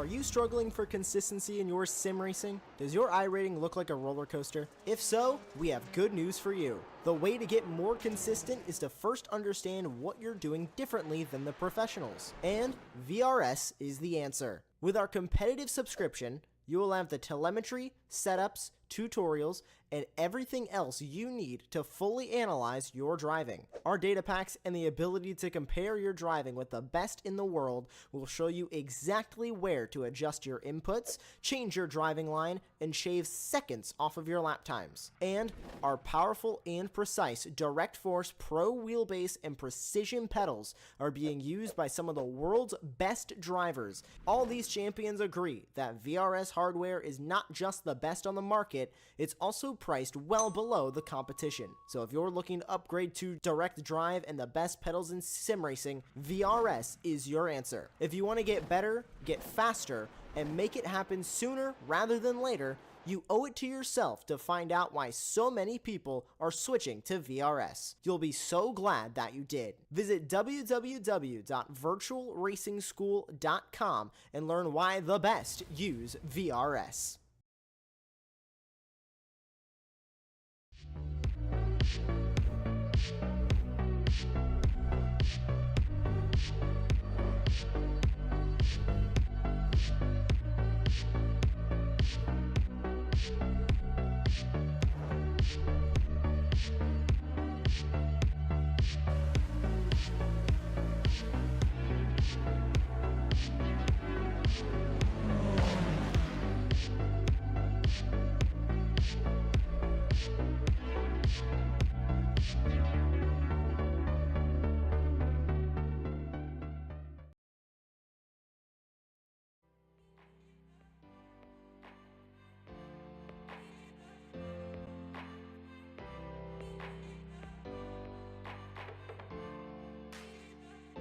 Are you struggling for consistency in your sim racing? Does your iRating look like a roller coaster? If so, we have good news for you. The way to get more consistent is to first understand what you're doing differently than the professionals. And VRS is the answer. With our competitive subscription, you will have the telemetry, setups, tutorials, and everything else you need to fully analyze your driving. Our data packs and the ability to compare your driving with the best in the world will show you exactly where to adjust your inputs, change your driving line, and shave seconds off of your lap times. And our powerful and precise Direct Force Pro wheelbase and precision pedals are being used by some of the world's best drivers. All these champions agree that VRS hardware is not just the best on the market, it's also priced well below the competition. So if you're looking to upgrade to direct drive and the best pedals in sim racing, VRS is your answer. If you want to get better, get faster, and make it happen sooner rather than later, you owe it to yourself to find out why so many people are switching to VRS. You'll be so glad that you did. Visit www.virtualracingschool.com and learn why the best use VRS.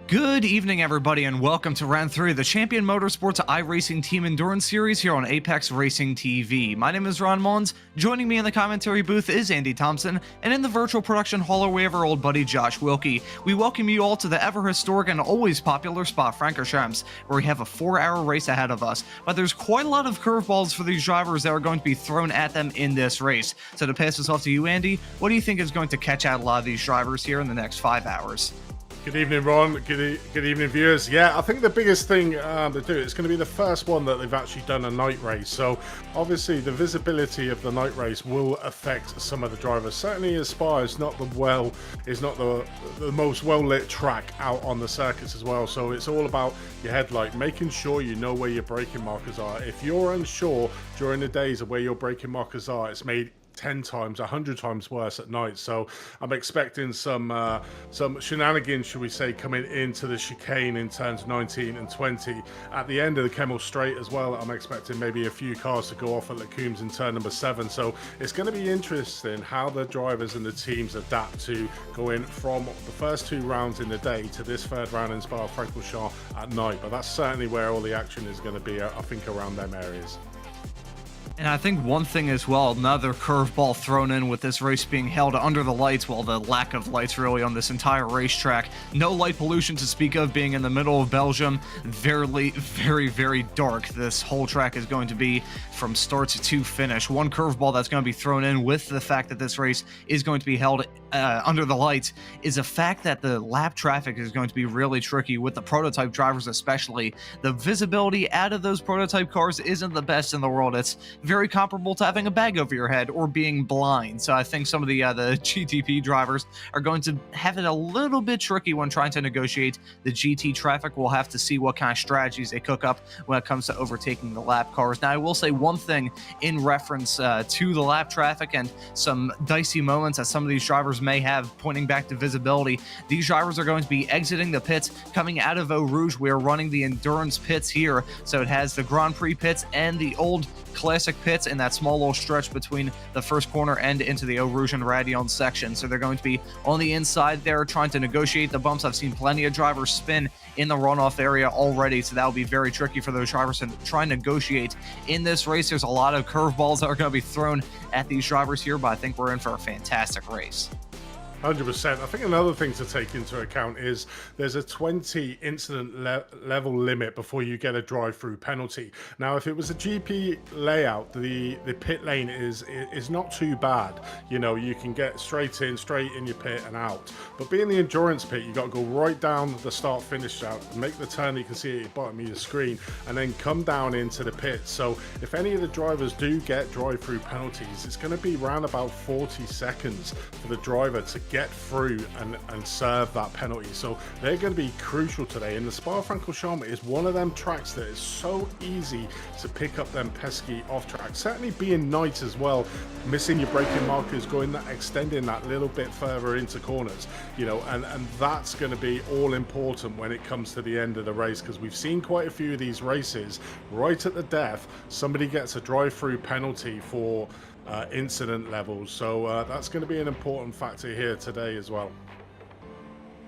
Good evening, everybody, and welcome to round 3 of the Champion Motorsports iRacing Team Endurance Series here on Apex Racing TV. My name is Ron Mullins. Joining me in the commentary booth is Andy Thompson, and in the virtual production hall we have our old buddy Josh Wilkie. We welcome you all to the ever-historic and always popular spot, Francorchamps, where we have a 4-hour race ahead of us. But there's quite a lot of curveballs for these drivers that are going to be thrown at them in this race. So to pass this off to you, Andy, what do you think is going to catch out a lot of these drivers here in the next 5 hours? Good evening, Ron. Good evening, viewers. Yeah, I think the biggest thing to do, it's going to be the first one that they've actually done a night race. So obviously the visibility of the night race will affect some of the drivers. Certainly as Spa is not the most well-lit track out on the circuits as well. So it's all about your headlight, making sure you know where your braking markers are. If you're unsure during the days of where your braking markers are, it's made 10 times, 100 times worse at night. So I'm expecting some shenanigans, should we say, coming into the chicane in turns 19 and 20. At the end of the Kemmel Straight as well, I'm expecting maybe a few cars to go off at Lacooms in turn number 7. So it's going to be interesting how the drivers and the teams adapt to going from the first 2 rounds in the day to this 3rd round in Spa-Francorchamps at night. But that's certainly where all the action is going to be, I think, around them areas. And I think one thing as well, another curveball thrown in with this race being held under the lights, well, the lack of lights really on this entire racetrack. No light pollution to speak of, being in the middle of Belgium. Very, very dark this whole track is going to be from start to finish. One curveball that's going to be thrown in with the fact that this race is going to be held under the lights is the fact that the lap traffic is going to be really tricky with the prototype drivers especially. The visibility out of those prototype cars isn't the best in the world. It's very comparable to having a bag over your head or being blind. So I think some of the GTP drivers are going to have it a little bit tricky when trying to negotiate the GT traffic. We'll have to see what kind of strategies they cook up when it comes to overtaking the lap cars. Now, I will say one thing in reference to the lap traffic and some dicey moments that some of these drivers may have pointing back to visibility. These drivers are going to be exiting the pits coming out of Eau Rouge. We are running the endurance pits here, so it has the Grand Prix pits and the old classic pits in that small little stretch between the first corner and into the Eau Rouge and Radion section. So they're going to be on the inside there trying to negotiate the bumps. I've seen plenty of drivers spin in the runoff area already, so that'll be very tricky for those drivers to try and negotiate in this race. There's a lot of curveballs that are going to be thrown at these drivers here, but I think we're in for a fantastic race. 100%. I think another thing to take into account is there's a 20 incident level limit before you get a drive-through penalty. Now, if it was a GP layout, the pit lane is not too bad. You know, you can get straight in your pit and out. But being the endurance pit, you got to go right down the start-finish route, make the turn you can see at the bottom of your screen, and then come down into the pit. So if any of the drivers do get drive-through penalties, it's going to be around about 40 seconds for the driver to get through and serve that penalty. So they're going to be crucial today, and the Spa-Francorchamps is one of them tracks that is so easy to pick up them pesky off tracks. Certainly being night as well, missing your braking markers, extending that little bit further into corners, you know, and that's going to be all important when it comes to the end of the race, because we've seen quite a few of these races right at the death somebody gets a drive-through penalty for incident levels. So that's going to be an important factor here today as well.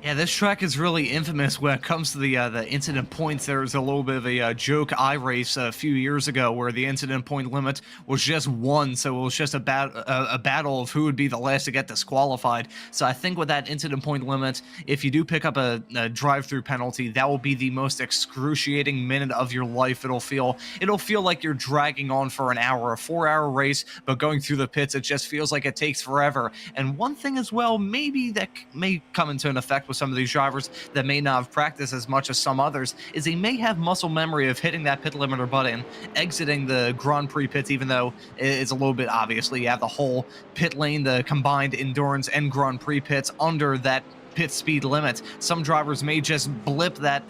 Yeah, this track is really infamous when it comes to the incident points. There was a little bit of a joke iRace a few years ago where the incident point limit was just 1, so it was just a battle of who would be the last to get disqualified. So I think with that incident point limit, if you do pick up a drive-through penalty, that will be the most excruciating minute of your life. It'll feel like you're dragging on for an hour, a 4-hour race, but going through the pits, it just feels like it takes forever. And one thing as well, maybe that may come into an effect with some of these drivers that may not have practiced as much as some others, is they may have muscle memory of hitting that pit limiter button, exiting the Grand Prix pits, even though it's a little bit obviously you have the whole pit lane, the combined endurance and Grand Prix pits under that pit speed limit. Some drivers may just blip that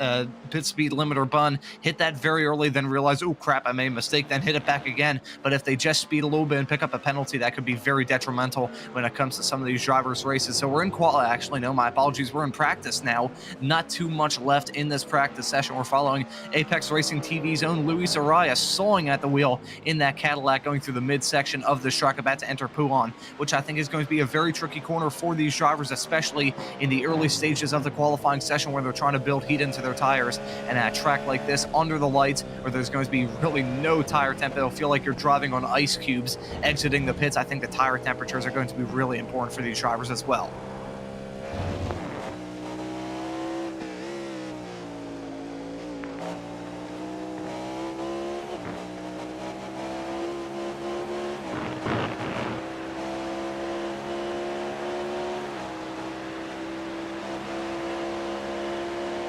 pit speed limiter button, hit that very early, then realize, oh crap, I made a mistake, then hit it back again. But if they just speed a little bit and pick up a penalty, that could be very detrimental when it comes to some of these drivers' races. So we're in actually, no, my apologies, we're in practice now. Not too much left in this practice session. We're following Apex Racing TV's own Luis Araya sawing at the wheel in that Cadillac, going through the midsection of the track, about to enter Poulan, which I think is going to be a very tricky corner for these drivers, especially in the early stages of the qualifying session where they're trying to build heat into their tires. And at a track like this, under the lights, where there's going to be really no tire temp, it'll feel like you're driving on ice cubes exiting the pits. I think the tire temperatures are going to be really important for these drivers as well.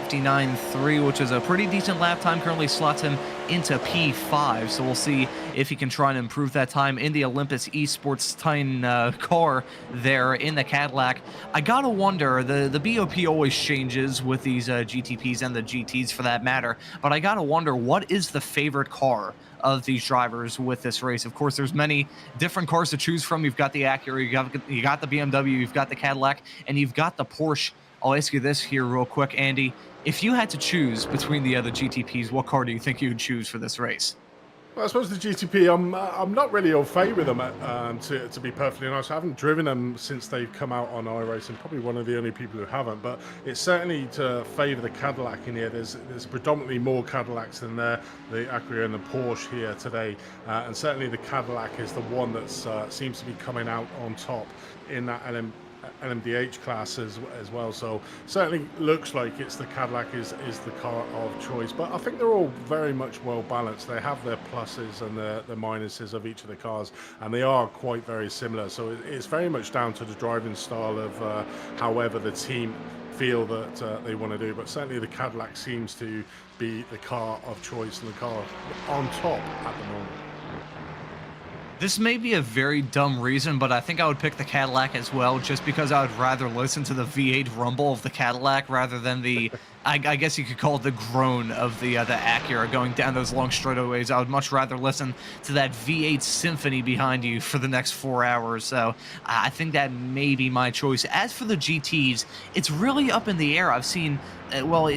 .59.3, which is a pretty decent lap time, currently slots him into P5, so we'll see if he can try and improve that time in the Olympus Esports car there in the Cadillac. I gotta wonder, the BOP always changes with these GTPs and the GTs for that matter, but I gotta wonder, what is the favorite car of these drivers with this race? Of course, there's many different cars to choose from. You've got the Acura, you got the BMW, you've got the Cadillac, and you've got the Porsche. I'll ask you this here real quick, Andy. If you had to choose between the other GTPs, what car do you think you would choose for this race? Well, I suppose the GTP, I'm not really au fait with them, to be perfectly honest. I haven't driven them since they've come out on iRacing. Probably one of the only people who haven't, but it's certainly to favour the Cadillac in here. There's predominantly more Cadillacs than the Acura and the Porsche here today, and certainly the Cadillac is the one that seems to be coming out on top in that LMDH class as well. So certainly looks like it's the Cadillac is the car of choice, but I think they're all very much well balanced. They have their pluses and the minuses of each of the cars, and they are quite very similar. So it's very much down to the driving style of however the team feel that they want to do, but certainly the Cadillac seems to be the car of choice and the car on top at the moment. This may be a very dumb reason, but I think I would pick the Cadillac as well, just because I would rather listen to the V8 rumble of the Cadillac rather than the, I guess you could call it the groan of the Acura going down those long straightaways. I would much rather listen to that V8 symphony behind you for the next 4 hours. So I think that may be my choice. As for the GTs, it's really up in the air. I've seen, well,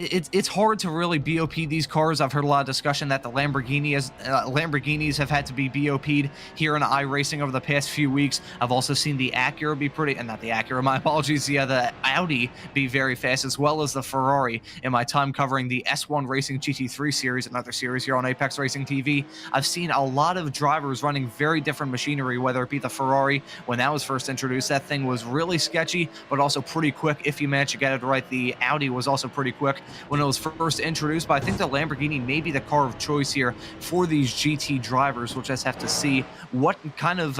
it's hard to really BOP these cars. I've heard a lot of discussion that the Lamborghinis have had to be BOP'd here in iRacing over the past few weeks. I've also seen the Acura be pretty, and not the Acura, my apologies, the Audi be very fast, as well as the Ferrari. In my time covering the S1 Racing GT3 series, another series here on Apex Racing TV, I've seen a lot of drivers running very different machinery, whether it be the Ferrari. When that was first introduced, that thing was really sketchy, but also pretty quick if you manage to get it right. The Audi was also pretty quick when it was first introduced, but I think the Lamborghini may be the car of choice here for these GT drivers. We'll just have to see what kind of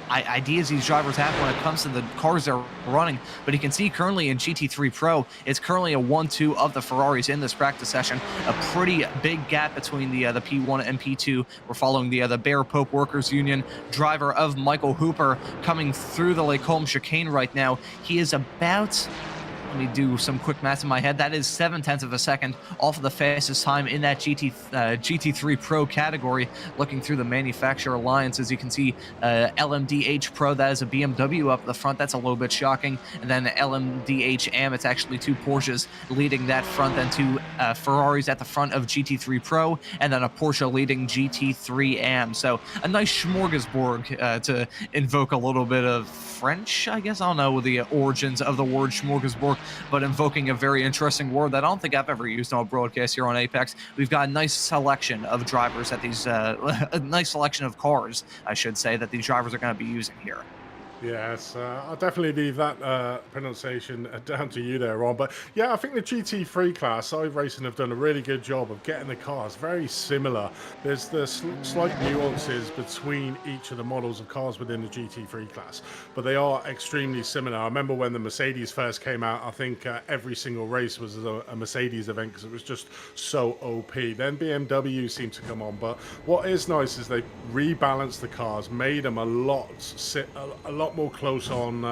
ideas these drivers have when it comes to the cars they're running. But you can see currently in GT3 Pro, it's currently a 1-2 of the Ferraris in this practice session. A pretty big gap between the P1 and P2. We're following the Bear Pope Workers Union driver of Michael Hooper coming through the Lake Holmes chicane right now. He is about, let me do some quick math in my head. That is 0.7 of a second off of the fastest time in that GT3 Pro category. Looking through the manufacturer alliances, you can see LMDH Pro, that is a BMW up the front. That's a little bit shocking. And then LMDH AM, it's actually 2 Porsches leading that front, then 2 Ferraris at the front of GT3 Pro, and then a Porsche leading GT3 AM. So a nice smorgasbord, to invoke a little bit of French, I guess. I don't know the origins of the word smorgasbord, but invoking a very interesting word that I don't think I've ever used on a broadcast here on Apex. We've got a nice selection of drivers at these, a nice selection of cars, I should say, that these drivers are going to be using here. Yes, I'll definitely leave that pronunciation down to you there, Ron. But yeah, I think the GT3 class, iRacing have done a really good job of getting the cars very similar. There's the slight nuances between each of the models of cars within the GT3 class, but they are extremely similar. I remember when the Mercedes first came out, I think every single race was a Mercedes event because it was just so OP. Then BMW seemed to come on, but what is nice is they rebalanced the cars, made them a lot more close on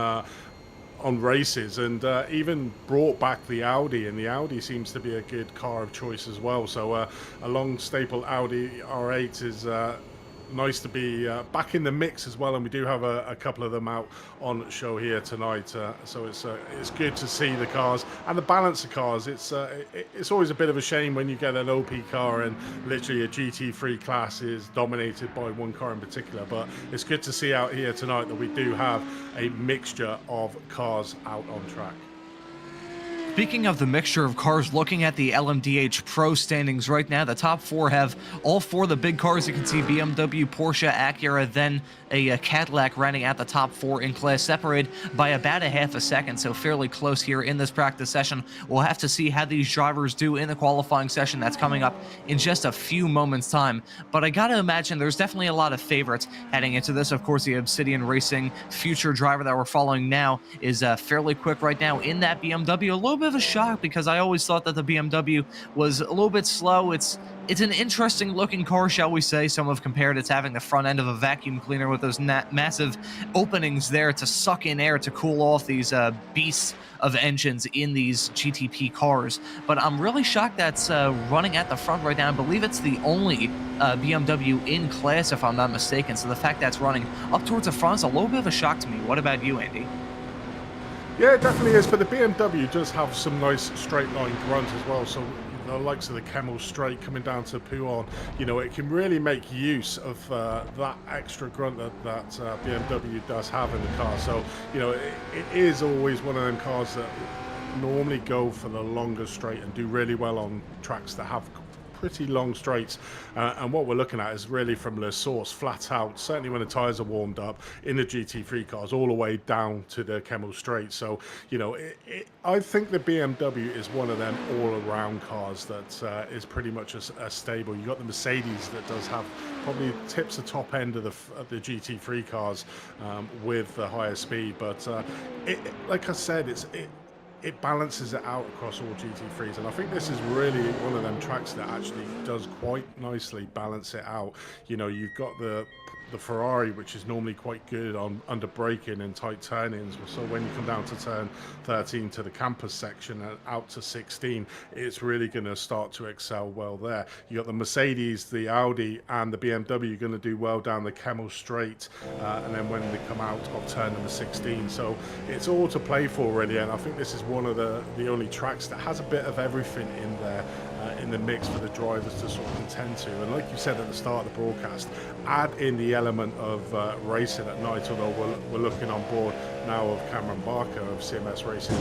races, and even brought back the Audi, and the Audi seems to be a good car of choice as well. So a long staple Audi R8 is nice to be back in the mix as well, and we do have a couple of them out on show here tonight, so it's good to see the cars and the balance of cars. It's always a bit of a shame when you get an OP car and literally a GT3 class is dominated by one car in particular, but it's good to see out here tonight that we do have a mixture of cars out on track. Speaking of the mixture of cars, looking at the LMDH Pro standings right now, the top 4 have all 4 of the big cars. You can see BMW, Porsche, Acura, then a Cadillac running at the top 4 in class, separated by about a half a second, so fairly close here in this practice session. We'll have to see how these drivers do in the qualifying session that's coming up in just a few moments' time. But I gotta imagine there's definitely a lot of favorites heading into this. Of course, the Obsidian Racing future driver that we're following now is fairly quick right now in that BMW. A little bit of a shock because I always thought that the BMW was a little bit slow. It's an interesting looking car, shall we say. Some have compared it to having the front end of a vacuum cleaner with those massive openings there to suck in air to cool off these beasts of engines in these GTP cars. But I'm really shocked that's running at the front right now. I believe it's the only BMW in class, if I'm not mistaken. So the fact that's running up towards the front is a little bit of a shock to me. What about you, Andy? Yeah, it definitely is, but the BMW does have some nice straight line grunt as well, so the likes of the Camel Straight coming down to Pouon, it can really make use of that extra grunt that BMW does have in the car. So, it is always one of them cars that normally go for the longer straight and do really well on tracks that have pretty long straights, and what we're looking at is really from the source flat out, certainly when the tires are warmed up in the GT3 cars, all the way down to the Camel Straight. So I think the BMW is one of them all-around cars that is pretty much a stable. You got the Mercedes that does have probably tips the top end of the GT3 cars with the higher speed, but like I said, it balances it out across all GT3s, and I think this is really one of them tracks that actually does quite nicely balance it out. You've got the the Ferrari, which is normally quite good on under braking and tight turn-ins. So when you come down to turn 13 to the campus section and out to 16, it's really going to start to excel well there. You got the Mercedes, the Audi, and the BMW going to do well down the Kemmel Straight, and then when they come out of turn number 16. So it's all to play for really, and I think this is one of the only tracks that has a bit of everything in there. In the mix for the drivers to sort of contend to. And like you said at the start of the broadcast, add in the element of racing at night, although we're looking on board now of Cameron Barker of CMS Racing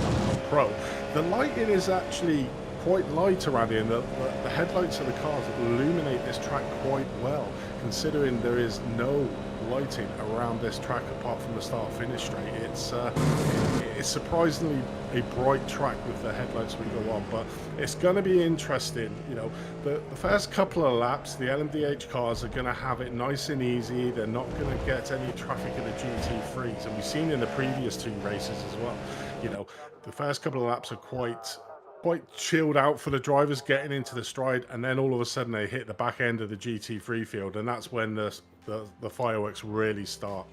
Pro. The lighting is actually quite light around here, and the headlights of the cars illuminate this track quite well, considering there is no lighting around this track apart from the start-finish straight. It's surprisingly a bright track with the headlights we go on, but it's going to be interesting. You know, the first couple of laps, the LMDH cars are going to have it nice and easy. They're not going to get any traffic in the GT3s, and we've seen in the previous 2 races as well. You know, the first couple of laps are quite chilled out for the drivers getting into the stride, and then all of a sudden they hit the back end of the GT3 field, and that's when the fireworks really start.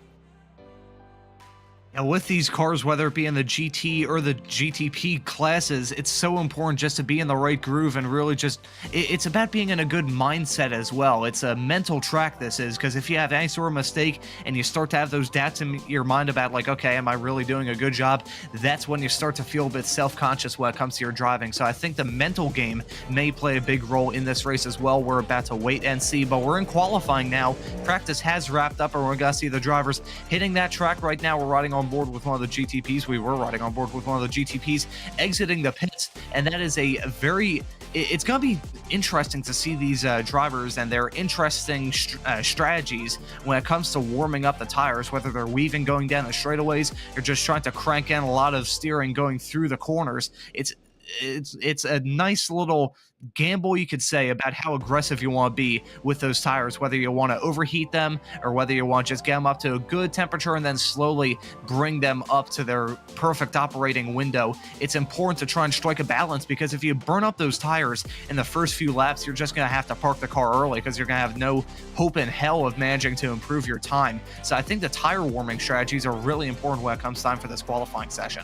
Yeah, with these cars, whether it be in the GT or the GTP classes, it's so important just to be in the right groove and really just, it's about being in a good mindset as well. It's a mental track, this is, because if you have any sort of mistake and you start to have those doubts in your mind about like, okay, am I really doing a good job? That's when you start to feel a bit self-conscious when it comes to your driving. So I think the mental game may play a big role in this race as well. We're about to wait and see, but we're in qualifying now. Practice has wrapped up, and we're going to see the drivers hitting that track right now. We're riding on board with one of the GTPs. We were riding on board with one of the GTPs exiting the pits, and that is a very, it's going to be interesting to see these drivers and their interesting strategies when it comes to warming up the tires, whether they're weaving going down the straightaways or just trying to crank in a lot of steering going through the corners. It's a nice little gamble, you could say, about how aggressive you want to be with those tires, whether you want to overheat them or whether you want to just get them up to a good temperature and then slowly bring them up to their perfect operating window. It's important to try and strike a balance, because if you burn up those tires in the first few laps, you're just going to have to park the car early, because you're going to have no hope in hell of managing to improve your time. So I think the tire warming strategies are really important when it comes time for this qualifying session.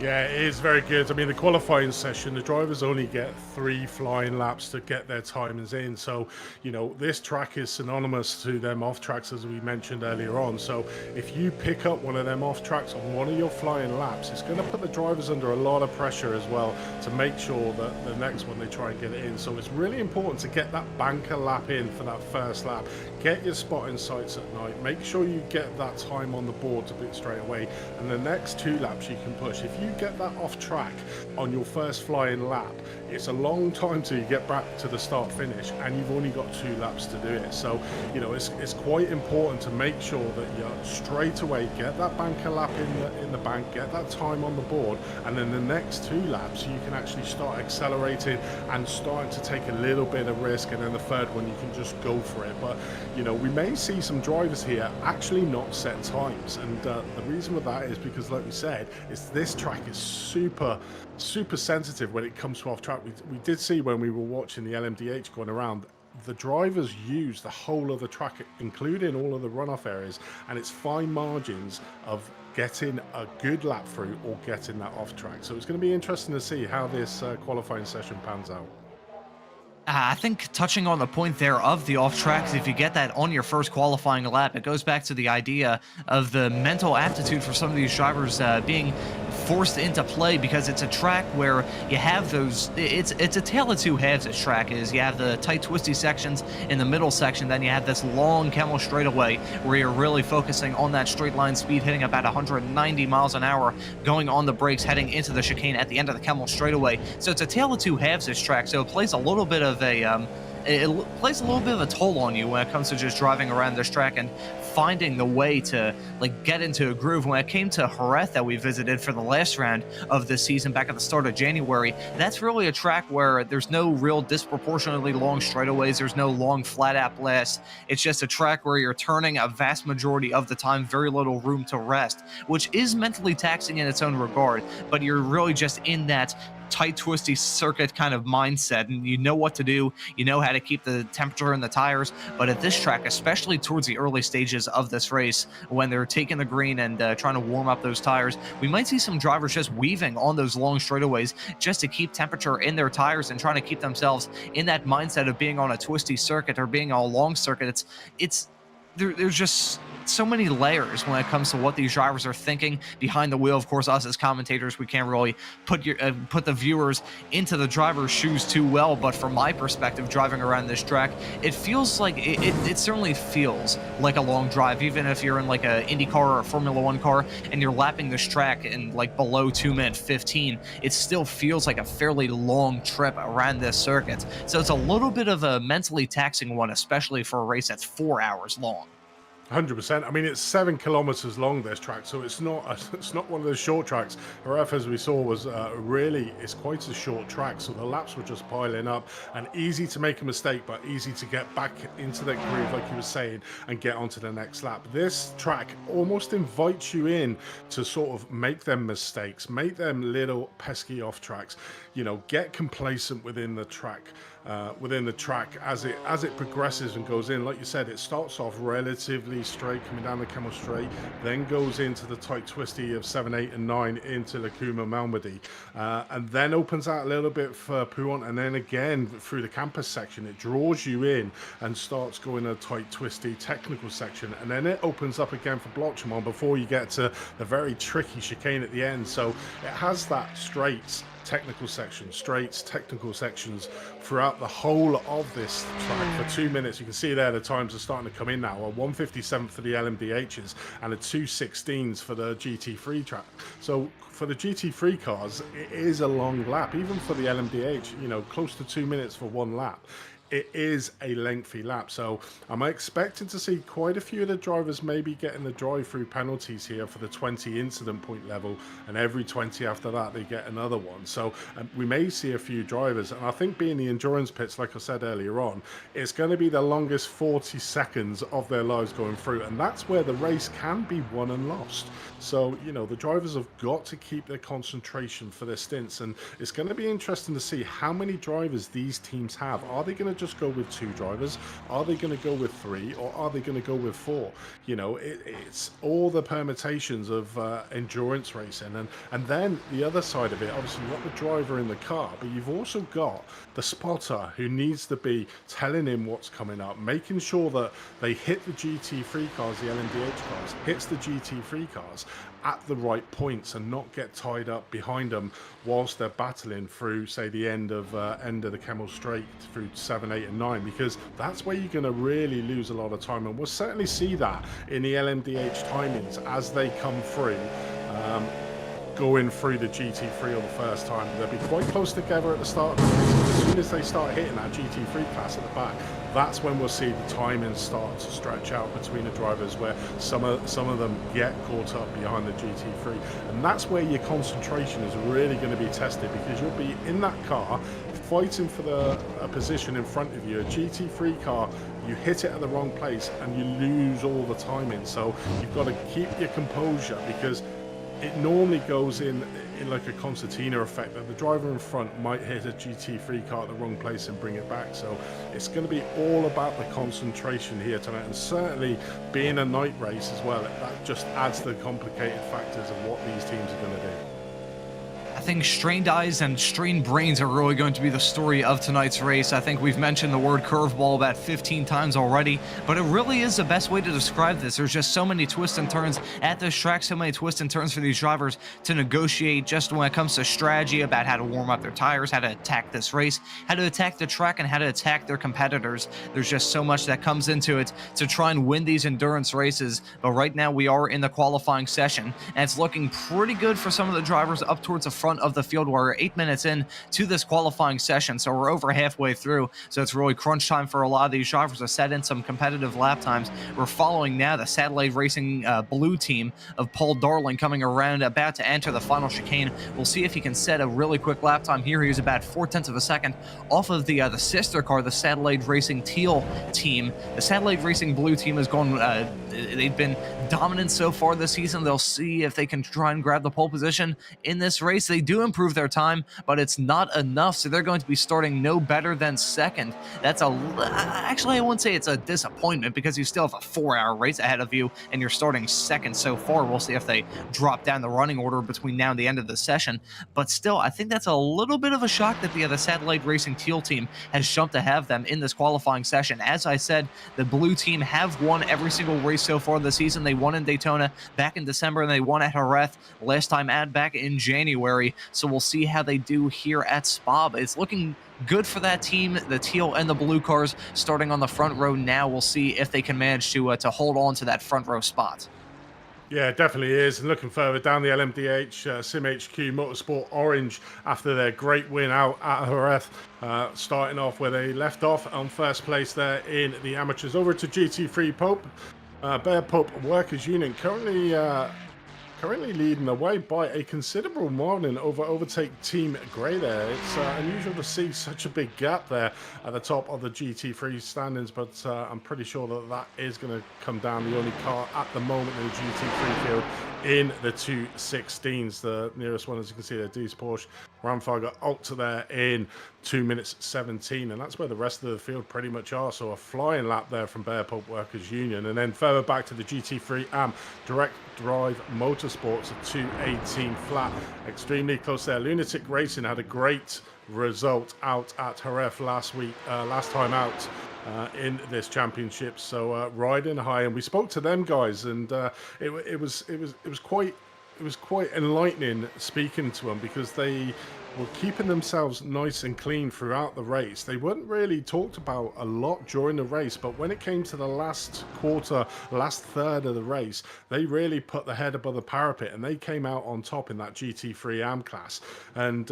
Yeah, it is very good. I mean, the qualifying session, the drivers only get 3 flying laps to get their timings in. So, you know, this track is synonymous to them off tracks, as we mentioned earlier on. So if you pick up one of them off tracks on one of your flying laps, it's going to put the drivers under a lot of pressure as well to make sure that the next one they try and get it in. So it's really important to get that banker lap in for that first lap. Get your spotting sights at night. Make sure you get that time on the board to beat straight away. And the next 2 laps you can push. If you get that off track on your first flying lap, it's a long time till you get back to the start finish, and you've only got 2 laps to do it. So, you know, it's quite important to make sure that you straight away get that banker lap in the bank, get that time on the board, and then the next 2 laps you can actually start accelerating and starting to take a little bit of risk, and then the third one you can just go for it. But you know, we may see some drivers here actually not set times, and the reason for that is because, like we said, this track is super sensitive when it comes to off track. We did see when we were watching the LMDH going around, the drivers use the whole of the track, including all of the runoff areas, and it's fine margins of getting a good lap through or getting that off track. So it's going to be interesting to see how this qualifying session pans out. I think touching on the point there of the off tracks, if you get that on your first qualifying lap, it goes back to the idea of the mental aptitude for some of these drivers being forced into play, because it's a track where you have those, it's a tale of 2 halves. This track is, you have the tight twisty sections in the middle section, then you have this long Kemmel straightaway where you're really focusing on that straight line speed, hitting about 190 miles an hour, going on the brakes, heading into the chicane at the end of the Kemmel straightaway. So it's a tale of 2 halves, this track, so it plays a little bit of it plays a little bit of a toll on you when it comes to just driving around this track and finding the way to like get into a groove. When it came to Jerez that we visited for the last round of this season back at the start of January, that's really a track where there's no real disproportionately long straightaways, there's no long flat out blasts. It's just a track where you're turning a vast majority of the time, very little room to rest, which is mentally taxing in its own regard, but you're really just in that tight, twisty circuit kind of mindset, and you know what to do, you know how to keep the temperature in the tires. But at this track, especially towards the early stages of this race, when they're taking the green and trying to warm up those tires, we might see some drivers just weaving on those long straightaways just to keep temperature in their tires and trying to keep themselves in that mindset of being on a twisty circuit or being on a long circuit. There's just so many layers when it comes to what these drivers are thinking behind the wheel. Of course, us as commentators, we can't really put the viewers into the driver's shoes too well, but from my perspective, driving around this track, it feels like it certainly feels like a long drive. Even if you're in like a IndyCar or a Formula One car and you're lapping this track in like below 2:15 minutes, it still feels like a fairly long trip around this circuit. So it's a little bit of a mentally taxing one, especially for a race that's 4 hours long. 100%. I mean, it's 7 kilometers long, this track, so it's not one of those short tracks. Ref, as we saw, was it's quite a short track, so the laps were just piling up, and easy to make a mistake, but easy to get back into that groove, like you were saying, and get onto the next lap. This track almost invites you in to sort of make them mistakes, make them little pesky off tracks, you know, get complacent within the track. As it progresses and goes in. Like you said, it starts off relatively straight coming down the Camel Straight, then goes into the tight twisty of 7, 8 and 9 into Lacuma Malmedy, and then opens out a little bit for Pouhon, and then again through the campus section it draws you in and starts going a tight twisty technical section, and then it opens up again for Blochemont before you get to the very tricky chicane at the end. So it has that straights, technical section, straights, technical sections throughout the whole of this track for 2 minutes. You can see there the times are starting to come in now. A 1:57 for the LMDHs and a 2:16 for the GT3 track. So for the GT3 cars, it is a long lap. Even for the LMDH, you know, close to 2 minutes for one lap. It is a lengthy lap, so I'm expecting to see quite a few of the drivers maybe getting the drive-through penalties here for the 20 incident point level, and every 20 after that they get another one. So we may see a few drivers, and I think being the endurance pits, like I said earlier on, it's going to be the longest 40 seconds of their lives going through, and that's where the race can be won and lost. So, you know, the drivers have got to keep their concentration for their stints, and it's going to be interesting to see how many drivers these teams have. Are they going to just go with 2 drivers? Are they going to go with 3, or are they going to go with 4? You know, it's all the permutations of endurance racing, and then the other side of it, obviously you've got the driver in the car, but you've also got the spotter who needs to be telling him what's coming up, making sure that they hit the GT3 cars, the LMDH cars, hits the GT3 cars at the right points and not get tied up behind them whilst they're battling through, say, the end of the Camel Straight through 7, 8 and 9, because that's where you're going to really lose a lot of time, and we'll certainly see that in the LMDH timings as they come through. Going through the GT3 for the first time, they'll be quite close together at the start. As soon as they start hitting that GT3 class at the back, that's when we'll see the timing start to stretch out between the drivers, where some of them get caught up behind the GT3, and that's where your concentration is really going to be tested, because you'll be in that car fighting for a position in front of you. A GT3 car, you hit it at the wrong place and you lose all the timing. So you've got to keep your composure, because it normally goes in like a concertina effect, that the driver in front might hit a GT3 car at the wrong place and bring it back. So it's going to be all about the concentration here tonight, and certainly being a night race as well, that just adds the complicated factors of what these teams are going to do. I think strained eyes and strained brains are really going to be the story of tonight's race. I think we've mentioned the word curveball about 15 times already, but it really is the best way to describe this. There's just so many twists and turns at this track, so many twists and turns for these drivers to negotiate just when it comes to strategy about how to warm up their tires, how to attack this race, how to attack the track, and how to attack their competitors. There's just so much that comes into it to try and win these endurance races, but right now we are in the qualifying session, and it's looking pretty good for some of the drivers up towards the front of the field. We're 8 minutes in to this qualifying session, so we're over halfway through, so it's really crunch time for a lot of these drivers to set in some competitive lap times. We're following now the Satellite Racing blue team of Paul Darling coming around, about to enter the final chicane. We'll see if he can set a really quick lap time here. He's about 0.4 of a second off of the sister car, the Satellite Racing teal team. The Satellite Racing blue team has gone, they've been dominant so far this season. They'll see if they can try and grab the pole position in this race. They they do improve their time, but it's not enough, so they're going to be starting no better than second. That's actually, I wouldn't say it's a disappointment, because you still have a 4-hour race ahead of you, and you're starting second so far. We'll see if they drop down the running order between now and the end of the session, but still, I think that's a little bit of a shock that the Satellite Racing Teal team has jumped to have them in this qualifying session. As I said, the blue team have won every single race so far this season. They won in Daytona back in December, and they won at Jerez last time back in January, so we'll see how they do here at Spa. It's looking good for that team, the teal and the blue cars starting on the front row now. We'll see if they can manage to hold on to that front row spot. Yeah, it definitely is. And looking further down the LMDH, Sim HQ Motorsport Orange, after their great win out at Jerez, starting off where they left off on first place there in the amateurs. Over to GT3 Pope, Bear Pope Workers Union, currently leading the way by a considerable margin over Overtake Team Grey there. It's unusual to see such a big gap there at the top of the GT3 standings, but I'm pretty sure that is going to come down. The only car at the moment in the GT3 field in the 216s. The nearest one, as you can see there, D's Porsche Ramfager Alta there in 2 minutes 17, and that's where the rest of the field pretty much are. So a flying lap there from Bear Pope Workers Union. And then further back to the GT3 AM Direct Drive Motorsports, a 218 flat, extremely close there. Lunatic Racing had a great result out at Jerez last time out in this championship, so riding high. And we spoke to them guys, and it was quite enlightening speaking to them, because they were keeping themselves nice and clean throughout the race. They weren't really talked about a lot during the race, but when it came to the last quarter, last third of the race, they really put the head above the parapet, and they came out on top in that GT3 AM class. And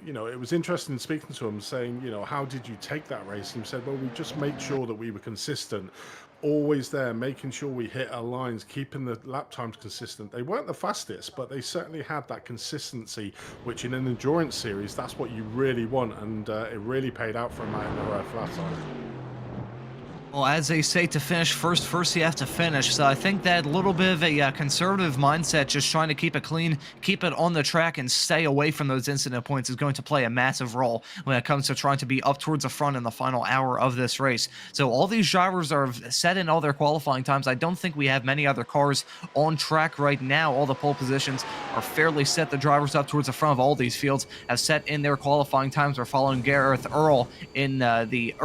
you know, it was interesting speaking to them, saying, you know, how did you take that race? And he said, well, we just made sure that we were consistent, always there, making sure we hit our lines, keeping the lap times consistent. They weren't the fastest, but they certainly had that consistency, which in an endurance series, that's what you really want, and it really paid out for them out in the flat side. Well, as they say, to finish first you have to finish. So I think that little bit of a conservative mindset, just trying to keep it clean, keep it on the track, and stay away from those incident points is going to play a massive role when it comes to trying to be up towards the front in the final hour of this race. So all these drivers are set in all their qualifying times. I don't think we have many other cars on track right now. All the pole positions are fairly set. The drivers up towards the front of all these fields have set in their qualifying times. We're following Gareth Earl in the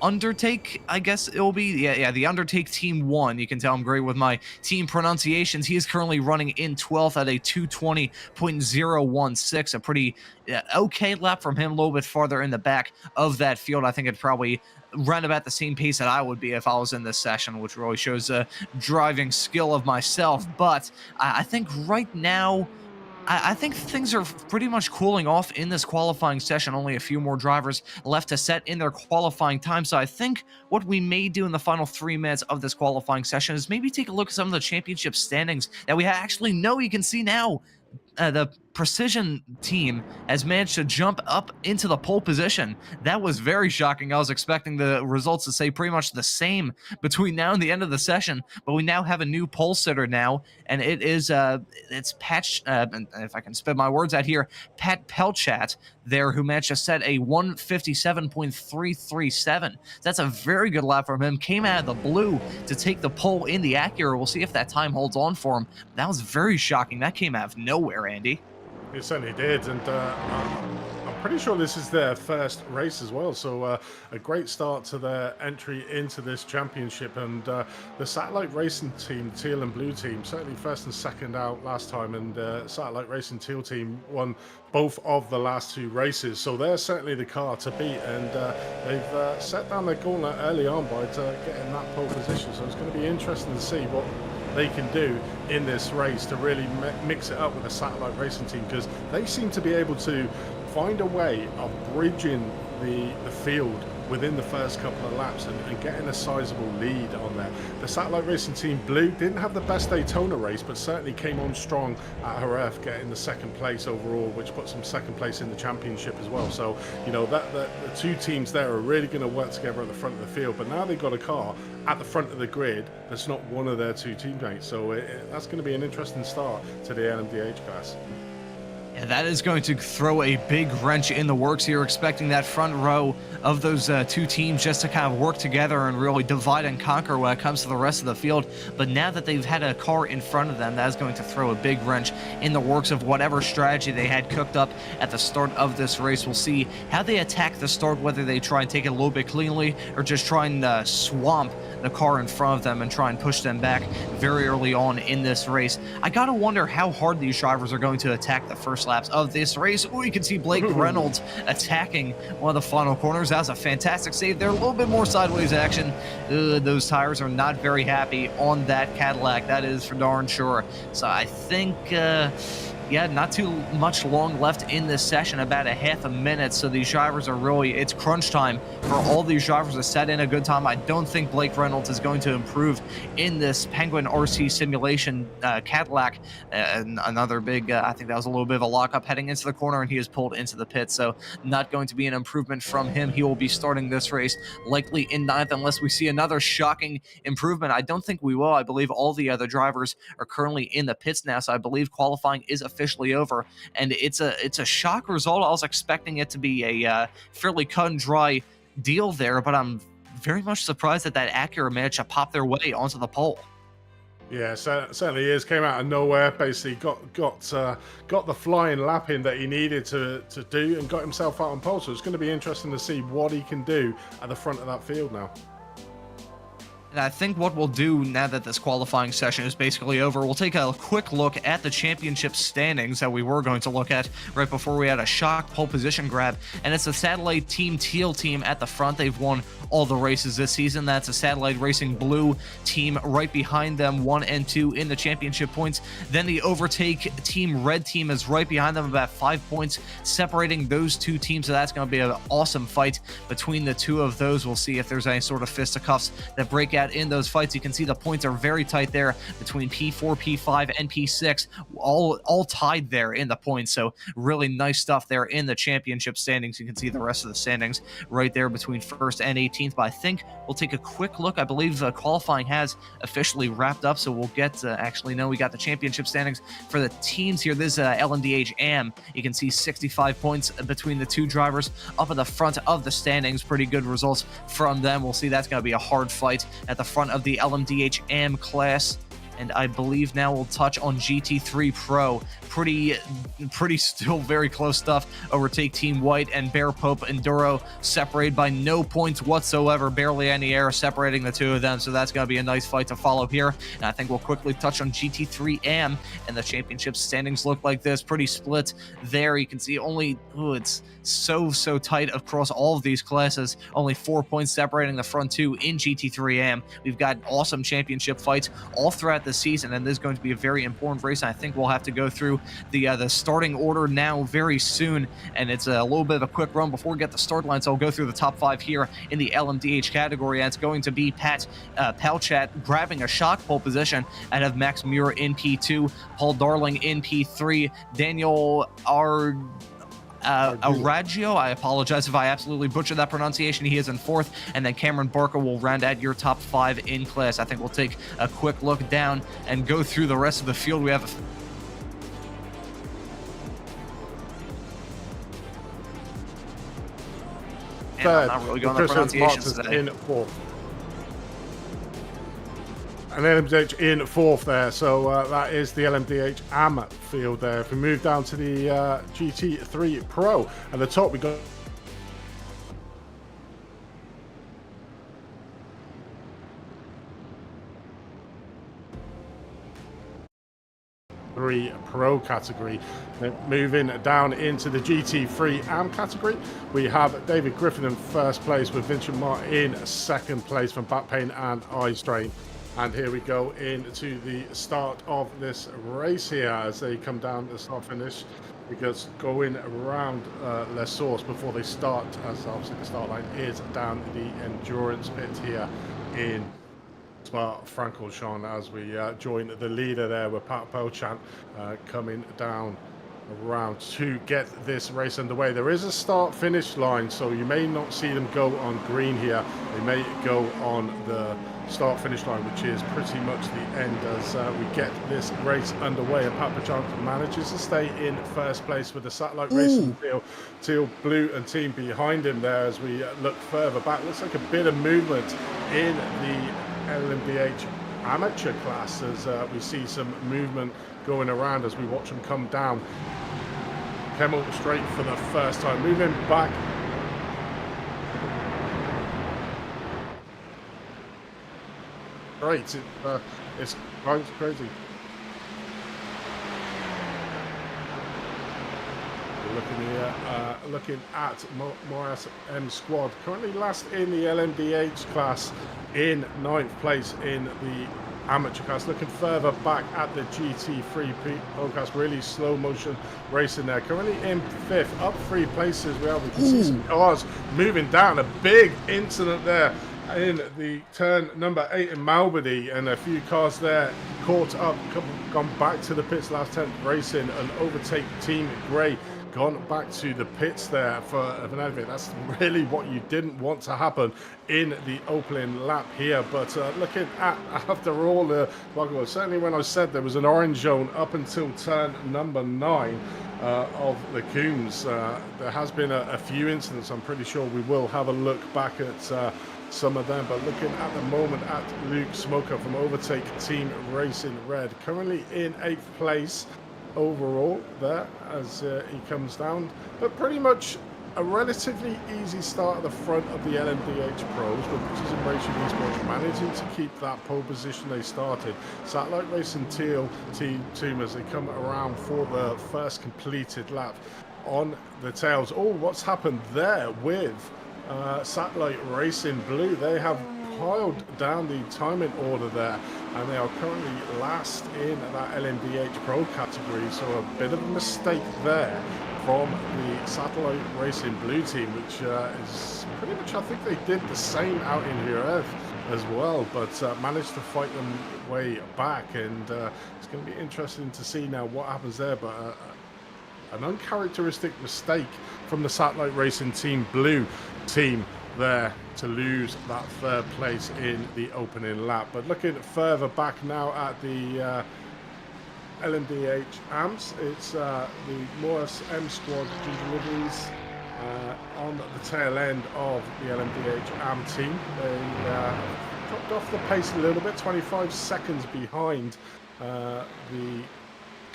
Undertake, I guess it will be. Yeah, the Undertake Team 1. You can tell I'm great with my team pronunciations. He is currently running in 12th at a 220.016. A pretty okay lap from him, a little bit farther in the back of that field. I think it probably run about the same pace that I would be if I was in this session, which really shows the driving skill of myself. But I think right now, I think things are pretty much cooling off in this qualifying session. Only a few more drivers left to set in their qualifying time. So I think what we may do in the final 3 minutes of this qualifying session is maybe take a look at some of the championship standings that we actually know. You can see now the Precision team has managed to jump up into the pole position. That was very shocking. I was expecting the results to say pretty much the same between now and the end of the session, but we now have a new pole sitter now, and it is it's Patch, if I can spit my words out here, Pat Pelchat there, who managed to set a 157.337. That's a very good lap from him. Came out of the blue to take the pole in the Acura. We'll see if that time holds on for him. That was very shocking. That came out of nowhere, Andy. It certainly did, and I'm pretty sure this is their first race as well, so a great start to their entry into this championship. And the Satellite Racing team, teal and blue team, certainly first and second out last time, and Satellite Racing teal team won both of the last 2 races, so they're certainly the car to beat, and they've set down their gauntlet early on by getting that pole position. So it's going to be interesting to see what they can do in this race to really mix it up with the Satellite Racing team, because they seem to be able to find a way of bridging the field within the first couple of laps and getting a sizable lead on there. The Satellite Racing team blue didn't have the best Daytona race, but certainly came on strong at Jerez, getting the 2nd place overall, which puts them 2nd place in the championship as well. So, you know, the 2 teams there are really going to work together at the front of the field, but now they've got a car at the front of the grid that's not one of their 2 teammates. So that's going to be an interesting start to the LMDH class. And that is going to throw a big wrench in the works here, expecting that front row of those two teams just to kind of work together and really divide and conquer when it comes to the rest of the field. But now that they've had a car in front of them, that is going to throw a big wrench in the works of whatever strategy they had cooked up at the start of this race. We'll see how they attack the start, whether they try and take it a little bit cleanly or just try and swamp the car in front of them and try and push them back very early on in this race. I gotta wonder how hard these drivers are going to attack the first laps of this race. Oh, you can see Blake Reynolds attacking one of the final corners. That was a fantastic save there. A little bit more sideways action. Those tires are not very happy on that Cadillac. That is for darn sure. So I think yeah, not too much long left in this session, about a half a minute. So these drivers are really, it's crunch time for all these drivers to set in a good time. I don't think Blake Reynolds is going to improve in this Penguin RC simulation Cadillac. And another big, I think that was a little bit of a lockup heading into the corner, and he is pulled into the pit. So not going to be an improvement from him. He will be starting this race likely in 9th unless we see another shocking improvement. I don't think we will. I believe all the other drivers are currently in the pits now. So I believe qualifying is officially over, and it's a shock result. I was expecting it to be a fairly cut and dry deal there, but I'm very much surprised that Acura managed to pop their way onto the pole. Yeah, certainly is. Came out of nowhere, basically got the flying lap in that he needed to do, and got himself out on pole. So it's going to be interesting to see what he can do at the front of that field now. And I think what we'll do now that this qualifying session is basically over, we'll take a quick look at the championship standings that we were going to look at right before we had a shock pole position grab. And it's the Satellite Team Teal team at the front. They've won all the races this season. That's a Satellite Racing Blue team right behind them, 1 and 2 in the championship points. Then the Overtake Team Red team is right behind them, about 5 points separating those two teams. So that's going to be an awesome fight between the two of those. We'll see if there's any sort of fisticuffs that break out in those fights. You can see the points are very tight there between P4, P5, and P6, all tied there in the points. So really nice stuff there in the championship standings. You can see the rest of the standings right there between 1st and 18th. But I think we'll take a quick look. I believe qualifying has officially wrapped up, so we'll get actually no, we got the championship standings for the teams here. This is LMDH AM. You can see 65 points between the two drivers up at the front of the standings. Pretty good results from them. We'll see that's going to be a hard fight at the front of the LMDH AM class. And I believe now we'll touch on GT3 Pro. Pretty still very close stuff. Overtake Team White and Bear Pope Enduro separated by no points whatsoever. Barely any air separating the two of them. So that's going to be a nice fight to follow here. And I think we'll quickly touch on GT3 AM. And the championship standings look like this. Pretty split there. You can see only, it's so tight across all of these classes. Only 4 points separating the front two in GT3 AM. We've got awesome championship fights all throughout the season, and this is going to be a very important race. I think we'll have to go through the starting order now very soon, and it's a little bit of a quick run before we get the start line. So I'll go through the top 5 here in the LMDH category, and it's going to be Pat Palchat grabbing a shock pole position out of Max Muir in P2, Paul Darling in P3, Daniel Araggio, I apologize if I absolutely butchered that pronunciation. He is in 4th, and then Cameron Barker will round out your top 5 in class. I think we'll take a quick look down and go through the rest of the field. We have third, I'm not really going on pronunciations today. In 4th. And LMDH in 4th there, so that is the LMDH AM field there. If we move down to the GT3 Pro, at the top we got Pro category. Moving down into the GT3 AM category, we have David Griffin in 1st place with Vincent Martin in 2nd place from back pain and eye strain. And here we go into the start of this race here as they come down the start finish. Because going around Les Sources before they start, as obviously the start line is down the endurance pit here in Francorchamps, as we join the leader there with Pat Palchat coming down around to get this race underway. There is a start finish line, so you may not see them go on green here. They may go on the start-finish line, which is pretty much the end as we get this race underway. And Francorchamps manages to stay in first place with the Satellite Racing teal blue and team behind him there. As we look further back, looks like a bit of movement in the LMDH amateur class as we see some movement going around as we watch them come down. Camel straight for the first time, moving back. Right, it's crazy. Looking here, looking at Motorsports M squad, currently last in the LMDH class, in 9th place in the amateur class. Looking further back at the GT3 podcast, really slow motion racing there. Currently in 5th, up 3 places. We can see some cars moving down. A big incident there in the turn number 8 in Malbody, and a few cars there caught up, gone back to the pits. Last 10th racing and overtake Team Grey, gone back to the pits there for an advert. That's really what you didn't want to happen in the opening lap here. But looking at, after all the certainly when I said there was an orange zone up until turn number 9 of the Coombs, there has been a few incidents. I'm pretty sure we will have a look back at some of them, but looking at the moment at Luke Smoker from Overtake Team Racing Red, currently in 8th place overall there as he comes down, but pretty much a relatively easy start at the front of the LMDH pros, with Precision Racing Esports managing to keep that pole position they started. Satellite Racing team as they come around for the first completed lap on the tails. Oh, what's happened there with Satellite Racing Blue? They have piled down the timing order there, and they are currently last in that LMDH Pro category, so a bit of a mistake there from the Satellite Racing Blue team, which is pretty much, I think they did the same out in Jerez as well, but managed to fight them way back, and it's going to be interesting to see now what happens there. But an uncharacteristic mistake from the Satellite Racing Team Blue team there to lose that 3rd place in the opening lap. But looking further back now at the LMDH AMS, it's the Morris M squad deliveries on the tail end of the LMDH AM team. They dropped off the pace a little bit, 25 seconds behind the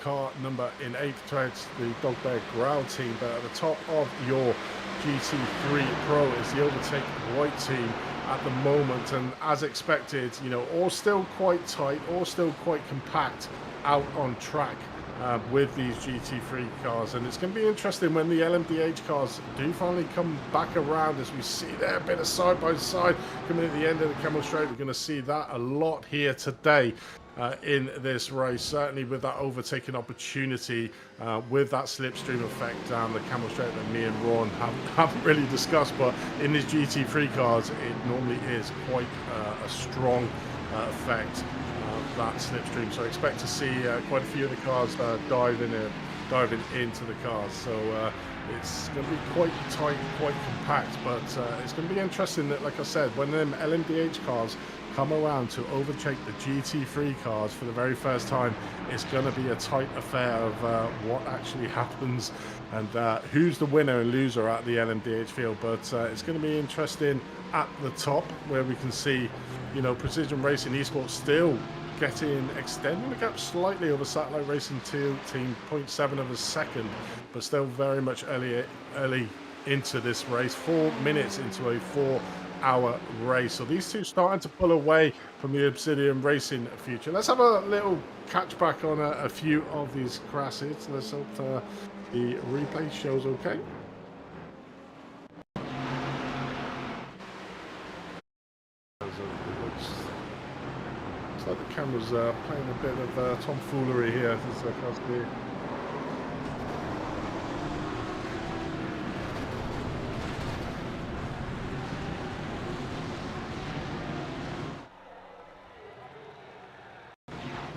car number in 8th place, the Dog Bear Growl team. But at the top of your GT3 Pro is the Overtake White team at the moment, and as expected, you know, all still quite tight, all still quite compact out on track with these GT3 cars. And it's going to be interesting when the LMDH cars do finally come back around, as we see there a bit of side by side coming at the end of the Camel Straight. We're going to see that a lot here today in this race, certainly with that overtaking opportunity, with that slipstream effect down the Camel Straight that me and Ron haven't really discussed. But in these GT3 cars, it normally is quite a strong effect, that slipstream. So I expect to see quite a few of the cars diving into the cars. So it's going to be quite tight, quite compact, but it's going to be interesting that, like I said, when them LMDH cars come around to overtake the GT3 cars for the very first time, it's going to be a tight affair of what actually happens and who's the winner and loser at the LMDH field. But it's going to be interesting at the top, where we can see, you know, Precision Racing Esports still extending the gap slightly over Satellite Racing team, 0.7 of a second, but still very much early into this race, 4 minutes into a 4-hour race. So these two starting to pull away from the Obsidian Racing future. Let's have a little catch back on a few of these crashes. Let's hope the replay shows okay. Like the camera's playing a bit of tomfoolery here, as I can see.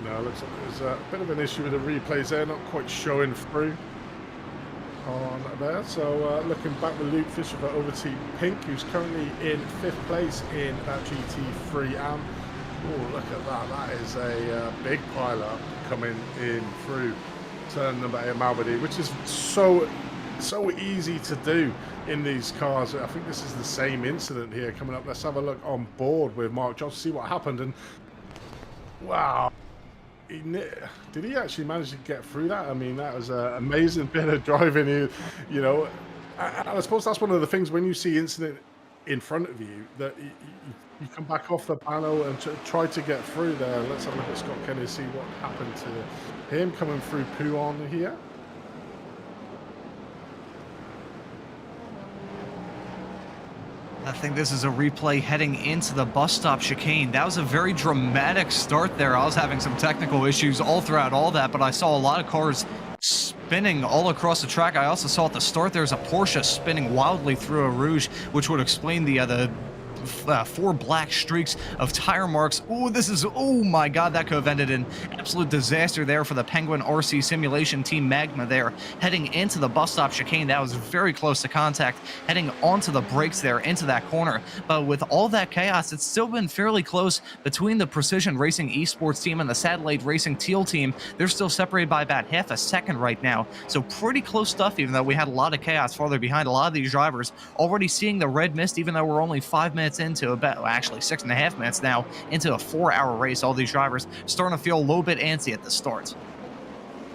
No, looks like there's a bit of an issue with the replays there, not quite showing through on there. So looking back with Luke Fisher for Overtake Pink, who's currently in 5th place in that GT3 AM. Oh, look at that. That is a big pileup coming in through turn number 8 Malvady, which is so easy to do in these cars. I think this is the same incident here coming up. Let's have a look on board with Mark Johnson, see what happened. And wow, did he actually manage to get through that? I mean, that was an amazing bit of driving. You know, I suppose that's one of the things when you see incident in front of you, that you come back off the panel and try to get through there. Let's have a look at Scott Kenny, see what happened to him coming through Puon here. I think this is a replay heading into the bus stop chicane. That was a very dramatic start there. I was having some technical issues all throughout all that, but I saw a lot of cars spinning all across the track. I also saw at the start there's a Porsche spinning wildly through a Rouge, which would explain the 4 black streaks of tire marks. Oh my god, that could have ended in absolute disaster there for the Penguin RC Simulation Team Magma there. Heading into the bus stop chicane, that was very close to contact, heading onto the brakes there into that corner. But with all that chaos, it's still been fairly close between the Precision Racing Esports team and the Satellite Racing Teal team. They're still separated by about half a second right now, so pretty close stuff, even though we had a lot of chaos farther behind. A lot of these drivers already seeing the red mist, even though we're only 5 minutes into about, actually 6.5 minutes now into a 4-hour race. All these drivers starting to feel a little bit antsy at the start.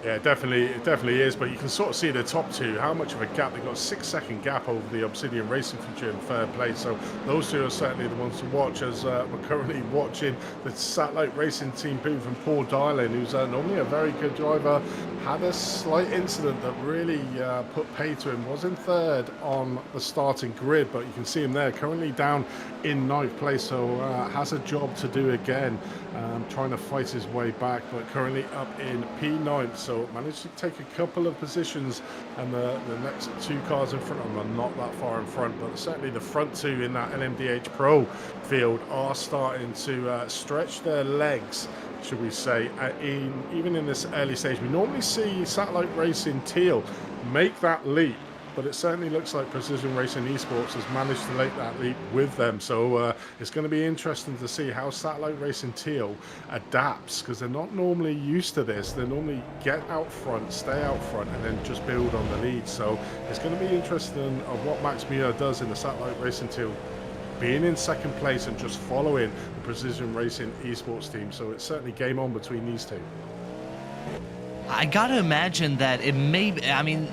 Yeah, it definitely is, but you can sort of see the top two, how much of a gap. They've got a 6-second gap over the Obsidian Racing Future in third place, so those two are certainly the ones to watch, as we're currently watching the Satellite Racing Team booth from Paul Dylan, who's normally a very good driver, had a slight incident that really put pay to him, was in third on the starting grid, but you can see him there currently down in 9th place, so has a job to do again, trying to fight his way back, but currently up in P9, so managed to take a couple of positions, and the next 2 cars in front of him are not that far in front, but certainly the front 2 in that LMDH Pro field are starting to stretch their legs, should we say, even in this early stage. We normally see Satellite Racing Teal make that leap, but it certainly looks like Precision Racing Esports has managed to make that leap with them. So it's going to be interesting to see how Satellite Racing Teal adapts, because they're not normally used to this. They normally get out front, stay out front, and then just build on the lead. So it's going to be interesting of what Max Muir does in the Satellite Racing Teal, being in second place and just following the Precision Racing Esports team. So it's certainly game on between these two. I gotta imagine that it may be, I mean,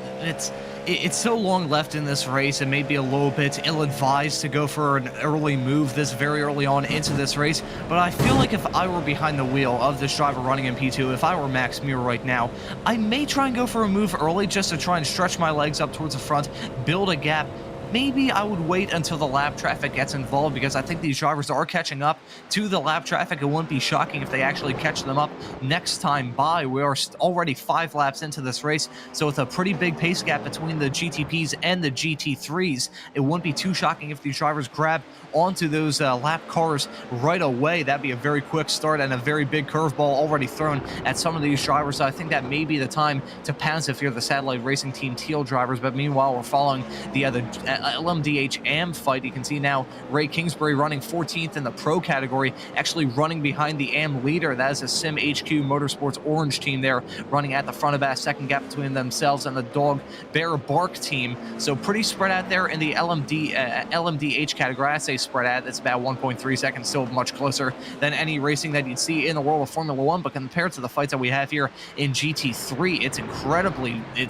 it's so long left in this race. It may be a little bit ill-advised to go for an early move this very early on into this race, but I feel like if I were behind the wheel of this driver running in P2, if I were Max Muir right now, I may try and go for a move early just to try and stretch my legs up towards the front, build a gap. Maybe I would wait until the lap traffic gets involved, because I think these drivers are catching up to the lap traffic. It wouldn't be shocking if they actually catch them up next time by. We are already 5 laps into this race, so with a pretty big pace gap between the GTPs and the GT3s, it wouldn't be too shocking if these drivers grab onto those lap cars right away. That'd be a very quick start and a very big curveball already thrown at some of these drivers. So I think that may be the time to pounce if you're the Satellite Racing Team Teal drivers. But meanwhile, we're following the other LMDH AM fight. You can see now Ray Kingsbury running 14th in the pro category, actually running behind the AM leader. That is a Sim HQ Motorsports Orange team there, running at the front of that. Second gap between themselves and the Dog Bear Bark team. So pretty spread out there in the LMDH category. I say spread out, it's about 1.3 seconds, still much closer than any racing that you'd see in the world of Formula One. But compared to the fights that we have here in GT3, it's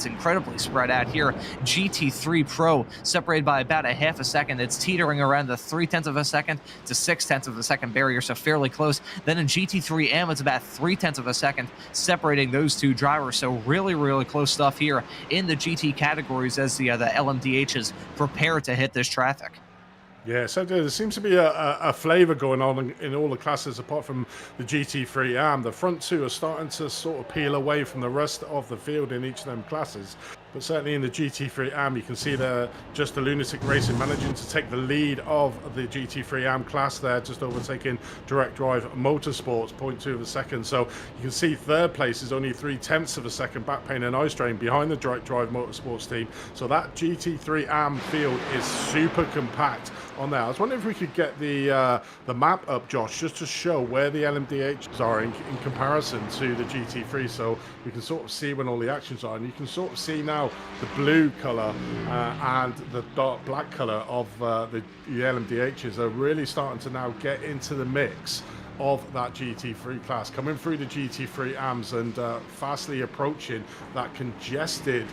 incredibly spread out here. GT3 Pro separated by about a half a second. It's teetering around the 0.3 of a second to 0.6 of a second barrier, so fairly close. Then in GT3M, it's about 0.3 of a second separating those two drivers. So really close stuff here in the GT categories as the LMDHs prepare to hit this traffic. Yeah, so there seems to be a flavour going on in all the classes apart from the GT3 AM. The front 2 are starting to sort of peel away from the rest of the field in each of them classes. but certainly in the GT3 AM, you can see there just the Lunatic Racing managing to take the lead of the GT3 AM class there, just overtaking Direct Drive Motorsports, 0.2 of a second. So you can see third place is only 0.3 of a second back Pain and Ice Train behind the Direct Drive Motorsports team. So that GT3 AM field is super compact on there. I was wondering if we could get the map up, Josh, just to show where the LMDHs are in comparison to the GT3, so we can sort of see when all the actions are. And you can sort of see now the blue color and the dark black color of the LMDHs are really starting to now get into the mix of that GT3 class, coming through the GT3 AMs and fastly approaching that congested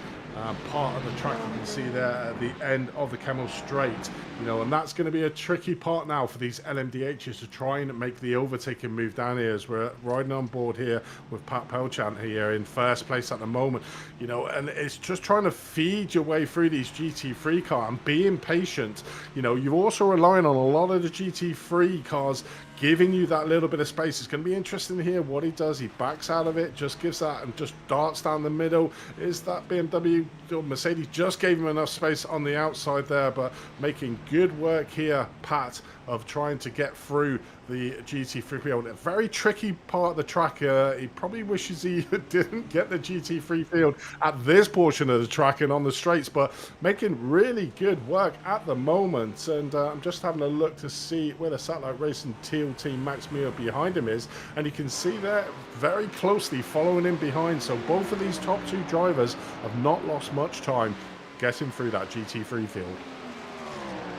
part of the track you can see there at the end of the Camel Straight, you know, and that's going to be a tricky part now for these LMDHs to try and make the overtaking move down here, as we're riding on board here with Pat Pelchant here in first place at the moment, you know, and it's just trying to feed your way through these GT3 cars and being patient. You know, you're also relying on a lot of the GT3 cars giving you that little bit of space. It's going to be interesting to hear what he does. He backs out of it, just gives that and just darts down the middle. Is that BMW or Mercedes just gave him enough space on the outside there, but making good work here, Pat, of trying to get through the GT3 field. A very tricky part of the track. He probably wishes he didn't get the GT3 field at this portion of the track and on the straights, but making really good work at the moment. And I'm just having a look to see where the Satellite Racing Teal Team Max Muir behind him is, and you can see there very closely following him behind. So both of these top two drivers have not lost much time getting through that GT3 field.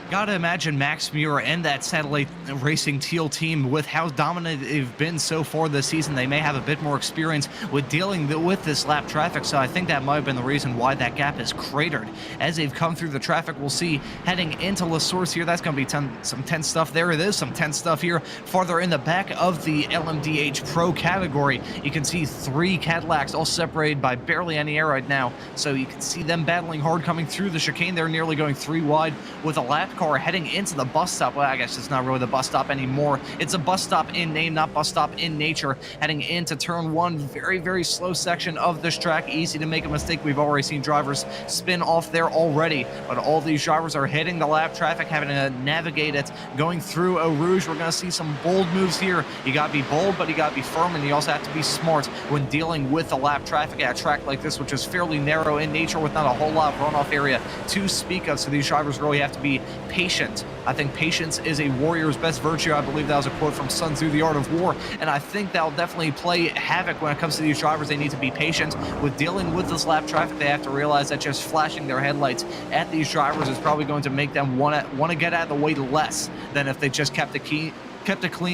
Gotta imagine Max Muir and that Satellite Racing Teal team, with how dominant they've been so far this season, they may have a bit more experience with dealing with this lap traffic, so I think that might have been the reason why that gap is cratered. As they've come through the traffic, we'll see heading into La Source here, that's going to be some tense stuff. There it is, some tense stuff here. Farther in the back of the LMDH Pro category, you can see three Cadillacs all separated by barely any air right now, so you can see them battling hard coming through the chicane. They're nearly going three wide with a lap car heading into the bus stop. Well, I guess it's not really the bus stop anymore. It's a bus stop in name, not bus stop in nature. Heading into turn one, very, very slow section of this track. Easy to make a mistake. We've already seen drivers spin off there already, but all these drivers are hitting the lap traffic, having to navigate it. Going through Eau Rouge, we're going to see some bold moves here. You got to be bold, but you got to be firm, and you also have to be smart when dealing with the lap traffic at a track like this, which is fairly narrow in nature with not a whole lot of runoff area to speak of. So these drivers really have to be patient. I think patience is a warrior's best virtue. I believe that was a quote from Sun Tzu, The Art of War, and I think that'll definitely play havoc when it comes to these drivers. They need to be patient with dealing with this lap traffic. They have to realize that just flashing their headlights at these drivers is probably going to make them want to get out of the way less than if they just kept it clean,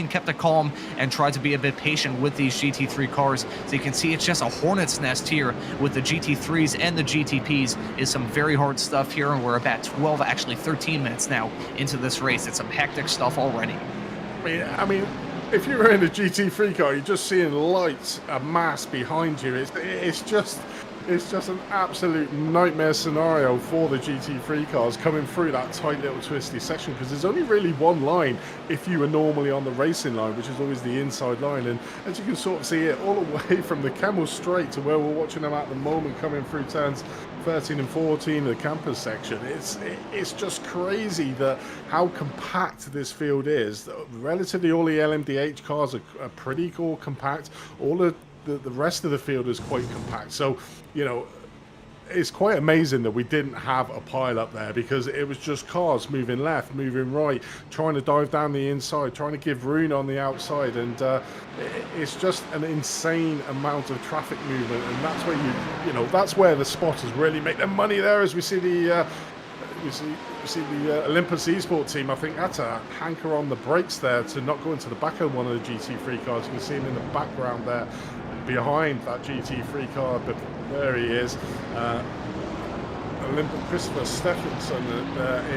kept it calm, and tried to be a bit patient with these GT3 cars. So you can see it's just a hornet's nest here with the GT3s and the GTPs. Is some very hard stuff here, and we're about 12, actually 13 minutes now into this race. It's some hectic stuff already. I mean, if you were in a GT3 car, you're just seeing lights, a mass behind you. It's just an absolute nightmare scenario for the GT3 cars coming through that tight little twisty section, because there's only really one line if you were normally on the racing line, which is always the inside line. And as you can sort of see it all the way from the Camel Straight to where we're watching them at the moment, coming through turns 13 and 14 of the campus section. It's just crazy that how compact this field is. Relatively all the LMDH cars are pretty cool, compact. All the rest of the field is quite compact. So, you know, it's quite amazing that we didn't have a pile up there, because it was just cars moving left, moving right, trying to dive down the inside, trying to give room on the outside, and it's just an insane amount of traffic movement. And that's where you know that's where the spotters really make their money there, as we see the Olympus Esports team, I think, had to hanker on the brakes there to not go into the back of one of the GT3 cars. You can see him in the background there behind that GT3 car, but there he is. Christopher Stephenson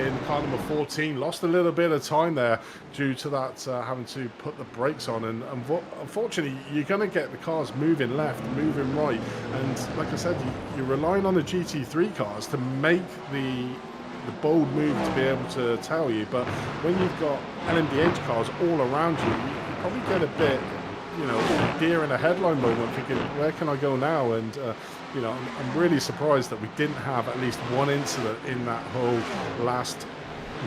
in car number 14 lost a little bit of time there due to that having to put the brakes on, and unfortunately you're going to get the cars moving left, moving right, and like I said, you're relying on the GT3 cars to make the bold move to be able to tell you. But when you've got LMDH cars all around you, you probably get a bit you know, deer in a headline moment, thinking, where can I go now? And you know, I'm really surprised that we didn't have at least one incident in that whole last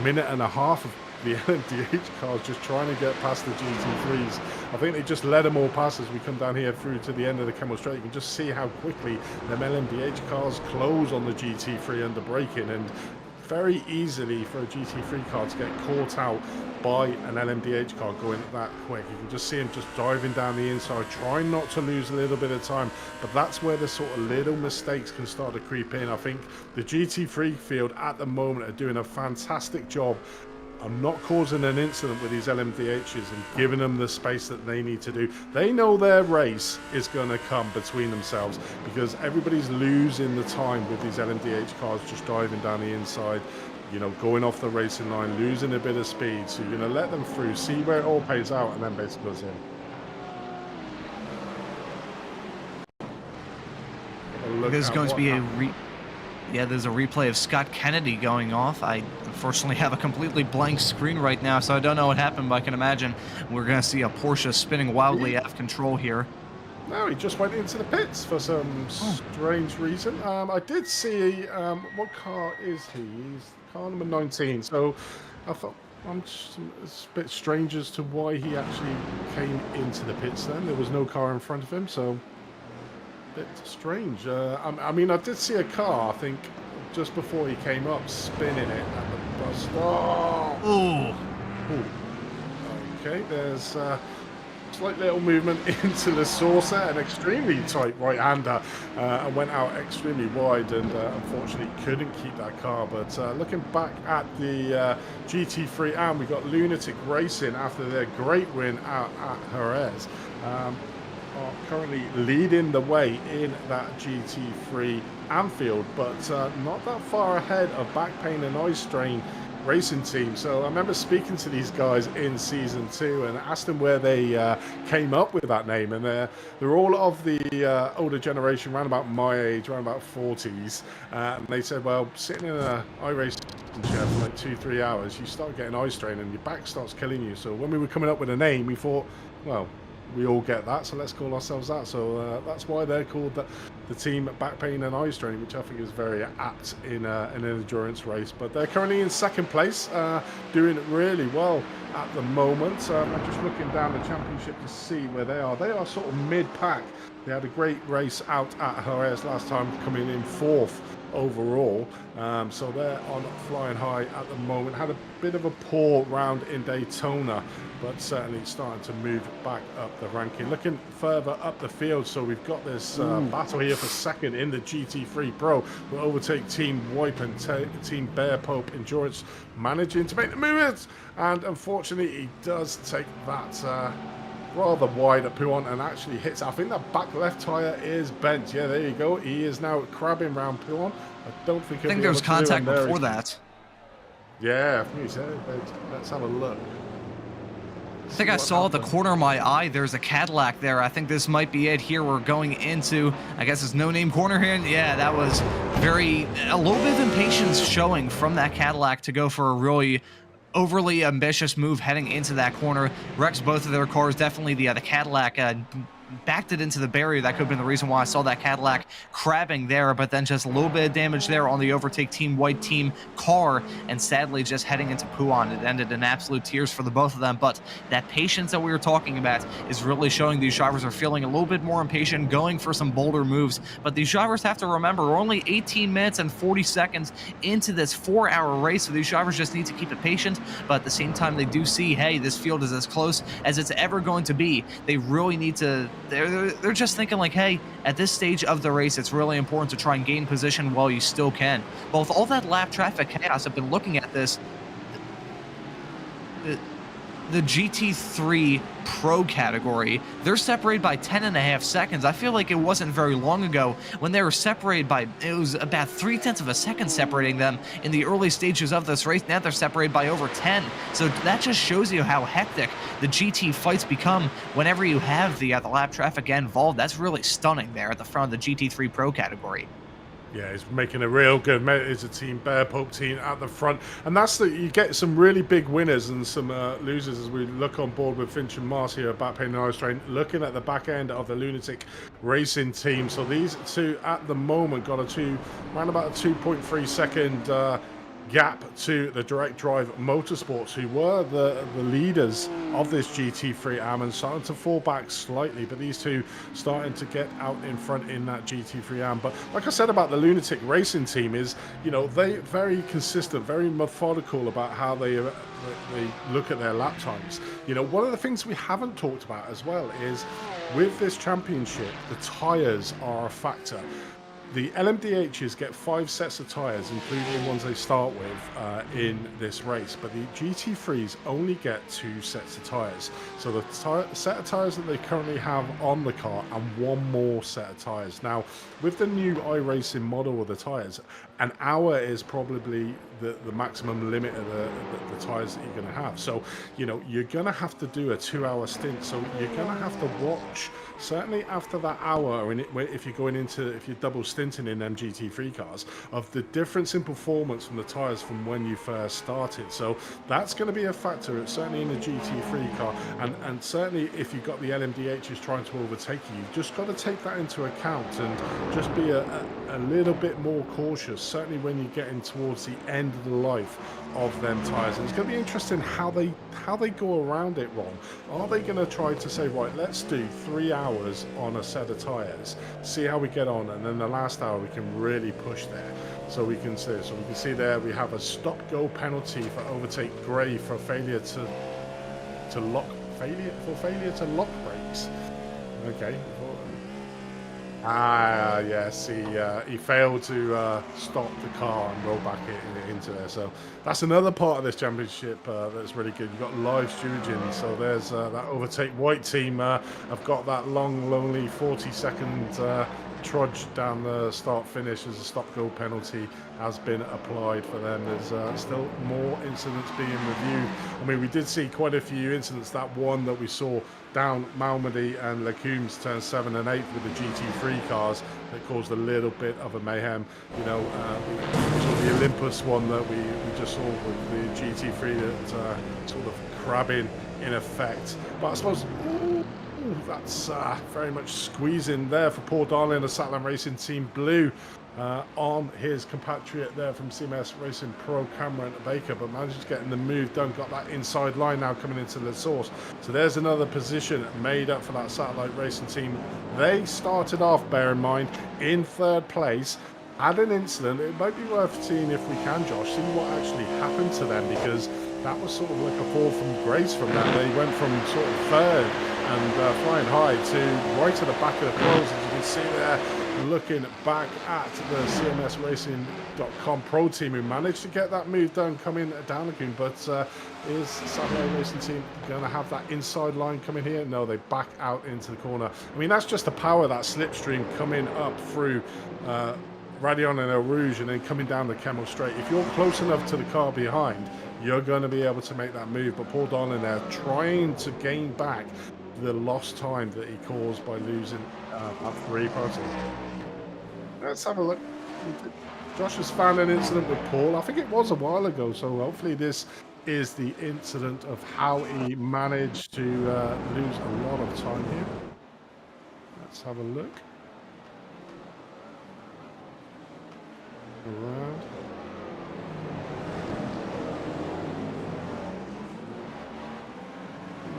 minute and a half of the LMDH cars just trying to get past the GT3s. I think they just let them all pass as we come down here through to the end of the Camel Straight. You can just see how quickly them LMDH cars close on the GT3 under braking, and very easily for a GT3 car to get caught out by an LMDH car going that quick. You can just see him just diving down the inside, trying not to lose a little bit of time, but that's where the sort of little mistakes can start to creep in. I think the GT3 field at the moment are doing a fantastic job. I'm not causing an incident with these LMDHs and giving them the space that they need to do. They know their race is going to come between themselves, because everybody's losing the time with these LMDH cars just driving down the inside, you know, going off the racing line, losing a bit of speed. So you're going to let them through, see where it all pays out, and then basically goes in. There's going to be there's a replay of Scott Kennedy going off. I unfortunately have a completely blank screen right now, so I don't know what happened, but I can imagine we're going to see a Porsche spinning wildly out of control here. No, he just went into the pits for some strange reason. I did see, what car is he? He's car number 19, so I thought, I'm just a bit strange as to why he actually came into the pits then. There was no car in front of him, so bit strange. I mean, I did see a car, I think, just before he came up, spinning it at the bus stop. Oh. Okay, there's slight little movement into the saucer, an extremely tight right-hander, and went out extremely wide, and unfortunately couldn't keep that car. But looking back at the GT3, and we got Lunatic Racing after their great win out at Jerez. Are currently leading the way in that GT3 Anfield, but not that far ahead of Back Pain and Eye Strain Racing Team. So I remember speaking to these guys in season 2 and asked them where they came up with that name, and they're all of the older generation, around about my age, around about 40s, and they said, well, sitting in an iRacing chair for like 2-3 hours, you start getting eye strain and your back starts killing you. So when we were coming up with a name, we thought, well, we all get that, so let's call ourselves that. So that's why they're called the team Back Pain and Eye Strain, which I think is very apt in an endurance race. But they're currently in second place, doing really well at the moment. I'm just looking down the championship to see where they are. They are sort of mid-pack. They had a great race out at Jerez last time, coming in 4th overall, so they're on flying high at the moment. Had a bit of a poor round in Daytona, but certainly starting to move back up the ranking. Looking further up the field, so we've got this battle here for second in the GT3 Pro. We'll overtake Team Wipe and Team Bear Pope Endurance, managing to make the movements, and unfortunately he does take that rather wide at Pouon and actually hits. I think that back left tyre is bent. Yeah, there you go. He is now crabbing round Pouon. I don't think there was contact before that. Yeah, I think he said. Let's have a look. I think I saw at the corner of my eye, there's a Cadillac there. I think this might be it here. We're going into, I guess it's no-name corner here. And yeah, that was a little bit of impatience showing from that Cadillac to go for a really overly ambitious move heading into that corner. Wrecks both of their cars. Definitely the Cadillac backed it into the barrier. That could have been the reason why I saw that Cadillac crabbing there, but then just a little bit of damage there on the overtake Team White team car, and sadly just heading into Pouon. It ended in absolute tears for the both of them, but that patience that we were talking about is really showing. These drivers are feeling a little bit more impatient, going for some bolder moves, but these drivers have to remember we're only 18 minutes and 40 seconds into this 4-hour race, so these drivers just need to keep it patient, but at the same time they do see, hey, this field is as close as it's ever going to be. They really need to, they're just thinking like, hey, at this stage of the race, it's really important to try and gain position while you still can. But with all that lap traffic chaos, I've been looking at this. The GT3 Pro category, they're separated by 10.5 seconds. I feel like it wasn't very long ago when they were separated by, it was about 0.3 of a second separating them in the early stages of this race. Now they're separated by over 10. So that just shows you how hectic the GT fights become whenever you have the lap traffic involved. That's really stunning there at the front of the GT3 Pro category. Yeah, he's making a real good. It's a team Bear Pope team at the front, and that's you get some really big winners and some losers as we look on board with Finch and Mars here about Pain and Ice Train, looking at the back end of the Lunatic Racing team. So these two at the moment got around about a 2.3 second gap to the Direct Drive Motorsports, who were the leaders of this GT3 AM and starting to fall back slightly, but these two starting to get out in front in that GT3 AM. But like I said about the Lunatic Racing team is, you know, they very consistent, very methodical about how they look at their lap times. You know, one of the things we haven't talked about as well is with this championship, the tyres are a factor. The LMDHs get 5 sets of tyres, including the ones they start with in this race, but the GT3s only get 2 sets of tyres. So the set of tyres that they currently have on the car and 1 more set of tyres. Now, with the new iRacing model of the tyres, an hour is probably the maximum limit of the tyres that you're going to have. So, you know, you're going to have to do a 2-hour stint. So you're going to have to watch, certainly after that hour, and if you're double stinting in them GT3 cars, of the difference in performance from the tyres from when you first started. So that's going to be a factor, certainly in the GT3 car, and certainly if you've got the LMDHs trying to overtake you, you've just got to take that into account and just be a little bit more cautious, certainly when you're getting towards the end of the life of them tyres. And it's going to be interesting how they go around it, Ron. Are they going to try to say, right, let's do 3 hours on a set of tyres, see how we get on, and then the last hour we can really push there. So we can see there we have a stop-go penalty for overtake Gray for failure to lock brakes. Okay. Yes, he failed to stop the car and roll back into there. So that's another part of this championship that's really good. You've got live stewarding, so there's that overtake white team. I've got that long, lonely 40-second trudge down the start-finish as a stop-go penalty has been applied for them. There's still more incidents being reviewed. I mean, we did see quite a few incidents. That one that we saw down Malmedy and Lecumes turn 7 and 8 with the GT3 cars that caused a little bit of a mayhem. You know, the Olympus one that we just saw with the GT3 that sort of crabbing in effect. But I suppose that's very much squeezing there for Paul Darling, the Satellite Racing Team Blue, on his compatriot there from CMS Racing Pro, Cameron Baker, but managed to get the move done. Got that inside line now coming into the source. So there's another position made up for that Satellite Racing Team. They started off, bear in mind, in 3rd place. Had an incident. It might be worth seeing if we can, Josh, see what actually happened to them, because that was sort of like a fall from grace from them. They went from sort of 3rd and flying high to right at the back of the pros, as you can see there, looking back at the CMSRacing.com pro team who managed to get that move done coming down again. But is Satellite Racing Team going to have that inside line coming here? No, they back out into the corner. I mean, that's just the power of that slipstream coming up through Radion and Eau Rouge and then coming down the Camel Straight. If you're close enough to the car behind, you're going to be able to make that move. But Paul Darling there trying to gain back the lost time that he caused by losing that 3 party. Let's have a look. Josh has found an incident with Paul. I think it was a while ago, so hopefully this is the incident of how he managed to lose a lot of time here. Let's have a look. Around.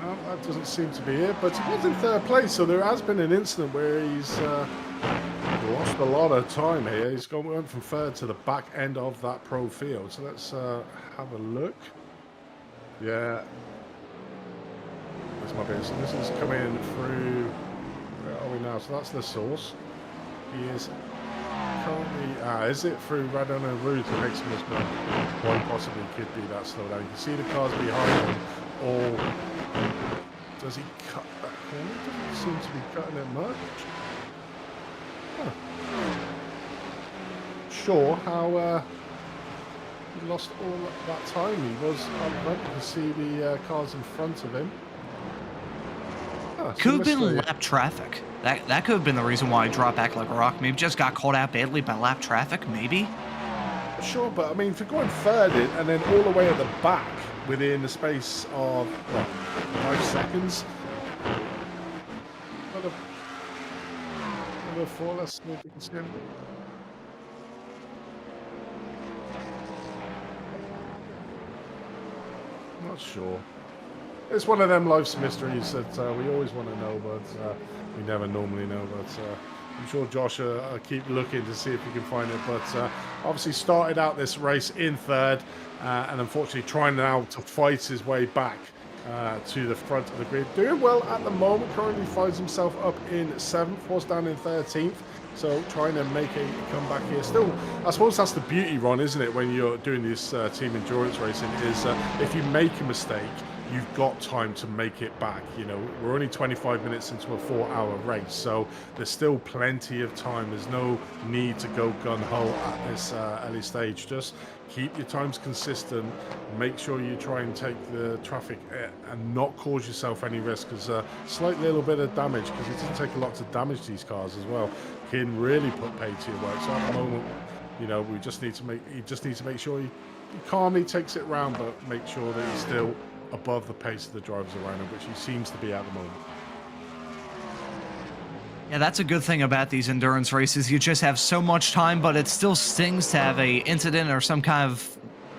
No, that doesn't seem to be it, but he was in 3rd place, so there has been an incident where he's lost a lot of time here. He's went from 3rd to the back end of that pro field. So let's have a look. Yeah. This might be it. So this is coming through. Where are we now? So that's the source. He is currently, is it through Radon and Rouge that makes him as well? Quite possibly could be that slow down. You can see the cars behind him, or does he cut that corner? Doesn't seem to be cutting it much. Huh. Sure how he lost all that time. He was on front. You can see the cars in front of him. Could have been mystery. lap traffic. That could have been the reason why I dropped back like a rock. Maybe just got caught out badly by lap traffic, maybe? Sure, but I mean, for going third in, and then all the way at the back within the space of, what, 5 seconds? Another 4, let's see if we can see him. Not sure. It's one of them life's mysteries that we always want to know, but we never normally know. But I'm sure Josh will keep looking to see if he can find it. But obviously started out this race in third, and unfortunately trying now to fight his way back to the front of the grid. Doing well at the moment, currently finds himself up in 7th, was down in 13th. So trying to make a comeback here. Still, I suppose that's the beauty, Ron, isn't it, when you're doing this team endurance racing, is if you make a mistake, you've got time to make it back. You know, we're only 25 minutes into a 4-hour race, so there's still plenty of time. There's no need to go gun-ho at this early stage. Just keep your times consistent. Make sure you try and take the traffic and not cause yourself any risk, because a slight little bit of damage, because it doesn't take a lot to damage these cars as well, can really put pay to your work. So at the moment, you know, we just need to make sure he calmly takes it round, but make sure that he's still above the pace of the drivers around him, which he seems to be at the moment. Yeah, that's a good thing about these endurance races. You just have so much time, but it still stings to have a incident or some kind of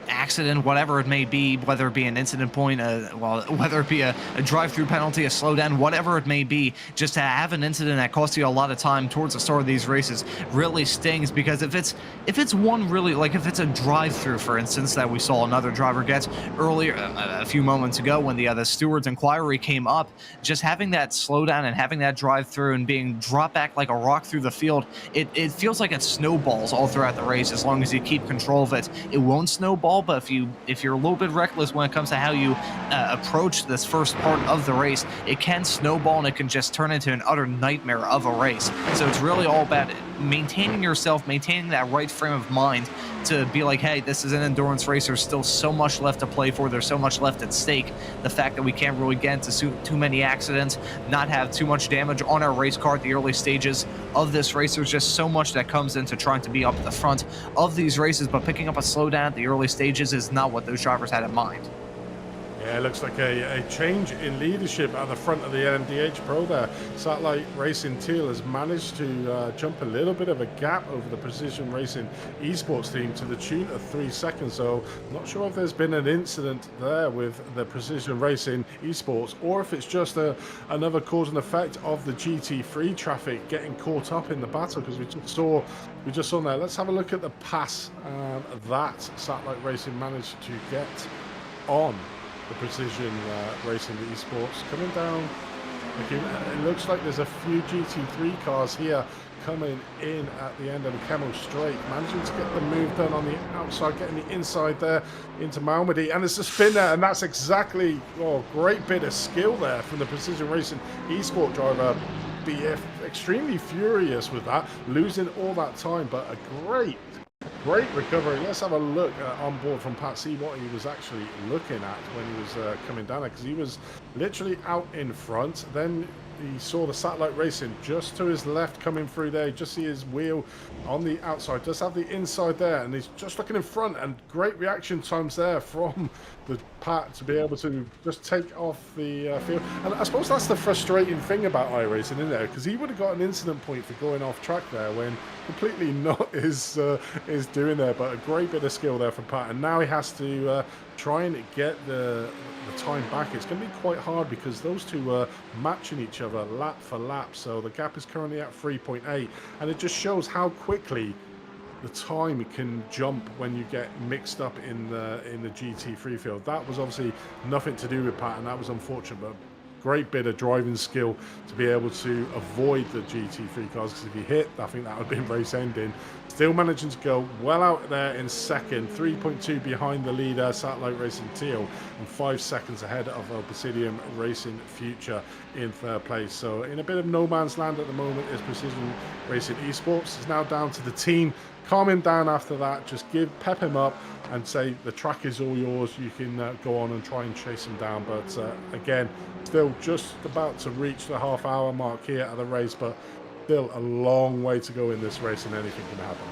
accident, whatever it may be, whether it be an incident point, whether it be a drive-through penalty, a slowdown, whatever it may be, just to have an incident that costs you a lot of time towards the start of these races really stings, because if it's one really, like if it's a drive-through, for instance, that we saw another driver get earlier, a few moments ago when the steward's inquiry came up, just having that slowdown and having that drive-through and being dropped back like a rock through the field, it feels like it snowballs all throughout the race. As long as you keep control of it, it won't snowball. But if you're a little bit reckless when it comes to how you approach this first part of the race, it can snowball and it can just turn into an utter nightmare of a race. So it's really all about maintaining yourself, maintaining that right frame of mind to be like, hey, this is an endurance race. There's still so much left to play for. There's so much left at stake. The fact that we can't really get into too many accidents, not have too much damage on our race car at the early stages of this race. There's just so much that comes into trying to be up at the front of these races, but picking up a slowdown at the early stages is not what those drivers had in mind. Yeah, it looks like a change in leadership at the front of the NDH Pro there. Satellite Racing Teal has managed to jump a little bit of a gap over the Precision Racing Esports team to the tune of 3 seconds. So not sure if there's been an incident there with the Precision Racing Esports, or if it's just another cause and effect of the GT3 traffic getting caught up in the battle, because we just saw there. Let's have a look at the pass that Satellite Racing managed to get on the Precision Racing Esports. Coming down, it looks like there's a few GT3 cars here coming in at the end of the Camel Straight, managing to get the move done on the outside, getting the inside there into Malmedy, and it's a spin there, and that's exactly, great bit of skill there from the Precision Racing Esport driver. BF extremely furious with that, losing all that time, but a great recovery. Let's have a look on board from Pat, see what he was actually looking at when he was coming down there, because he was literally out in front. Then he saw the Satellite Racing just to his left coming through there. You just see his wheel on the outside, just have the inside there, and he's just looking in front, and great reaction times there from the Pat to be able to just take off the field. And I suppose that's the frustrating thing about iRacing, isn't it? Because he would have got an incident point for going off track there, when completely not is doing there. But a great bit of skill there from Pat, and now he has to try and get the time back. It's going to be quite hard, because those two are matching each other lap for lap. So the gap is currently at 3.8, and it just shows how quickly the time can jump when you get mixed up in the GT3 field. That was obviously nothing to do with Pat, and that was unfortunate, but great bit of driving skill to be able to avoid the GT3 cars, because if he hit, I think that would have been race ending. Still managing to go well out there in second, 3.2 behind the leader, Satellite Racing Teal, and 5 seconds ahead of Obsidian Racing Future in third place. So in a bit of no man's land at the moment is Precision Racing Esports. It's now down to the team calm him down after that. Just pep him up and say the track is all yours. You can go on and try and chase him down. But again, still just about to reach the half-hour mark here at the race, but still a long way to go in this race, and anything can happen.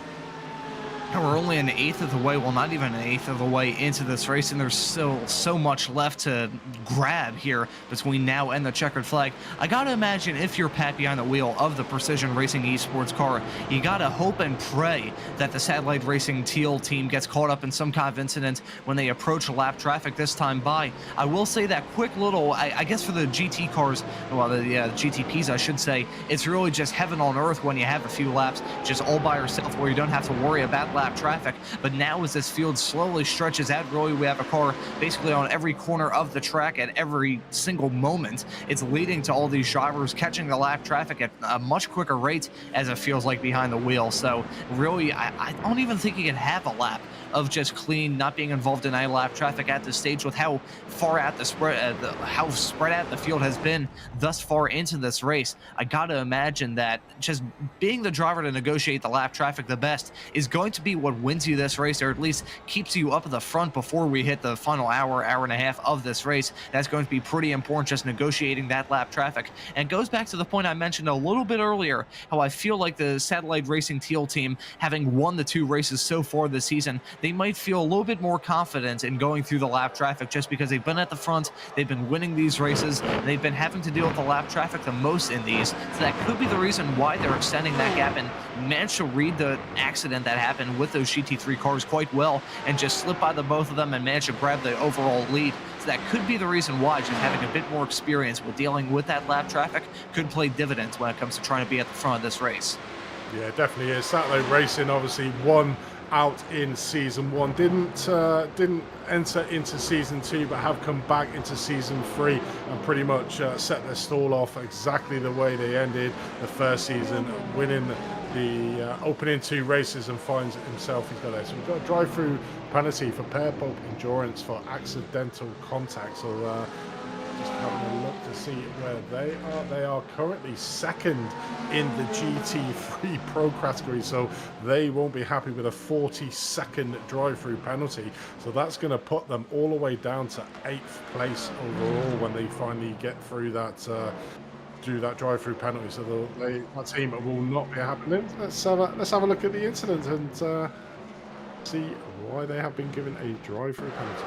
And we're only an eighth of the way, well, not even an eighth of the way into this race, and there's still so much left to grab here between now and the checkered flag. I gotta imagine if you're Pat behind the wheel of the Precision Racing Esports car, you gotta hope and pray that the Satellite Racing Teal team gets caught up in some kind of incident when they approach lap traffic this time by. I will say that quick little, I guess for the GT cars, well, the GTPs, I should say, it's really just heaven on earth when you have a few laps just all by yourself where you don't have to worry about lap traffic. But now as this field slowly stretches out, really we have a car basically on every corner of the track at every single moment. It's leading to all these drivers catching the lap traffic at a much quicker rate as it feels like behind the wheel. So really, I don't even think you can have a lap of just clean, not being involved in any lap traffic at this stage with how far out the spread, how spread out the field has been thus far into this race. I gotta imagine that just being the driver to negotiate the lap traffic the best is going to be what wins you this race, or at least keeps you up at the front before we hit the final hour and a half of this race. That's going to be pretty important, just negotiating that lap traffic. And it goes back to the point I mentioned a little bit earlier, how I feel like the Satellite Racing Teal team, having won the 2 races so far this season, they might feel a little bit more confident in going through the lap traffic just because they've been at the front, they've been winning these races, and they've been having to deal with the lap traffic the most in these. So that could be the reason why they're extending that gap and managed to read the accident that happened with those GT3 cars quite well and just slip by the both of them and manage to grab the overall lead. So that could be the reason why just having a bit more experience with dealing with that lap traffic could play dividends when it comes to trying to be at the front of this race. Yeah, it definitely is. Satellite Racing obviously won out in season 1, didn't enter into season 2, but have come back into season 3 and pretty much set their stall off exactly the way they ended the first season, winning the opening 2 races, and finds himself, he's got there. So we've got a drive-through penalty for pair bolt endurance for accidental contact. So just having a look to see where they are. They are currently second in the GT3 Pro category, so they won't be happy with a 40-second drive-through penalty. So that's going to put them all the way down to 8th place overall when they finally get through that drive-through penalty. So that team will not be happening. Let's have a look at the incident and see why they have been given a drive-through penalty.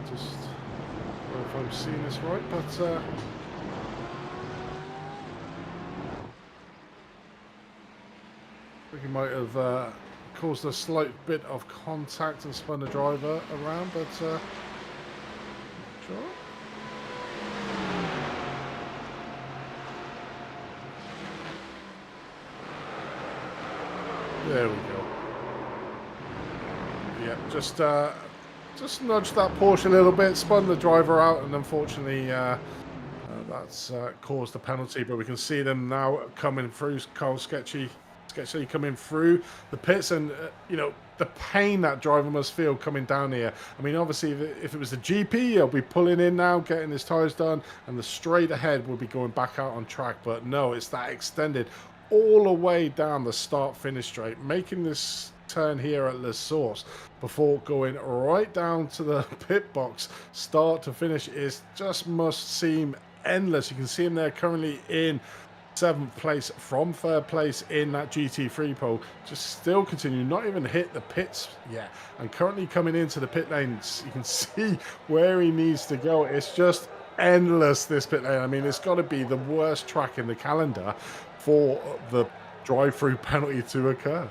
Just if I'm seeing this right, but I think he might have caused a slight bit of contact and spun the driver around, but sure. There we go. Yeah, just nudged that Porsche a little bit, spun the driver out, and unfortunately that's caused the penalty. But we can see them now coming through. Carl Sketchy coming through the pits, and you know, the pain that driver must feel coming down here. I mean, obviously if it was the GP, he'll be pulling in now, getting his tyres done, and the straight ahead will be going back out on track. But no, it's that extended all the way down the start-finish straight, making this turn here at La Source before going right down to the pit box, start to finish, is just must seem endless. You can see him there currently in 7th place from 3rd place in that GT3 pole, just still continuing, not even hit the pits yet, and currently coming into the pit lanes. You can see where he needs to go. It's just endless, this pit lane. I mean, it's got to be the worst track in the calendar for the drive-through penalty to occur.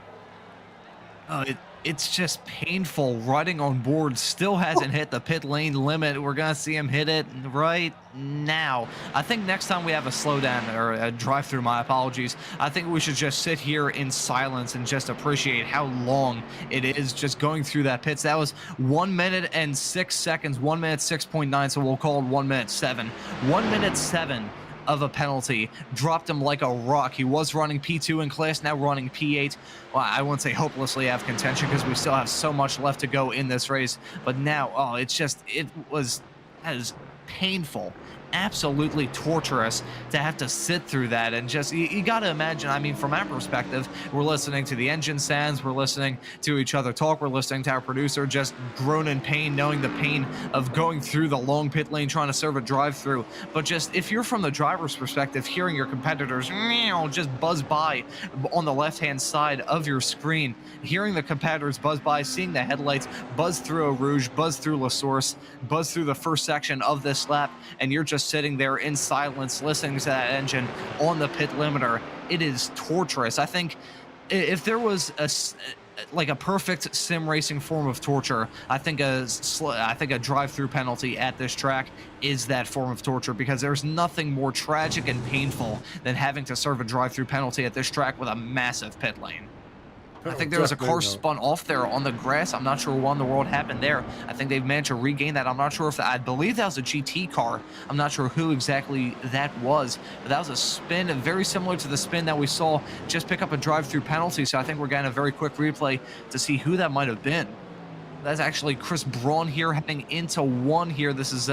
It's just painful. Riding on board, still hasn't hit the pit lane limit. We're going to see him hit it right now. I think next time we have a slowdown, or a drive-through, my apologies, I think we should just sit here in silence and just appreciate how long it is just going through that pits. That was 1 minute and 6 seconds, 1 minute 6.9, so we'll call it 1 minute 7. 1 minute 7 of a penalty dropped him like a rock. He was running P2 in class, now running P8. Well, I wouldn't say hopelessly out of contention because we still have so much left to go in this race, but now, oh, it's just, that is painful, absolutely torturous to have to sit through that. And just, you got to imagine, I mean, from our perspective, we're listening to the engine sounds, we're listening to each other talk, we're listening to our producer just groan in pain, knowing the pain of going through the long pit lane trying to serve a drive through. But just, if you're from the driver's perspective, hearing your competitors just buzz by on the left hand side of your screen, hearing the competitors buzz by, seeing the headlights buzz through Eau Rouge, buzz through La Source, buzz through the first section of this lap, and you're just sitting there in silence listening to that engine on the pit limiter, it is torturous. I think if there was a perfect sim racing form of torture, I think a drive-through penalty at this track is that form of torture, because there's nothing more tragic and painful than having to serve a drive-through penalty at this track with a massive pit lane. I think there was a car spun off there on the grass. I'm not sure what in the world happened there. I think they've managed to regain that. I'm not sure if I believe that was a GT car. I'm not sure who exactly that was, but that was a spin very similar to the spin that we saw just pick up a drive-through penalty. So I think we're getting a very quick replay to see who that might have been. That's actually Chris Braun here heading into one here. This is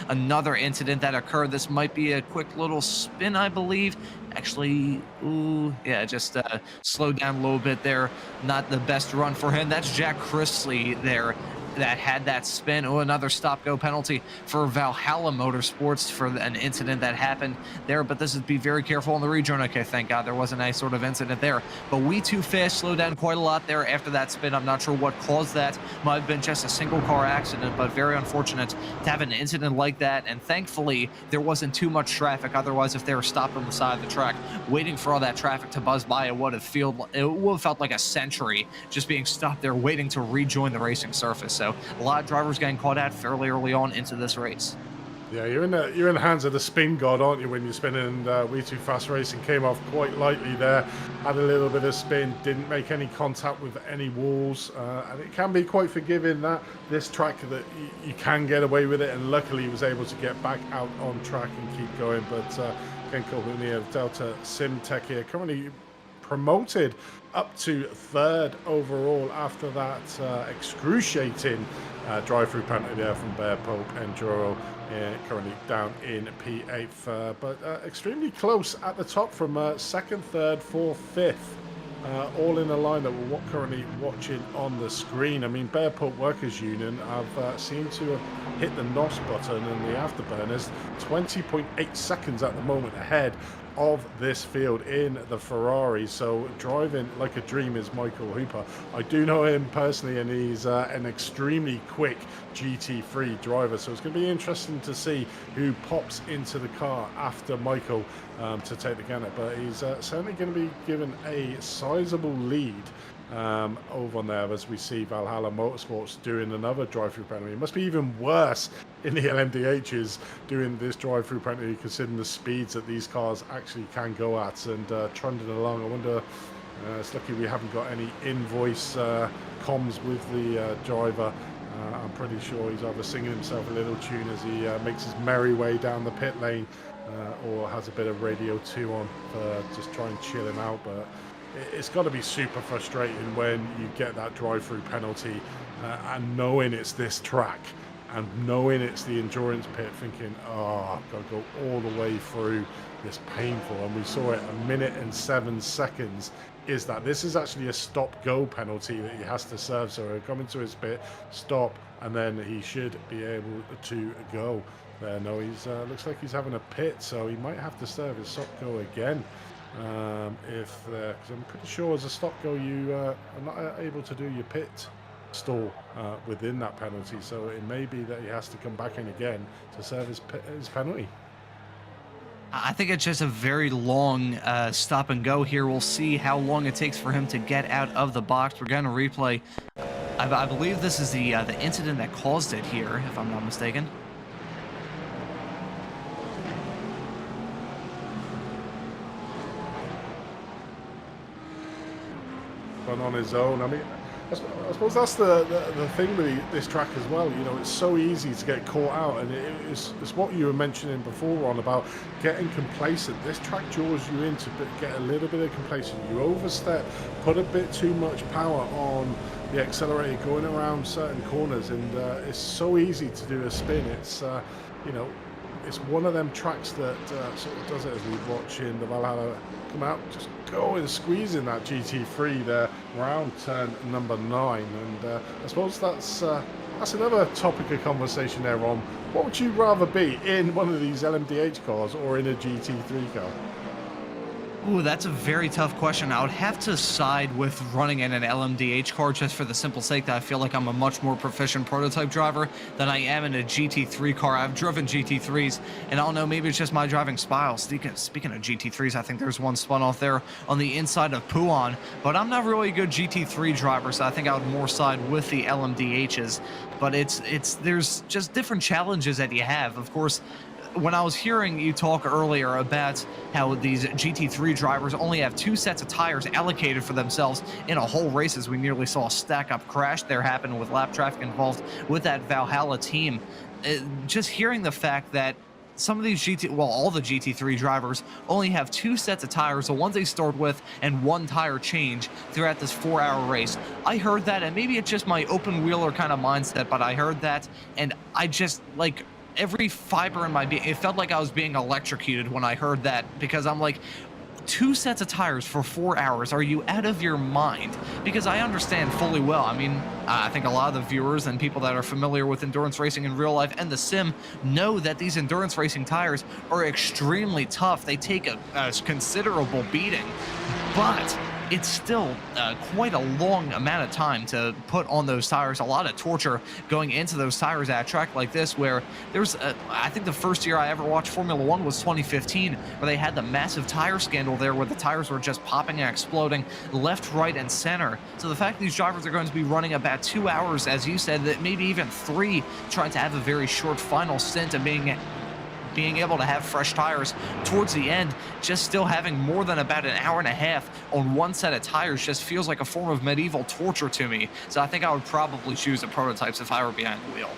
another incident that occurred. This might be a quick little spin, I believe. Actually, ooh, yeah, just slowed down a little bit there. Not the best run for him. That's Jack Chrisley there that had that spin. Oh, another stop-go penalty for Valhalla Motorsports for an incident that happened there. But this is be very careful in the rejoin. Okay, thank God there wasn't any sort of incident there. But We Too Fast slowed down quite a lot there after that spin. I'm not sure what caused that. Might have been just a single car accident, but very unfortunate to have an incident like that. And thankfully, there wasn't too much traffic. Otherwise, if they were stopped on the side of the track, waiting for all that traffic to buzz by, it would have felt like a century just being stopped there waiting to rejoin the racing surface. So a lot of drivers getting caught out fairly early on into this race. Yeah, you're in the hands of the spin god, aren't you, when you're spinning? And We Too Fast Racing came off quite lightly there, had a little bit of spin, didn't make any contact with any walls, and it can be quite forgiving, that this track, that you can get away with it, and luckily he was able to get back out on track and keep going. But Ken Colbuni of Delta Sim Tech here, currently promoted up to third overall after that excruciating drive-through penalty there from Bear Pope Enduro, currently down in P8, but extremely close at the top from second, third, fourth, fifth, all in a line that we're currently watching on the screen. I mean, Bear Pope Workers Union have seemed to have hit the NOS button and the afterburners, 20.8 seconds at the moment ahead of this field in the Ferrari. So driving like a dream is Michael Hooper. I do know him personally, and he's an extremely quick GT3 driver, so it's going to be interesting to see who pops into the car after Michael to take the gunner. But he's certainly going to be given a sizable lead over on there, as we see Valhalla Motorsports doing another drive-through penalty. It must be even worse in the LMDHs doing this drive-through penalty, considering the speeds that these cars actually can go at, and trundling along. I wonder, it's lucky we haven't got any invoice comms with the driver. I'm pretty sure he's either singing himself a little tune as he makes his merry way down the pit lane, or has a bit of Radio 2 on for just try and chill him out. But it's got to be super frustrating when you get that drive-through penalty and knowing it's this track and knowing it's the endurance pit, thinking, oh, I've got to go all the way through this painful. And we saw it, 1 minute and 7 seconds is that. This is actually a stop-go penalty that he has to serve. So he'll come into his pit, stop, and then he should be able to go. There, no, he's looks like he's having a pit, so he might have to serve his stop-go again. Because I'm pretty sure as a stop go you are not able to do your pit stall within that penalty, so it may be that he has to come back in again to serve his penalty. I think it's just a very long stop and go here. We'll see how long it takes for him to get out of the box. We're going to replay. I believe this is the incident that caused it here, if I'm not mistaken. On his own. I mean, I suppose that's the thing with this track as well. You know, it's so easy to get caught out, and it's what you were mentioning before, Ron, about getting complacent. This track draws you in to get a little bit of complacent. You overstep, put a bit too much power on the accelerator going around certain corners, and it's so easy to do a spin. It's you know, it's one of them tracks that sort of does it as we watch in the Valhalla come out, just go and squeeze in that GT3 there round turn number 9. And I suppose that's another topic of conversation there, Ron. What would you rather be, in one of these LMDH cars or in a GT3 car? Ooh, that's a very tough question. I would have to side with running in an LMDH car just for the simple sake that I feel like I'm a much more proficient prototype driver than I am in a GT3 car. I've driven GT3s, and I don't know, maybe it's just my driving style. Speaking of GT3s, I think there's one spun off there on the inside of Puan, but I'm not really a good GT3 driver, so I think I would more side with the LMDHs. But there's just different challenges that you have. Of course, when I was hearing you talk earlier about how these GT3 drivers only have 2 sets of tires allocated for themselves in a whole race, as we nearly saw a stack-up crash there happen with lap traffic involved with that Valhalla team, just hearing the fact that some of these all the GT3 drivers only have 2 sets of tires, the ones they start with, and 1 tire change throughout this 4-hour race. I heard that, and maybe it's just my open wheeler kind of mindset, but I heard that, and I just, like, every fiber in my being, it felt like I was being electrocuted when I heard that, because I'm like, 2 sets of tires for 4 hours? Are you out of your mind? Because I understand fully well. I mean, I think a lot of the viewers and people that are familiar with endurance racing in real life and the sim know that these endurance racing tires are extremely tough. They take a considerable beating, but it's still quite a long amount of time to put on those tires. A lot of torture going into those tires at a track like this, where there's, I think the first year I ever watched Formula 1 was 2015, where they had the massive tire scandal there where the tires were just popping and exploding left, right, and center. So the fact that these drivers are going to be running about 2 hours, as you said, that maybe even 3, trying to have a very short final stint and being able to have fresh tires towards the end, just still having more than about an hour and a half on 1 set of tires just feels like a form of medieval torture to me. So I think I would probably choose the prototypes if I were behind the wheel.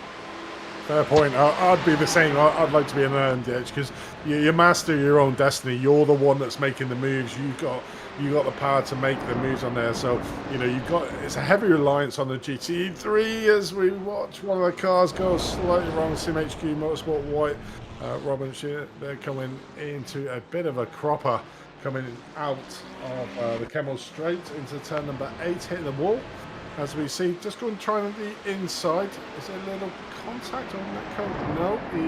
Fair point. I'd be the same. I'd like to be an LMDH because you master your own destiny. You're the one that's making the moves. You got the power to make the moves on there. So it's a heavy reliance on the GT3 as we watch one of the cars go slightly wrong. SimHQ Motorsport White. Robin, they're coming into a bit of a cropper, coming out of the Kemmel Straight into turn number 8, hitting the wall. As we see, just going to try on the inside. Is there a little contact on that code? No, he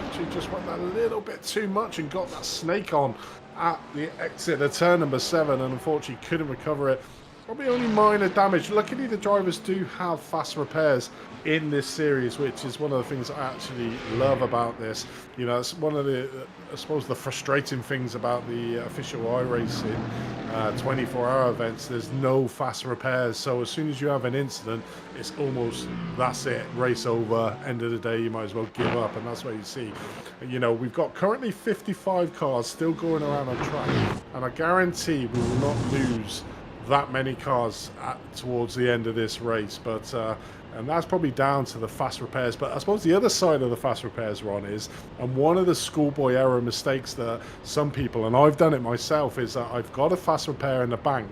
literally just went that little bit too much and got that snake on at the exit of turn number 7, and unfortunately couldn't recover it. Probably only minor damage. Luckily, the drivers do have fast repairs in this series, which is one of the things I actually love about this. It's one of the, I suppose, the frustrating things about the official iRacing 24-hour events. There's no fast repairs, so as soon as you have an incident, it's almost, that's it, race over, end of the day, you might as well give up, and that's what you see. We've got currently 55 cars still going around on track, and I guarantee we will not lose that many cars towards the end of this race, but and that's probably down to the fast repairs. But I suppose the other side of the fast repairs, Ron, is, and one of the schoolboy error mistakes that some people, and I've done it myself, is that I've got a fast repair in the bank,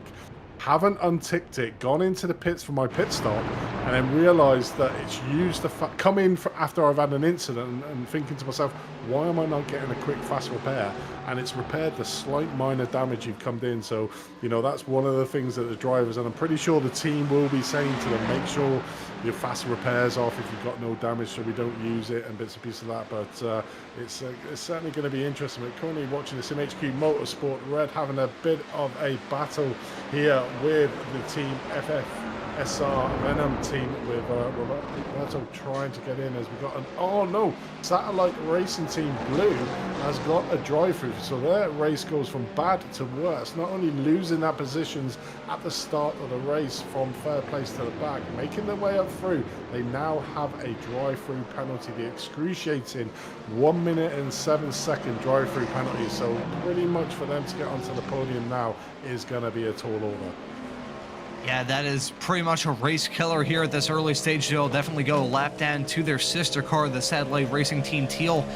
haven't unticked it, gone into the pits for my pit stop, and then realised that it's used to come in after I've had an incident and thinking to myself, why am I not getting a quick fast repair? And it's repaired the slight minor damage you've come in. So, that's one of the things that the drivers, and I'm pretty sure the team will be saying to them, make sure your fast repairs off if you've got no damage so we don't use it and bits and pieces of that. But it's certainly going to be interesting. We're currently watching the SimHQ Motorsport Red having a bit of a battle here with the team FFSR Venom team with Roberto trying to get in as we got an, oh no, Satellite Racing Team Blue has got a drive-through. So their race goes from bad to worse, not only losing their positions at the start of the race from third place to the back, making their way up through, they now have a drive-through penalty, the excruciating 1 minute and 7 second drive-through penalty. So pretty much for them to get onto the podium now is going to be a tall order. Yeah, that is pretty much a race killer here at this early stage. They'll definitely go a lap down to their sister car, the Satellite Racing Team Teal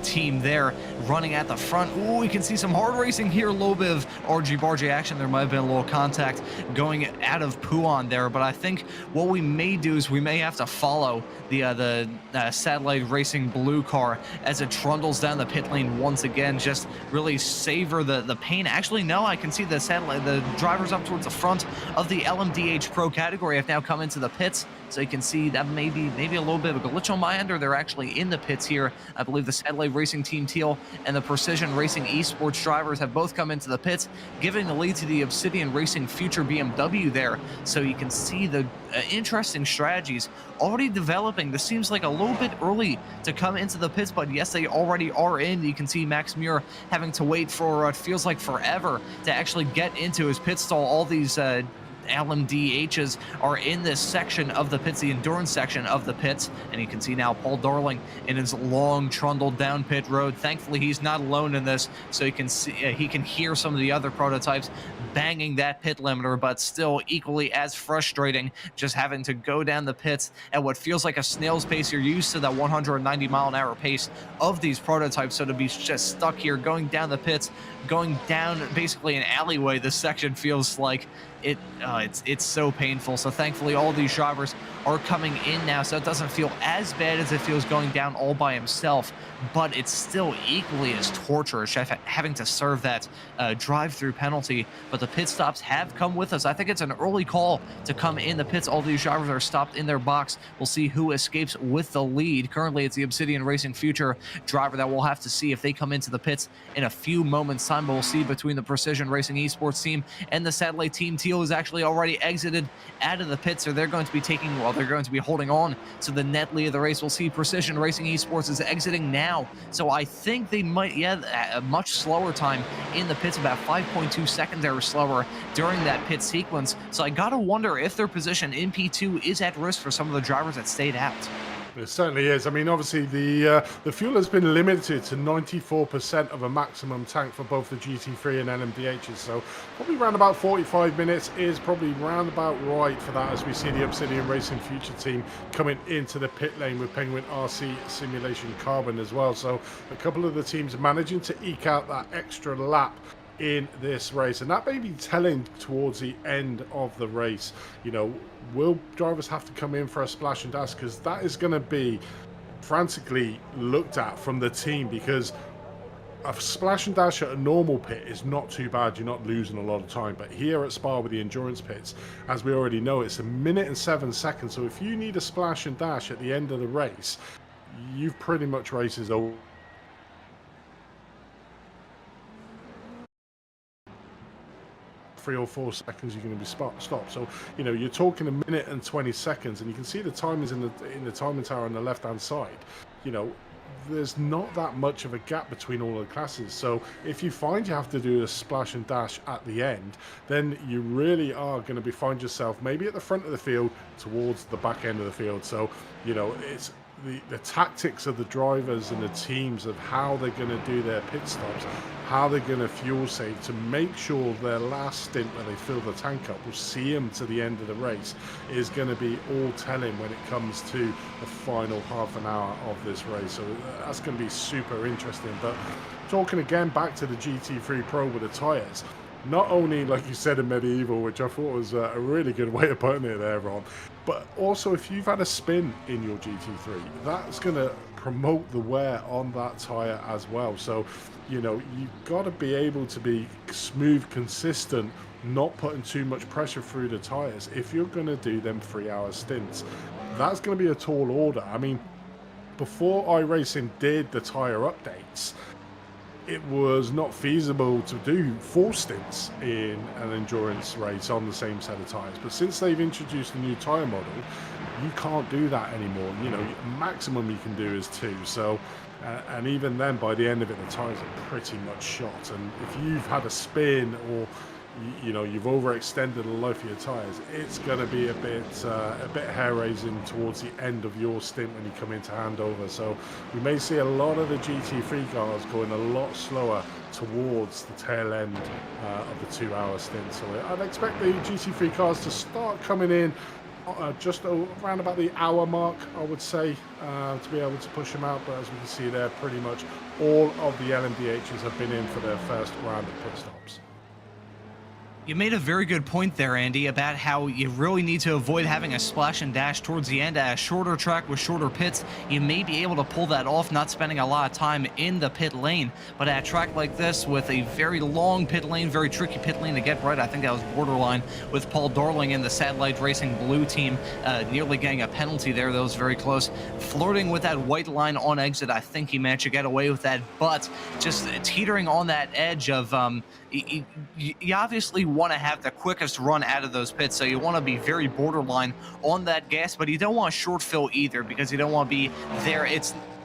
team there, running at the front. Ooh, we can see some hard racing here, a little bit of RG-bargy action. There might have been a little contact going out of Puan there, but I think what we may do is we may have to follow the Satellite Racing blue car as it trundles down the pit lane once again. Just really savor the pain. Actually, no, I can see the drivers up towards the front of the LMDH Pro category have now come into the pits, so you can see that maybe a little bit of a glitch on my end, or they're actually in the pits here. I believe the Satellite Racing Team Teal and the Precision Racing Esports drivers have both come into the pits, giving the lead to the Obsidian Racing Future BMW there. So you can see the interesting strategies already developing. This seems like a little bit early to come into the pits, but yes, they already are in. You can see Max Muir having to wait for it feels like forever to actually get into his pit stall. All these LMDHs are in this section of the pits, the endurance section of the pits, and you can see now Paul Darling in his long trundled down pit road. Thankfully, he's not alone in this, so you can see he can hear some of the other prototypes banging that pit limiter, but still equally as frustrating just having to go down the pits at what feels like a snail's pace. You're used to that 190-mile-an-hour pace of these prototypes, so to be just stuck here going down the pits, going down basically an alleyway, this section feels like it's so painful. So thankfully all these drivers are coming in now, so it doesn't feel as bad as it feels going down all by himself, but it's still equally as torturous having to serve that drive-through penalty. But the pit stops have come with us. I think it's an early call to come in the pits. All these drivers are stopped in their box. We'll see who escapes with the lead. Currently it's the Obsidian Racing Future driver that we'll have to see if they come into the pits in a few moments time. But we'll see between the Precision Racing Esports team and the Satellite Team Teal is actually already exited out of the pits, so they're going to be they're going to be holding on to the net lead of the race. We'll see Precision Racing Esports is exiting now, so I think they might, a much slower time in the pits, about 5.2 seconds or slower during that pit sequence. So I gotta wonder if their position in P2 is at risk for some of the drivers that stayed out. It certainly is. I mean, obviously, the fuel has been limited to 94% of a maximum tank for both the GT3 and LMDHs. So probably around about 45 minutes is probably round about right for that, as we see the Obsidian Racing Future team coming into the pit lane with Penguin RC Simulation Carbon as well. So a couple of the teams managing to eke out that extra lap in this race, and that may be telling towards the end of the race. You know, will drivers have to come in for a splash and dash? Because that is going to be frantically looked at from the team, because a splash and dash at a normal pit is not too bad. You're not losing a lot of time. But here at Spa with the endurance pits, as we already know, it's 1 minute and 7 seconds. So if you need a splash and dash at the end of the race, you've pretty much races over. 3 or 4 seconds you're going to be stopped. So you know, you're talking 1 minute and 20 seconds, and you can see the timers in the timing tower on the left hand side. You know, there's not that much of a gap between all the classes. So if you find you have to do a splash and dash at the end, then you really are going to find yourself maybe at the front of the field towards the back end of the field. So you know, it's the tactics of the drivers and the teams of how they're going to do their pit stops, how they're going to fuel save to make sure their last stint where they fill the tank up will see them to the end of the race, is going to be all telling when it comes to the final half an hour of this race. So that's going to be super interesting. But talking again back to the GT3 Pro with the tyres, not only, like you said, in Medieval, which I thought was a really good way of putting it there, Ron, but also if you've had a spin in your GT3, that's going to promote the wear on that tyre as well. So, you know, you've got to be able to be smooth, consistent, not putting too much pressure through the tyres if you're going to do them 3-hour stints. That's going to be a tall order. I mean, before iRacing did the tyre updates, it was not feasible to do 4 stints in an endurance race on the same set of tyres. But since they've introduced a new tyre model, you can't do that anymore. You know, maximum you can do is 2. So, and even then, by the end of it, the tyres are pretty much shot. And if you've had a spin, or you know, you've overextended the life of your tires, it's going to be a bit hair-raising towards the end of your stint when you come into handover. So we may see a lot of the GT3 cars going a lot slower towards the tail end of the 2-hour stint. So I'd expect the GT3 cars to start coming in just around about the hour mark, I would say, to be able to push them out. But as we can see there, pretty much all of the LMDHs have been in for their first round of pit stops. You made a very good point there, Andy, about how you really need to avoid having a splash and dash towards the end. At a shorter track with shorter pits, you may be able to pull that off, not spending a lot of time in the pit lane. But at a track like this, with a very long pit lane, very tricky pit lane to get right, I think that was borderline with Paul Darling and the Satellite Racing Blue team nearly getting a penalty there. That was very close. Flirting with that white line on exit, I think he managed to get away with that, but just teetering on that edge of... You obviously want to have the quickest run out of those pits, so you want to be very borderline on that gas, but you don't want short fill either, because you don't want to be there.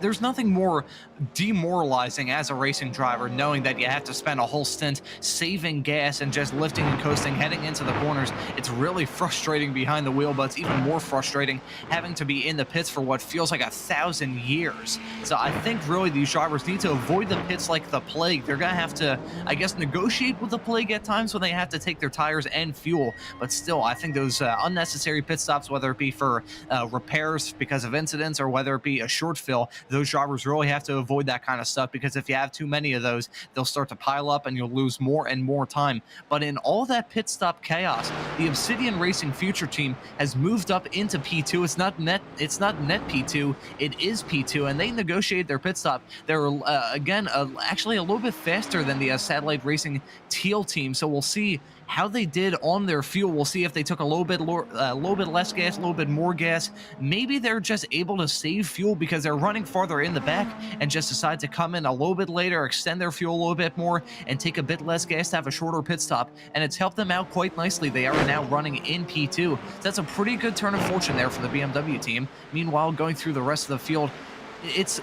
There's nothing more demoralizing as a racing driver, knowing that you have to spend a whole stint saving gas and just lifting and coasting, heading into the corners. It's really frustrating behind the wheel, but it's even more frustrating having to be in the pits for what feels like 1,000 years. So I think really these drivers need to avoid the pits like the plague. They're going to have to, I guess, negotiate with the plague at times when they have to take their tires and fuel. But still, I think those unnecessary pit stops, whether it be for repairs because of incidents or whether it be a short fill, those drivers really have to avoid that kind of stuff, because if you have too many of those, they'll start to pile up and you'll lose more and more time. But in all that pit stop chaos, the Obsidian Racing Future team has moved up into P2. It's not net P2, it is P2, and they negotiated their pit stop. They're again actually a little bit faster than the Satellite Racing Teal team, so we'll see how they did on their fuel. We'll see if they took a little bit less gas, a little bit more gas. Maybe they're just able to save fuel because they're running farther in the back and just decide to come in a little bit later, extend their fuel a little bit more, and take a bit less gas to have a shorter pit stop. And it's helped them out quite nicely. They are now running in P2. So that's a pretty good turn of fortune there for the BMW team. Meanwhile, going through the rest of the field, it's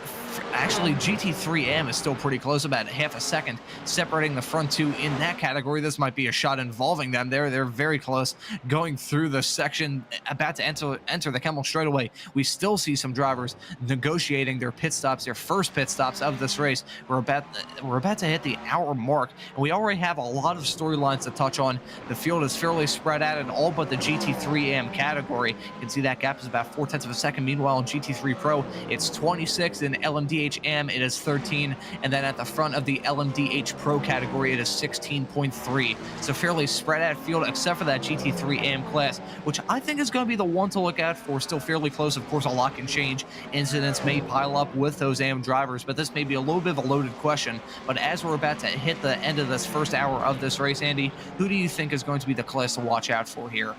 actually GT3M is still pretty close, about half a second separating the front two in that category. This might be a shot involving them. They're very close going through the section, about to enter the Kemmel straightaway. We still see some drivers negotiating their pit stops, their first pit stops of this race. We're about to hit the hour mark, and we already have a lot of storylines to touch on. The field is fairly spread out in all but the GT3M category. You can see that gap is about 0.4 of a second. Meanwhile, in GT3 Pro, it's 26. In LMDH-M, it is 13, and then at the front of the LMDH Pro category, it is 16.3. It's a fairly spread out field, except for that GT3M class, which I think is going to be the one to look out for. Still fairly close. Of course, a lot can change. Incidents may pile up with those AM drivers, but this may be a little bit of a loaded question. But as we're about to hit the end of this first hour of this race, Andy, who do you think is going to be the class to watch out for here?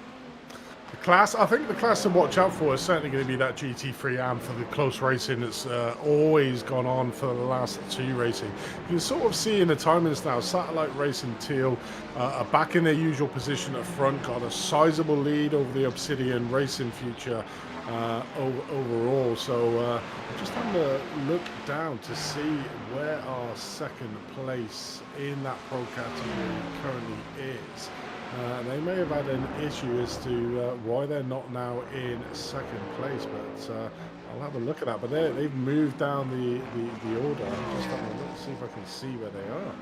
I think the class to watch out for is certainly going to be that GT3 AM for the close racing that's always gone on for the last two racing. You can sort of see in the timings now, Satellite Racing Teal are back in their usual position at front, got a sizable lead over the Obsidian Racing Future overall. So I'm just having to look down to see where our second place in that pro category currently is. They may have had an issue as to why they're not now in second place, but I'll have a look at that. But they've moved down the order. I'm just having a look to see if I can see where they are.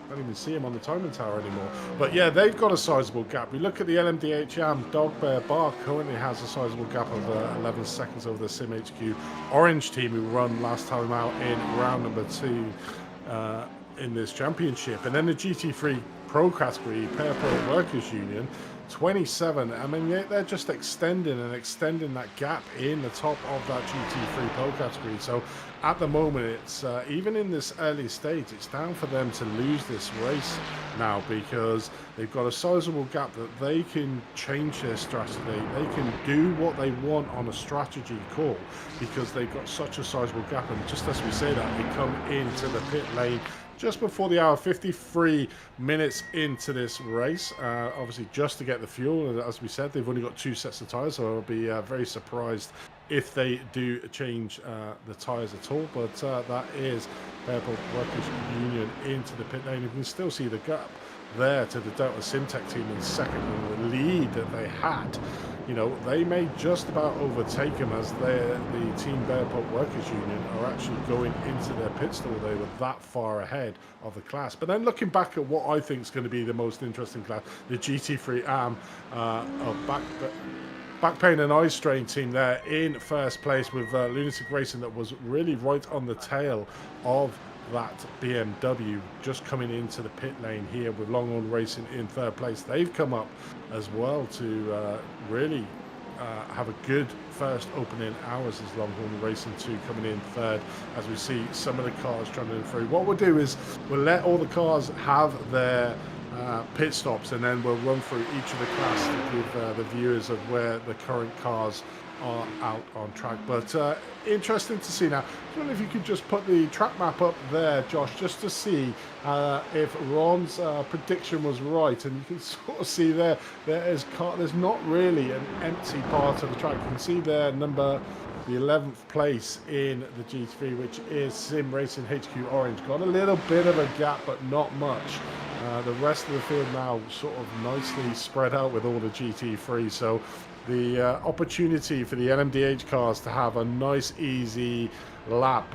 I don't even see them on the timing tower anymore. But yeah, they've got a sizable gap. We look at the LMDH Dog Bear Bar currently has a sizable gap of 11 seconds over the Sim HQ Orange team, who run last time out in round number 2 in this championship. And then the GT3 Pro category, Pair Pro Workers Union, 27. I mean, they're just extending that gap in the top of that GT3 Pro category. So at the moment, it's even in this early stage, it's down for them to lose this race now, because they've got a sizable gap that they can change their strategy. They can do what they want on a strategy call, because they've got such a sizable gap. And just as we say that, they come into the pit lane just before the hour, 53 minutes into this race, obviously just to get the fuel. As we said, they've only got 2 sets of tyres, so I'll be very surprised if they do change the tyres at all. But that is Purple Workers Union into the pit lane. You can still see the gap there to the Delta Simtech team in second, and the lead that they had, you know, they may just about overtake them as the Team Bear Pub Workers Union are actually going into their pit stall. They were that far ahead of the class. But then looking back at what I think is going to be the most interesting class, the GT3 AM of Back Pain and Eye Strain team there in first place with Lunatic Racing, that was really right on the tail of that BMW, just coming into the pit lane here with Longhorn Racing in third place. They've come up as well to really have a good first opening hours as Longhorn Racing 2 coming in third, as we see some of the cars trundling through. What we'll do is we'll let all the cars have their pit stops, and then we'll run through each of the class to give the viewers of where the current cars are out on track. But interesting to see. Now, I wonder if you could just put the track map up there, Josh, just to see if Ron's prediction was right. And you can sort of see there's not really an empty part of the track. You can see there the 11th place in the GT3, which is Sim Racing HQ Orange. Got a little bit of a gap, but not much. The rest of the field now sort of nicely spread out with all the GT3. So the opportunity for the LMDH cars to have a nice, easy lap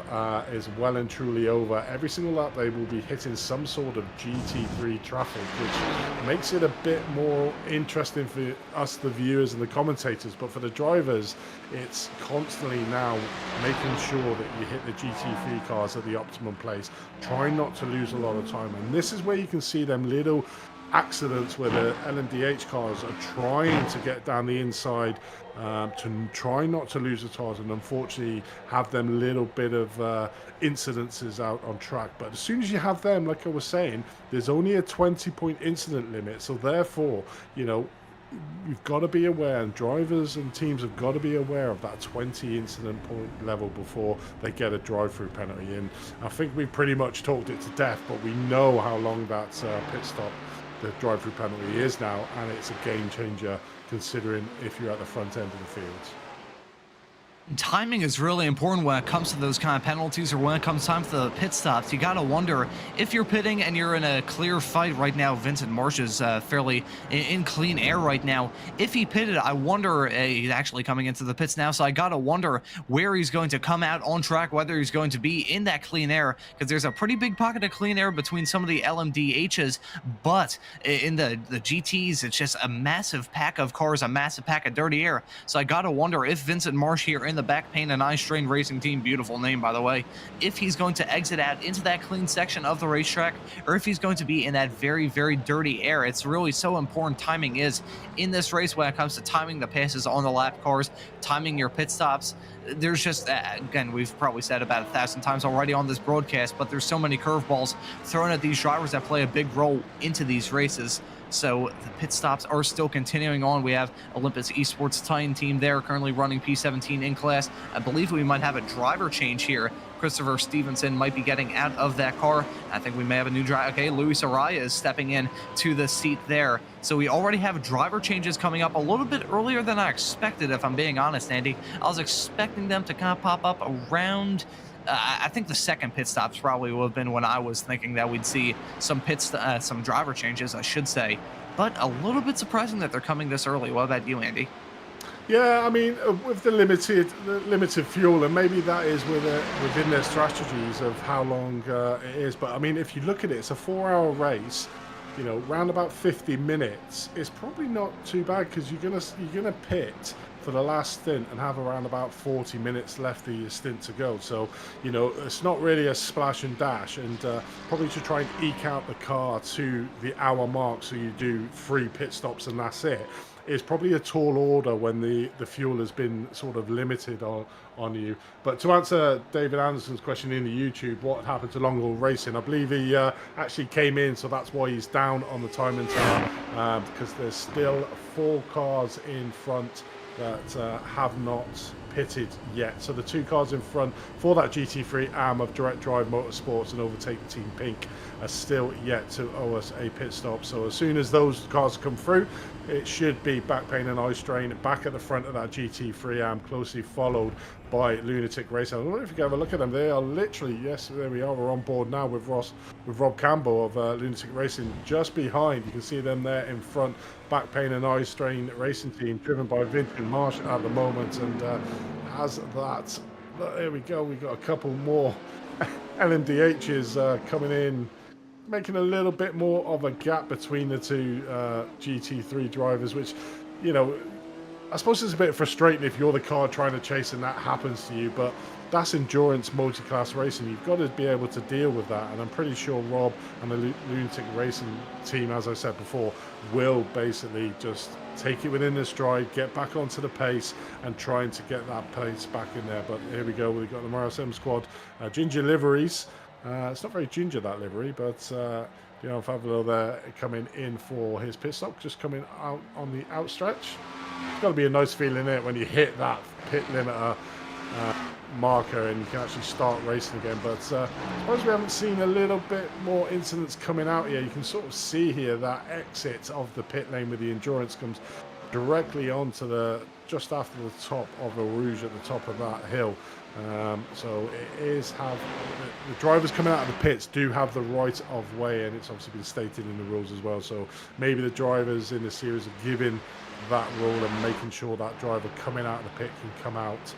is well and truly over. Every single lap they will be hitting some sort of GT3 traffic, which makes it a bit more interesting for us, the viewers and the commentators. But for the drivers, it's constantly now making sure that you hit the GT3 cars at the optimum place, trying not to lose a lot of time. And this is where you can see them little accidents where the LMDH cars are trying to get down the inside to try not to lose the tires, and unfortunately have them little bit of incidences out on track. But as soon as you have them, like I was saying, there's only a 20-point incident limit, so therefore, you know, you've got to be aware, and drivers and teams have got to be aware of that 20 incident point level before they get a drive-through penalty. And I think we pretty much talked it to death, but we know how long that pit stop, the drive-through penalty, is now, and it's a game changer considering if you're at the front end of the field. Timing is really important when it comes to those kind of penalties, or when it comes time for the pit stops. You gotta wonder, if you're pitting and you're in a clear fight right now, Vincent Marsh is fairly in clean air right now. If he pitted, I wonder, he's actually coming into the pits now, so I gotta wonder where he's going to come out on track, whether he's going to be in that clean air, because there's a pretty big pocket of clean air between some of the LMDHs, but in the GTs, it's just a massive pack of cars, a massive pack of dirty air. So I gotta wonder if Vincent Marsh here in the Back Pain and Eye Strain Racing team, beautiful name by the way, if he's going to exit out into that clean section of the racetrack, or if he's going to be in that very, very dirty air. It's really so important, timing is, in this race when it comes to timing the passes on the lap cars, timing your pit stops. There's just, again, we've probably said about 1,000 times already on this broadcast, but there's so many curveballs thrown at these drivers that play a big role into these races. So the pit stops are still continuing on. We have Olympus Esports Titan team there currently running P17 in class. I believe we might have a driver change here. Christopher Stevenson might be getting out of that car. I think we may have a new driver. Okay, Luis Araya is stepping in to the seat there. So we already have driver changes coming up a little bit earlier than I expected, if I'm being honest, Andy. I was expecting them to kind of pop up around... I think the second pit stops probably would have been when I was thinking that we'd see some some driver changes, I should say. But a little bit surprising that they're coming this early. What about you, Andy? Yeah, I mean, with the limited fuel, and maybe that is within their strategies of how long it is. But I mean, if you look at it, it's a 4-hour race. You know, round about 50 minutes. It's probably not too bad, because you're gonna pit for the last stint and have around about 40 minutes left of your stint to go. So, you know, it's not really a splash and dash, and probably to try and eke out the car to the hour mark, so you do 3 pit stops and that's it, is probably a tall order when the fuel has been sort of limited on you. But to answer David Anderson's question in the YouTube, what happened to Longhorn Racing, I believe he actually came in, so that's why he's down on the time and tower, because there's still 4 cars in front that have not pitted yet. So the 2 cars in front for that GT3 AM of Direct Drive Motorsports and Overtake Team Pink are still yet to owe us a pit stop. So as soon as those cars come through, it should be back pain and eye strain back at the front of that GT3 Am, closely followed by Lunatic Racing. I don't know if you can have a look at them. They are literally, yes, there we are. We're on board now with Rob Campbell of Lunatic Racing just behind. You can see them there in front. Back pain and eye strain racing team driven by Vincent Marsh at the moment, and as that, there we go. We've got a couple more LMDHs coming in, making a little bit more of a gap between the two GT3 drivers, which, you know, I suppose it's a bit frustrating if you're the car trying to chase and that happens to you, but that's endurance multi-class racing. You've got to be able to deal with that, and I'm pretty sure Rob and the Lunatic Racing team, as I said before, will basically just take it within their stride, get back onto the pace, and trying to get that pace back in there. But here we go. We've got the RSM squad, ginger liveries. It's not very ginger, that livery, but you know, Favelo there coming in for his pit stop, just coming out on the outstretch. It's got to be a nice feeling in it when you hit that pit limiter marker and you can actually start racing again. But I suppose we haven't seen a little bit more incidents coming out here. You can sort of see here that exit of the pit lane with the endurance comes directly onto the, just after the top of a Rouge at the top of that hill. So it is the drivers coming out of the pits do have the right of way, and it's obviously been stated in the rules as well. So maybe the drivers in the series are giving that rule and making sure that driver coming out of the pit can come out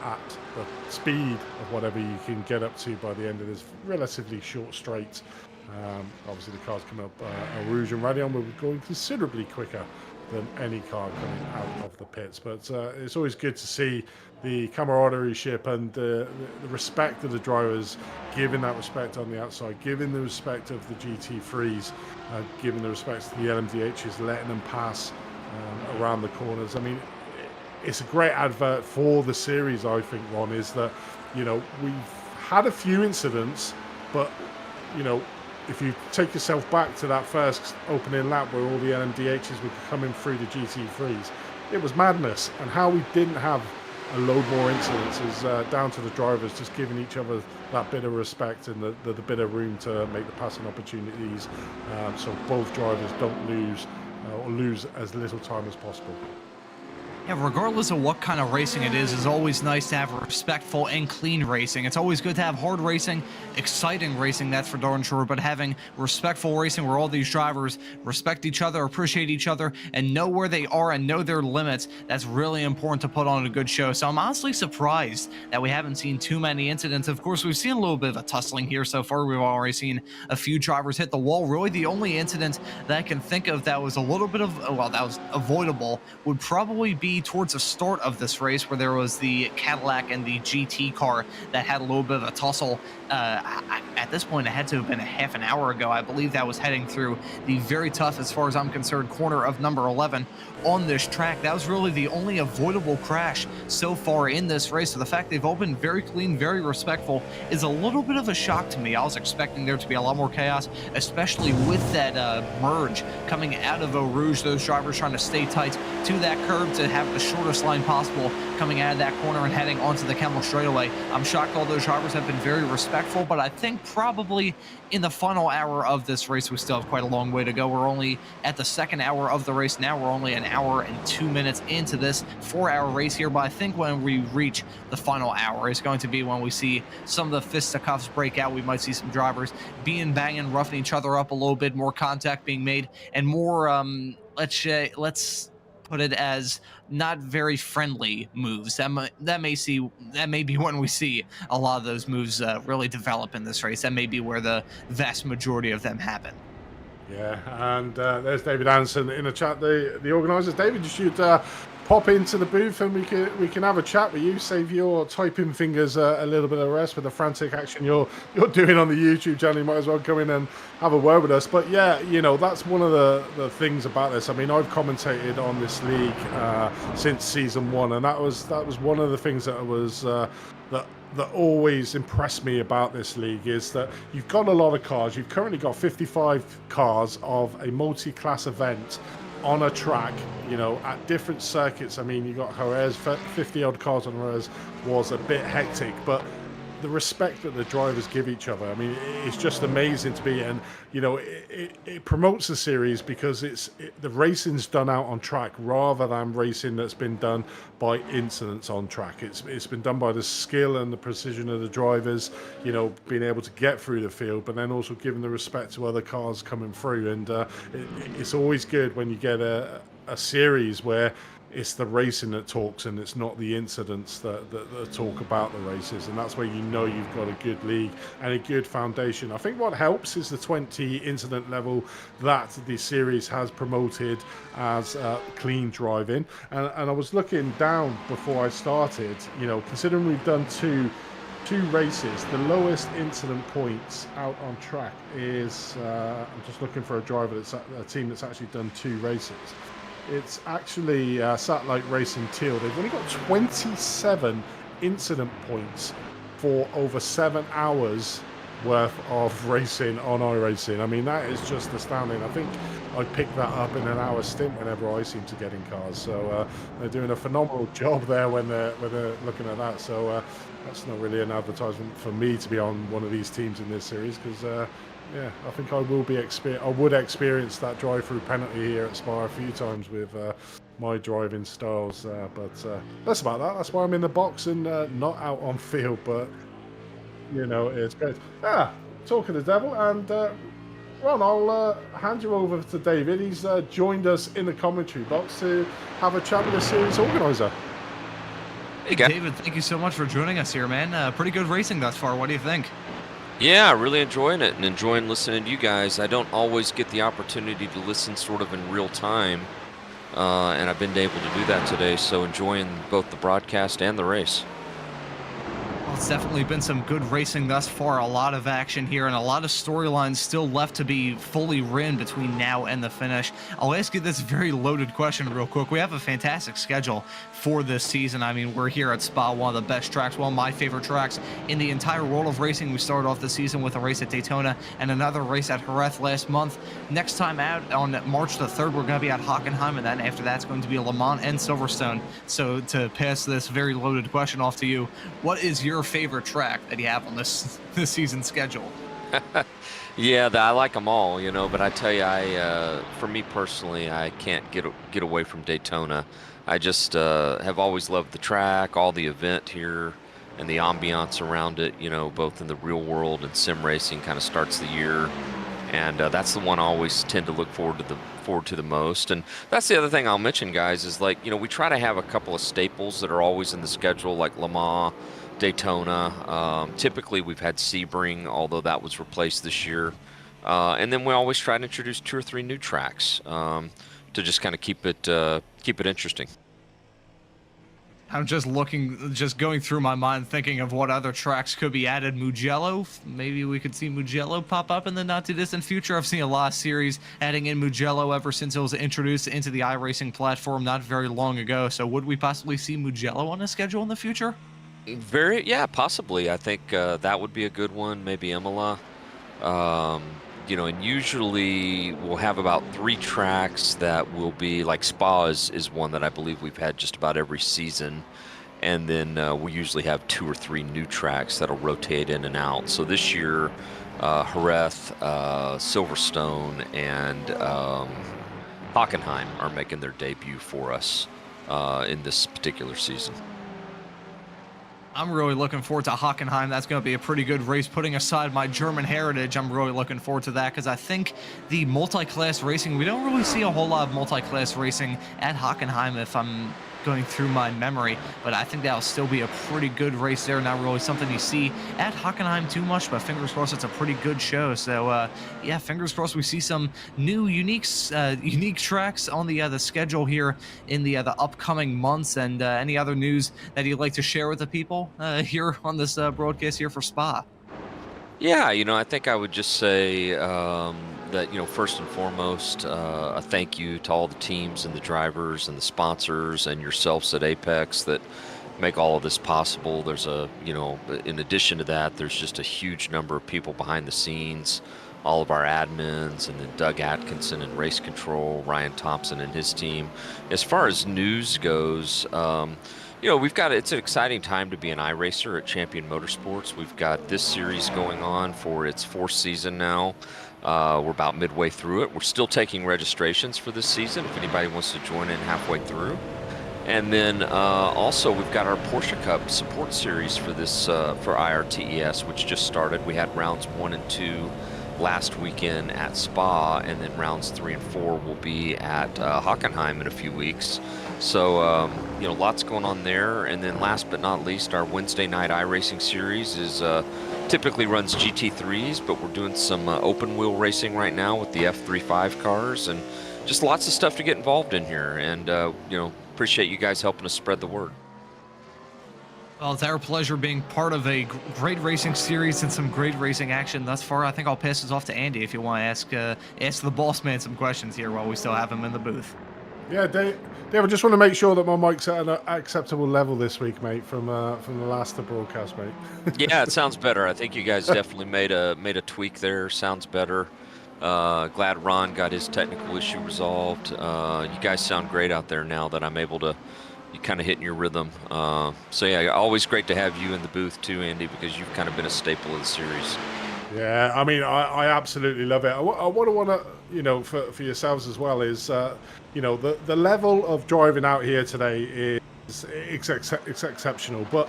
at the speed of whatever you can get up to by the end of this relatively short straight. Obviously the cars coming up Rouge and Radion will be going considerably quicker than any car coming out of the pits, but it's always good to see the camaraderie ship and the respect of the drivers, giving that respect on the outside, giving the respect of the GT3s, giving the respect to the LMDHs, letting them pass around the corners. I mean, it's a great advert for the series, I think, Ron, is that, you know, we've had a few incidents, but, you know, if you take yourself back to that first opening lap where all the LMDHs were coming through the GT3s, it was madness. And how we didn't have a load more incidents is down to the drivers just giving each other that bit of respect and the bit of room to make the passing opportunities, so both drivers don't lose or lose as little time as possible. Yeah, regardless of what kind of racing it is, it's always nice to have respectful and clean racing. It's always good to have hard racing, exciting racing, that's for darn sure, but having respectful racing where all these drivers respect each other, appreciate each other, and know where they are and know their limits, that's really important to put on a good show. So I'm honestly surprised that we haven't seen too many incidents. Of course, we've seen a little bit of a tussling here so far. We've already seen a few drivers hit the wall. Really, the only incident that I can think of that was a little bit of, well, that was avoidable would probably be towards the start of this race where there was the Cadillac and the GT car that had a little bit of a tussle. At this point, it had to have been a half an hour ago. I believe that was heading through the very tough, as far as I'm concerned, corner of number 11 on this track. That was really the only avoidable crash so far in this race. So the fact they've all been very clean, very respectful is a little bit of a shock to me. I was expecting there to be a lot more chaos, especially with that merge coming out of Eau Rouge, those drivers trying to stay tight to that curb to have the shortest line possible coming out of that corner and heading onto the Kemmel straightaway. I'm shocked all those drivers have been very respectful, but I think probably in the final hour of this race, we still have quite a long way to go. We're only at the second hour of the race now. We're only an hour and 2 minutes into this 4-hour race here, but I think when we reach the final hour is going to be when we see some of the fisticuffs break out. We might see some drivers banging, roughing each other up a little bit, more contact being made, and more, let's put it as not very friendly moves. That may be when we see a lot of those moves really develop in this race. That may be where the vast majority of them happen. Yeah, and there's David Anderson in the chat, the organisers. David, you should pop into the booth and we can have a chat with you. Save your typing fingers a little bit of rest with the frantic action you're doing on the YouTube channel. You might as well come in and have a word with us. But yeah, you know, that's one of the things about this. I mean, I've commentated on this league since season 1, and that was one of the things that was that always impressed me about this league, is that you've got a lot of cars. You've currently got 55 cars of a multi-class event on a track, you know, at different circuits. I mean, you got Jerez, 50 odd cars on Jerez was a bit hectic, but the respect that the drivers give each other. I mean, it's just amazing to be, and you know, it promotes the series because the racing's done out on track rather than racing that's been done by incidents on track. It's been done by the skill and the precision of the drivers, you know, being able to get through the field, but then also giving the respect to other cars coming through. And it's always good when you get a series where it's the racing that talks and it's not the incidents that talk about the races, and that's where you know you've got a good league and a good foundation. I think what helps is the 20 incident level that the series has promoted as clean driving, and I was looking down before I started, you know, considering we've done two races, the lowest incident points out on track is I'm just looking for a team that's actually done 2 races. It's actually Satellite Racing Teal. They've only got 27 incident points for over 7 hours worth of racing on iRacing. I mean, that is just astounding. I think I picked that up in an hour stint whenever I seem to get in cars. So they're doing a phenomenal job there when they're looking at that. So that's not really an advertisement for me to be on one of these teams in this series, because yeah, I think I would experience that drive-through penalty here at Spa a few times with my driving styles. But that's about that. That's why I'm in the box and not out on field. But you know, it's great. Talking to the devil, and Ron, I'll hand you over to David. He's joined us in the commentary box to have a chat with the series organizer. Hey, David, thank you so much for joining us here, man. Pretty good racing thus far. What do you think? Yeah, really enjoying it and enjoying listening to you guys. I don't always get the opportunity to listen sort of in real time, and I've been able to do that today, so enjoying both the broadcast and the race. Well, it's definitely been some good racing thus far, a lot of action here, and a lot of storylines still left to be fully written between now and the finish. I'll ask you this very loaded question real quick. We have a fantastic schedule for this season. I mean, we're here at Spa, one of the best tracks, one of my favorite tracks in the entire world of racing. We started off the season with a race at Daytona and another race at Jerez last month. Next time out on March the 3rd, we're going to be at Hockenheim, and then after that's going to be Le Mans and Silverstone. So to pass this very loaded question off to you, what is your favorite track that you have on this season schedule? Yeah, I like them all, you know, but I tell you, for me personally, I can't get away from Daytona. I just have always loved the track, all the event here, and the ambiance around it, you know, both in the real world and sim racing kind of starts the year. And that's the one I always tend to look forward to the most. And that's the other thing I'll mention, guys, is like, you know, we try to have a couple of staples that are always in the schedule, like Le Mans, Daytona. Typically we've had Sebring, although that was replaced this year. And then we always try to introduce 2 or 3 new tracks to just kind of keep it interesting. I'm just going through my mind, thinking of what other tracks could be added. Mugello, maybe we could see Mugello pop up in the not too distant future. I've seen a lot of series adding in Mugello ever since it was introduced into the iRacing platform not very long ago. So would we possibly see Mugello on the schedule in the future? Yeah, possibly. I think that would be a good one. Maybe Imola. You know, and usually we'll have about 3 tracks that will be, like Spa is one that I believe we've had just about every season. And then we usually have 2 or 3 new tracks that'll rotate in and out. So this year, Jerez, Silverstone, and Hockenheim are making their debut for us in this particular season. I'm really looking forward to Hockenheim. That's going to be a pretty good race. Putting aside my German heritage, I'm really looking forward to that because I think the multi-class racing, we don't really see a whole lot of multi-class racing at Hockenheim if I'm going through my memory, but I think that'll still be a pretty good race there. Not really something you see at Hockenheim too much, but fingers crossed it's a pretty good show. So yeah, fingers crossed we see some new unique tracks on the schedule here in the upcoming months. And any other news that you'd like to share with the people here on this broadcast here for Spa? Yeah, you know, I think I would just say that, you know, first and foremost, a thank you to all the teams and the drivers and the sponsors and yourselves at Apex that make all of this possible. There's you know, in addition to that, there's just a huge number of people behind the scenes, all of our admins, and then Doug Atkinson and Race Control, Ryan Thompson and his team. As far as news goes, We've got it's an exciting time to be an iRacer at Champion Motorsports. We've got this series going on for its 4th season now. We're about midway through it. We're still taking registrations for this season if anybody wants to join in halfway through. And then also we've got our Porsche Cup support series for this for iRTES, which just started. We had rounds 1 and 2 last weekend at Spa, and then rounds 3 and 4 will be at Hockenheim in a few weeks. So lots going on there. And then last but not least, our Wednesday night iRacing series is typically runs GT3s, but we're doing some open wheel racing right now with the F35 cars, and just lots of stuff to get involved in here. And appreciate you guys helping us spread the word. Well, it's our pleasure being part of a great racing series and some great racing action thus far. I think I'll pass this off to Andy if you want to ask the boss man some questions here while we still have him in the booth. Yeah, Dave, I just want to make sure that my mic's at an acceptable level this week, mate, from the last broadcast, mate. Yeah, it sounds better. I think you guys definitely made a tweak there. Sounds better. Glad Ron got his technical issue resolved. You guys sound great out there now that I'm able to. You kind of hitting your rhythm. So yeah, always great to have you in the booth too, Andy, because you've kind of been a staple of the series. Yeah, I mean, I absolutely love it. What I want to, for yourselves as well is, the level of driving out here today is exceptional. But,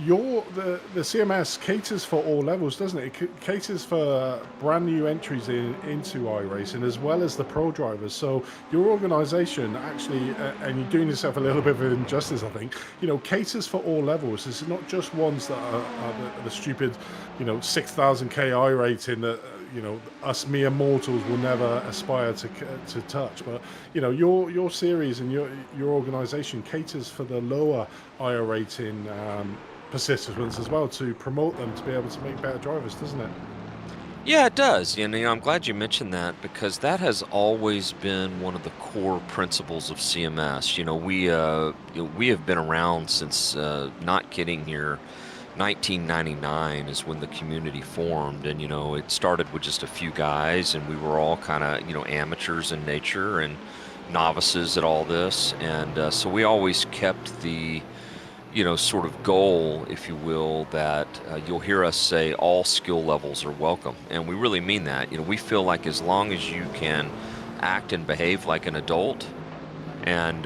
the CMS caters for all levels, doesn't it? It caters for brand new entries into iRacing as well as the pro drivers. So your organisation actually, and you're doing yourself a little bit of injustice, I think, caters for all levels. It's not just ones that are the stupid, 6,000k I rating that us mere mortals will never aspire to touch. But your series and your organisation caters for the lower I rating participants as well, to promote them to be able to make better drivers, doesn't it? Yeah, it does. I'm glad you mentioned that, because that has always been one of the core principles of CMS. We have been around since, not kidding here, 1999 is when the community formed, and it started with just a few guys, and we were all kind of amateurs in nature and novices at all this, and so we always kept the sort of goal, if you will, that you'll hear us say all skill levels are welcome. And we really mean that. We feel like as long as you can act and behave like an adult and,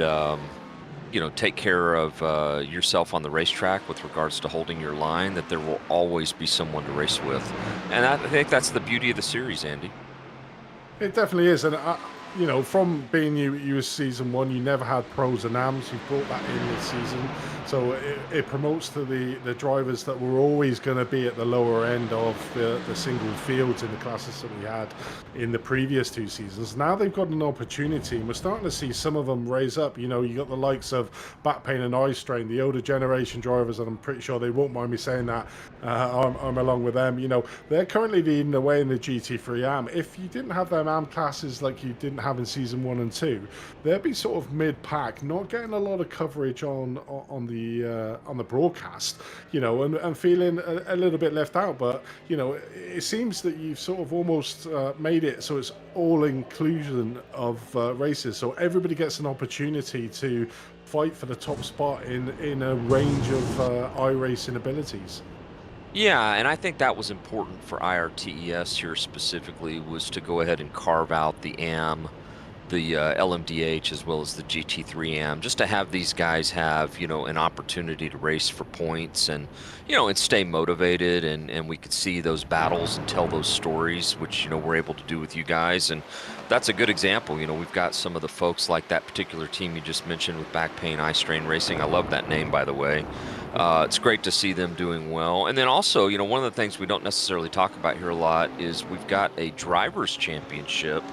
take care of yourself on the racetrack with regards to holding your line, that there will always be someone to race with. And I think that's the beauty of the series, Andy. It definitely is. And from being you was season 1, you never had pros and AMs. You brought that in this season, so it promotes to the drivers that were always going to be at the lower end of the single fields in the classes that we had in the previous 2 seasons. Now they've got an opportunity, and we're starting to see some of them raise up. You got the likes of back pain and eye strain, the older generation drivers, and I'm pretty sure they won't mind me saying that. I'm along with them. They're currently leading the way in the GT3 AM. If you didn't have them AM classes like you didn't have in season 1 and 2, they'd be sort of mid-pack, not getting a lot of coverage on the broadcast, and feeling a little bit left out. But it seems that you've sort of almost made it so it's all inclusion of races, so everybody gets an opportunity to fight for the top spot in a range of iRacing abilities. Yeah, and I think that was important for iRTES here specifically, was to go ahead and carve out the AM, the LMDH, as well as the GT3 AM, just to have these guys have, an opportunity to race for points and, and stay motivated, and we could see those battles and tell those stories, which, we're able to do with you guys. And that's a good example. We've got some of the folks like that particular team you just mentioned with Back Pain Eye Strain Racing. I love that name, by the way. It's great to see them doing well. And then also, one of the things we don't necessarily talk about here a lot is we've got a drivers championship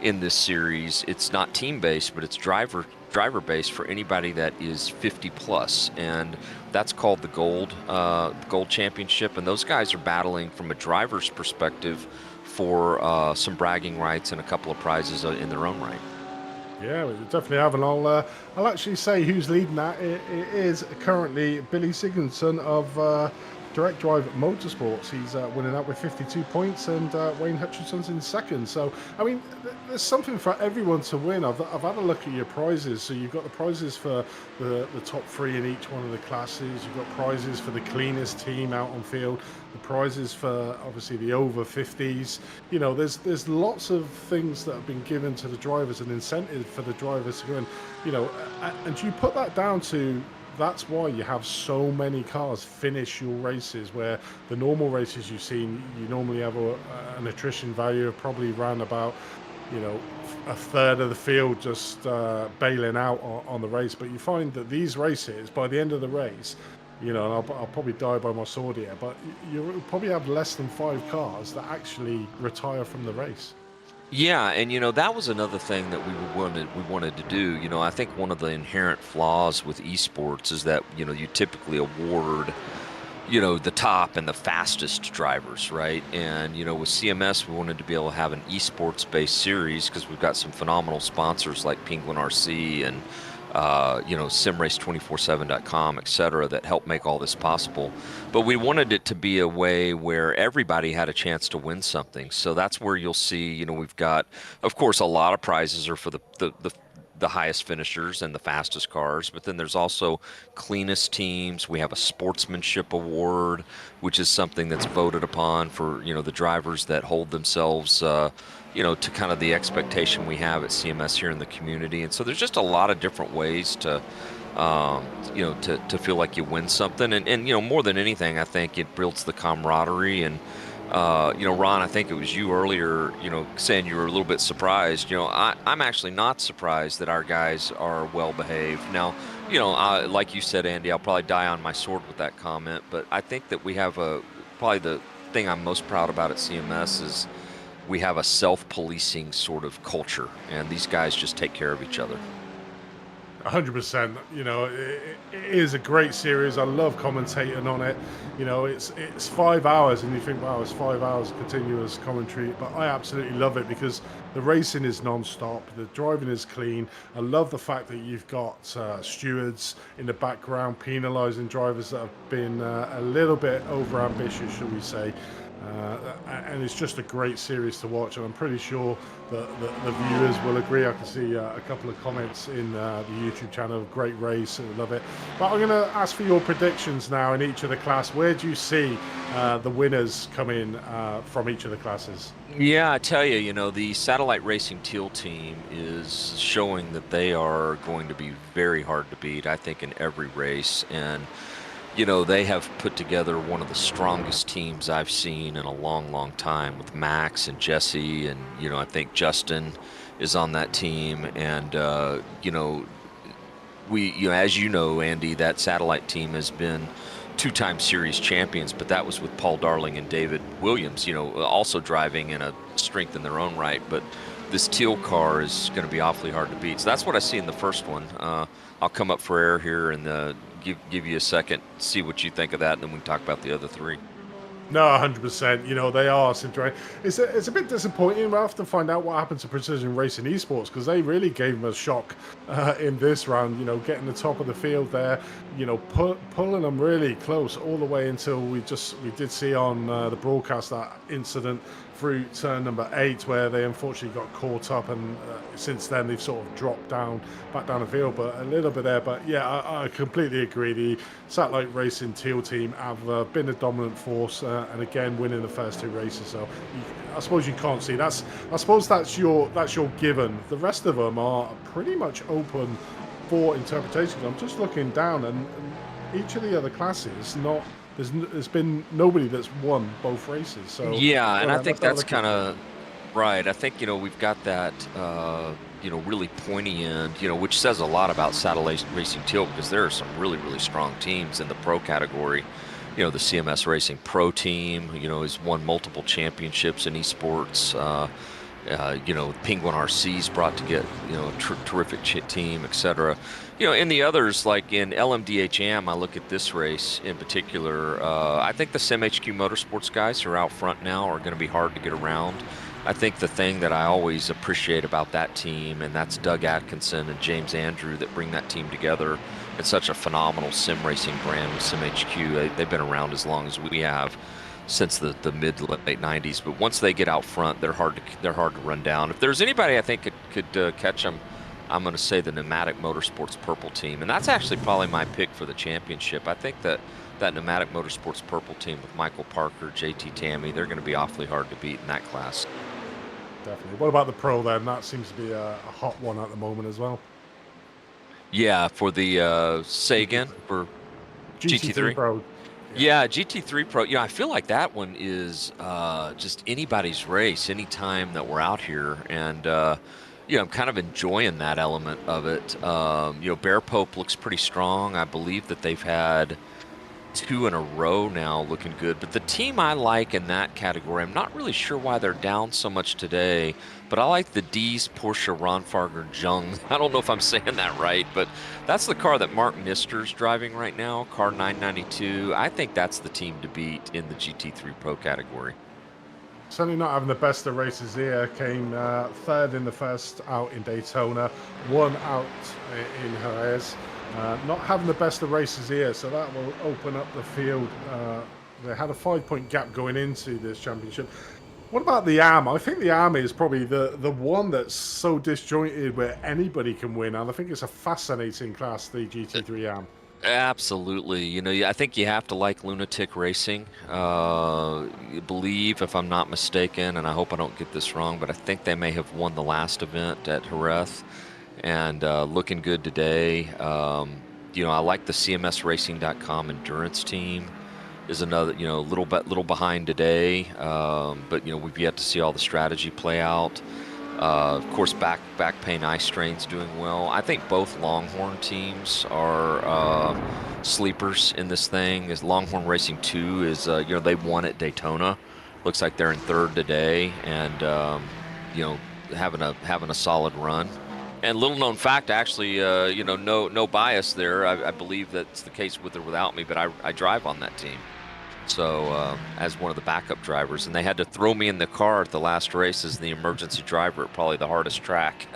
in this series. It's not team based, but it's driver based for anybody that is 50 plus, and that's called the Gold Championship. And those guys are battling from a driver's perspective for some bragging rights and a couple of prizes in their own right. Yeah, we definitely have, and I'll actually say who's leading that. It is currently Billy Sigurdsson of Direct Drive Motorsports. He's winning out with 52 points, and Wayne Hutchinson's in second. So, I mean, there's something for everyone to win. I've had a look at your prizes. So you've got the prizes for the top 3 in each one of the classes. You've got prizes for the cleanest team out on field. The prizes for obviously the over 50s. You know, there's lots of things that have been given to the drivers, an incentive for the drivers to go in. You know, and you put that down to. That's why you have so many cars finish your races, where the normal races you've seen, you normally have an attrition value of probably around about, you know, a third of the field just bailing out on the race. But you find that these races, by the end of the race, you know, and I'll probably die by my sword here, but you'll probably have less than 5 cars that actually retire from the race. Yeah, and you know, that was another thing that we wanted to do. You know, I think one of the inherent flaws with esports is that, you know, you typically award, you know, the top and the fastest drivers, right? And you know, with CMS, we wanted to be able to have an esports based series because we've got some phenomenal sponsors like Penguin RC and you know, simrace247.com, etc., that help make all this possible. But we wanted it to be a way where everybody had a chance to win something. So that's where you'll see, you know, we've got, of course, a lot of prizes are for the highest finishers and the fastest cars, but then there's also cleanest teams. We have a sportsmanship award, which is something that's voted upon for, you know, the drivers that hold themselves you know, to kind of the expectation we have at CMS here in the community. And so there's just a lot of different ways to, you know, to feel like you win something. And, you know, more than anything, I think it builds the camaraderie. And, you know, Ron, I think it was you earlier, you know, saying you were a little bit surprised. You know, I'm actually not surprised that our guys are well behaved. Now, you know, like you said, Andy, I'll probably die on my sword with that comment, but I think that we have probably the thing I'm most proud about at CMS is we have a self-policing sort of culture, and these guys just take care of each other. 100%. You know, it is a great series. I love commentating on it. You know, it's 5 hours, and you think, wow, it's 5 hours of continuous commentary. But I absolutely love it because the racing is non-stop, the driving is clean. I love the fact that you've got stewards in the background penalising drivers that have been a little bit over-ambitious, shall we say. And it's just a great series to watch, and I'm pretty sure that the viewers will agree. I can see a couple of comments in the YouTube channel. Great race, I love it. But I'm going to ask for your predictions now in each of the class. Where do you see the winners come in from each of the classes? Yeah, I tell you, you know, the Satellite Racing Teal team is showing that they are going to be very hard to beat, I think, in every race. And you know, they have put together one of the strongest teams I've seen in a long, long time with Max and Jesse, and, you know, I think Justin is on that team. And, you know, as you know, Andy, that Satellite team has been 2-time series champions, but that was with Paul Darling and David Williams, you know, also driving in a strength in their own right. But this Teal car is going to be awfully hard to beat. So that's what I see in the first one. I'll come up for air here and give you a second, see what you think of that, and then we can talk about the other 3. No, 100%. You know, they are. It's a bit disappointing. We'll have to find out what happened to Precision Racing Esports, because they really gave them a shock in this round, you know, getting the top of the field there, you know, pulling them really close all the way until we did see on the broadcast that incident through turn number 8 where they unfortunately got caught up, and since then they've sort of dropped back down the field, but a little bit there. But yeah, I completely agree. The Satellite Racing Teal team have been a dominant force, and again winning the first 2 races. So I suppose you can't see I suppose that's your given. The rest of them are pretty much open for interpretation. I'm just looking down, and each of the other classes not. There's been nobody that's won both races. So yeah, and I think that's kind of right. I think, you know, we've got that you know, really pointy end, you know, which says a lot about Satellite Racing Teal, because there are some really, really strong teams in the pro category. You know, the CMS Racing Pro team, you know, has won multiple championships in esports. You know, Penguin RC's brought to get, you know, a terrific team, etc. You know, in the others, like in LMDHM, I look at this race in particular. I think the SimHQ Motorsports guys who are out front now are going to be hard to get around. I think the thing that I always appreciate about that team, and that's Doug Atkinson and James Andrew that bring that team together, it's such a phenomenal sim racing brand with SimHQ. They've been around as long as we have, since the mid to late 90s. But once they get out front, they're hard to run down. If there's anybody I think could catch them, I'm going to say the Pneumatic Motorsports Purple team, and that's actually probably my pick for the championship. I think that Pneumatic Motorsports Purple team with Michael Parker, JT Tammy, they're going to be awfully hard to beat in that class. Definitely. What about the Pro then? That seems to be a hot one at the moment as well. Yeah, for the say again, for GT3 Pro. Yeah, GT3 Pro. I feel like that one is just anybody's race anytime that we're out here. And, I'm kind of enjoying that element of it. Bear Pope looks pretty strong. I believe that they've had 2 in a row now looking good. But the team I like in that category, I'm not really sure why they're down so much today, but I like the D's Porsche Ronfarger Jung. I don't know if I'm saying that right, but that's the car that Mark Nister's driving right now, car 992. I think that's the team to beat in the GT3 Pro category. Certainly not having the best of races here. Came third in the first out in Daytona, 1 out in Jerez. Not having the best of races here, so that will open up the field. They had a 5-point gap going into this championship. What about the AM? I think the AM is probably the one that's so disjointed where anybody can win, and I think it's a fascinating class, the GT3 AM. Absolutely. I think you have to like Lunatic Racing. You believe, if I'm not mistaken, and I hope I don't get this wrong, but I think they may have won the last event at Jerez, and looking good today. I like the CMSRacing.com endurance team. Is another, little behind today, but we've yet to see all the strategy play out. Of course, back pain, eye strains doing well. I think both Longhorn teams are sleepers in this thing. Is Longhorn Racing 2 is they won at Daytona. Looks like they're in 3rd today, and having a solid run. And little known fact, actually, no bias there. I believe that's the case with or without me, but I drive on that team. So as one of the backup drivers, and they had to throw me in the car at the last race as the emergency driver at probably the hardest track.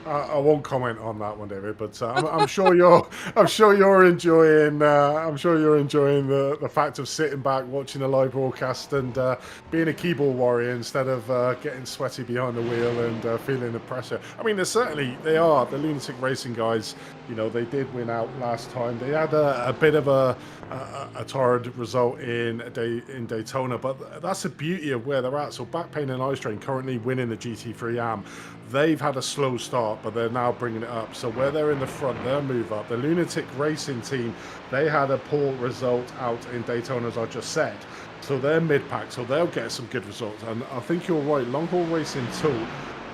I won't comment on that one, David. But I'm sure you're enjoying. I'm sure you're enjoying the fact of sitting back, watching a live broadcast, and being a keyboard warrior instead of getting sweaty behind the wheel and feeling the pressure. I mean, they are the Lunatic Racing guys. They did win out last time. They had a bit of a torrid result in Daytona, but that's the beauty of where they're at. So Back Pain and Eye Strain currently winning the GT3 AM. They've had a slow start, but they're now bringing it up. So where they're in the front, they'll move up. The Lunatic Racing team, they had a poor result out in Daytona, as I just said. So they're mid-pack, so they'll get some good results. And I think you're right. Longhorn Racing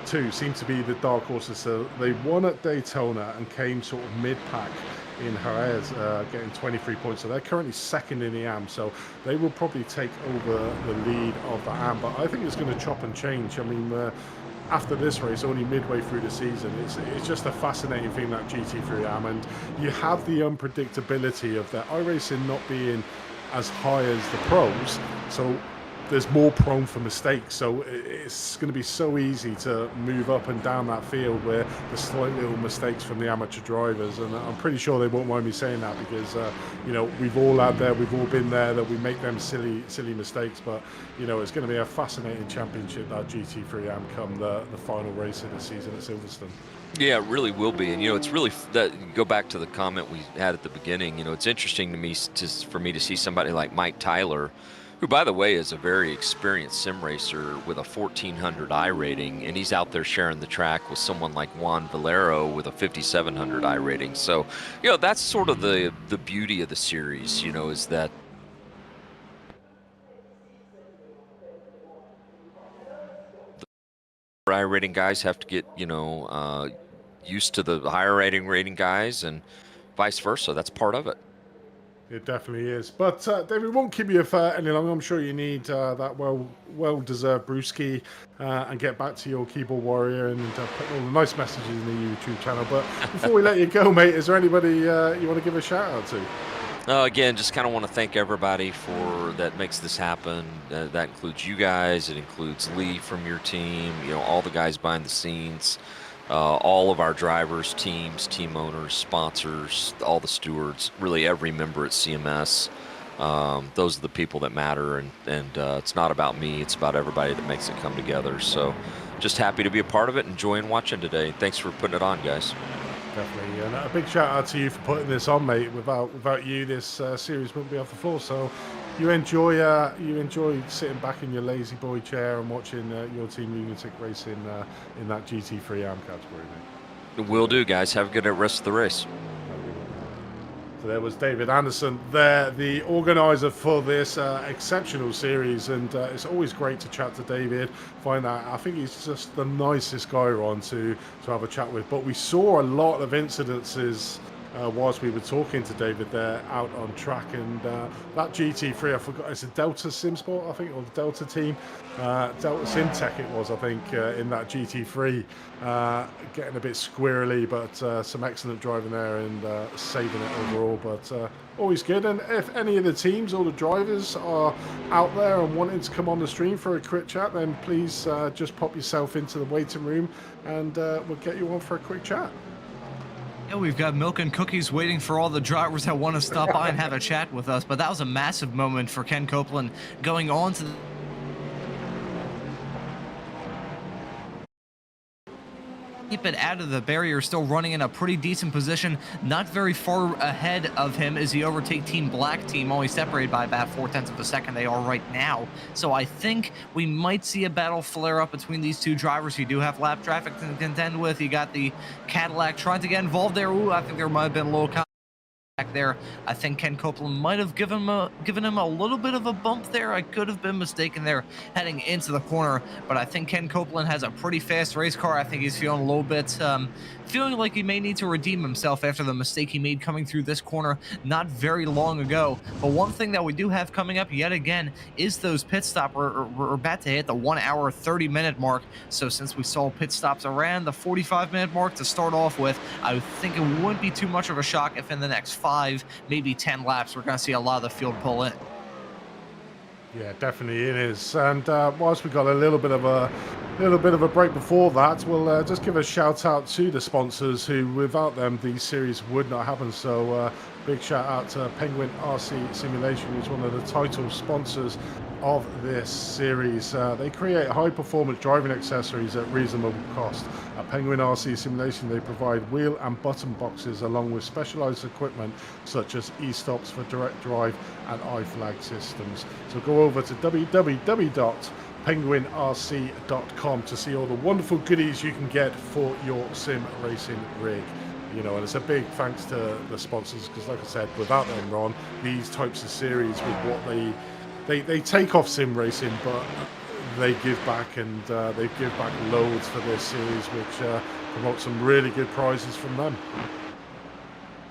2 seem to be the dark horses. So they won at Daytona and came sort of mid-pack in Jerez, getting 23 points. So they're currently 2nd in the AM. So they will probably take over the lead of the AM. But I think it's going to chop and change. I mean, after this race, only midway through the season, it's just a fascinating thing, that GT3 AM, and you have the unpredictability of that iRacing not being as high as the pros, so there's more prone for mistakes. So it's going to be so easy to move up and down that field where there's slight little mistakes from the amateur drivers, and I'm pretty sure they won't mind me saying that, because we've all had there, we've all been there, that we make them silly mistakes. But it's going to be a fascinating championship, that GT3 AM, come the final race of the season at Silverstone. Yeah, it really will be. And it's really that, go back to the comment we had at the beginning. It's interesting to me for me to see somebody like Mike Tyler, who, by the way, is a very experienced sim racer with a 1400 I rating, and he's out there sharing the track with someone like Juan Valero with a 5700 I rating. So, that's sort of the beauty of the series, is that the I rating guys have to get, used to the higher rating guys, and vice versa. That's part of it. It definitely is. But David, we won't keep you any longer. I'm sure you need that well-deserved brewski and get back to your keyboard warrior and put all the nice messages in the YouTube channel. But before we let you go, mate, is there anybody you want to give a shout out to? Again, just kind of want to thank everybody that makes this happen. That includes you guys. It includes Lee from your team. All the guys behind the scenes. all of our drivers, teams, team owners, sponsors, all the stewards, really every member at CMS. Those are the people that matter, and it's not about me, it's about everybody that makes it come together. So just happy to be a part of it, enjoying watching today. Thanks for putting it on, guys. Definitely, and a big shout out to you for putting this on, mate. Without you, this series wouldn't be off the floor. So you enjoy sitting back in your lazy boy chair and watching your team Lunatic racing in that GT3 ARM category, mate. Will do, guys. Have a good rest of the race. So there was David Anderson there, the organizer for this exceptional series, and it's always great to chat to David. I think he's just the nicest guy, Ron, to have a chat with. But we saw a lot of incidences whilst we were talking to David there out on track, and that GT3, I forgot, it's a Delta Simsport, I think, or the Delta team, Delta Simtech it was, I think, in that GT3, getting a bit squirrely, but some excellent driving there and saving it overall. But always good. And if any of the teams or the drivers are out there and wanting to come on the stream for a quick chat, then please just pop yourself into the waiting room, and we'll get you on for a quick chat. Yeah, we've got milk and cookies waiting for all the drivers that want to stop by and have a chat with us. But that was a massive moment for Ken Copeland going on to keep it out of the barrier, still running in a pretty decent position, not very far ahead of him as he overtake Team Black Team, only separated by about 0.4 of a second they are right now. So I think we might see a battle flare up between these two drivers. You do have lap traffic to contend with. You got the Cadillac trying to get involved there. Ooh, I think there might have been a little there. I think Ken Copeland might have given him a little bit of a bump there. I could have been mistaken there heading into the corner, but I think Ken Copeland has a pretty fast race car. I think he's feeling a little bit feeling like he may need to redeem himself after the mistake he made coming through this corner not very long ago. But one thing that we do have coming up yet again is those pit stops. We're about to hit the 1 hour 30-minute mark. So since we saw pit stops around the 45-minute mark to start off with, I think it wouldn't be too much of a shock if in the next 5, maybe 10 laps, we're going to see a lot of the field pull in. Yeah, definitely it is. And whilst we got a little bit of a break before that, we'll just give a shout out to the sponsors who, without them, these series would not happen. So big shout out to Penguin RC Simulation, who's one of the title sponsors of this series. They create high-performance driving accessories at reasonable cost. At Penguin RC Simulation, they provide wheel and button boxes along with specialized equipment such as e-stops for direct drive and iFlag systems. So go over to www.penguinrc.com to see all the wonderful goodies you can get for your sim racing rig. You know, and it's a big thanks to the sponsors, because like I said, without them, Ron, these types of series with what they take off sim racing, but they give back, and they give back loads for this series, which promotes some really good prizes from them.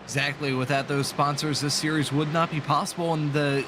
Exactly. Without those sponsors, this series would not be possible, and the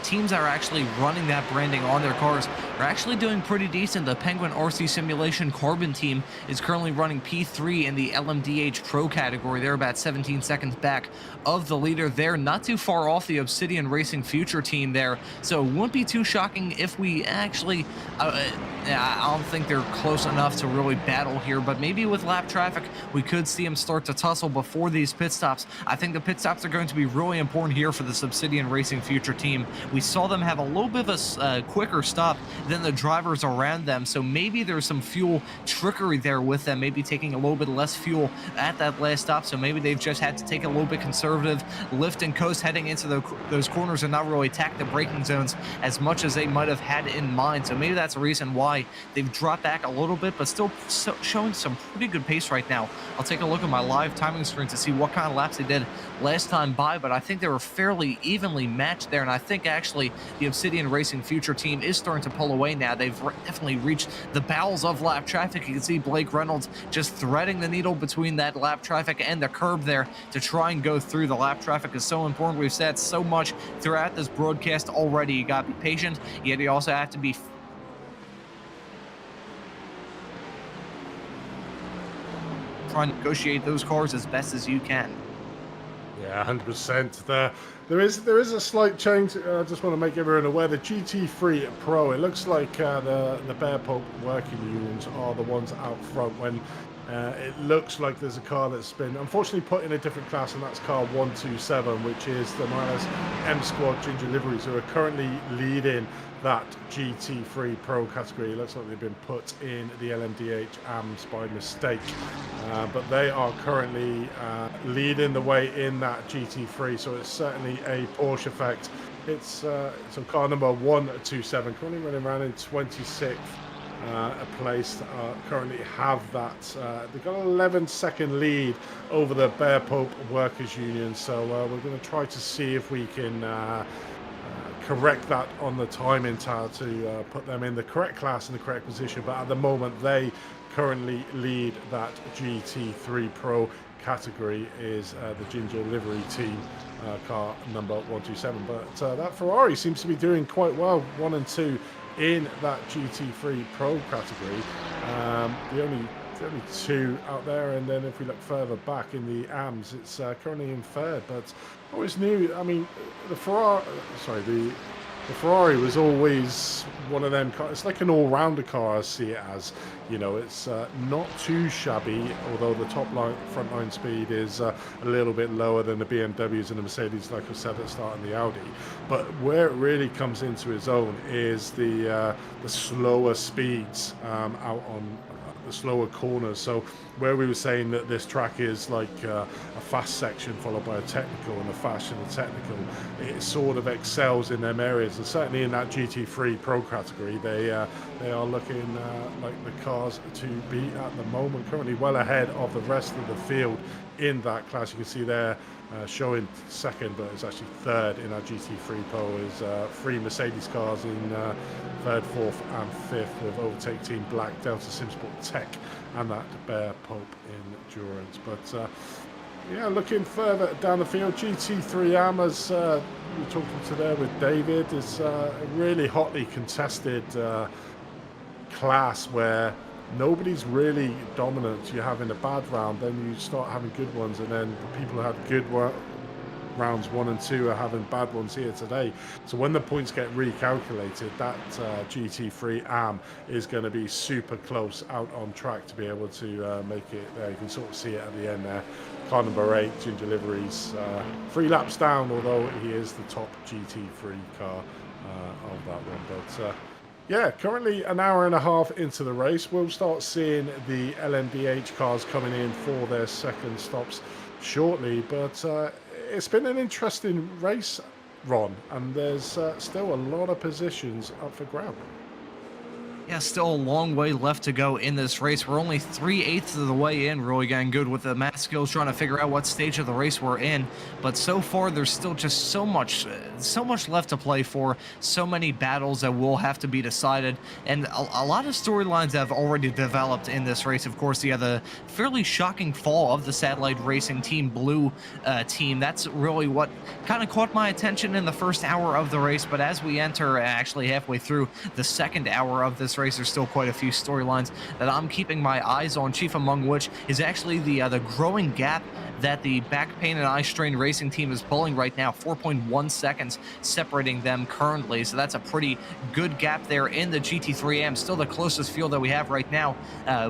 teams that are actually running that branding on their cars are actually doing pretty decent. The Penguin RC Simulation Carbon team is currently running P3 in the LMDH Pro category. They're about 17 seconds back of the leader there, not too far off the Obsidian Racing Future team there. So it wouldn't be too shocking if we actually, I don't think they're close enough to really battle here, but maybe with lap traffic, we could see them start to tussle before these pit stops. I think the pit stops are going to be really important here for the Obsidian Racing Future team. We saw them have a little bit of a quicker stop than the drivers around them, so maybe there's some fuel trickery there with them, maybe taking a little bit less fuel at that last stop, so maybe they've just had to take a little bit conservative lift and coast heading into those corners and not really attack the braking zones as much as they might have had in mind. So maybe that's a reason why they've dropped back a little bit, but still showing some pretty good pace right now. I'll take a look at my live timing screen to see what kind of laps they did last time by, but I think they were fairly evenly matched there, and I think actually the Obsidian Racing Future team is starting to pull away now. They've definitely reached the bowels of lap traffic. You can see Blake Reynolds just threading the needle between that lap traffic and the curb there to try and go through. The lap traffic is so important. We've said so much throughout this broadcast already. You got to be patient, yet you also have to be trying to negotiate those cars as best as you can. Yeah, 100%. There is a slight change. I just want to make everyone aware. The GT3 Pro, it looks like the Bear Pulp working unions are the ones out front when It looks like there's a car that's been unfortunately put in a different class, and that's car 127, which is the Miles M Squad Ginger Liveries, who are currently leading that GT3 Pro category. It looks like they've been put in the LMDH AMS by mistake, but they are currently leading the way in that GT3, so it's certainly a Porsche effect. It's so car number 127 currently running around in 26th place. Currently have that. They've got an 11-second lead over the Bear Pope Workers Union, so we're going to try to see if we can correct that on the timing tower to put them in the correct class in the correct position. But at the moment, they currently lead that GT3 Pro category, is the Ginger Livery Team, car number 127. But that Ferrari seems to be doing quite well, 1 and 2 in that GT3 Pro category. The only two out there, and then if we look further back in the AMS, it's currently in third. But always knew, I mean, the Ferrari was always one of them cars. It's like an all-rounder car, I see it as. You know, it's not too shabby, although the front line speed is a little bit lower than the BMWs and the Mercedes, like I said at the start, and the Audi. But where it really comes into its own is the slower speeds out on the slower corners. So where we were saying that this track is like a fast section followed by a technical, and a fast and a technical, it sort of excels in them areas. And certainly in that GT3 Pro category, they are looking like the cars to beat at the moment, currently well ahead of the rest of the field in that class. You can see there showing second, but it's actually third in our GT3 Pro is 3 Mercedes cars in third, fourth and fifth, with Overtake Team Black, Delta Simsport Tech and that Bear Pope Endurance. But yeah, looking further down the field, GT3 AM, as we were talking to there with David, is a really hotly contested class where nobody's really dominant. You're having a bad round, then you start having good ones, and then the people who had good rounds 1 and 2 are having bad ones here today. So when the points get recalculated, that GT3 AM is going to be super close out on track to be able to make it there. You can sort of see it at the end there. Car number 8, Ginger Liveries, 3 laps down, although he is the top GT3 car of that one. But yeah, currently an hour and a half into the race. We'll start seeing the LMDH cars coming in for their second stops shortly. But it's been an interesting race, Ron, and there's still a lot of positions up for grab. Yeah, still a long way left to go in this race. We're only 3/8 of the way in, really getting good with the math skills, trying to figure out what stage of the race we're in. But so far, there's still just so much left to play for, so many battles that will have to be decided, and a lot of storylines have already developed in this race. Of course, the fairly shocking fall of the Satellite Racing Team Blue team. That's really what kind of caught my attention in the first hour of the race. But as we enter actually halfway through the second hour of this race, there's still quite a few storylines that I'm keeping my eyes on, chief among which is actually the growing gap that the Back Pain and Eye Strain Racing team is pulling right now. 4.1 seconds separating them currently, so that's a pretty good gap there in the GT3M. Still the closest field that we have right now,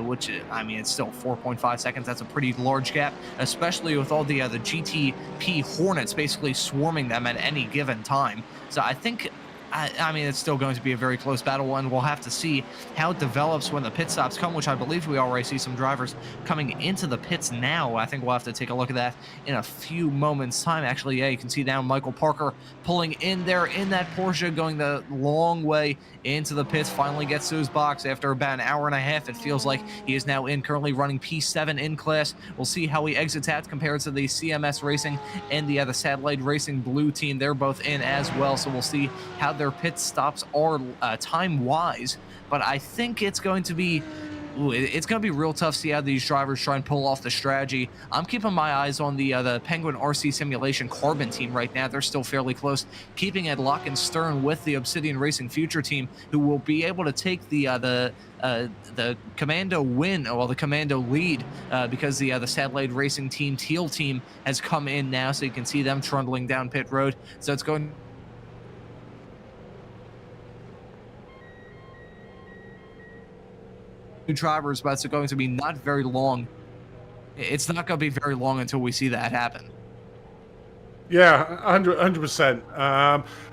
which, I mean, it's still 4.5 seconds. That's a pretty large gap, especially with all the GTP Hornets basically swarming them at any given time. So I think, I mean, it's still going to be a very close battle, and we'll have to see how it develops when the pit stops come, which I believe we already see some drivers coming into the pits now. I think we'll have to take a look at that in a few moments' time. Actually, yeah, you can see now Michael Parker pulling in there in that Porsche, going the long way into the pits, finally gets to his box after about an hour and a half. It feels like he is now in, currently running P7 in class. We'll see how he exits out compared to the CMS Racing and the Satellite Racing Blue team. They're both in as well, so we'll see how their pit stops are time-wise. But I think it's going to be real tough to see how these drivers try and pull off the strategy. I'm keeping my eyes on the Penguin RC Simulation Carbon team right now. They're still fairly close, keeping it lock and stern with the Obsidian Racing Future team, who will be able to take the Commando win, or the Commando lead, because the Satellite Racing Team Teal team has come in now, so you can see them trundling down pit road. So it's going new drivers, but it's going to be not very long. It's not going to be very long until we see that happen. Yeah, 100%.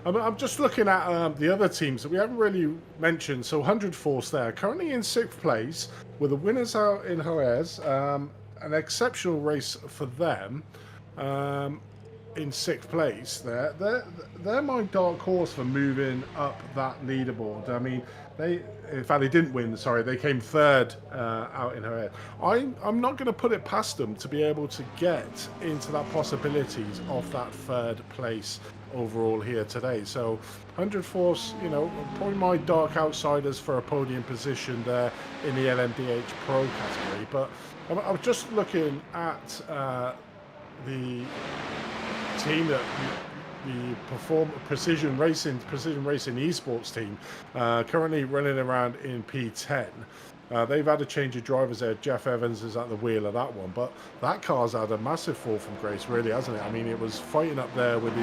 I'm just looking at the other teams that we haven't really mentioned. So 100 Force there, currently in 6th place, with the winners out in Jerez. An exceptional race for them. In 6th place there. They're my dark horse for moving up that leaderboard. I mean, in fact, they didn't win, sorry. They came 3rd out in Jerez. I'm not going to put it past them to be able to get into that possibilities of that 3rd place overall here today. So 100 Force, you know, probably my dark outsiders for a podium position there in the LMDH Pro category. But I was just looking at the team that the Precision Racing Esports team, currently running around in P10. They've had a change of drivers there. Jeff Evans is at the wheel of that one, but that car's had a massive fall from grace, really, hasn't it? I mean, it was fighting up there with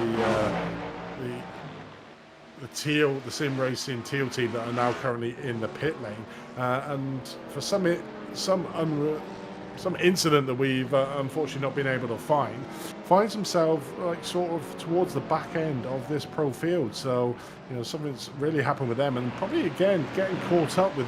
the Sim Racing Teal team that are now currently in the pit lane, and for some incident that we've unfortunately not been able to finds himself like sort of towards the back end of this pro field. So, you know, something's really happened with them, and probably again getting caught up with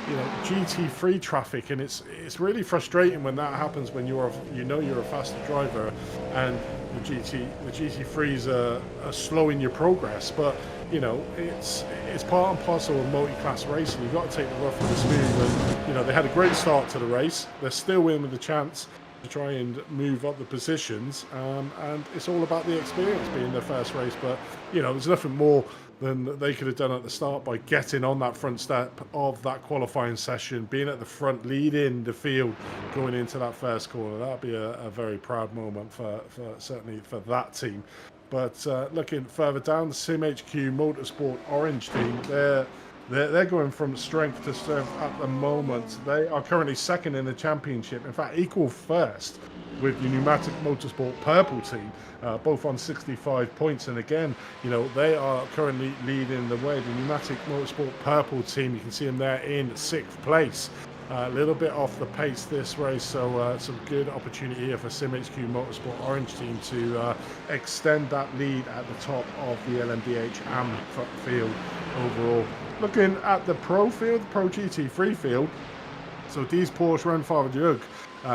you know, GT3 traffic, and it's really frustrating when that happens, when you're a faster driver and the GT3s are slowing your progress. But you know, it's part and parcel of multi-class racing. You've got to take the rough with the smooth, and you know, they had a great start to the race. They're still in with a chance to try and move up the positions, and it's all about the experience being their first race. But you know, there's nothing more than they could have done at the start by getting on that front step of that qualifying session, being at the front, leading the field going into that first corner. That'd be a very proud moment for certainly for that team. But looking further down, the SimHQ Motorsport Orange team, they're going from strength to strength at the moment. They are currently 2nd in the championship. In fact, equal 1st with the Pneumatic Motorsport Purple team, both on 65 points. And again, you know, they are currently leading the way. The Pneumatic Motorsport Purple team, you can see them there in 6th place. A little bit off the pace this race, so some good opportunity here for SimHQ Motorsport Orange team to extend that lead at the top of the LMDH AM field overall. Looking at the Pro field, Pro GT3 field, so D's Porsche Rennfahrer Jug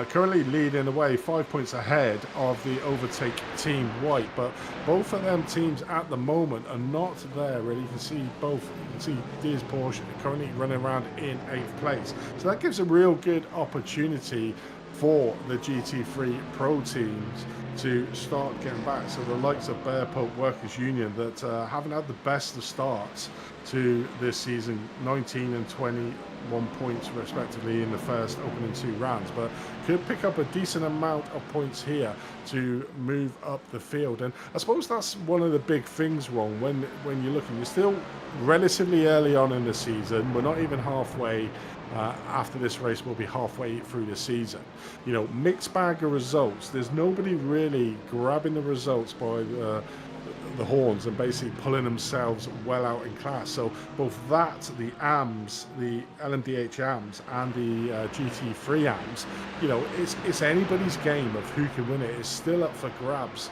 currently leading the way, 5 points ahead of the overtake Team White, but both of them teams at the moment are not there really. You can see both. You can see D's Porsche currently running around in 8th place, so that gives a real good opportunity for the GT3 Pro teams to start getting back. So the likes of Bear Pope Workers Union that haven't had the best of starts to this season, 19 and 21 points respectively in the first opening 2 rounds, but could pick up a decent amount of points here to move up the field. And I suppose that's one of the big things wrong when you're looking. You're still relatively early on in the season. We're not even halfway. After this race, we'll be halfway through the season. You know, mixed bag of results. There's nobody really grabbing the results by the horns and basically pulling themselves well out in class. So both that, the AMS, the LMDH AMS, and the GT3 AMS, you know, it's anybody's game of who can win it. It's still up for grabs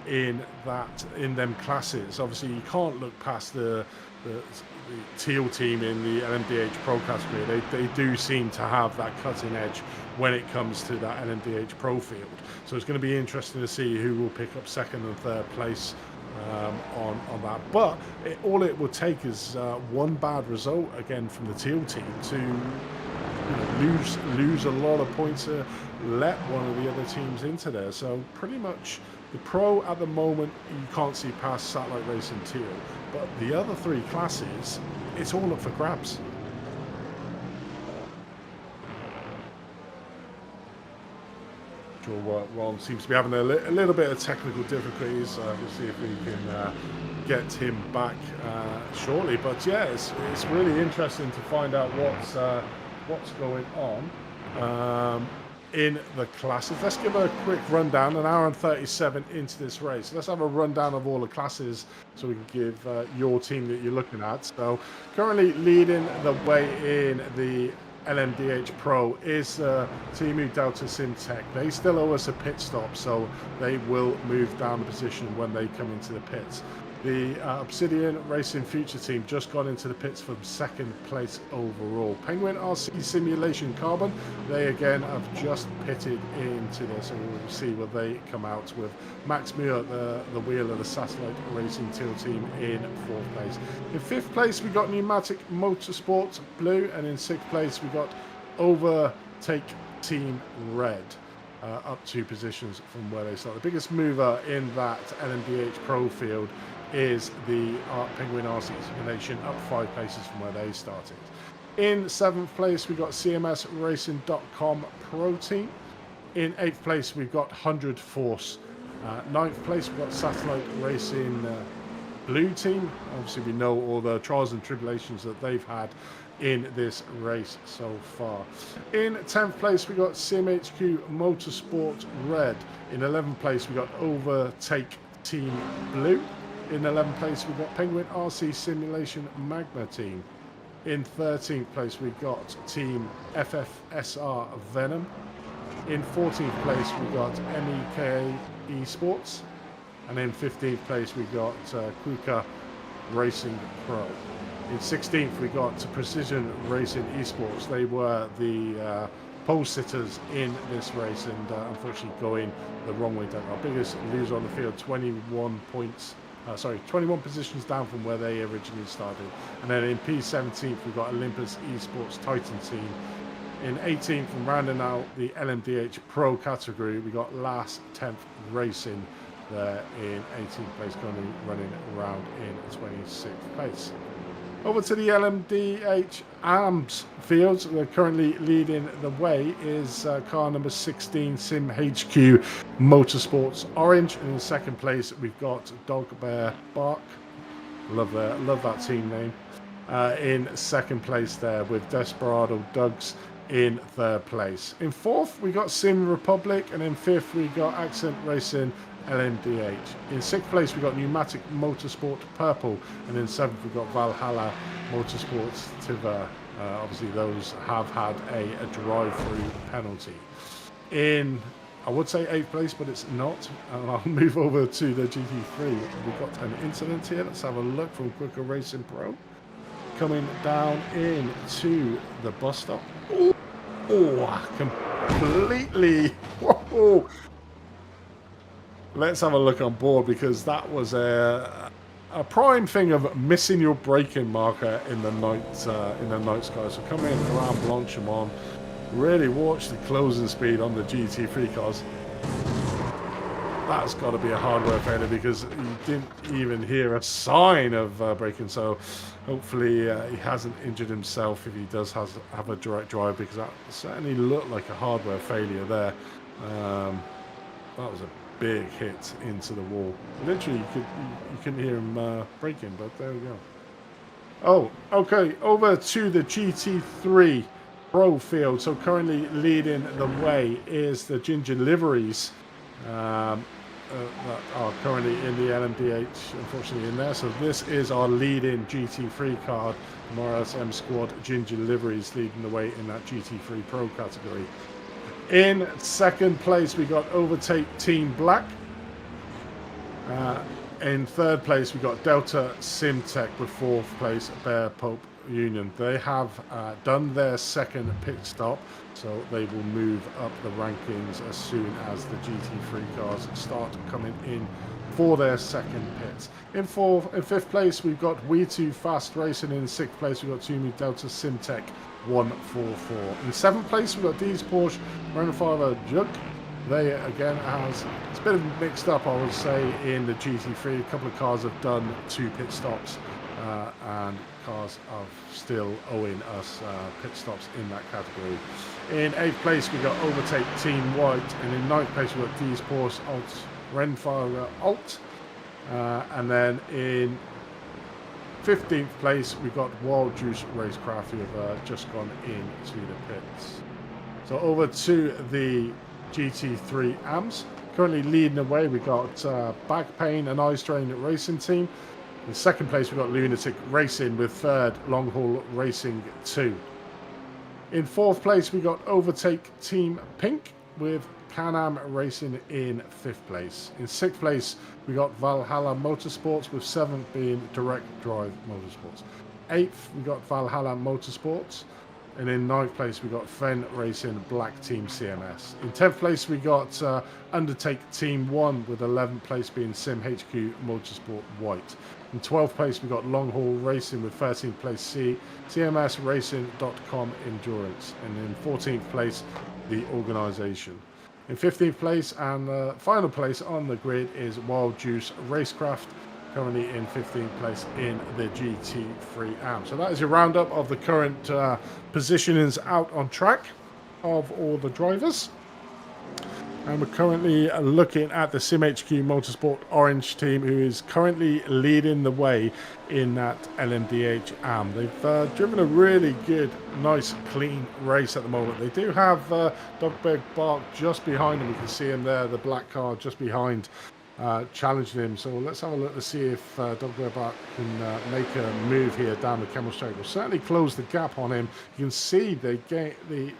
in them classes. Obviously, you can't look past the Teal team in the LMDH Pro category. They do seem to have that cutting edge when it comes to that LMDH Pro field. So it's going to be interesting to see who will pick up 2nd and 3rd place on that. But all it will take is one bad result again from the Teal team to, you know, lose a lot of points, let one of the other teams into there. So pretty much the Pro at the moment, you can't see past Satellite Racing Teal, but the other 3 classes, it's all up for grabs. Sure, Ron seems to be having a little bit of technical difficulties. We'll see if we can get him back shortly. But yeah, it's really interesting to find out what's going on in the classes. Let's give a quick rundown, an hour and 37 into this race. Let's have a rundown of all the classes so we can give your team that you're looking at. So currently leading the way in the LMDH Pro is Timu Delta Simtech. They still owe us a pit stop, so they will move down the position when they come into the pits. The Obsidian Racing Future team just got into the pits from 2nd place overall. Penguin RC Simulation Carbon, they again have just pitted into this, so we'll see what they come out with. Max Muir at the wheel of the Satellite Racing Teal team in 4th place. In 5th place we got Pneumatic Motorsports Blue, and in 6th place we got Overtake Team Red. Up 2 positions from where they start. The biggest mover in that LMDH Pro field is the Penguin RC Simulation, up 5 places from where they started. In 7th place we got CMSRacing.com Pro Team. In 8th place we've got 100 Force. 9th place we've got Satellite Racing Blue Team. Obviously we know all the trials and tribulations that they've had in this race so far. In 10th place we got CMHQ Motorsport Red. In 11th place we got Overtake Team Blue. In 11th place we got Penguin RC Simulation Magma Team. In 13th place we got Team FFSR Venom. In 14th place we got MEK Esports. And in 15th place we got Kuka Racing Pro. In 16th we got Precision Racing Esports. They were the pole sitters in this race, and unfortunately going the wrong way down. Our biggest loser on the field, 21 positions down from where they originally started. And then in P17th we got Olympus Esports Titan team. In 18th, and rounding out the LMDH Pro category, we got Last 10th Racing there in 18th place, currently running around in 26th place. Over to the LMDH ARMS fields. They're currently leading the way is car number 16 Sim HQ Motorsports Orange, and in 2nd place we've got Dog Bear Bark. Love that team name. In 2nd place there with Desperado Dugs in 3rd place. In 4th we got Sim Republic, and in 5th we got Accent Racing LMDH. In 6th place we got Pneumatic Motorsport Purple, and in 7th we got Valhalla Motorsports Tiver. Obviously those have had a drive-through penalty. In, I would say 8th place, but it's not, and I'll move over to the GT3. We've got an incident here. Let's have a look from Quicker Racing Pro. Coming down into the bus stop. Oh, completely. Whoa. Let's have a look on board, because that was a prime thing of missing your braking marker in the night sky. So come in around Blanchimont, really watch the closing speed on the GT3 cars. That's got to be a hardware failure, because you didn't even hear a sign of braking. So hopefully he hasn't injured himself if he does have a direct drive, because that certainly looked like a hardware failure there. That was a big hit into the wall. Literally, you couldn't hear him braking, but there we go. Oh, okay, over to the GT3 Pro field. So currently leading the way is the Ginger Liveries that are currently in the LMDH, unfortunately, in there. So this is our leading GT3 card. The RSM Squad Ginger Liveries leading the way in that GT3 Pro category. In 2nd place, we got Overtake Team Black. In 3rd place, we got Delta Simtech, with 4th place Bear Pope Union. They have done their 2nd pit stop, so they will move up the rankings as soon as the GT3 cars start coming in for their 2nd pits. In 5th place, we've got We2 Fast Racing. In 6th place, we've got Tumi Delta Simtech 144. In 7th place, we've got D's Porsche Renfiler Jug. They again it's a bit of mixed up, I would say, in the GT3. A couple of cars have done 2 pit stops, and cars are still owing us pit stops in that category. In 8th place, we got Overtake Team White, and in 9th place, we got D's Porsche Alt Renfiler Alt, and then in 15th place, we got Wild Juice Racecraft, who have just gone into the pits. So over to the GT3 AMS. Currently leading the way, we got Back Pain and Eye Strain Racing Team. In 2nd place, we got Lunatic Racing, with 3rd Long Haul Racing 2. In 4th place, we got Overtake Team Pink with Can-Am Racing in 5th place. In 6th place, we got Valhalla Motorsports, with 7th being Direct Drive Motorsports. 8th, we got Valhalla Motorsports. And in 9th place, we got Fen Racing Black Team CMS. In 10th place, we got Undertake Team 1, with 11th place being Sim HQ Motorsport White. In 12th place, we got Long Haul Racing, with 13th place CMS Racing.com Endurance. And in 14th place, the organisation. In 15th place and final place on the grid is Wild Juice Racecraft, currently in 15th place in the GT3 AM. So that is your roundup of the current positionings out on track of all the drivers. And we're currently looking at the SimHQ Motorsport Orange team, who is currently leading the way in that LMDH AM. They've driven a really good, nice, clean race at the moment. They do have Dogberg Bark just behind them. You can see him there, the black car just behind, challenging him. So let's have a look to see if Dogberg Bark can make a move here down the Camel Straight. We'll certainly close the gap on him. You can see they get the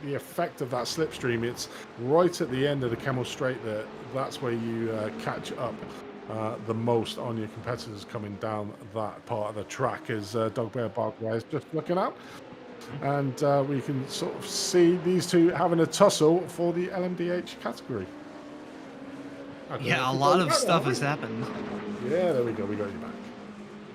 effect of that slipstream. It's right at the end of the Camel Straight there. That's where you catch up the most on your competitors coming down that part of the track, as Dogbear Barkway is just looking at. And we can sort of see these two having a tussle for the LMDH category. Yeah, a lot of stuff has happened. Yeah, there we go. We got you back.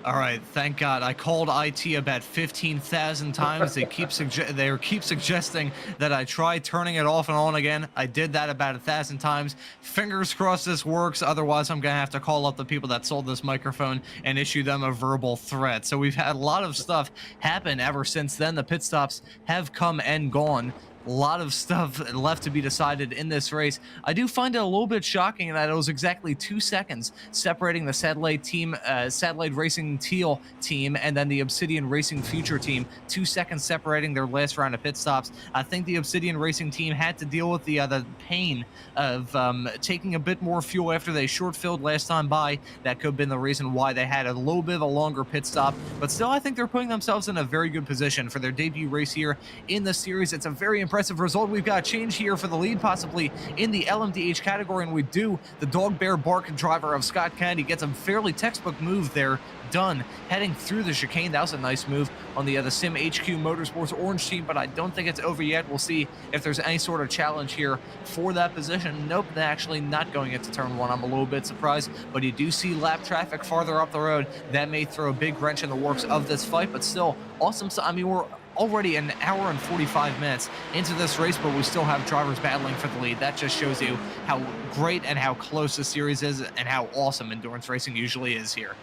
All right, thank God. I called IT about 15,000 times. They keep suggesting that I try turning it off and on again. I did that about 1,000 times. Fingers crossed this works. Otherwise, I'm gonna have to call up the people that sold this microphone and issue them a verbal threat. So we've had a lot of stuff happen ever since then. The pit stops have come and gone. A lot of stuff left to be decided in this race. I do find it a little bit shocking that it was exactly 2 seconds separating the Satellite Racing Teal team and then the Obsidian Racing Future team. 2 seconds separating their last round of pit stops. I think the Obsidian Racing team had to deal with the pain of taking a bit more fuel after they short-filled last time by. That could have been the reason why they had a little bit of a longer pit stop. But still, I think they're putting themselves in a very good position for their debut race here in the series. It's a very impressive result. We've got a change here for the lead, possibly in the LMDH category, and we do. The Dog Bear Bark driver of Scott Kennedy gets a fairly textbook move there done, heading through the chicane. That was a nice move on the Sim HQ Motorsports Orange team, but I don't think it's over yet. We'll see if there's any sort of challenge here for that position. Nope, they're actually not going into turn one. I'm a little bit surprised, but you do see lap traffic farther up the road. That may throw a big wrench in the works of this fight, but still awesome. I mean, we're already an hour and 45 minutes into this race, but we still have drivers battling for the lead. That just shows you how great and how close the series is and how awesome endurance racing usually is here.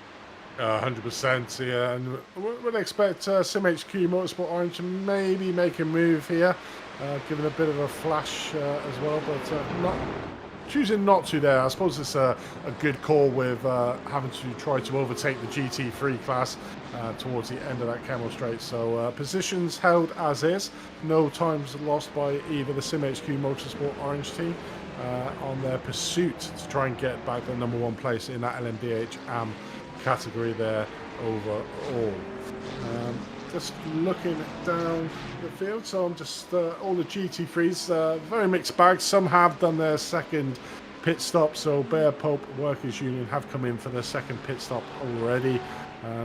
100%, yeah, and we'd expect SimHQ Motorsport Orange to maybe make a move here, giving a bit of a flash as well, but choosing not to there. I suppose it's a good call with having to try to overtake the GT3 class towards the end of that Camel Straight. So positions held as is, no times lost by either the SimHQ Motorsport Orange team on their pursuit to try and get back the #1 place in that LMDH AM category there overall. Just looking down the field, so I'm just all the GT3s, very mixed bag. Some have done their second pit stop, so Bear Pope Workers Union have come in for their second pit stop already.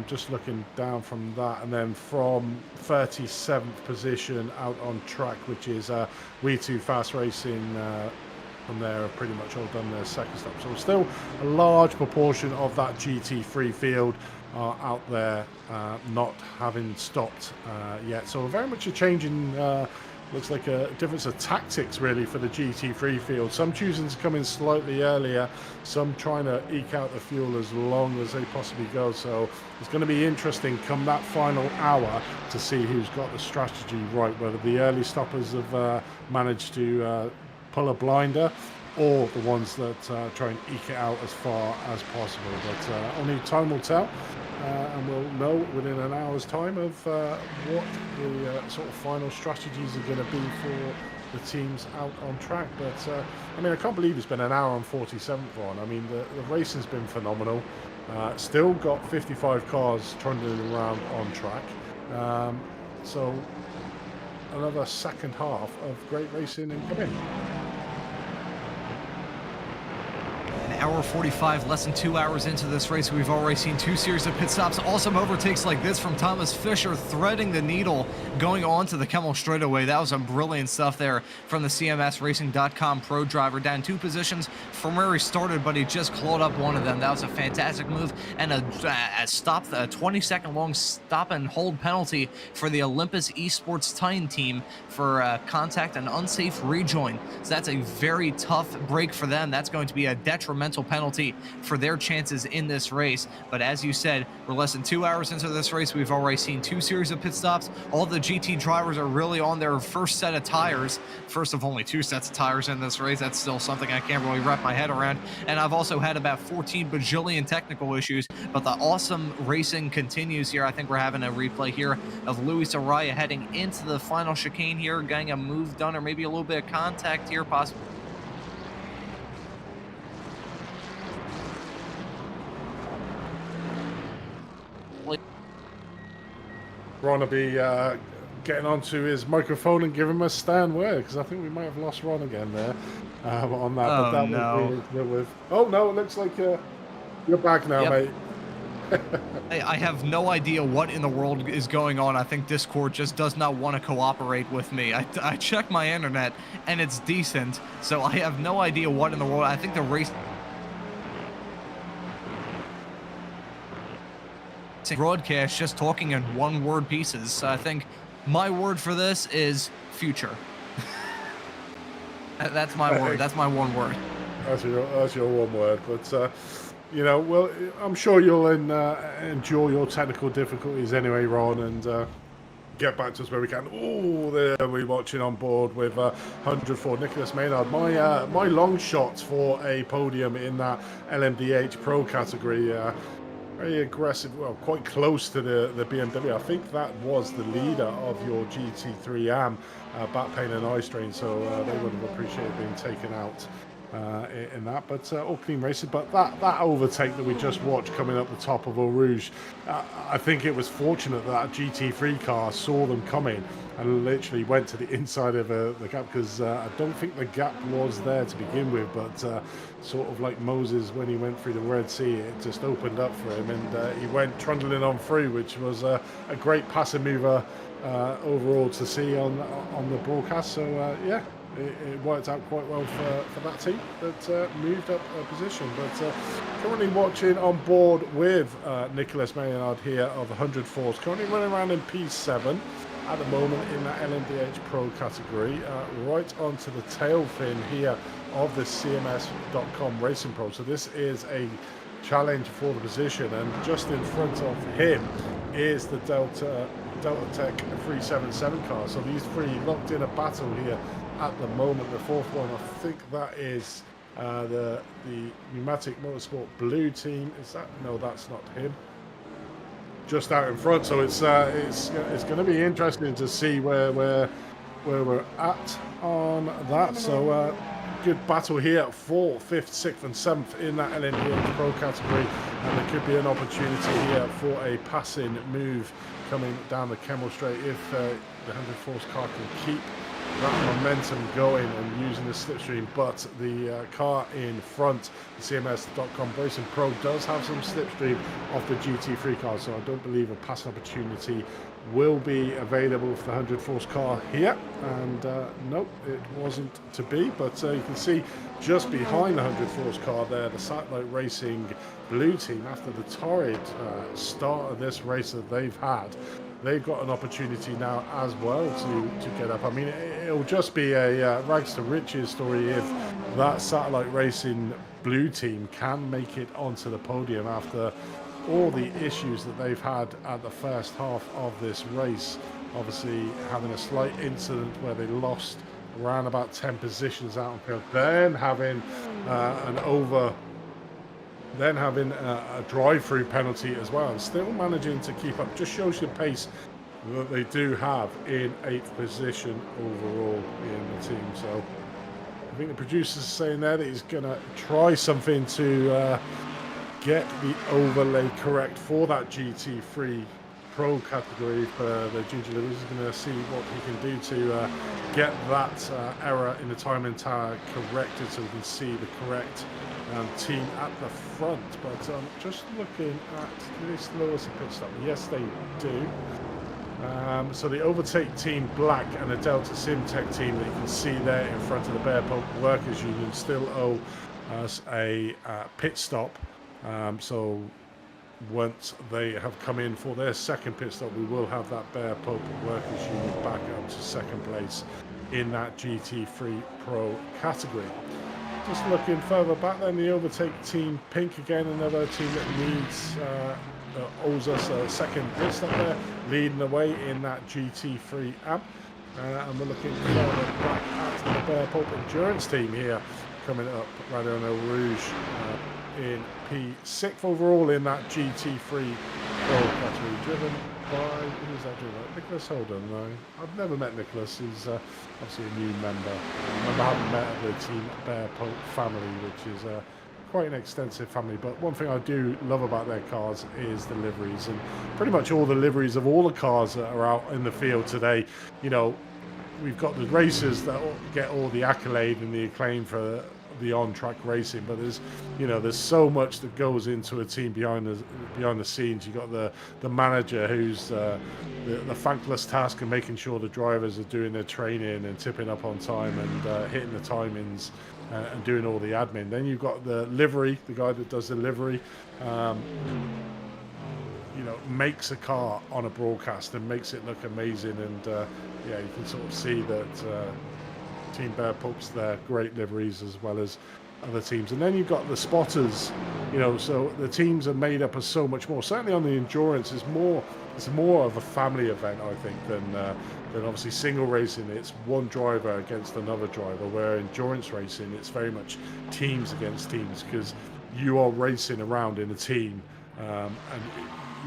Just looking down from that, and then from 37th position out on track, which is We Too Fast Racing. From there have pretty much all done their second stop. So still a large proportion of that GT3 field are out there not having stopped yet. So very much a change in, looks like a difference of tactics really for the GT3 field. Some choosing to come in slightly earlier, some trying to eke out the fuel as long as they possibly go. So it's going to be interesting come that final hour to see who's got the strategy right, whether the early stoppers have managed to pull a blinder, or the ones that try and eke it out as far as possible. But only time will tell, and we'll know within an hour's time of what the sort of final strategies are going to be for the teams out on track. But I mean, I can't believe it's been an hour and 47 on. I mean, the racing's been phenomenal. Still got 55 cars trundling around on track. So another second half of great racing incoming. An hour 45, less than 2 hours into this race, we've already seen 2 series of pit stops. Awesome overtakes like this from Thomas Fisher, threading the needle, going on to the Kemmel straightaway. That was some brilliant stuff there from the CMSRacing.com pro driver. Down 2 positions from where he started, but he just clawed up one of them. That was a fantastic move, and a 20-second long stop and hold penalty for the Olympus Esports Titan team for contact and unsafe rejoin. So that's a very tough break for them. That's going to be a detrimental penalty for their chances in this race. But as you said, we're less than 2 hours into this race. We've already seen 2 series of pit stops. All the GT drivers are really on their first set of tires. First of only 2 sets of tires in this race. That's still something I can't really wrap my head around. And I've also had about 14 bajillion technical issues, but the awesome racing continues here. I think we're having a replay here of Luis Araya heading into the final chicane here, getting a move done, or maybe a little bit of contact here, possibly. Ron will be getting onto his microphone and give him a stern word, because I think we might have lost Ron again there on that. Oh, but that no. Oh, no, it looks like you're back now, Yep. mate. I have no idea what in the world is going on. I think Discord just does not want to cooperate with me. I checked my internet, and it's decent, so I have no idea what in the world. I think the race broadcast just talking in one-word pieces. So I think my word for this is future. That's my word. That's my one word. That's your one word. But you know, well, I'm sure you'll endure your technical difficulties anyway, Ron, and get back to us where we can. Oh, there we're watching on board with 104 Nicholas Maynard. My long shots for a podium in that LMDH Pro category. Very aggressive, well, quite close to the BMW. I think that was the leader of your GT3 AM, back pain and eye strain, so they would have appreciated being taken out in that. But all clean racing. But that overtake that we just watched coming up the top of Eau Rouge, I think it was fortunate that GT3 car saw them coming and literally went to the inside of the gap, because I don't think the gap was there to begin with, but sort of like Moses when he went through the Red Sea, it just opened up for him, and he went trundling on through, which was a great passing mover overall to see on the broadcast. So yeah, it worked out quite well for that team that moved up a position. But currently watching on board with Nicholas Maynard here of 100 Force, currently running around in P7 at the moment in that LMDH Pro category, right onto the tail fin here of the CMS.com Racing Pro. So this is a challenge for the position, and just in front of him is the Delta Tech 377 car. So these three locked in a battle here at the moment. The fourth one, I think that is the Pneumatic Motorsport Blue team. Is that? No, that's not him. Just out in front. So it's going to be interesting to see where we're at on that. So good battle here, 4th, 5th, 6th and 7th in that LMDH Pro category, and there could be an opportunity here for a passing move coming down the Kemmel Straight if the 100 Force car can keep that momentum going and using the slipstream. But the car in front, the CMS.com Racing Pro, does have some slipstream off the GT3 car, so I don't believe a pass opportunity will be available for the 100 Force car here. And nope, it wasn't to be. But you can see just behind the 100 Force car there, the Satellite Racing Blue team, after the torrid start of this race that they've had, they've got an opportunity now as well to get up. I mean, it'll just be a rags to riches story if that Satellite Racing Blue team can make it onto the podium after all the issues that they've had at the first half of this race. Obviously having a slight incident where they lost around about 10 positions out on field, then having a drive-through penalty as well, and still managing to keep up. Just shows you the pace that they do have in 8th position overall in the team. So I think the producer's saying there that he's going to try something to get the overlay correct for that GT3 Pro category for the Ginger Lewis. Is going to see what he can do to get that error in the timing tower corrected, so we can see the correct team at the front. But just looking at this Lewis pit stop, yes, they do. So the overtake team Black and the Delta Simtech team that you can see there in front of the Bear Pulp Workers Union still owe us a pit stop. So once they have come in for their second pit stop, we will have that Bear Pulp Workers Union back up to second place in that GT3 Pro category. Just looking further back then, the overtake team Pink, again another team that needs owes us a second pit stop there, leading the way in that GT3 app. And we're looking further back at the Bear Pulp Endurance team here, coming up Radio Rouge in P6th overall in that GT3 Pro category, driven by, who's that driven by? Nicholas Holden. No, I've never met Nicholas. He's obviously a new member. I remember having met the Team Bear Pulp family, which is quite an extensive family. But one thing I do love about their cars is the liveries, and pretty much all the liveries of all the cars that are out in the field today. You know, we've got the racers that get all the accolade and the acclaim for the on-track racing, but there's so much that goes into a team behind the scenes. You've got the manager who's the thankless task of making sure the drivers are doing their training and tipping up on time and hitting the timings and doing all the admin. Then you've got the livery, the guy that does the livery, makes a car on a broadcast and makes it look amazing. And you can sort of see that Team Bear Pulp's their great liveries as well as other teams. And then you've got the spotters, so the teams are made up of so much more. Certainly on the endurance, it's more of a family event, I think, than obviously single racing. It's one driver against another driver, where endurance racing, it's very much teams against teams, because you are racing around in a team, and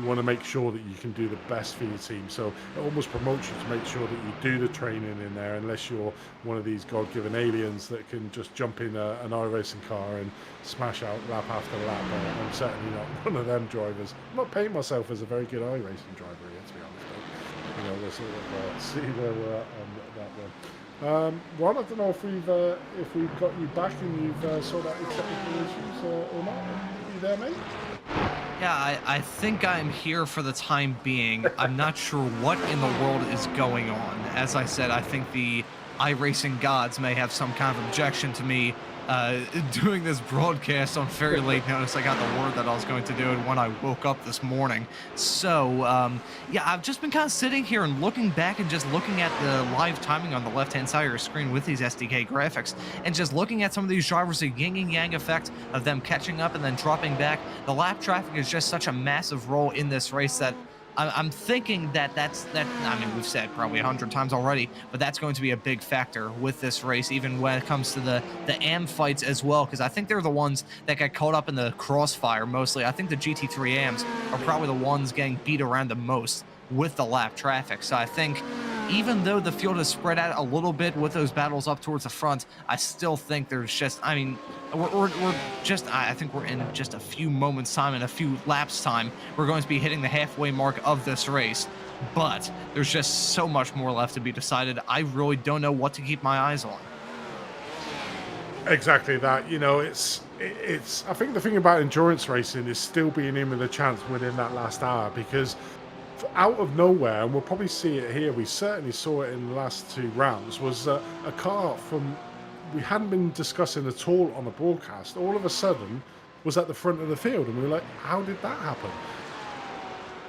you want to make sure that you can do the best for your team. So it almost promotes you to make sure that you do the training in there, unless you're one of these God-given aliens that can just jump in an iRacing car and smash out lap after lap. I'm certainly not one of them drivers. I'm not painting myself as a very good iRacing driver here, to be honest, but we'll sort of see where we're at on that one. Ron, I don't know if we've got you back and you've sorted out your technical issues or not. Are you there, mate? Yeah, I think I'm here for the time being. I'm not sure what in the world is going on. As I said, I think the iRacing gods may have some kind of objection to me doing this broadcast on very late notice. I got the word that I was going to do it when I woke up this morning. So, yeah, I've just been kind of sitting here and looking back and just looking at the live timing on the left-hand side of your screen with these SDK graphics, and just looking at some of these drivers, the yin and yang effect of them catching up and then dropping back. The lap traffic is just such a massive role in this race that I'm thinking that I mean, we've said probably 100 times already, but that's going to be a big factor with this race, even when it comes to the AM fights as well, because I think they're the ones that get caught up in the crossfire mostly. I think the GT3 AMs are probably the ones getting beat around the most with the lap traffic. So I think even though the field is spread out a little bit with those battles up towards the front, I still think there's just, I mean, I think we're in just a few moments time and a few laps time, we're going to be hitting the halfway mark of this race. But there's just so much more left to be decided. I really don't know what to keep my eyes on. Exactly that. It's I think the thing about endurance racing is still being in with a chance within that last hour, because out of nowhere, and we'll probably see it here, we certainly saw it in the last two rounds, was a car from we hadn't been discussing at all on the broadcast, all of a sudden was at the front of the field, and we were like, how did that happen?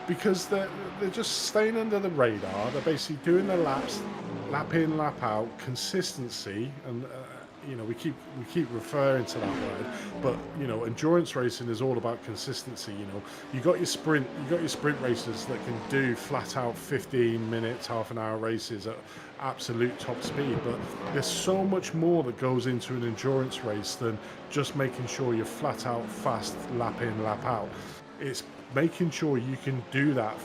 Because they're just staying under the radar. They're basically doing their laps, lap in, lap out, consistency, and we keep referring to that word, but endurance racing is all about consistency. You got your sprint racers that can do flat out 15 minutes, half an hour races at absolute top speed, but there's so much more that goes into an endurance race than just making sure you're flat out fast, lap in, lap out. It's making sure you can do that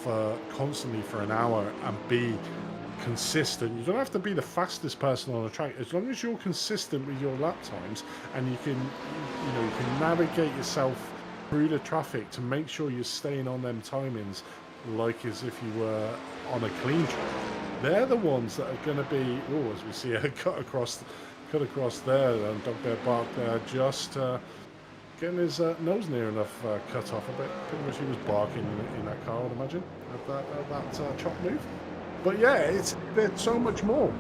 constantly for an hour and be consistent. You don't have to be the fastest person on the track, as long as you're consistent with your lap times, and you can navigate yourself through the traffic to make sure you're staying on them timings like as if you were on a clean track. They're the ones that are going to be, oh, as we see a cut across there, and Dogbear Bark there just getting his nose near enough cut off a bit. Pretty much he was barking in that car, I would imagine, at that chop move. But yeah, there's so much more.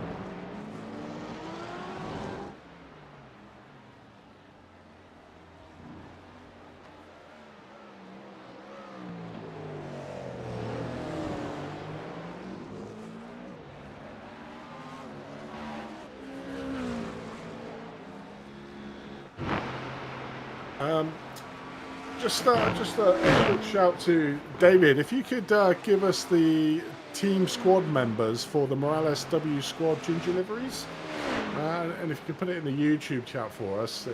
Just a quick shout to David. If you could give us the team squad members for the Morales W squad ginger liveries, and if you could put it in the YouTube chat for us,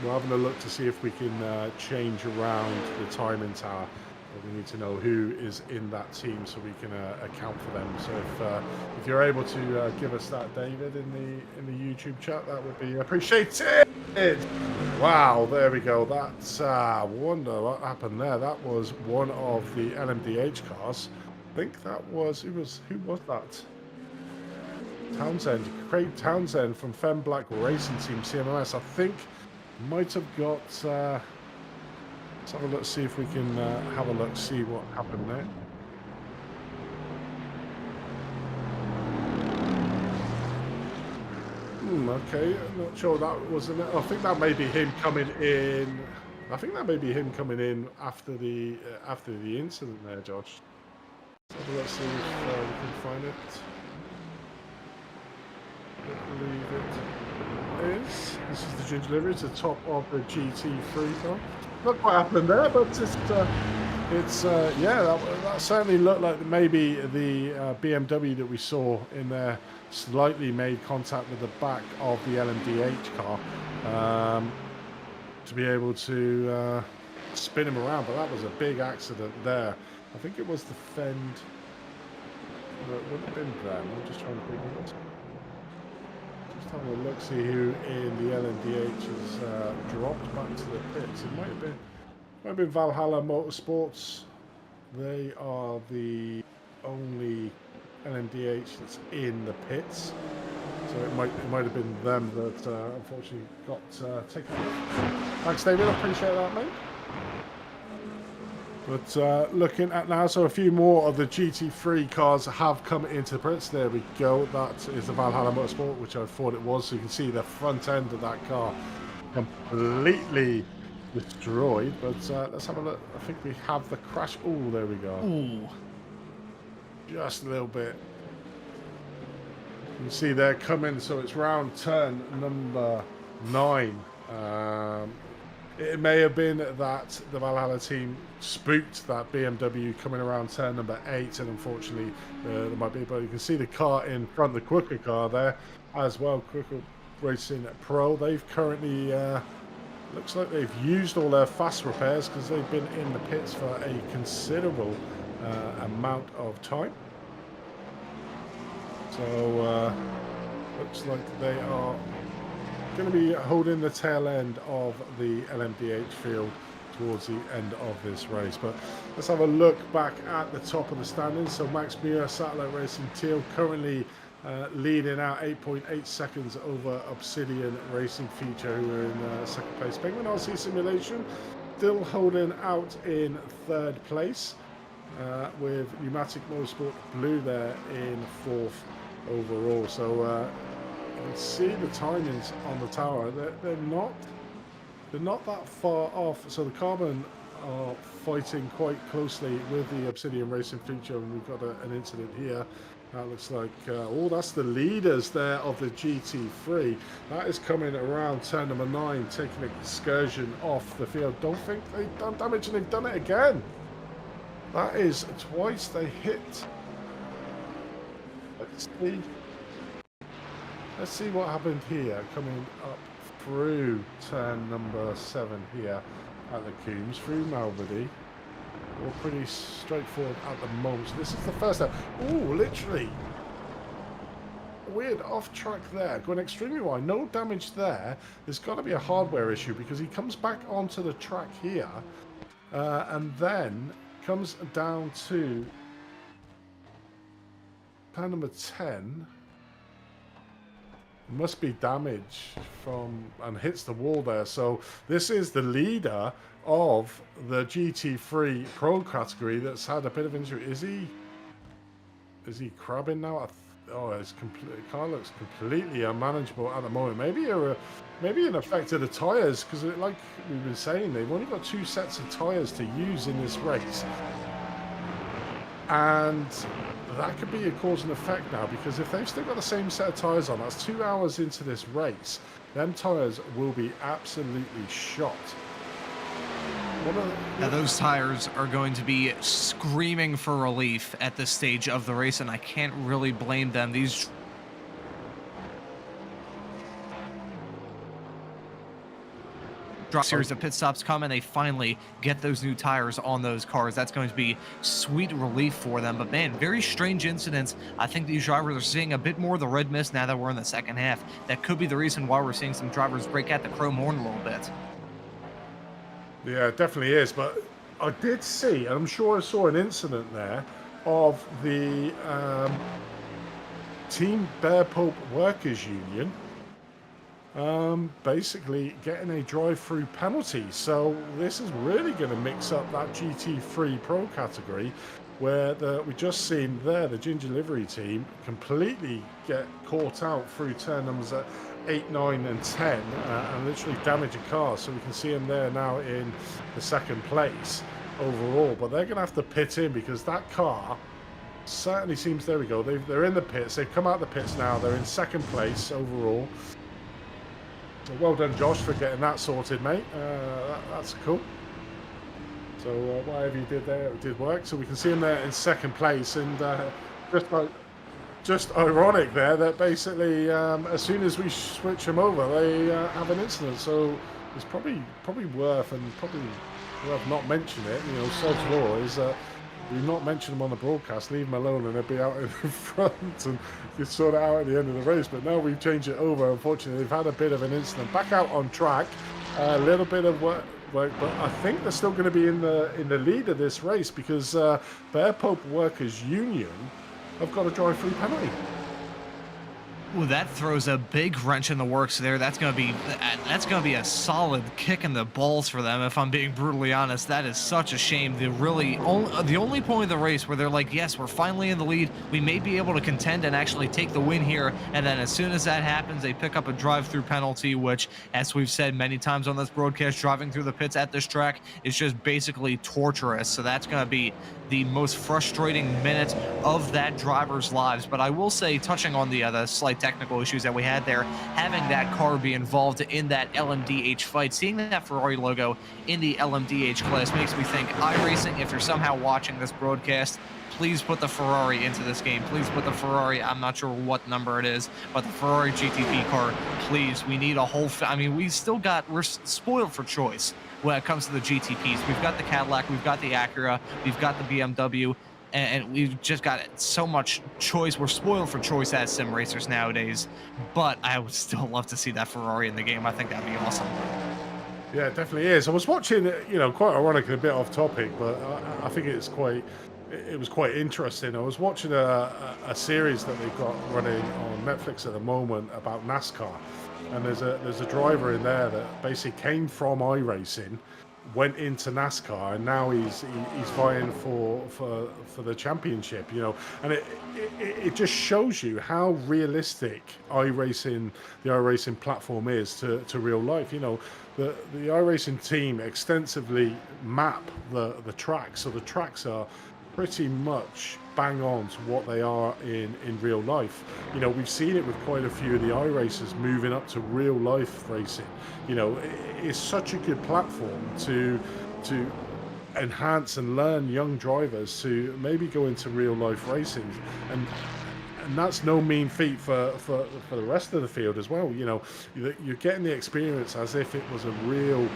we're having a look to see if we can change around the timing tower. We need to know who is in that team so we can account for them. So if you're able to give us that, David, in the YouTube chat, that would be appreciated. Wow, there we go. That's wonder what happened there. That was one of the LMDH cars. I think that was who was that? Townsend, Craig Townsend from Fem Black Racing Team CMOS. I think might have got. Let's have a look, see if we can have a look, see what happened there. Okay, I'm not sure that was. I think that may be him coming in. I think that may be him coming in after the incident there, Josh. Let's have a look, see if we can find it. I believe it is. This is the ginger livery. It's the top of the GT3 car. Not quite happened there, but it's yeah, that certainly looked like maybe the BMW that we saw in there slightly made contact with the back of the LMDH car to be able to spin him around. But that was a big accident there. I think it was the fend. No, it wouldn't have been them. I'm just trying to think of it. Just having a look, see who in the LMDH has dropped back to the pits. It might have been Valhalla Motorsports. They are the only LMDH that's in the pits, so it might have been them that unfortunately got taken off. Thanks, David. I appreciate that, mate. But looking at now, so a few more of the GT3 cars have come into the pits. There we go. That is the Valhalla Motorsport, which I thought it was. So you can see the front end of that car completely destroyed. But let's have a look. I think we have the crash. Oh, there we go. Ooh. Just a little bit. You can see they're coming. So it's round turn number 9. It may have been that the Valhalla team spooked that BMW coming around turn number 8, and unfortunately there might be, but you can see the car in front, the Quicker car there as well, Quicker Racing Pro. They've currently, looks like they've used all their fast repairs because they've been in the pits for a considerable amount of time. So looks like they are going to be holding the tail end of the LMDH field towards the end of this race. But let's have a look back at the top of the standings. So Max Muir, Satellite Racing Teal, currently leading out 8.8 seconds over Obsidian Racing Feature, who are in second place. Penguin RC Simulation still holding out in third place, with Pneumatic Motorsport Blue there in fourth overall. So you can see the timings on the tower. They're not that far off. So the Carbon are fighting quite closely with the Obsidian Racing Feature, and we've got an incident here. That looks like oh, that's the leaders there of the GT3. That is coming around turn number 9, taking an excursion off the field. Don't think they've done damage, and they've done it again. That is twice they hit. Let's see what happened here, coming up through turn number 7 here at the Coombs, through Malbody. All pretty straightforward at the moment. So this is the first step. Oh, literally. Weird off track there, going extremely wide. No damage there. There's got to be a hardware issue because he comes back onto the track here. And then comes down to car number 10. Must be damage from and hits the wall there. So this is the leader of the GT3 Pro category that's had a bit of injury. Is he crabbing now? Oh, it's car looks completely unmanageable at the moment. Maybe an effect of the tires, because like we've been saying, they've only got 2 sets of tires to use in this race, and that could be a cause and effect now, because if they've still got the same set of tires on, that's 2 hours into this race, them tires will be absolutely shot. Now those tires are going to be screaming for relief at this stage of the race, and I can't really blame them. These series of pit stops come and they finally get those new tires on those cars. That's going to be sweet relief for them. But man, very strange incidents. I think these drivers are seeing a bit more of the red mist now that we're in the second half. That could be the reason why we're seeing some drivers break out the chrome horn a little bit. Yeah, it definitely is. But I did see, and I'm sure I saw an incident there of the Team Bear Pope Workers Union basically getting a drive-through penalty. So this is really going to mix up that GT3 Pro category, where we just seen there the Ginger Livery team completely get caught out through turn numbers 8, 9 and 10 and literally damage a car. So we can see them there now in the second place overall, but they're going to have to pit in because that car certainly seems, there we go, they're in the pits, they've come out the pits now, they're in second place overall. So well done, Josh, for getting that sorted, mate. That's cool. So whatever you did there, it did work. So we can see him there in second place, and just ironic there that basically as soon as we switch them over, they have an incident. So it's probably worth not mentioning it. You know, Sod's law is we not mention them on the broadcast, leave them alone, and they'll be out in front and you sort it out at the end of the race. But now we've changed it over. Unfortunately, they've had a bit of an incident. Back out on track, a little bit of work, but I think they're still going to be in the lead of this race because Bear Pope Workers Union have got a drive-through penalty. Well, that throws a big wrench in the works there. That's gonna be a solid kick in the balls for them, if I'm being brutally honest. That is such a shame. The only point of the race where they're like, yes, we're finally in the lead, we may be able to contend and actually take the win here, and then as soon as that happens, they pick up a drive-through penalty, which, as we've said many times on this broadcast, driving through the pits at this track is just basically torturous. So that's gonna be the most frustrating minute of that driver's lives. But I will say, touching on the slight technical issues that we had there, having that car be involved in that LMDH fight, seeing that Ferrari logo in the LMDH class makes me think, iRacing, if you're somehow watching this broadcast, please put the Ferrari into this game. Please put the Ferrari, I'm not sure what number it is, but the Ferrari GTP car, please. We need a whole, I mean, we're spoiled for choice when it comes to the GTPs. We've got the Cadillac, we've got the Acura, we've got the BMW, and we've just got so much choice. We're spoiled for choice as sim racers nowadays, but I would still love to see that Ferrari in the game. I think that'd be awesome. Yeah, it definitely is. I was watching, you know, quite ironic and a bit off topic, but I think it was quite interesting. I was watching a series that they've got running on Netflix at the moment about NASCAR, and there's a driver in there that basically came from iRacing, went into NASCAR, and now he's vying for the championship, you know. And it just shows you how realistic the iRacing platform is to real life. You know, the iRacing team extensively map the tracks, so the tracks are pretty much bang on to what they are in real life. You know, we've seen it with quite a few of the iRacers moving up to real life racing. You know, it's such a good platform to enhance and learn young drivers to maybe go into real life racing, and that's no mean feat for the rest of the field as well. You know, you're getting the experience as if it was a real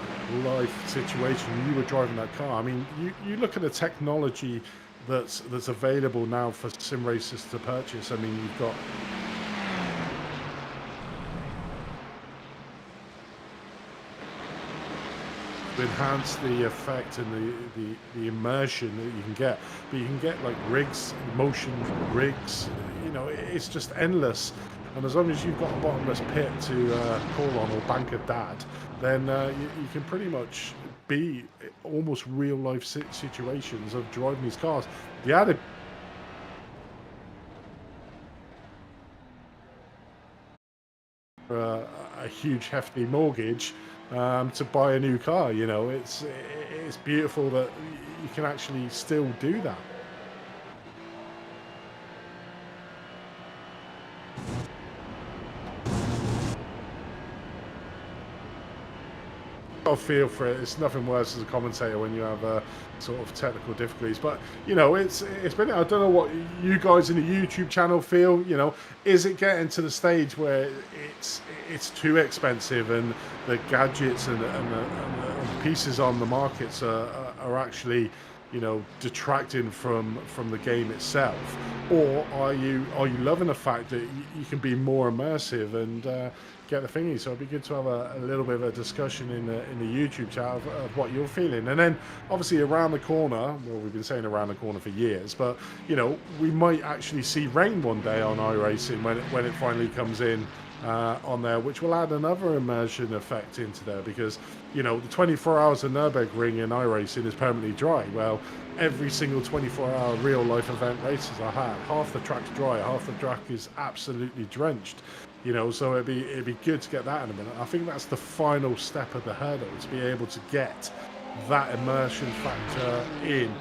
life situation. You were driving that car. I mean, you look at the technology that's available now for sim racers to purchase. I mean, you've got to enhance the effect and the immersion that you can get. But you can get like rigs, motion rigs, you know, it's just endless. And as long as you've got a bottomless pit to call on or bank a dad, then you can pretty much be almost real life situations of driving these cars. The added a huge hefty mortgage to buy a new car, you know, it's beautiful that you can actually still do that. Got a feel for it. It's nothing worse as a commentator when you have sort of technical difficulties. But you know, it's been. I don't know what you guys in the YouTube channel feel. You know, is it getting to the stage where it's too expensive and the gadgets and the pieces on the markets are actually, you know, detracting from the game itself, or are you loving the fact that you can be more immersive and get the thingy? So it'd be good to have a little bit of a discussion in the YouTube chat of what you're feeling. And then obviously around the corner, well, we've been saying around the corner for years, but you know, we might actually see rain one day on iRacing when it finally comes in on there, which will add another immersion effect into there, because you know, the 24 hours of Nürburgring in iRacing is permanently dry. Well, every single 24-hour real life event races I had, half the track's dry, half the track is absolutely drenched. You know, so it'd be good to get that in a minute. I think that's the final step of the hurdle, to be able to get that immersion factor in,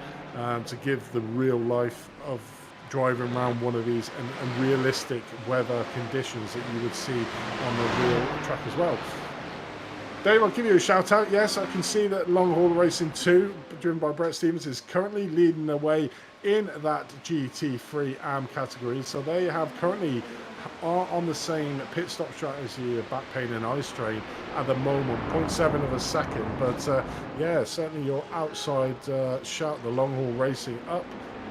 to give the real life of driving around one of these and realistic weather conditions that you would see on the real track as well. Dave, I'll give you a shout out. Yes, I can see that Long Haul Racing 2, driven by Brett Stevens, is currently leading the way in that GT3 AM category. So they have currently are on the same pit stop strategy of back pain and eye strain at the moment, 0.7 of a second. But yeah, certainly your outside shout, the Long Haul Racing, up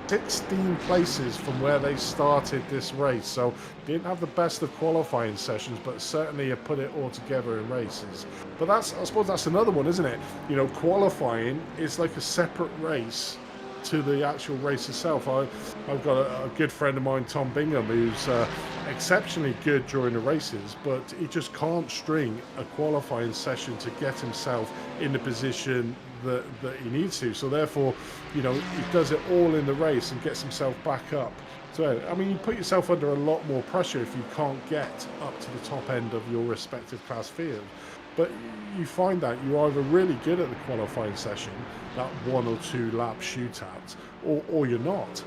16 places from where they started this race. So didn't have the best of qualifying sessions, but certainly have put it all together in races. But that's, I suppose that's another one, isn't it? You know, qualifying is like a separate race to the actual race itself. I've got a good friend of mine, Tom Bingham, who's exceptionally good during the races, but he just can't string a qualifying session to get himself in the position that he needs to. So therefore, you know, he does it all in the race and gets himself back up. So I mean, you put yourself under a lot more pressure if you can't get up to the top end of your respective class field. But you find that you're either really good at the qualifying session, that 1 or 2 lap shootout, or you're not.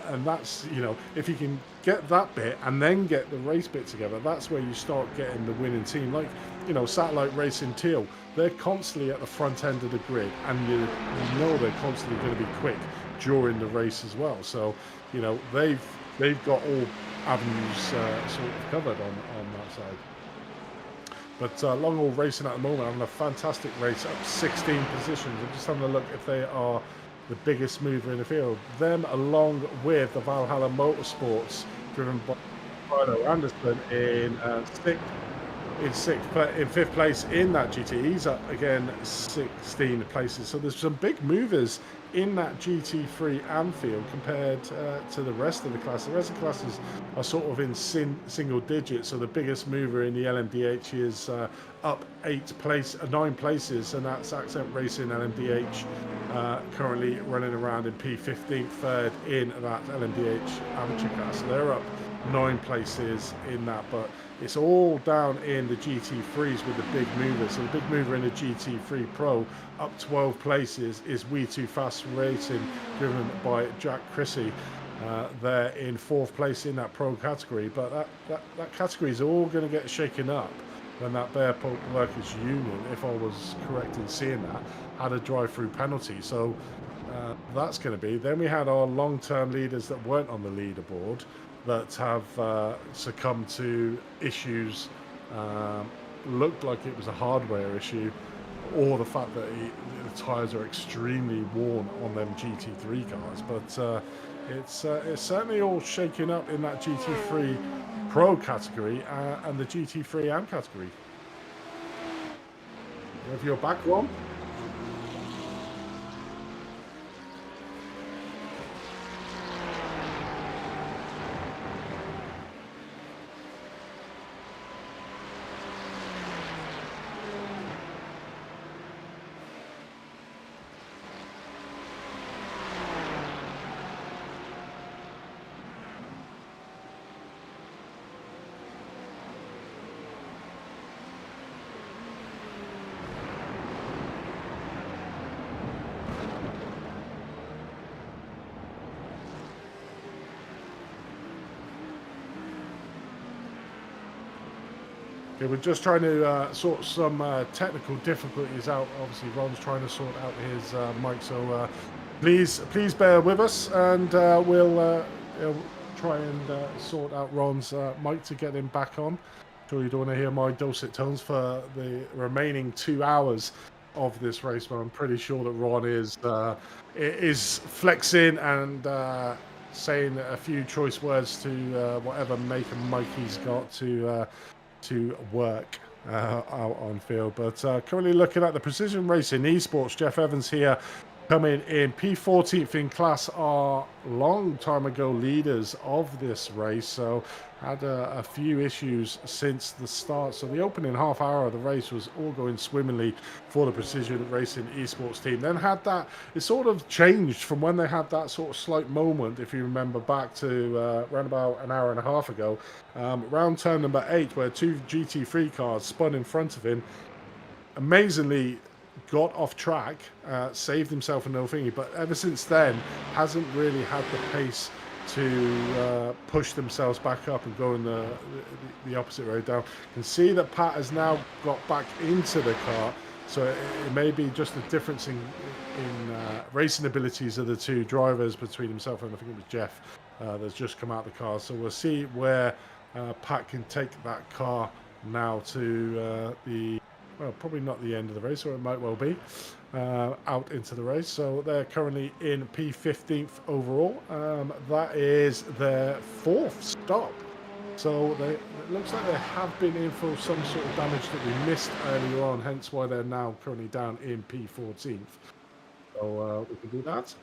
And that's, you know, if you can get that bit and then get the race bit together, that's where you start getting the winning team. Like, you know, Satellite Racing Teal, they're constantly at the front end of the grid, and you know they're constantly going to be quick during the race as well. So, you know, they've got all avenues sort of covered on that side. But Long Haul Racing at the moment having a fantastic race, up 16 positions. I'm just having a look if they are the biggest mover in the field. Them, along with the Valhalla Motorsports, driven by Rhino Anderson in fifth place in that GT. He's up again 16 places. So there's some big movers in that GT3 AM field compared to the rest of the class. The rest of the classes are sort of in single digits. So the biggest mover in the LMDH is up 9 places, and that's Accent Racing LMDH, currently running around in P15, third in that LMDH amateur class. So they're up 9 places in that, but it's all down in the GT3s with the big movers. So the big mover in the GT3 Pro, up 12 places, is We Too Fast Racing, driven by Jack Chrissy. They're in 4th place in that Pro category, but that category is all going to get shaken up when that Bearport Workers Union, if I was correct in seeing that, had a drive-through penalty. So that's going to be. Then we had our long-term leaders that weren't on the leaderboard, that have succumbed to issues, looked like it was a hardware issue, or the fact that the tyres are extremely worn on them GT3 cars. But it's certainly all shaking up in that GT3 Pro category and the GT3 AM category. If you're back, Ron? Okay, we're just trying to sort some technical difficulties out. Obviously, Ron's trying to sort out his mic, so please bear with us, and we'll try and sort out Ron's mic to get him back on. Sure you don't want to hear my dulcet tones for the remaining 2 hours of this race, but I'm pretty sure that Ron is flexing and saying a few choice words to whatever make and mic he's got to work out on field. But currently looking at the precision racing esports, Jeff Evans here coming in P14th in class, are long time ago leaders of this race, so had a few issues since the start. So the opening half hour of the race was all going swimmingly for the precision racing esports team. Then had that, it sort of changed from when they had that sort of slight moment, if you remember back to around about an hour and a half ago, around turn number 8, where 2 GT3 cars spun in front of him. Amazingly got off track, saved himself a no thingy, but ever since then hasn't really had the pace to push themselves back up and go in the opposite road down. You can see that Pat has now got back into the car, so it may be just a difference in racing abilities of the two drivers between himself and I think it was Jeff that's just come out of the car. So we'll see where Pat can take that car now to well, probably not the end of the race, or it might well be, out into the race. So they're currently in P15th overall. That is their 4th stop. So it looks like they have been in for some sort of damage that we missed earlier on, hence why they're now currently down in P14th. So we can do that.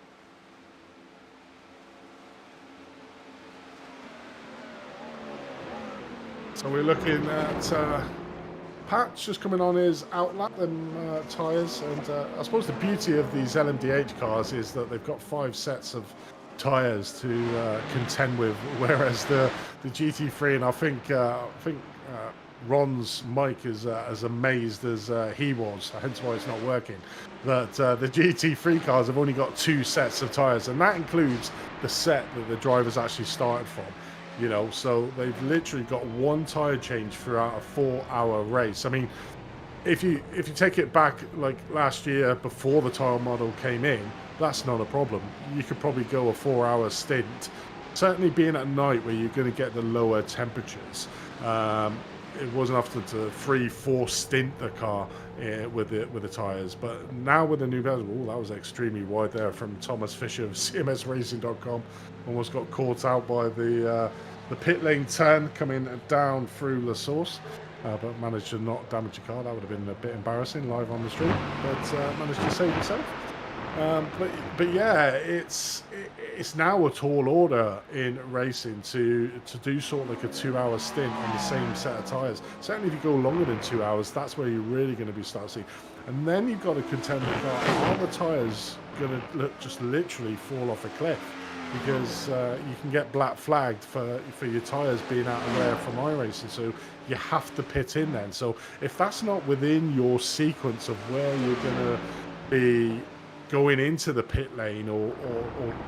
So we're looking at Pat's just coming on his outlap them tyres, and I suppose the beauty of these LMDH cars is that they've got 5 sets of tyres to contend with, whereas the GT3, and I think Ron's mic is as amazed as he was, hence why it's not working, that the GT3 cars have only got 2 sets of tyres, and that includes the set that the drivers actually started from. You know, so they've literally got 1 tyre change throughout a 4-hour race. I mean, if you take it back like last year before the tyre model came in, that's not a problem. You could probably go a 4-hour stint. Certainly being at night where you're going to get the lower temperatures, it wasn't often to 3-4 stint the car with the tyres. But now with the new pedals, that was extremely wide there from Thomas Fisher of CMSRacing.com. Almost got caught out by the pit lane turn coming down through La Source, but managed to not damage the car. That would have been a bit embarrassing live on the street, but managed to save himself. But yeah, it's now a tall order in racing to do sort of like a 2-hour stint on the same set of tyres. Certainly if you go longer than 2 hours, that's where you're really going to be starting to see. And then you've got to contend with are the tyres going to just literally fall off a cliff? Because you can get black flagged for your tyres being out of wear from iRacing, so you have to pit in then. So if that's not within your sequence of where you're going to be going into the pit lane or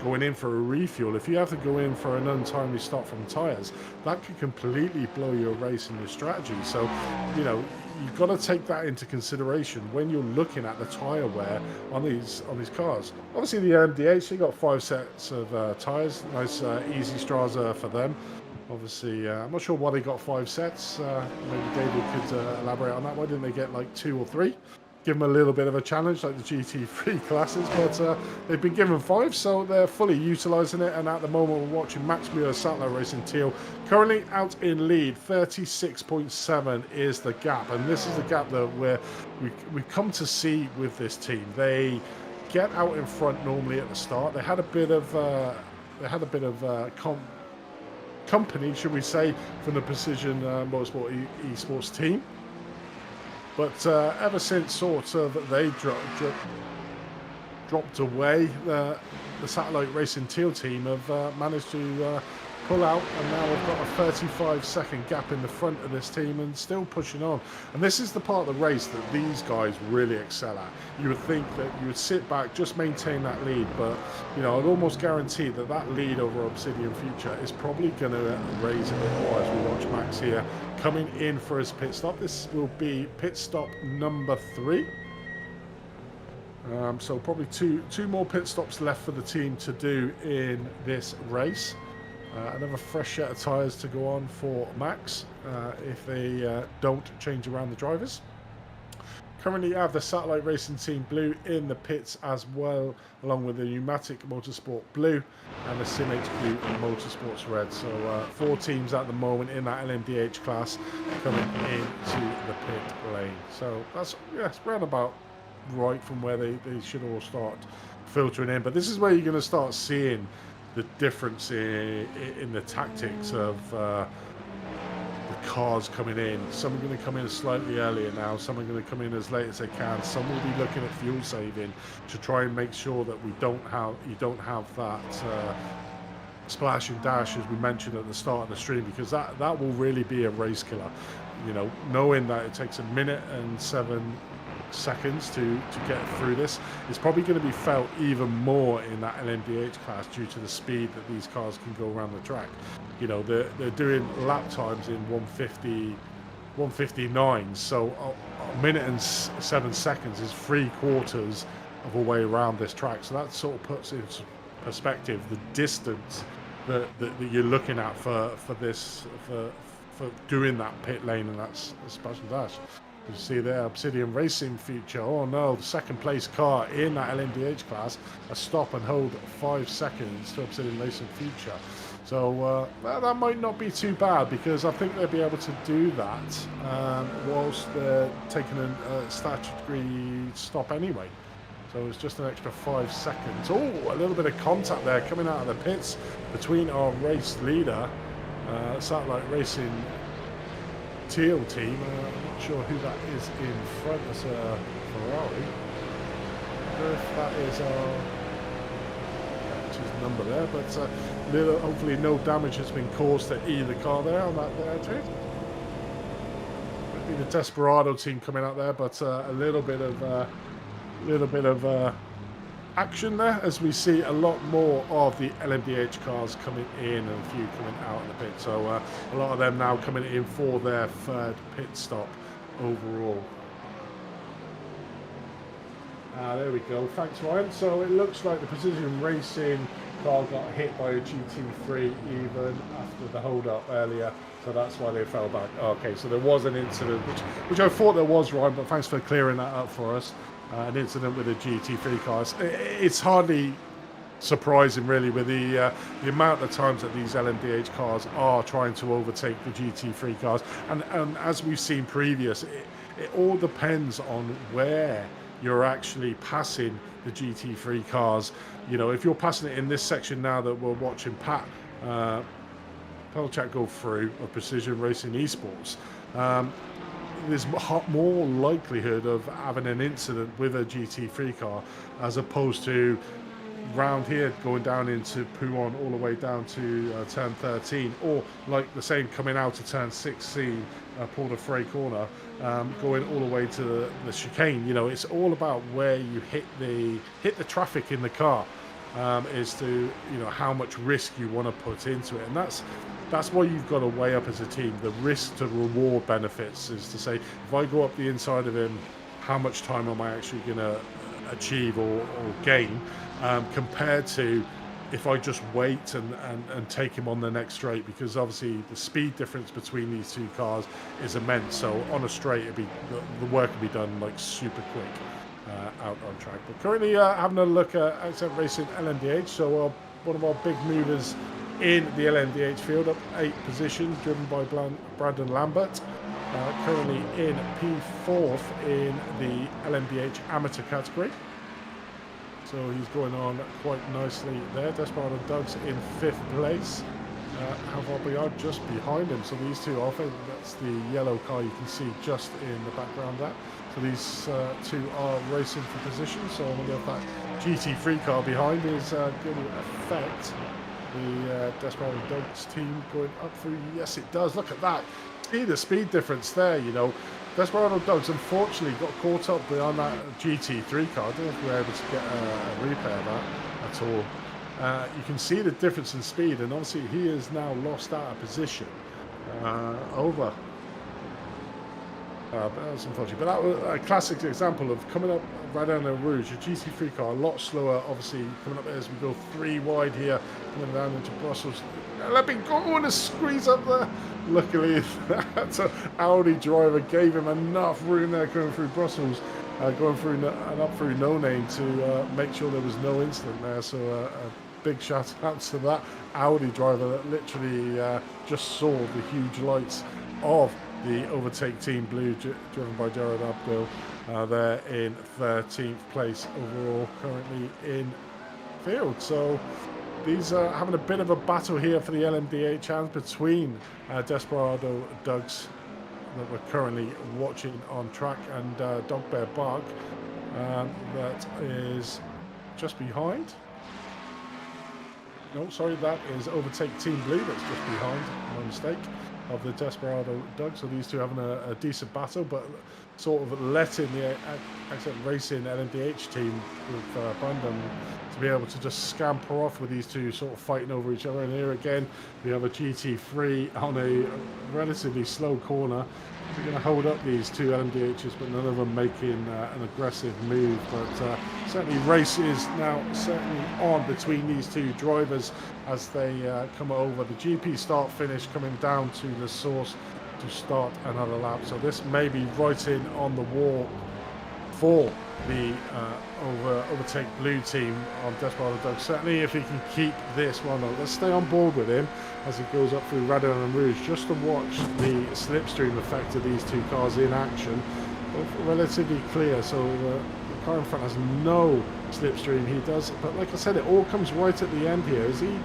going in for a refuel, if you have to go in for an untimely stop from tyres, that could completely blow your race and your strategy. So, you know, you've got to take that into consideration when you're looking at the tyre wear on these cars. Obviously the MDH, they got 5 sets of tyres, nice easy Strasser for them. Obviously, I'm not sure why they got 5 sets. Maybe David could elaborate on that. Why didn't they get like 2 or 3? Give them a little bit of a challenge like the GT3 classes, but they've been given 5, so they're fully utilising it. And at the moment we're watching Max Muir Sattler Racing Teal currently out in lead. 36.7 is the gap, and this is the gap that we've come to see with this team. They get out in front normally at the start. They had a bit of company, should we say, from the Precision Motorsport esports team. But ever since sort of they dropped away, the Satellite Racing Teal team have managed to pull out, and now we've got a 35-second gap in the front of this team and still pushing on. And this is the part of the race that these guys really excel at. You would think that you would sit back, just maintain that lead, but you know, I'd almost guarantee that that lead over Obsidian Future is probably going to raise a bit more as we watch Max here coming in for his pit stop. This will be pit stop number 3. So probably two more pit stops left for the team to do in this race. Another fresh set of tyres to go on for Max if they don't change around the drivers. Currently have the Satellite Racing Team Blue in the pits as well, along with the Pneumatic Motorsport Blue and the SimHQ Motorsports Red. So 4 teams at the moment in that LMDH class coming into the pit lane. So that's, yeah, it's round about right from where they should all start filtering in. But this is where you're going to start seeing the difference in the tactics of the cars coming in. Some are going to come in slightly earlier now, some are going to come in as late as they can, some will be looking at fuel saving to try and make sure that you don't have that splash and dash as we mentioned at the start of the stream, because that will really be a race killer. You know, knowing that it takes 1 minute and 7 seconds to get through this, it's probably going to be felt even more in that LMDH class due to the speed that these cars can go around the track. You know, they're doing lap times in 1:59, so 1 minute and 7 seconds is 3/4 of a way around this track. So that sort of puts into perspective the distance that you're looking at for doing that pit lane and that special dash. You see there, Obsidian Racing Future. Oh no, the second place car in that LMDH class. A stop and hold 5 seconds to Obsidian Racing Future. So that might not be too bad, because I think they'll be able to do that whilst they're taking a statutory stop anyway. So it's just an extra 5 seconds. Oh, a little bit of contact there coming out of the pits between our race leader, Satellite Racing Teal team. I'm not sure who that is in front. That's a Ferrari. I don't know if that is his number there, but hopefully no damage has been caused to either car there on that there too. Might be the Desperado team coming out there, but a little bit of action there as we see a lot more of the LMDH cars coming in and a few coming out of the pit. So a lot of them now coming in for their 3rd pit stop overall. There we go. Thanks, Ryan. So it looks like the Precision Racing car got hit by a GT3 even after the hold up earlier. So that's why they fell back. Okay, so there was an incident, which I thought there was, Ryan, but thanks for clearing that up for us. An incident with the GT3 cars. It's hardly surprising, really, with the amount of times that these LMDH cars are trying to overtake the GT3 cars. And as we've seen previous, it all depends on where you're actually passing the GT3 cars. You know, if you're passing it in this section now that we're watching Pat Pelchak go through of Precision Racing Esports, there's more likelihood of having an incident with a GT3 car as opposed to round here going down into Pouhon all the way down to turn 13, or like the same coming out to turn 16, Port de Frey corner, going all the way to the chicane. You know, it's all about where you hit the traffic in the car, as to, you know, how much risk you want to put into it. And that's why you've got to weigh up as a team the risk to reward benefits, is to say, if I go up the inside of him, how much time am I actually going to achieve or gain, compared to if I just wait and take him on the next straight, because obviously the speed difference between these two cars is immense. So on a straight, the work will be done like super quick out on track. But currently having a look at Accent Racing LMDH. So one of our big movers in the LMDH field, up 8 positions, driven by Brandon Lambert, currently in P4th in the LMDH amateur category. So he's going on quite nicely there. Desperado Doug's in 5th place. How far we are just behind him. So these two, I think that's the yellow car you can see just in the background there. So these two are racing for position. So I wonder if that GT3 car behind is going to affect the Desperado Dogs team going up through. Yes, it does. Look at that. See the speed difference there, you know. Desperado Dogs unfortunately got caught up behind that GT3 car. I don't know if we were able to get a replay of that at all. You can see the difference in speed, and obviously he has now lost out of position over. That's unfortunate, but that was a classic example of coming up right down the Rouge. A GT3 car, a lot slower, obviously, coming up as we go 3 wide here, coming down into Brussels. Let me go and squeeze up there. Luckily, that Audi driver gave him enough room there going through Brussels, going through and up through No Name to make sure there was no incident there. So a big shout out to that Audi driver that literally just saw the huge lights of the overtake Team Blue, driven by Jared Abdul. They're in 13th place overall, currently in field. So these are having a bit of a battle here for the LMDH hands between Desperado Dogs that we're currently watching on track and Dog Bear Bark that is just behind. No, sorry, that is overtake Team Blue that's just behind, my mistake, of the Desperado Dogs. So these two having a decent battle, but sort of letting the Accent Racing LMDH team with Brandon to be able to just scamper off with these two sort of fighting over each other. And here again, we have a GT3 on a relatively slow corner. We're going to hold up these two LMDHs, but none of them making an aggressive move. But certainly race is now certainly on between these two drivers as they come over. The GP start finish coming down to the source to start another lap. So this may be right in on the wall for the overtake Blue team on Desperado Dogs. Certainly if he can keep this one up. Let's stay on board with him as he goes up through Radon and Rouge just to watch the slipstream effect of these two cars in action. Both relatively clear, so the car in front has no slipstream. He does, but like I said, it all comes right at the end here. Is he?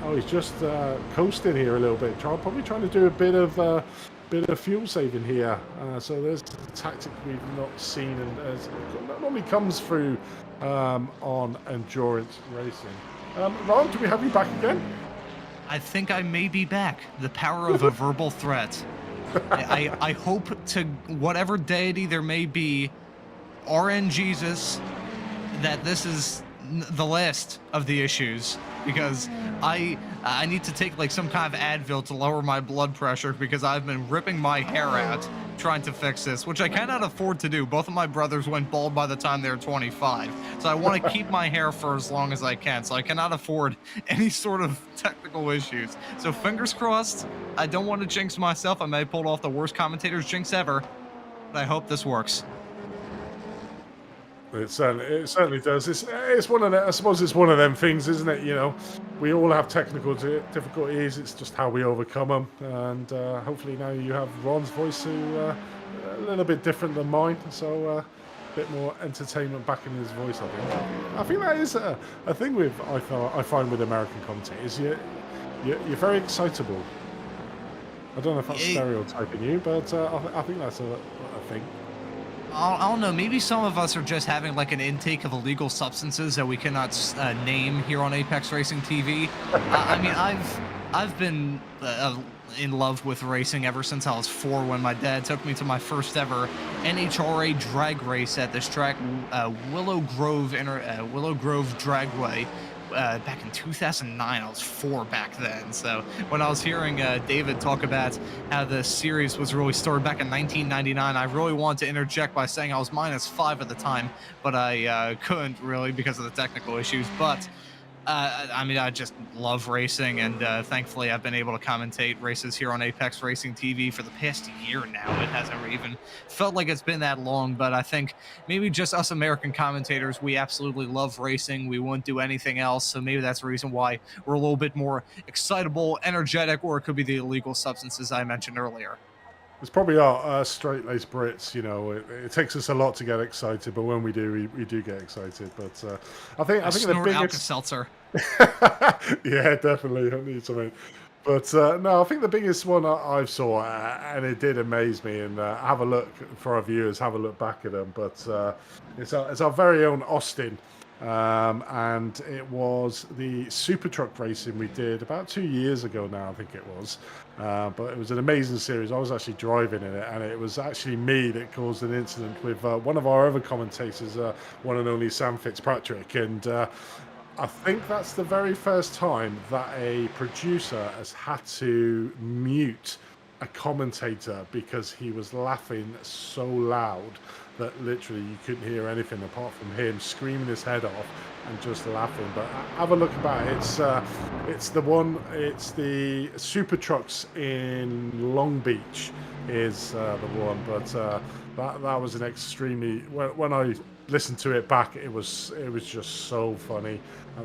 Oh, he's just coasting here a little bit. Probably trying to do a bit of fuel saving here. So there's a tactic we've not seen, and that normally comes through on endurance racing. Ron, do we have you back again? I think I may be back. The power of a verbal threat. I hope to whatever deity there may be, RN Jesus, that this is the last of the issues, because I need to take like some kind of Advil to lower my blood pressure, because I've been ripping my hair out trying to fix this, which I cannot afford to do. Both of my brothers went bald by the time they were 25, so I want to keep my hair for as long as I can, so I cannot afford any sort of technical issues. So fingers crossed. I don't want to jinx myself. I may have pulled off the worst commentator's jinx ever, but I hope this works. It certainly does. It's one of the, I suppose it's one of them things, isn't it? You know, we all have technical difficulties. It's just how we overcome them. And hopefully now you have Ron's voice, who a little bit different than mine, so a bit more entertainment back in his voice. I think that is a thing with I find with American commentators. You're very excitable. I don't know if that's stereotyping you, but I think that's a thing. I don't know, maybe some of us are just having like an intake of illegal substances that we cannot name here on Apex Racing TV. I mean, I've been in love with racing ever since I was 4, when my dad took me to my first ever NHRA drag race at this track, Willow Grove Dragway. Back in 2009, I was 4 back then. So when I was hearing David talk about how the series was really started back in 1999, I really wanted to interject by saying I was -5 at the time, but I couldn't really because of the technical issues. But I mean, I just love racing, and thankfully I've been able to commentate races here on Apex Racing TV for the past year now. It hasn't even felt like it's been that long, but I think maybe just us American commentators, we absolutely love racing. We wouldn't do anything else, so maybe that's the reason why we're a little bit more excitable, energetic, or it could be the illegal substances I mentioned earlier. It's probably our straight-laced Brits, you know. It takes us a lot to get excited, but when we do, we do get excited. But I think the biggest Alka-Seltzer. Yeah, definitely. I need something. But no, I think the biggest one I saw, and it did amaze me. And have a look for our viewers. Have a look back at them. But it's our very own Austin and it was the Super Truck racing we did about 2 years ago now, I think it was. But it was an amazing series. I was actually driving in it, and it was actually me that caused an incident with one of our other commentators, one and only Sam Fitzpatrick. And I think that's the very first time that a producer has had to mute a commentator because he was laughing so loud that literally you couldn't hear anything apart from him screaming his head off and just laughing. But have a look about it. It's the Super Trucks in Long Beach is the one. But that was an extremely, when I listened to it back, it was just so funny.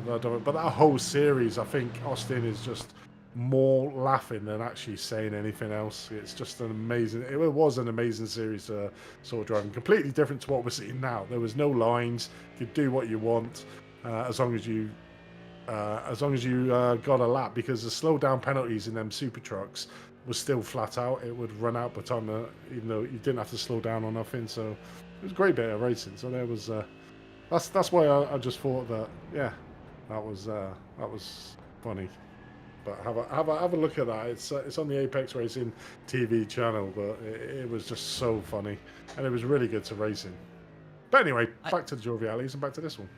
But that whole series, I think Austin is just more laughing than actually saying anything else. It's just an amazing, it was an amazing series to sort of driving, completely different to what we're seeing now. There was no lines, you could do what you want as long as you got a lap, because the slow down penalties in them Super Trucks was still flat out. It would run out by time, even though you didn't have to slow down or nothing. So it was a great bit of racing. So there was that's why I just thought that, yeah, that was funny. But have a look at that. It's on the Apex Racing TV channel, but it was just so funny, and it was really good to racing. But anyway, back to the Joviales and back to this one.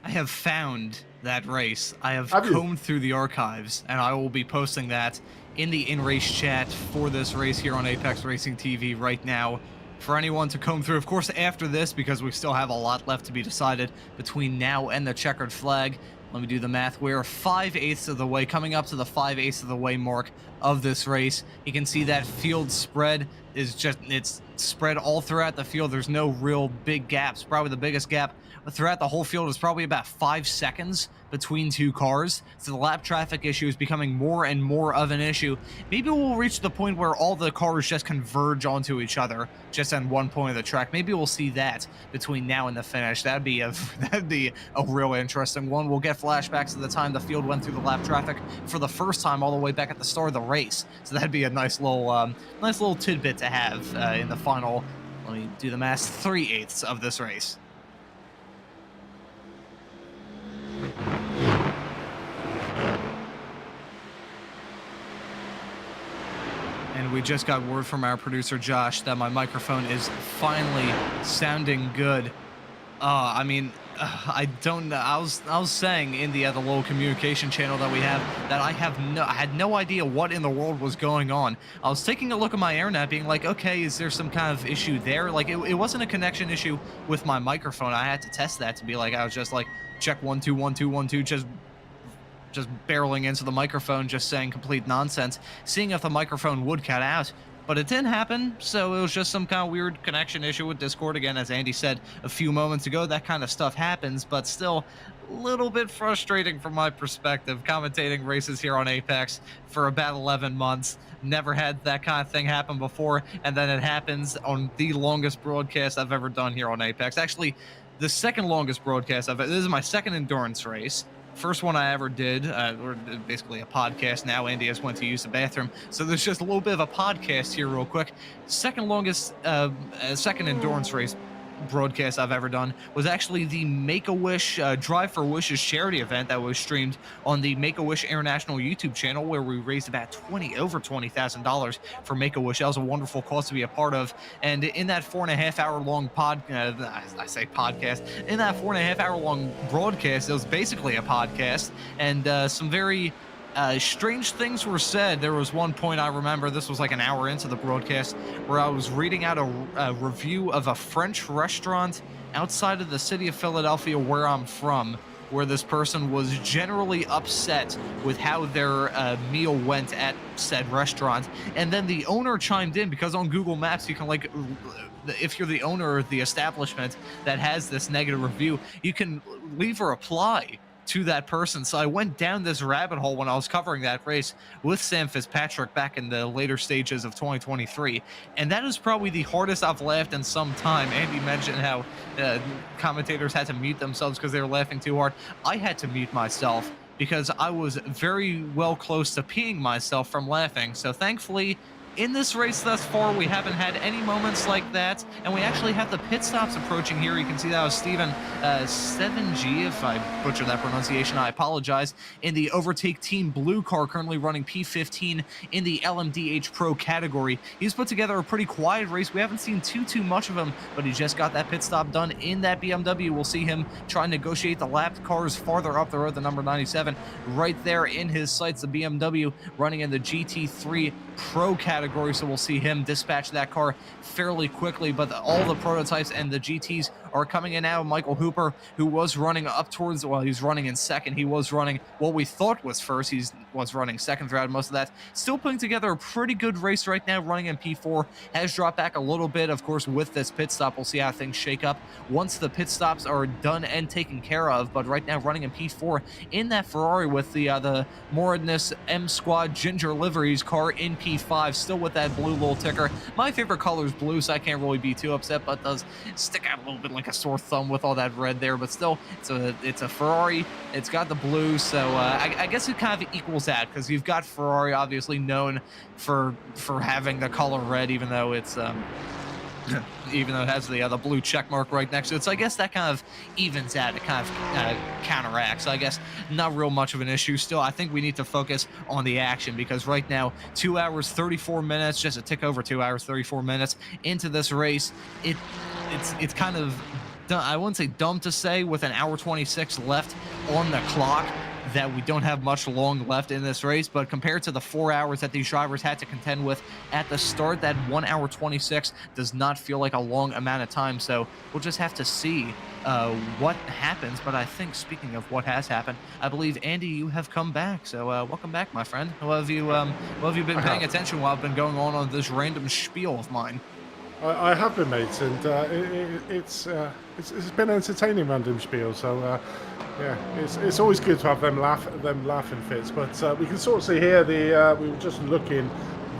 I have found that race. I have combed through the archives, and I will be posting that in the in-race chat for this race here on Apex Racing TV right now for anyone to comb through. Of course, after this, because we still have a lot left to be decided between now and the checkered flag. Let me do the math. We're 5/8 of the way, coming up to the 5/8 of the way mark of this race. You can see that field spread is it's spread all throughout the field. There's no real big gaps. Probably the biggest gap throughout the whole field is probably about 5 seconds between two cars. So the lap traffic issue is becoming more and more of an issue. Maybe we'll reach the point where all the cars just converge onto each other just on one point of the track. Maybe we'll see that between now and the finish. That'd be a real interesting one. We'll get flashbacks to the time the field went through the lap traffic for the first time all the way back at the start of the race. So that'd be a nice little tidbit to have in the final, let me do the math, 3/8 of this race. And we just got word from our producer Josh that my microphone is finally sounding good. I mean, I don't know. I was saying in the little communication channel that we have that I had no idea what in the world was going on. I was taking a look at my AirNet, being like, okay, is there some kind of issue there? Like, it wasn't a connection issue with my microphone. I had to test that to be like, I was just like, check 1 2 1 2 1 2, just barreling into the microphone, just saying complete nonsense, seeing if the microphone would cut out. But it didn't happen, so it was just some kind of weird connection issue with Discord. Again, as Andy said a few moments ago, that kind of stuff happens, but still a little bit frustrating from my perspective, commentating races here on Apex for about 11 months. Never had that kind of thing happen before, and then it happens on the longest broadcast I've ever done here on Apex. Actually, the second longest broadcast this is my second endurance race. First one I ever did, we're basically a podcast now. Andy has went to use the bathroom, so there's just a little bit of a podcast here real quick. Second longest, second endurance race broadcast I've ever done was actually the Make-A-Wish Drive for Wishes charity event that was streamed on the Make-A-Wish International YouTube channel, where we raised about over $20,000 for Make-A-Wish. That was a wonderful cause to be a part of. And in that 4.5 hour long podcast, in that 4.5 hour long broadcast, it was basically a podcast, and some very strange things were said. There was one point I remember, this was like an hour into the broadcast, where I was reading out a review of a French restaurant outside of the city of Philadelphia, where I'm from, where this person was generally upset with how their meal went at said restaurant. And then the owner chimed in, because on Google Maps you can, like, if you're the owner of the establishment that has this negative review, you can leave a reply to that person. So I went down this rabbit hole when I was covering that race with Sam Fitzpatrick back in the later stages of 2023, and that is probably the hardest I've laughed in some time. Andy mentioned how commentators had to mute themselves because they were laughing too hard. I had to mute myself because I was very well close to peeing myself from laughing. So thankfully in this race thus far, we haven't had any moments like that, and we actually have the pit stops approaching here. You can see that was Steven 7G, if I butcher that pronunciation, I apologize, in the Overtake Team Blue car, currently running P15 in the LMDH Pro category. He's put together a pretty quiet race. We haven't seen too much of him, but he just got that pit stop done in that BMW. We'll see him try and negotiate the lap cars farther up the road, the number 97, right there in his sights, the BMW running in the GT3 Pro category, so we'll see him dispatch that car fairly quickly. But all the prototypes and the GTs are coming in now. Michael Hooper, who was running up towards, well, he's running in second. He was running what we thought was first. He was running second throughout most of that. Still putting together a pretty good race right now, running in P4. Has dropped back a little bit, of course, with this pit stop. We'll see how things shake up once the pit stops are done and taken care of. But right now, running in P4 in that Ferrari with the Moradness M Squad Ginger Liveries car in P5, still with that blue little ticker. My favorite color is blue, so I can't really be too upset, but it does stick out a little bit like a sore thumb with all that red there. But still, it's a Ferrari. It's got the blue, so I guess it kind of equals that, because you've got Ferrari obviously known for having the color red, even though it's even though it has the blue check mark right next to it. So I guess that kind of evens out. It kind of counteracts. So I guess not real much of an issue. Still, I think we need to focus on the action, because right now, 2 hours, 34 minutes, just a tick over 2 hours, 34 minutes into this race. It's kind of, I wouldn't say dumb to say, with an hour 26 left on the clock, that we don't have much long left in this race. But compared to the 4 hours that these drivers had to contend with at the start, that 1 hour 26 does not feel like a long amount of time. So we'll just have to see what happens. But I think, speaking of what has happened, I believe, Andy, you have come back. So welcome back, my friend. What have you been paying attention while I've been going on this random spiel of mine? I have been, mate, and it's been an entertaining random spiel. So yeah, it's always good to have them laughing fits. But we can sort of see here we were just looking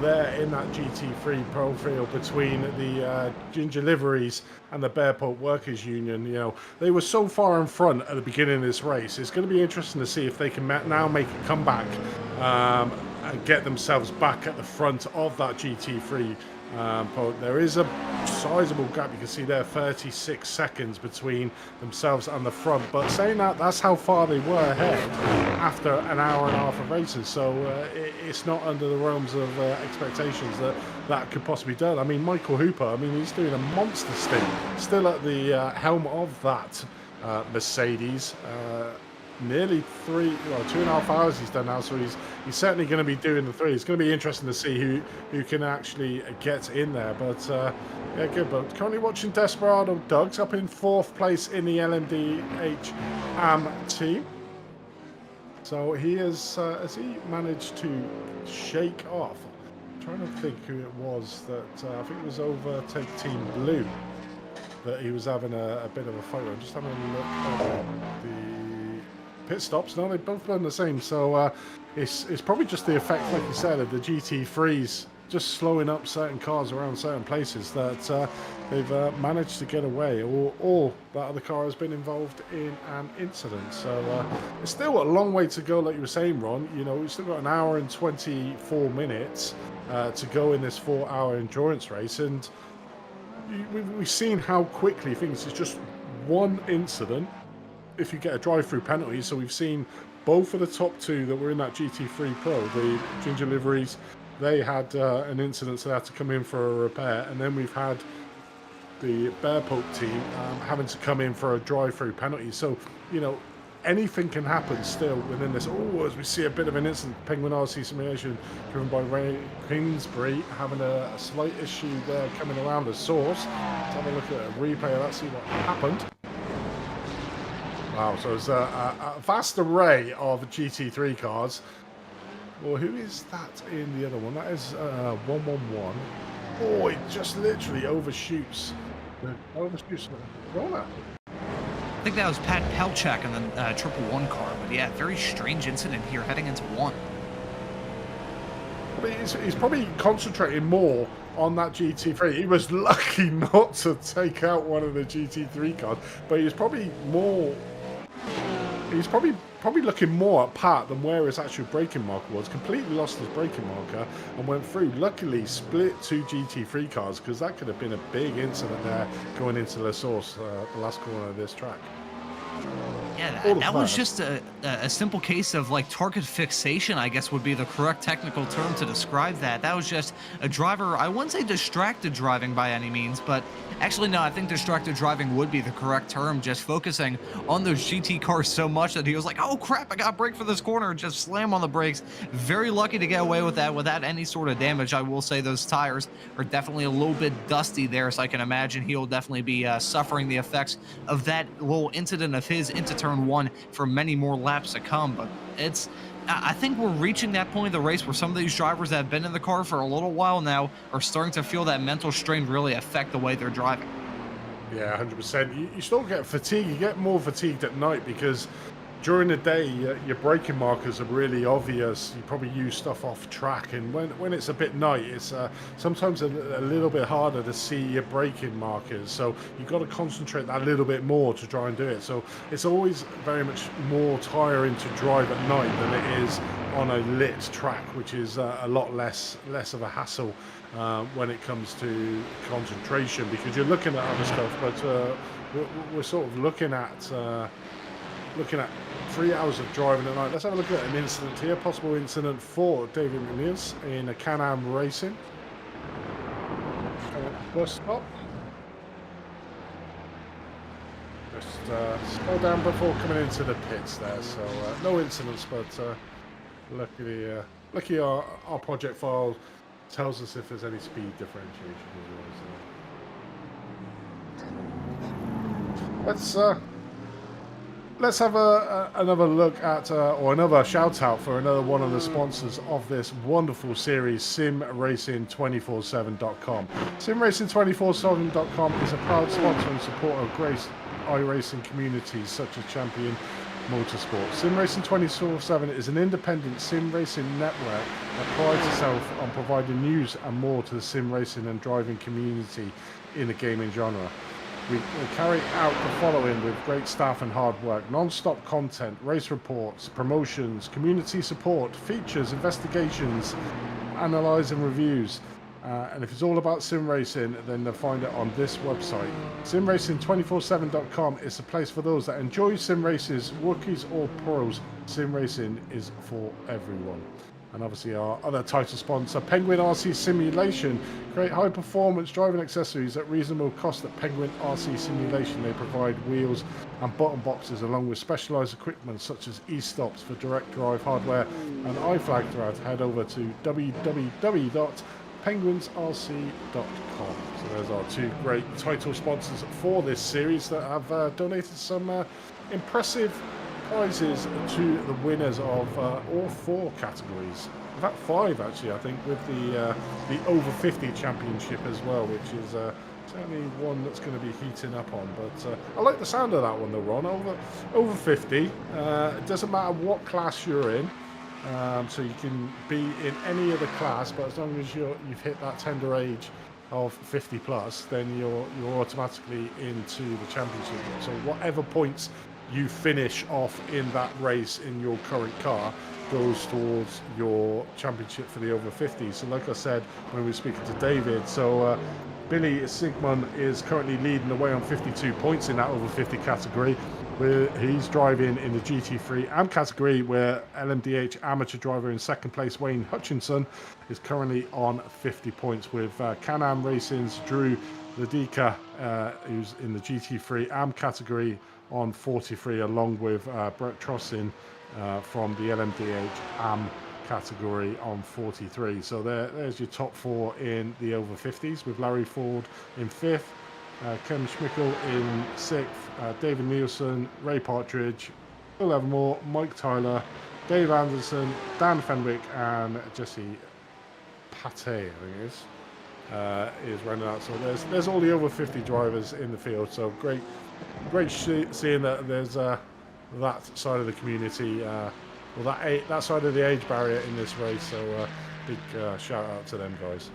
there in that GT3 profile between the Ginger Liveries and the Bearport Workers Union. You know, they were so far in front at the beginning of this race. It's going to be interesting to see if they can now make a comeback and get themselves back at the front of that GT3. But there is a sizable gap. You can see there 36 seconds between themselves and the front. But saying that, that's how far they were ahead after an hour and a half of races. So it's not under the realms of expectations that could possibly be done. I mean, Michael Hooper, I mean, he's doing a monster stint still at the helm of that Mercedes. Nearly 2.5 hours he's done now, so he's certainly going to be doing the 3. It's going to be interesting to see who can actually get in there. But yeah, good. But currently watching Desperado Doug's up in 4th place in the LMDH team. So he has he managed to shake off? I'm trying to think who it was that I think it was Overtake Team Blue that he was having a bit of a fight with. I'm just having a look at the pit stops. No, they've both done the same. So it's probably just the effect, like you said, of the GT3s just slowing up certain cars around certain places that they've managed to get away, or that other car has been involved in an incident. So it's still a long way to go, like you were saying, Ron. You know, we've still got an hour and 24 minutes to go in this 4-hour endurance race, and we've seen how quickly things is just one incident. If you get a drive-through penalty, so we've seen both of the top 2 that were in that GT3 Pro, the Ginger Liveries, they had an incident, so they had to come in for a repair, and then we've had the Bearport team having to come in for a drive-through penalty. So, you know, anything can happen still within this. Oh, as we see a bit of an incident, Penguin RC Simulation driven by Ray Kingsbury having a slight issue there coming around the source. Let's have a look at a replay of that, see what happened. Wow, so it's a vast array of GT3 cars. Well, who is that in the other one? That is 111. Oh, it just literally overshoots the roller. I think that was Pat Pelchak in the 111 car. But yeah, very strange incident here heading into 1. But he's probably concentrating more on that GT3. He was lucky not to take out one of the GT3 cars, but he's probably probably looking more at Pat than where his actual braking marker was. Completely lost his braking marker and went through. Luckily, split 2 GT3 cars, because that could have been a big incident there going into La Source, the last corner of this track. Yeah, that was just a simple case of like target fixation, I guess would be the correct technical term to describe that. That was just a driver, I wouldn't say distracted driving by any means, but actually no, I think distracted driving would be the correct term, just focusing on those GT cars so much that he was like, oh crap, I got to brake for this corner, just slam on the brakes. Very lucky to get away with that without any sort of damage. I will say those tires are definitely a little bit dusty there, so I can imagine he'll definitely be suffering the effects of that little incident of his into turn 1 for many more laps to come. But I think we're reaching that point of the race where some of these drivers that have been in the car for a little while now are starting to feel that mental strain really affect the way they're driving. Yeah, 100%. You still get fatigue. You get more fatigued at night because during the day, your braking markers are really obvious. You probably use stuff off track, and when it's a bit night, it's sometimes a little bit harder to see your braking markers. So you've got to concentrate that a little bit more to try and do it. So it's always very much more tiring to drive at night than it is on a lit track, which is a lot less of a hassle when it comes to concentration, because you're looking at other stuff, but we're sort of looking at 3 hours of driving at night. Let's have a look at an incident here. Possible incident for David Munoz in a Can-Am Racing. Bus stop. Just slow down before coming into the pits there. So no incidents, but luckily our project file tells us if there's any speed differentiation as well. So let's have another look at, or another shout out for another one of the sponsors of this wonderful series, SimRacing247.com. SimRacing247.com is a proud sponsor and supporter of great iRacing communities such as Champion Motorsports. SimRacing247 is an independent sim racing network that prides itself on providing news and more to the sim racing and driving community in the gaming genre. We carry out the following with great staff and hard work: non-stop content, race reports, promotions, community support, features, investigations, analyse and reviews. And if it's all about sim racing, then they'll find it on this website. SimRacing247.com is the place for those that enjoy sim races, rookies or pros. Sim racing is for everyone. And obviously our other title sponsor, Penguin RC Simulation. Great high performance driving accessories at reasonable cost at Penguin RC Simulation. They provide wheels and button boxes along with specialised equipment such as e-stops for direct drive hardware and iFlag thread. Head over to www.penguinsrc.com. So there's our two great title sponsors for this series that have donated some impressive prizes to the winners of all 4 categories. In fact, 5 actually, I think, with the over 50 championship as well, which is certainly one that's going to be heating up on. But I like the sound of that one though, Ron. Over 50. It doesn't matter what class you're in, so you can be in any other class, but as long as you've hit that tender age of 50 plus, then you're automatically into the championship. So whatever points you finish off in that race in your current car goes towards your championship for the over 50. So like I said when we were speaking to David, so Billy Sigmund is currently leading the way on 52 points in that over 50 category, where he's driving in the GT3 AM category, where LMDH amateur driver in second place Wayne Hutchinson is currently on 50 points, with Can-Am Racing's Drew Ladika, who's in the GT3 AM category, on 43, along with Brett Trossin from the LMDH AM category on 43. So there's your top 4 in the over 50s, with Larry Ford in 5th, Ken Schmickel in 6th, David Nielsen, Ray Partridge, Phil Evermore, Mike Tyler, Dave Anderson, Dan Fenwick, and Jesse Pate, I think it is running out. So there's all the over 50 drivers in the field. So great seeing that there's that side of the community, that side of the age barrier in this race. So big shout out to them guys.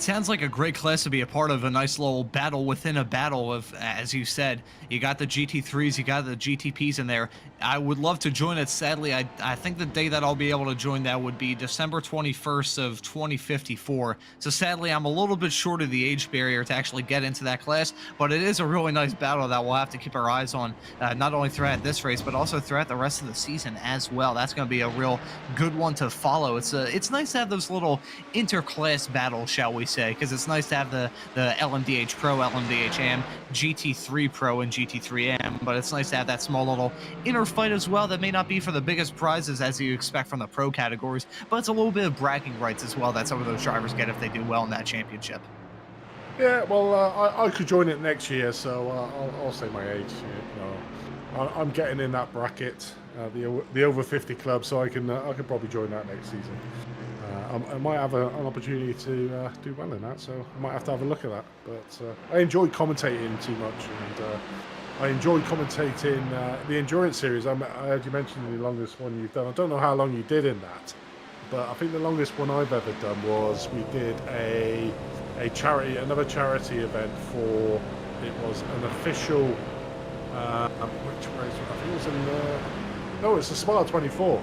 It sounds like a great class to be a part of, a nice little battle within a battle of, as you said, you got the GT3s, you got the GTPs in there. I would love to join it. Sadly, I think the day that I'll be able to join that would be December 21st of 2054. So sadly, I'm a little bit short of the age barrier to actually get into that class, but it is a really nice battle that we'll have to keep our eyes on, not only throughout this race, but also throughout the rest of the season as well. That's going to be a real good one to follow. It's nice to have those little inter-class battles, shall we say, because it's nice to have the LMDH Pro, LMDH Am, GT3 Pro, and GT3 Am, but it's nice to have that small little inner fight as well that may not be for the biggest prizes as you expect from the pro categories, but it's a little bit of bragging rights as well that some of those drivers get if they do well in that championship. Yeah, well, I could join it next year, so I'll say my age. You know, I'm getting in that bracket, the over 50 club, so I can probably join that next season. I might have an opportunity to do well in that, so I might have to have a look at that. But I enjoy commentating too much, and I enjoy commentating the endurance series. I heard you mention the longest one you've done. I don't know how long you did in that, but I think the longest one I've ever done was we did another charity event for, it was an official, which race? I think it was in, no, it's the Spa 24. It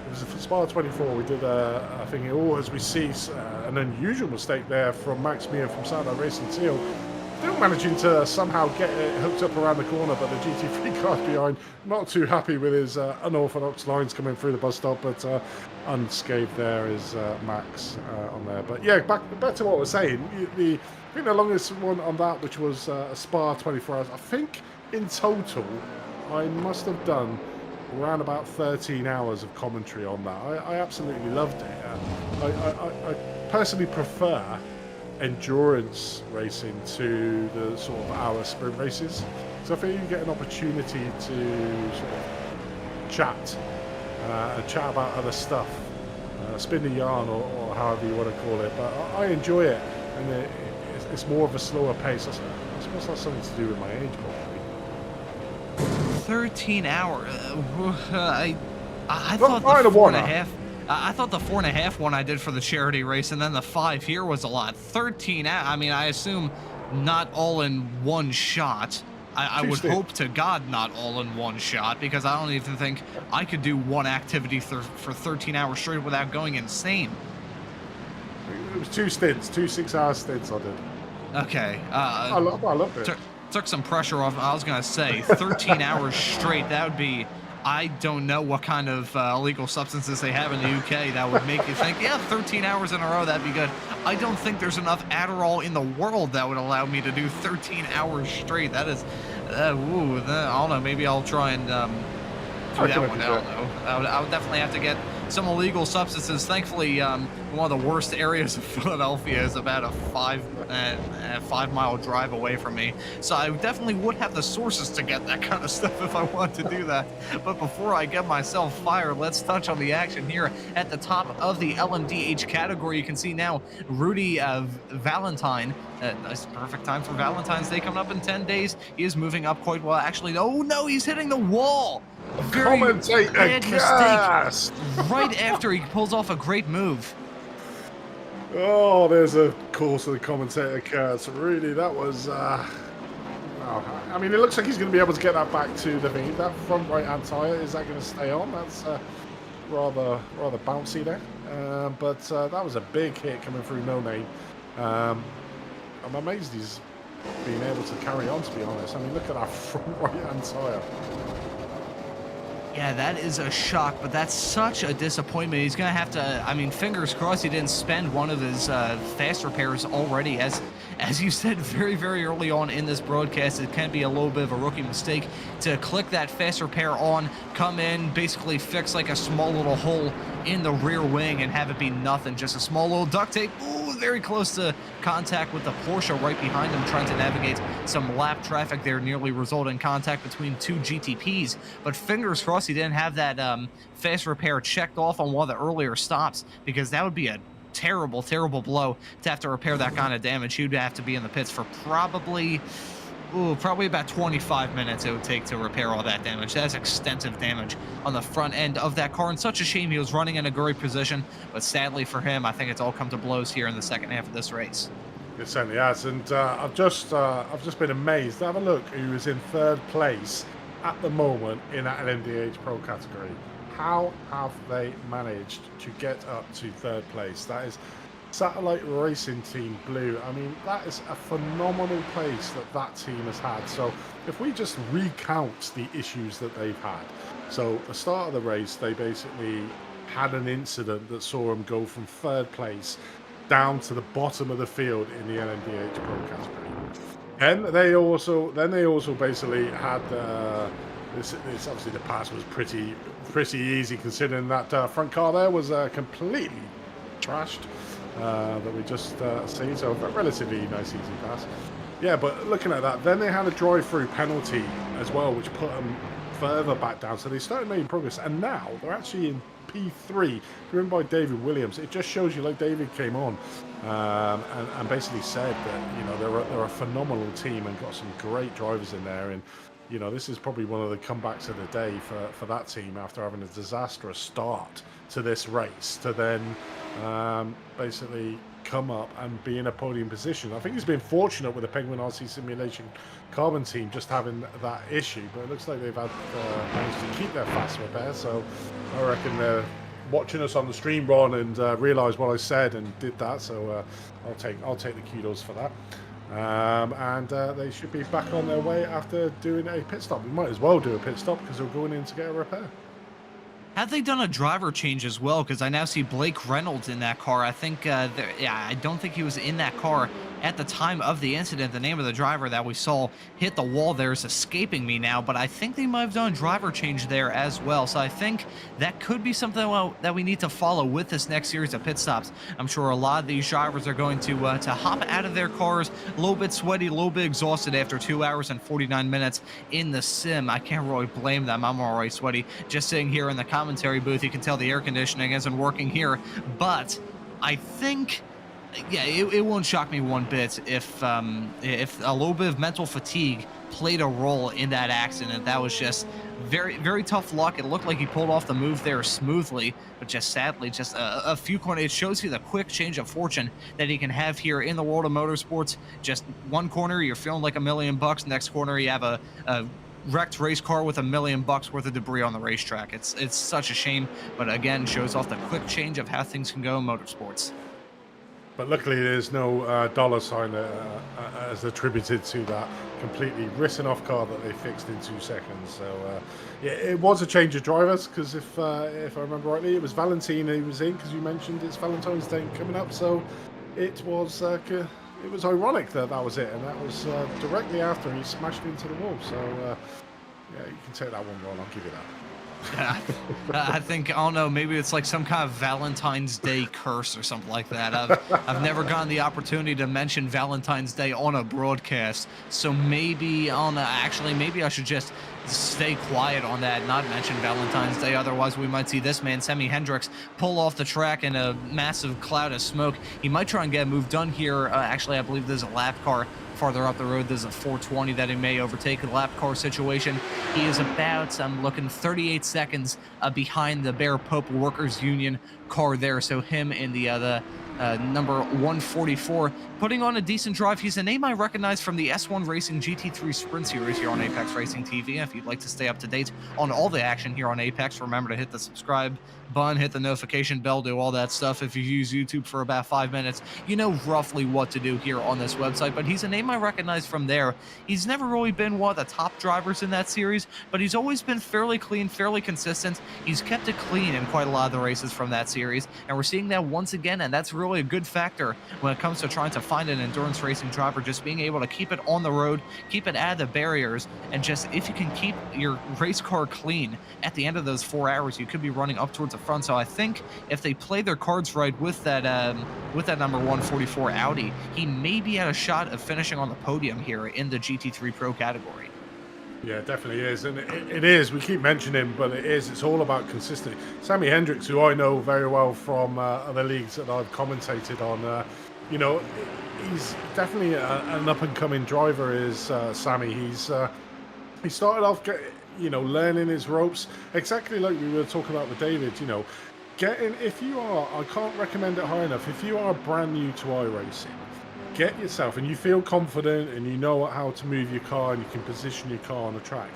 was a Spa 24. We did I think as we see an unusual mistake there from Max Mir from Saturday Racing Seal. Still managing to somehow get it hooked up around the corner, but the GT3 car's behind. Not too happy with his unorthodox lines coming through the bus stop, but unscathed there is Max on there. But yeah, back to what we're saying. I think the longest one on that, which was a Spa 24 hours, I think in total I must have done around about 13 hours of commentary on that. I absolutely loved it. I personally prefer endurance racing to the sort of hour sprint races, so I think you get an opportunity to sort of chat and chat about other stuff, spin the yarn or however you want to call it, but I enjoy it, and it's more of a slower pace. I suppose that's something to do with my age, probably. 13 hours. I thought the 4.5. I thought the 4.5 one I did for the charity race, and then the 5 here was a lot. 13 hours. I mean, I assume not all in one shot. I would hope to God not all in one shot, because I don't even think I could do one activity for 13 hours straight without going insane. It was 2 stints, 2 6-hour stints I did. Okay. I loved it. Took some pressure off. I was going to say 13 hours straight. That would be... I don't know what kind of illegal substances they have in the UK that would make you think, yeah, 13 hours in a row, that'd be good. I don't think there's enough Adderall in the world that would allow me to do 13 hours straight. That is, I don't know, maybe I'll try and do that one. I don't know. I would definitely have to get some illegal substances. Thankfully, one of the worst areas of Philadelphia is about a 5 mile drive away from me. So I definitely would have the sources to get that kind of stuff if I want to do that. But before I get myself fired, let's touch on the action here at the top of the LMDH category. You can see now Rudy Valentine. Nice, perfect time for Valentine's Day coming up in 10 days. He is moving up quite well. Actually, oh no, he's hitting the wall. Very bad mistake. Right after he pulls off a great move. Oh, there's a course of the commentator curse. Really, that was... I mean, it looks like he's going to be able to get that back to the thing. That front right-hand tyre, is that going to stay on? That's rather bouncy there. But that was a big hit coming through No Name. I'm amazed he's been able to carry on, to be honest. I mean, look at that front right-hand tyre. Yeah, that is a shock, but that's such a disappointment. He's going to have to, I mean, fingers crossed he didn't spend one of his fast repairs already. As you said very, very early on in this broadcast, it can be a little bit of a rookie mistake to click that fast repair on, come in, basically fix like a small little hole in the rear wing and have it be nothing, just a small little duct tape. Ooh, very close to contact with the Porsche right behind him, trying to navigate some lap traffic there, nearly result in contact between 2 GTPs. But fingers crossed he didn't have that fast repair checked off on one of the earlier stops, because that would be a terrible, terrible blow to have to repair that kind of damage. He'd have to be in the pits for probably probably about 25 minutes it would take to repair all that damage. That's extensive damage on the front end of that car, and such a shame. He was running in a great position, but sadly for him, I think it's all come to blows here in the second half of this race. It certainly has, and I've just been amazed. Have a look who is in third place at the moment in that LMDH Pro category. How have they managed to get up to third place? That is Satellite Racing Team Blue. I mean, that is a phenomenal place that team has had. So if we just recount the issues that they've had. So at the start of the race, they basically had an incident that saw them go from third place down to the bottom of the field in the LMDH Pro category. And they also basically had this obviously the pass was pretty easy, considering that front car there was completely trashed. That we just seen, so a relatively nice easy pass. Yeah, but looking at that, then they had a drive-through penalty as well, which put them further back down. So they started making progress, and now they're actually in P3, driven by David Williams. It just shows you, like David came on and basically said that, you know, they're a phenomenal team and got some great drivers in there, and you know, this is probably one of the comebacks of the day for that team after having a disastrous start to this race, to then basically come up and be in a podium position. I think he's been fortunate with the Penguin RC Simulation Carbon team just having that issue, but it looks like they've had managed to keep their fast repair. So I reckon they're watching us on the stream, Ron, and realised what I said and did that. So I'll take the kudos for that. And they should be back on their way after doing a pit stop. We might as well do a pit stop because we're going in to get a repair. Have they done a driver change as well? Because I now see Blake Reynolds in that car. I think, I don't think he was in that car at the time of the incident. The name of the driver that we saw hit the wall there is escaping me now, but I think they might have done a driver change there as well. So I think that could be something that we need to follow with this next series of pit stops. I'm sure a lot of these drivers are going to hop out of their cars a little bit sweaty, a little bit exhausted after 2 hours and 49 minutes in the sim. I can't really blame them. I'm already sweaty just sitting here in the commentary booth. You can tell the air conditioning isn't working here, but I think, yeah, it won't shock me one bit if a little bit of mental fatigue played a role in that accident. That was just very, very tough luck. It looked like he pulled off the move there smoothly, but just sadly, just a few corners. It shows you the quick change of fortune that he can have here in the world of motorsports. Just one corner, you're feeling like $1 million. Next corner, you have a wrecked race car with $1 million worth of debris on the racetrack. It's such a shame, but again, shows off the quick change of how things can go in motorsports. But luckily, there's no dollar sign as attributed to that completely written off car that they fixed in 2 seconds. So yeah, it was a change of drivers, because if I remember rightly, it was Valentine who was in, because you mentioned it's Valentine's Day coming up. So it was ironic that was it, and that was directly after he smashed into the wall. So yeah, you can take that one, Ron. I'll give you that. I think, I don't know, maybe it's like some kind of Valentine's Day curse or something like that. I've never gotten the opportunity to mention Valentine's Day on a broadcast, so maybe maybe I should just stay quiet on that, not mention Valentine's Day. Otherwise, we might see this man, Semi Hendricks, pull off the track in a massive cloud of smoke. He might try and get a move done here. Actually, I believe there's a lap car farther up the road. There's a 420 that he may overtake, a lap car situation. He is about, I'm looking, 38 seconds behind the Bear Pope Workers Union car there. So him in the number 144, putting on a decent drive. He's a name I recognize from the S1 Racing GT3 Sprint Series here on Apex Racing TV. If you'd like to stay up to date on all the action here on Apex, remember to hit the subscribe button, hit the notification bell, do all that stuff. If you use YouTube for about 5 minutes, you know roughly what to do here on this website. But he's a name I recognize from there. He's never really been one of the top drivers in that series, but he's always been fairly clean, fairly consistent. He's kept it clean in quite a lot of the races from that series, and we're seeing that once again, and that's really a good factor when it comes to trying to find an endurance racing driver. Just being able to keep it on the road, keep it out of the barriers, and just if you can keep your race car clean at the end of those 4 hours, you could be running up towards the front. So I think if they play their cards right with that number 144 Audi, he may be at a shot of finishing on the podium here in the GT3 Pro category. Yeah, it definitely is, and it is. We keep mentioning him, but it is. It's all about consistency. Sammy Hendricks, who I know very well from other leagues that I've commentated on, you know, he's definitely an up-and-coming driver. Is Sammy? He started off, learning his ropes exactly like we were talking about with David. You know, if you are, I can't recommend it high enough. If you are brand new to iRacing, get yourself, and you feel confident and you know how to move your car and you can position your car on the track,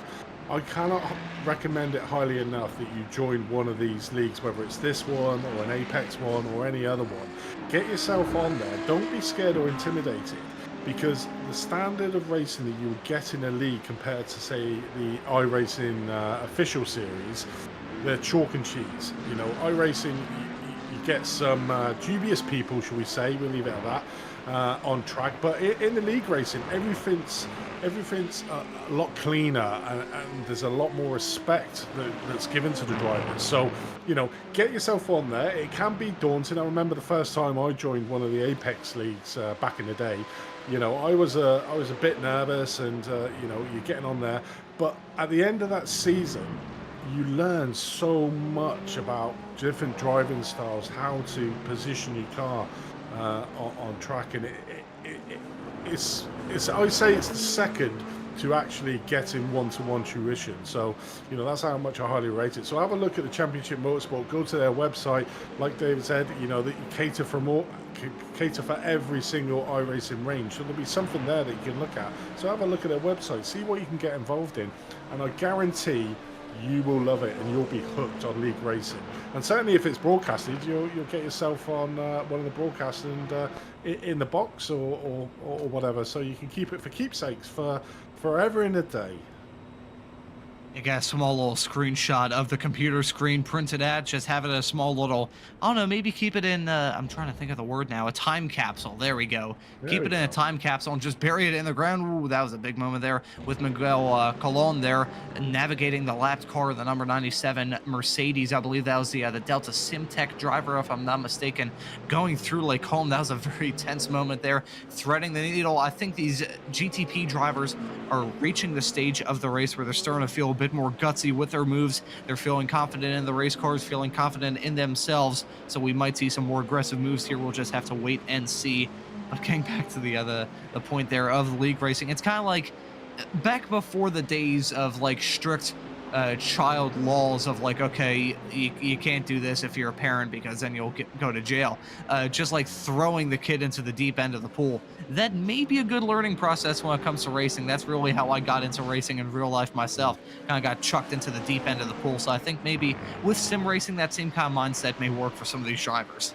I cannot recommend it highly enough that you join one of these leagues, whether it's this one or an Apex one or any other one. Get yourself on there. Don't be scared or intimidated, because the standard of racing that you'll get in a league compared to, say, the iRacing official series, they're chalk and cheese. You know, iRacing, you get some dubious people, shall we say, we'll leave it at that, on track. But in the league racing, everything's a lot cleaner, and there's a lot more respect that's given to the drivers. So, you know, get yourself on there. It can be daunting. I remember the first time I joined one of the Apex leagues back in the day. You know, I was a bit nervous, and you know, you're getting on there. But at the end of that season, you learn so much about different driving styles, how to position your car on track, and it's I say it's the second to actually getting one-to-one tuition. So, you know, that's how much I highly rate it. So have a look at the Championship Motorsport. Go to their website. Like David said, you know, that you cater for every single iRacing range. So there'll be something there that you can look at. So have a look at their website. See what you can get involved in, and I guarantee you will love it, and you'll be hooked on league racing. And certainly if it's broadcasted, you'll get yourself on one of the broadcasts and in the box or whatever, so you can keep it for keepsakes for forever in a day. You got a small little screenshot of the computer screen printed out. Just have it a small little, I don't know, maybe keep it in, I'm trying to think of the word now, a time capsule. There we go. Keep it in a time capsule and just bury it in the ground. Ooh, that was a big moment there with Miguel Colon there navigating the lapped car, the number 97 Mercedes. I believe that was the Delta Simtech driver, if I'm not mistaken, going through Lake Home. That was a very tense moment there, threading the needle. I think these GTP drivers are reaching the stage of the race where they're starting to feel a bit more gutsy with their moves. They're feeling confident in the race cars, feeling confident in themselves. So we might see some more aggressive moves here. We'll just have to wait and see. But getting back to the point there of league racing, it's kind of like back before the days of like strict child laws of like, okay, you can't do this if you're a parent because then you'll go to jail. Just like throwing the kid into the deep end of the pool. That may be a good learning process when it comes to racing. That's really how I got into racing in real life myself. Kind of got chucked into the deep end of the pool. So I think maybe with sim racing, that same kind of mindset may work for some of these drivers.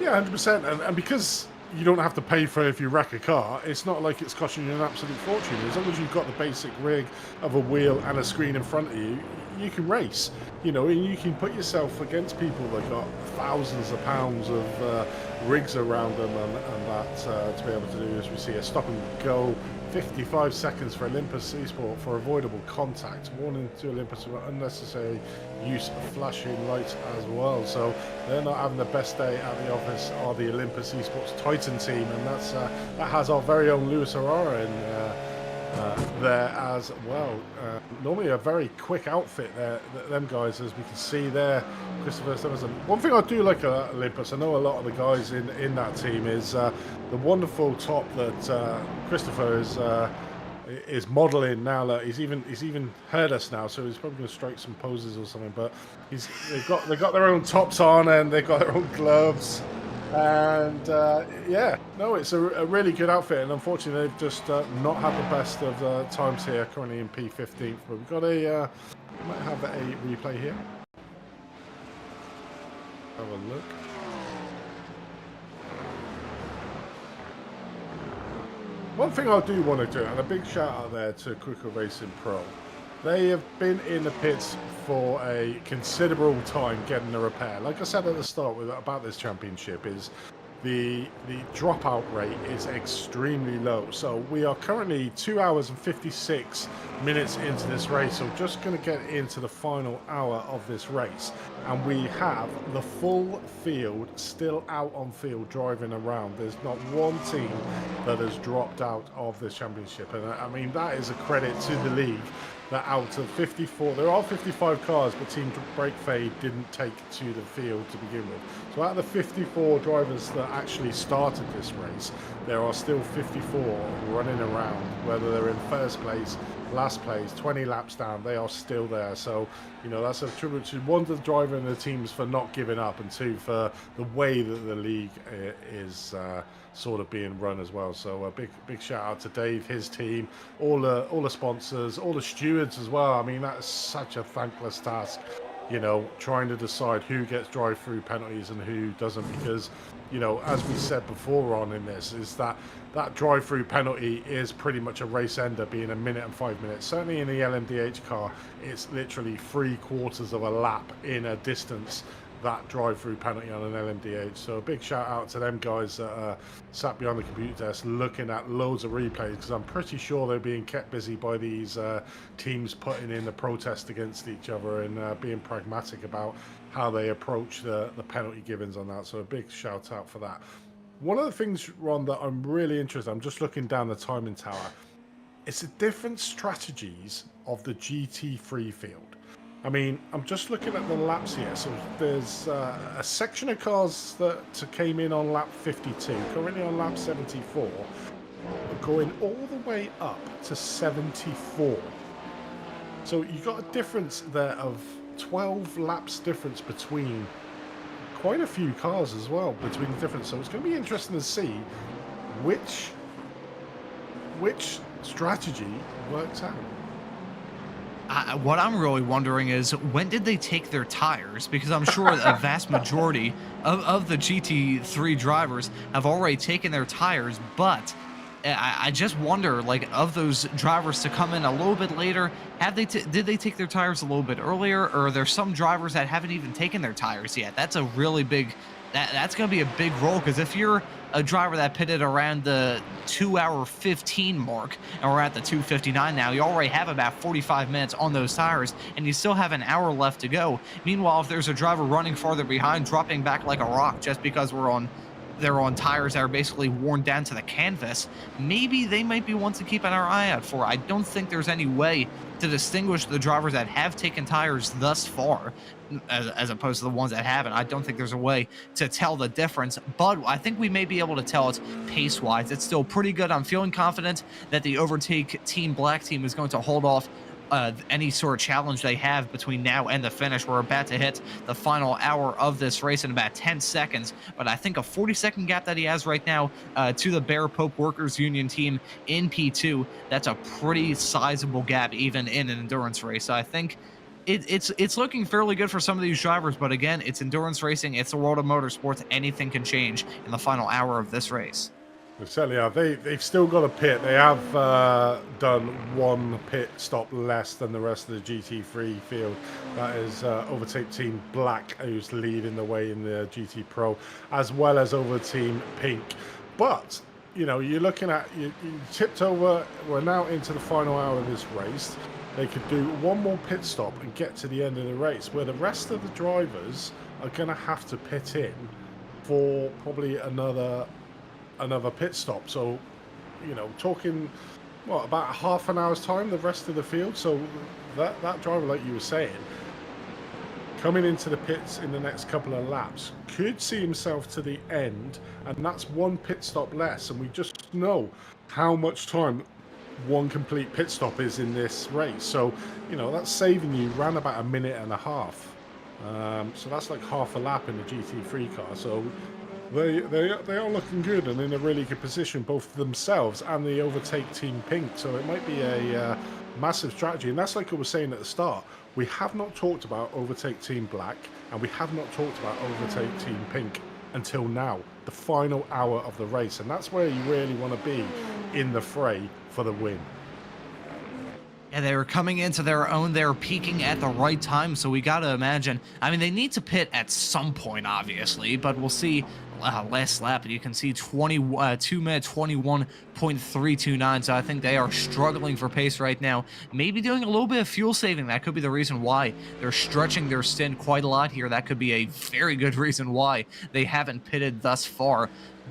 Yeah, 100%. And because you don't have to pay for it if you wreck a car, it's not like it's costing you an absolute fortune. As long as you've got the basic rig of a wheel and a screen in front of you, you can race, you know, and you can put yourself against people that got thousands of pounds of rigs around them and that to be able to do, as we see, a stop and go 55 seconds for Olympus Esports for avoidable contact. Warning to Olympus for unnecessary use of flashing lights as well. So they're not having the best day at the office, are the Olympus Esports Titan team, and that has our very own Lewis Aurora in there as well. Normally a very quick outfit there, them guys, as we can see there. Christopher Stevenson. One thing I do like at Olympus, I know a lot of the guys in that team, is the wonderful top that Christopher is modeling now. That he's even heard us now, so he's probably going to strike some poses or something. But they've got their own tops on, and they've got their own gloves. And yeah, no, it's a really good outfit, and unfortunately they've just not had the best of times here, currently in P15. But we've got might have a replay here. Have a look. One thing I do want to do, and a big shout out there to Quicker Racing Pro. They have been in the pits for a considerable time getting the repair. Like I said at the start about this championship, is the dropout rate is extremely low. So we are currently 2 hours and 56 minutes into this race. So just going to get into the final hour of this race. And we have the full field still out on field driving around. There's not one team that has dropped out of this championship. And I mean, that is a credit to the league that out of 54, there are 55 cars, but Team Breakfade didn't take to the field to begin with. So out of the 54 drivers that actually started this race, there are still 54 running around, whether they're in first place, last place, 20 laps down, they are still there. So, you know, that's a tribute to one, to the driver and the teams for not giving up, and two, for the way that the league is sort of being run as well. So a big shout out to Dave, his team, all the sponsors, all the stewards as well. I mean, that is such a thankless task, you know, trying to decide who gets drive-through penalties and who doesn't, because, you know, as we said before on in this, is that drive-through penalty is pretty much a race ender, being a minute and 5 minutes. Certainly in the LMDH car, it's literally 3/4 of a lap in a distance, that drive-through penalty on an LMDH. So a big shout out to them guys that sat behind the computer desk looking at loads of replays, because I'm pretty sure they're being kept busy by these teams putting in the protest against each other and being pragmatic about how they approach the penalty givings on that. So a big shout out for that. One of the things, Ron, that I'm really interested, I'm just looking down the timing tower, it's the different strategies of the GT3 field. I mean, I'm just looking at the laps here. So there's a section of cars that came in on lap 52, currently on lap 74, going all the way up to 74. So you've got a difference there of 12 laps difference between quite a few cars as well, between the difference. So it's going to be interesting to see which strategy works out. What I'm really wondering is, when did they take their tires? Because I'm sure a vast majority of the GT3 drivers have already taken their tires, but I just wonder, like, of those drivers to come in a little bit later, did they take their tires a little bit earlier, or are there some drivers that haven't even taken their tires yet? That's a really big, that's going to be a big role, because if you're a driver that pitted around the 2-hour 15 mark, and we're at the 2:59 now, you already have about 45 minutes on those tires, and you still have an hour left to go. Meanwhile, if there's a driver running farther behind, dropping back like a rock just because they're on tires that are basically worn down to the canvas, maybe they might be ones to keep an eye out for. I don't think there's any way to distinguish the drivers that have taken tires thus far as opposed to the ones that haven't. I don't think there's a way to tell the difference, but I think we may be able to tell it pace-wise. It's still pretty good. I'm feeling confident that the Overtake Team Black team is going to hold off any sort of challenge they have between now and the finish. We're about to hit the final hour of this race in about 10 seconds, but I think a 40-second gap that he has right now to the Bear Pope Workers Union team in P2, that's a pretty sizable gap even in an endurance race. So I think it's looking fairly good for some of these drivers, but again, it's endurance racing, it's the world of motorsports, anything can change in the final hour of this race. They certainly are. They've still got a pit. They have done one pit stop less than the rest of the GT3 field. That is Overtake Team Black, who's leading the way in the GT Pro, as well as over Team Pink. But, you know, you're looking at, you tipped over, we're now into the final hour of this race. They could do one more pit stop and get to the end of the race, where the rest of the drivers are going to have to pit in for probably another pit stop. So, you know, talking what, about half an hour's time, the rest of the field. So that driver, like you were saying, coming into the pits in the next couple of laps, could see himself to the end, and that's one pit stop less. And we just know how much time one complete pit stop is in this race. So, you know, that's saving you around about a minute and a half. So that's like half a lap in the GT3 car. So they are looking good and in a really good position, both themselves and the Overtake Team Pink. So it might be a massive strategy. And that's like I was saying at the start. We have not talked about Overtake Team Black, and we have not talked about Overtake Team Pink until now, the final hour of the race. And that's where you really want to be in the fray for the win. Yeah, they were coming into their own. They were peaking at the right time, so we got to imagine. I mean, they need to pit at some point, obviously, but we'll see. Last lap, and you can see 2 minute 21.329. So I think they are struggling for pace right now. Maybe doing a little bit of fuel saving. That could be the reason why they're stretching their stint quite a lot here. That could be a very good reason why they haven't pitted thus far.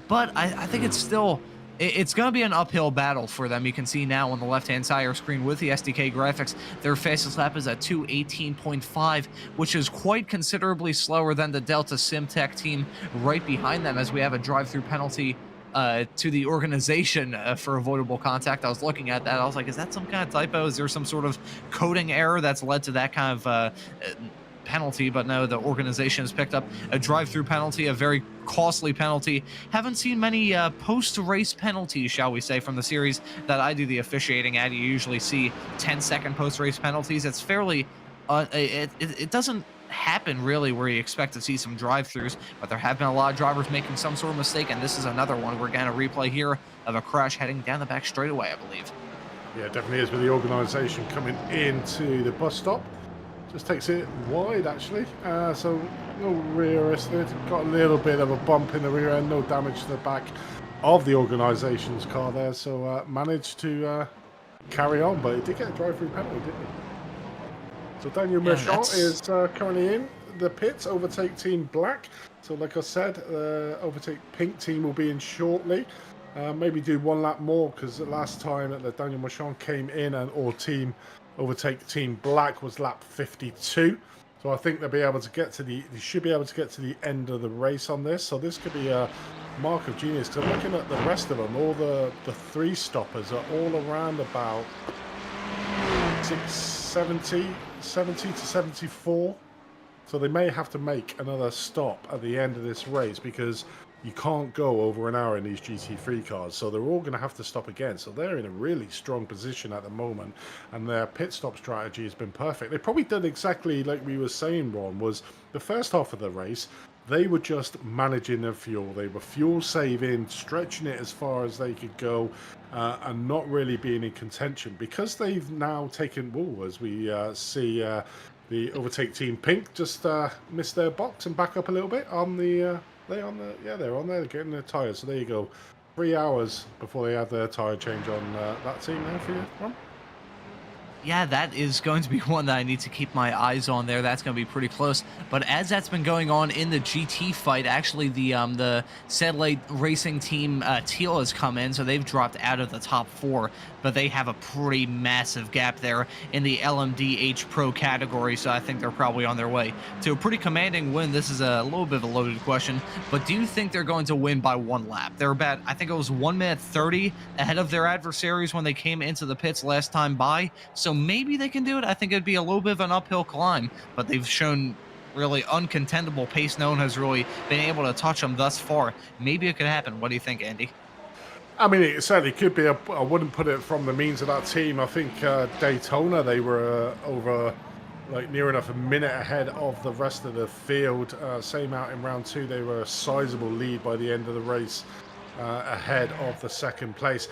But I think it's still It's going to be an uphill battle for them. You can see now on the left-hand side of your screen with the SDK graphics, their fastest lap is at 2:18.5, which is quite considerably slower than the Delta SimTech team right behind them, as we have a drive-through penalty to the organization for avoidable contact. I was looking at that. I was like, is that some kind of typo? Is there some sort of coding error that's led to that kind of penalty? But no, the organization has picked up a drive-through penalty, a very costly penalty. Haven't seen many post-race penalties, shall we say, from the series that I do the officiating at. You usually see 10-second post-race penalties. It's fairly it doesn't happen really where you expect to see some drive-throughs, but there have been a lot of drivers making some sort of mistake, and this is another one. We're getting a replay here of a crash heading down the back straightaway, I believe. Yeah, it definitely is, with the organisation coming into the bus stop. Just takes it wide, actually. So no rear estate. Got a little bit of a bump in the rear end. No damage to the back of the organisation's car there. So managed to carry on, but it did get a drive-through penalty, didn't it? So Daniel Merchant is currently in the pits. Overtake Team Black. So like I said, Overtake Pink team will be in shortly. Maybe do one lap more, because the last time that Daniel Merchant came in and Overtake Team Black was lap 52. So I think they'll be able to get to they should be able to get to the end of the race on this. So this could be a mark of genius, because I'm looking at the rest of them. All the three stoppers are all around about 70 to 74. So they may have to make another stop at the end of this race, because you can't go over an hour in these GT3 cars. So they're all going to have to stop again. So they're in a really strong position at the moment, and their pit stop strategy has been perfect. They probably done exactly like we were saying, Ron, was the first half of the race, they were just managing their fuel. They were fuel saving, stretching it as far as they could go, and not really being in contention. Because they've now taken, as we see the Overtake Team Pink just missed their box and back up a little bit on the... they're on there. They're getting their tyres. So there you go. 3 hours before they have their tyre change on that team there for you, Ron. Yeah, that is going to be one that I need to keep my eyes on there. That's going to be pretty close. But as that's been going on in the GT fight, actually the satellite racing team Teal has come in, so they've dropped out of the top 4. But they have a pretty massive gap there in the LMDH Pro category, so I think they're probably on their way to a pretty commanding win. This is a little bit of a loaded question, but do you think they're going to win by 1 lap? They're about, I think it was 1 minute 30 ahead of their adversaries when they came into the pits last time by, so maybe they can do it. I think it'd be a little bit of an uphill climb, but they've shown really uncontendable pace. No one has really been able to touch them thus far. Maybe it could happen. What do you think, Andy? I mean, it certainly could be. I wouldn't put it from the means of that team. I think Daytona, they were over, like, near enough a minute ahead of the rest of the field. Same out in round 2, they were a sizable lead by the end of the race, ahead of the second place.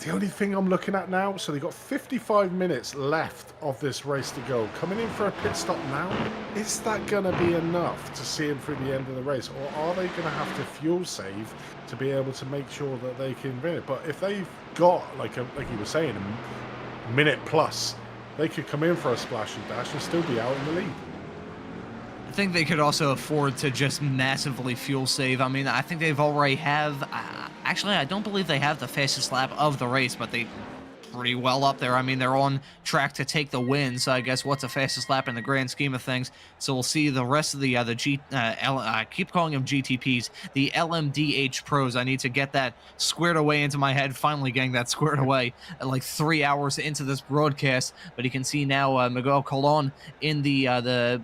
The only thing I'm looking at now, so they've got 55 minutes left of this race to go. Coming in for a pit stop now, is that going to be enough to see them through the end of the race? Or are they going to have to fuel save to be able to make sure that they can win it? But if they've got, like you were saying, a minute plus, they could come in for a splash and dash and still be out in the lead. I think they could also afford to just massively fuel save. I mean, I think they've already have... actually, I don't believe they have the fastest lap of the race, but they pretty well up there. I mean, they're on track to take the win, so I guess what's the fastest lap in the grand scheme of things? So we'll see the rest of the I keep calling them GTPs, the LMDH Pros. I need to get that squared away into my head, finally getting that squared away like 3 hours into this broadcast. But you can see now Miguel Colon in the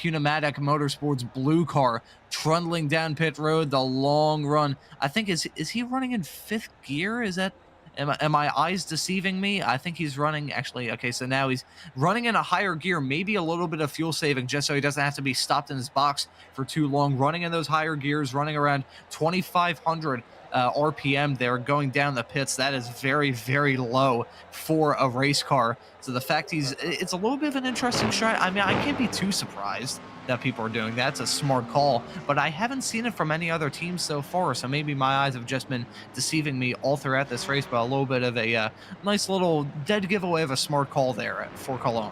Pneumatic Motorsports blue car trundling down pit road, the long run. I think is he running in 5th gear? Is that, am my eyes deceiving me? I think he's running, actually, okay, so now he's running in a higher gear, maybe a little bit of fuel saving just so he doesn't have to be stopped in his box for too long. Running in those higher gears, running around 2,500 RPM there, going down the pits. That is very, very low for a race car. So the fact it's a little bit of an interesting strat. I mean, I can't be too surprised that people are doing that. It's a smart call, but I haven't seen it from any other teams so far. So maybe my eyes have just been deceiving me all throughout this race, but a little bit of a nice little dead giveaway of a smart call there for Cologne.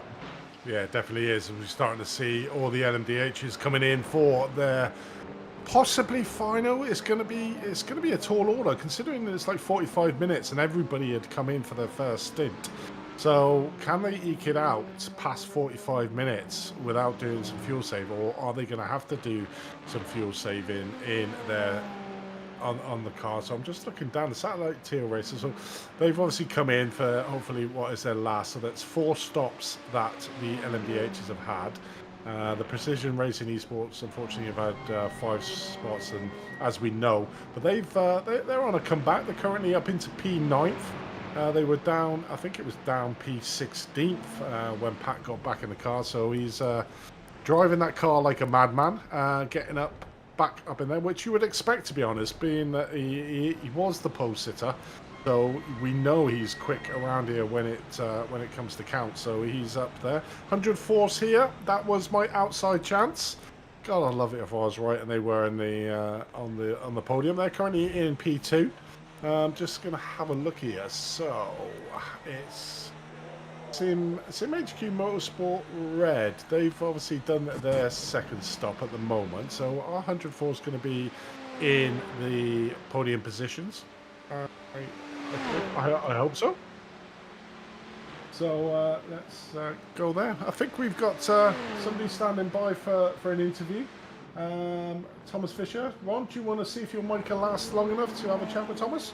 Yeah, it definitely is. We're starting to see all the LMDHs coming in for their Possibly final. It's gonna be a tall order considering that it's like 45 minutes and everybody had come in for their first stint. So can they eke it out past 45 minutes without doing some fuel save, or are they going to have to do some fuel saving in their on the car? So I'm just looking down the satellite tier races. So they've obviously come in for hopefully what is their last. So that's 4 stops that the LMDHs have had. The Precision Racing Esports, unfortunately, have had 5 spots, and as we know, but they're on a comeback. They're currently up into P9th. They were down, I think it was down P16th when Pat got back in the car. So he's driving that car like a madman, getting back up in there, which you would expect, to be honest, being that he was the pole sitter. So we know he's quick around here when it comes to count. So he's up there. 104's here. That was my outside chance. God, I'd love it if I was right and they were in the on the podium. They're currently in P2. Just gonna have a look here. So it's Sim HQ Motorsport Red. They've obviously done their second stop at the moment. So our 104 is going to be in the podium positions. I hope so. So let's go there. I think we've got somebody standing by for an interview. Thomas Fisher. Ron, do you want to see if your mic can last long enough to have a chat with Thomas?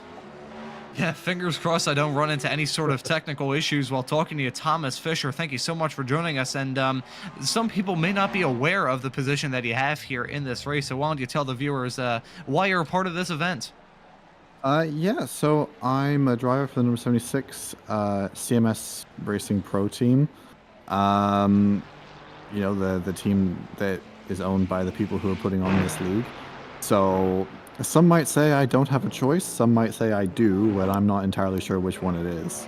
Yeah, fingers crossed I don't run into any sort of technical issues while talking to you, Thomas Fisher. Thank you so much for joining us. And some people may not be aware of the position that you have here in this race. So why don't you tell the viewers why you're a part of this event? Yeah, so I'm a driver for the number 76 CMS Racing Pro team. You know, the team that is owned by the people who are putting on this league. So some might say I don't have a choice, some might say I do, but I'm not entirely sure which one it is.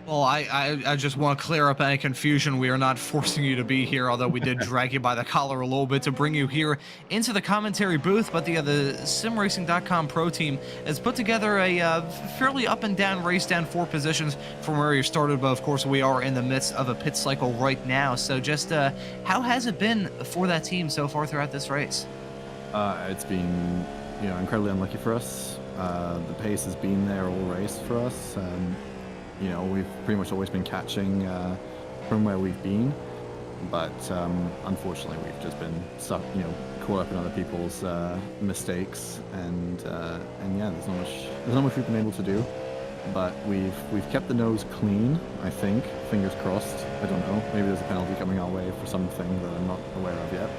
Well, I just want to clear up any confusion. We are not forcing you to be here, although we did drag you by the collar a little bit to bring you here into the commentary booth. But the simracing.com pro team has put together a fairly up and down race down 4 positions from where you started. But of course, we are in the midst of a pit cycle right now. So just how has it been for that team so far throughout this race? It's been, you know, incredibly unlucky for us. The pace has been there all race for us. You know, we've pretty much always been catching from where we've been, but unfortunately we've just been stuck, you know, caught up in other people's mistakes, and yeah, there's not much we've been able to do, but we've kept the nose clean, I think. Fingers crossed. I don't know. Maybe there's a penalty coming our way for something that I'm not aware of yet.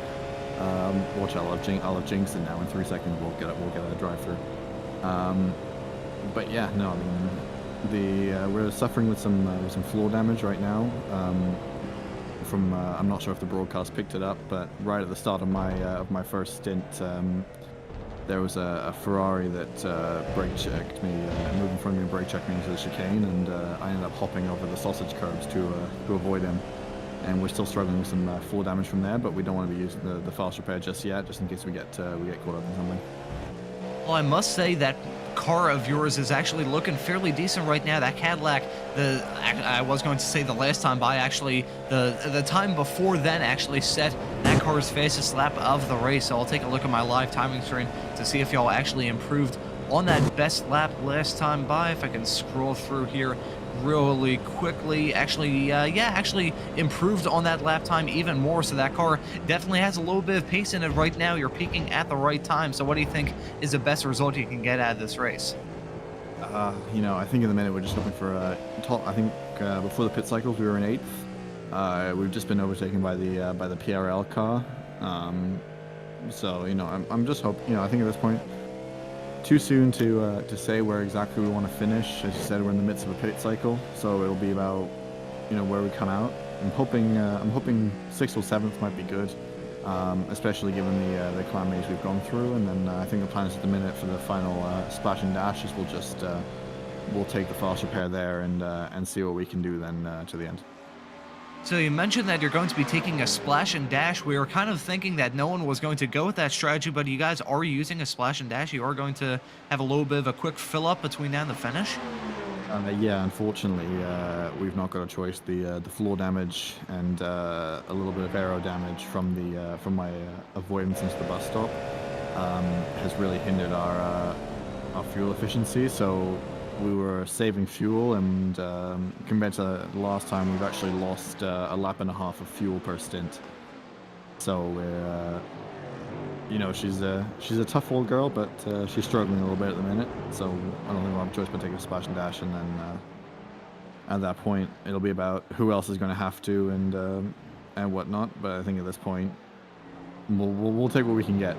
Watch out! I'll have jinxed it now. In 3 seconds we'll get a drive through. But yeah, no, I mean. We're suffering with some floor damage right now. From I'm not sure if the broadcast picked it up, but right at the start of my first stint, there was a Ferrari that brake checked me, moved in front of me and brake checked me into the chicane, and I ended up hopping over the sausage curbs to avoid him. And we're still struggling with some floor damage from there, but we don't want to be using the fast repair just yet, just in case we get caught up in something. Well, I must say that car of yours is actually looking fairly decent right now. That Cadillac, I was going to say the last time by, actually the time before then actually set that car's fastest lap of the race. So I'll take a look at my live timing screen to see if y'all actually improved on that best lap last time by. If I can scroll through here really quickly. Actually, actually improved on that lap time even more, so that car definitely has a little bit of pace in it right now. You're peaking at the right time. So what do you think is the best result you can get out of this race? You know, I think in the minute we're just looking for I think before the pit cycles we were in 8th. We've just been overtaken by the PRL car. So you know, I'm just hoping. You know, I think at this point, too soon to say where exactly we want to finish. As you said, we're in the midst of a pit cycle, so it'll be about, you know, where we come out. I'm hoping 6th or 7th might be good, especially given the calamities we've gone through. And then I think the plan is at the minute for the final splash and dash is we'll take the fast repair there and see what we can do then to the end. So you mentioned that you're going to be taking a splash and dash. We were kind of thinking that no one was going to go with that strategy, but you guys are using a splash and dash. You are going to have a little bit of a quick fill up between now and the finish. Yeah, unfortunately, we've not got a choice. The floor damage and a little bit of aero damage from my avoidance into the bus stop has really hindered our fuel efficiency. So we were saving fuel, and compared to the last time, we've actually lost a lap and a half of fuel per stint. So we're you know, she's a tough old girl, but she's struggling a little bit at the minute. So I don't think we'll have a choice but take a splash and dash, and then at that point, it'll be about who else is going to have to and whatnot. But I think at this point, we'll take what we can get.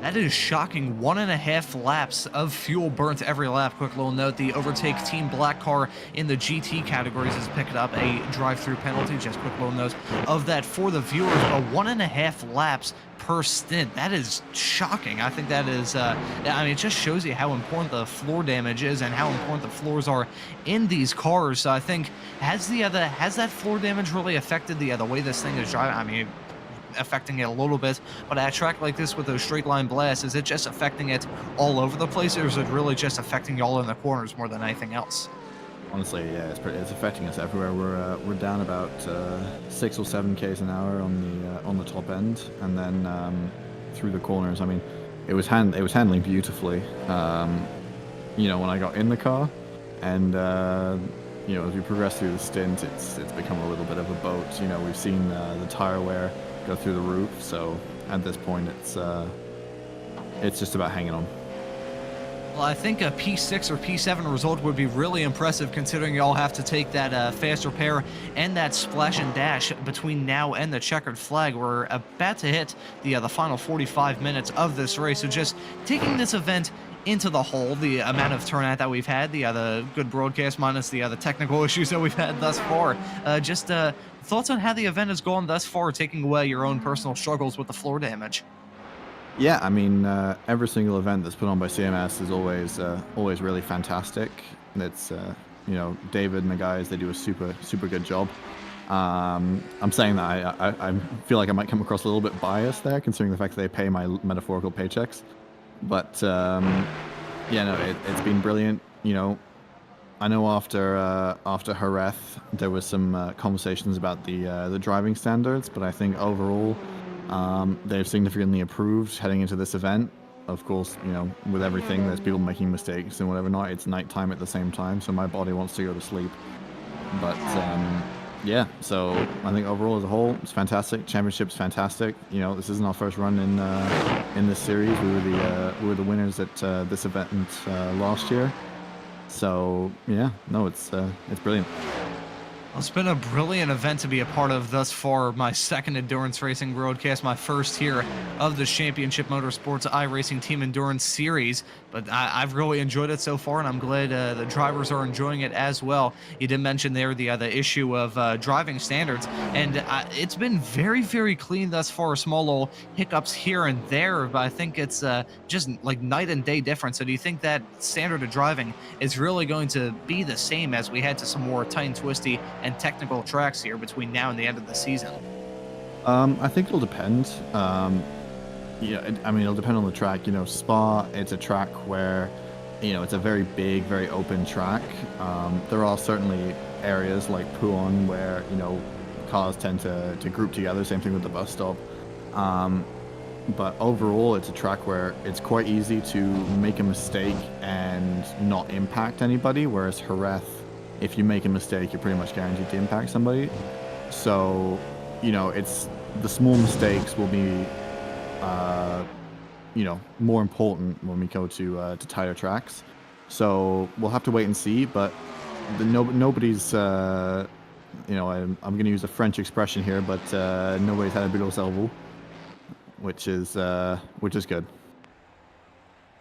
That is shocking. 1.5 laps of fuel burnt every lap. Quick little note, the Overtake Team Black car in the GT categories has picked up a drive-through penalty. Just quick little note of that for the viewers. 1.5 laps per stint. That is shocking. I think that is, I mean, it just shows you how important the floor damage is and how important the floors are in these cars. So I think, has that floor damage really affected the way this thing is driving? I mean, affecting it a little bit, but at a track like this with those straight line blasts, is it just affecting it all over the place, or is it really just affecting y'all in the corners more than anything else? Honestly, yeah, it's affecting us everywhere. We're down about 6 or 7 k's an hour on the top end, and then through the corners. I mean, it was handling beautifully. You know, when I got in the car, and you know, as we progress through the stint, it's become a little bit of a boat. You know, we've seen the tire wear go through the roof, so at this point it's just about hanging on. Well, I think a P6 or P7 result would be really impressive, considering y'all have to take that faster pair and that splash and dash between now and the checkered flag. We're about to hit the final 45 minutes of this race, so just taking this event into the whole, the amount of turnout that we've had, the good broadcast minus the technical issues that we've had thus far. Just thoughts on how the event has gone thus far, taking away your own personal struggles with the floor damage. Yeah, I mean, every single event that's put on by CMS is always really fantastic. It's you know, David and the guys, they do a super good job. I'm saying that I feel like I might come across a little bit biased there, considering the fact that they pay my metaphorical paychecks. But yeah, no, it's been brilliant. You know, I know after Jerez there was some conversations about the driving standards, but I think overall they've significantly improved heading into this event. Of course, you know, with everything, there's people making mistakes and whatever not. It's nighttime at the same time, so my body wants to go to sleep. But yeah, so I think overall as a whole, it's fantastic. Championship's fantastic. You know, this isn't our first run in this series. We were the winners at this event last year. So yeah, no, it's brilliant. It's been a brilliant event to be a part of thus far. My second endurance racing broadcast, my first here of the Championship Motorsports iRacing Team Endurance Series. But I've really enjoyed it so far, and I'm glad the drivers are enjoying it as well. You did mention there the issue of driving standards, and it's been very clean thus far. Small little hiccups here and there, but I think it's just like night and day difference. So do you think that standard of driving is really going to be the same as we head to some more tight and twisty and technical tracks here between now and the end of the season? I think it'll depend. Yeah, I mean, it'll depend on the track. You know, Spa, it's a track where, you know, it's a very big, very open track. There are certainly areas like Puon where, you know, cars tend to group together. Same thing with the bus stop. But overall, it's a track where it's quite easy to make a mistake and not impact anybody, whereas Jerez, if you make a mistake, you're pretty much guaranteed to impact somebody. So, you know, it's the small mistakes will be, you know, more important when we go to tighter tracks. So we'll have to wait and see. But nobody's, you know, I'm going to use a French expression here, but nobody's had a boulot cerveau, which is good.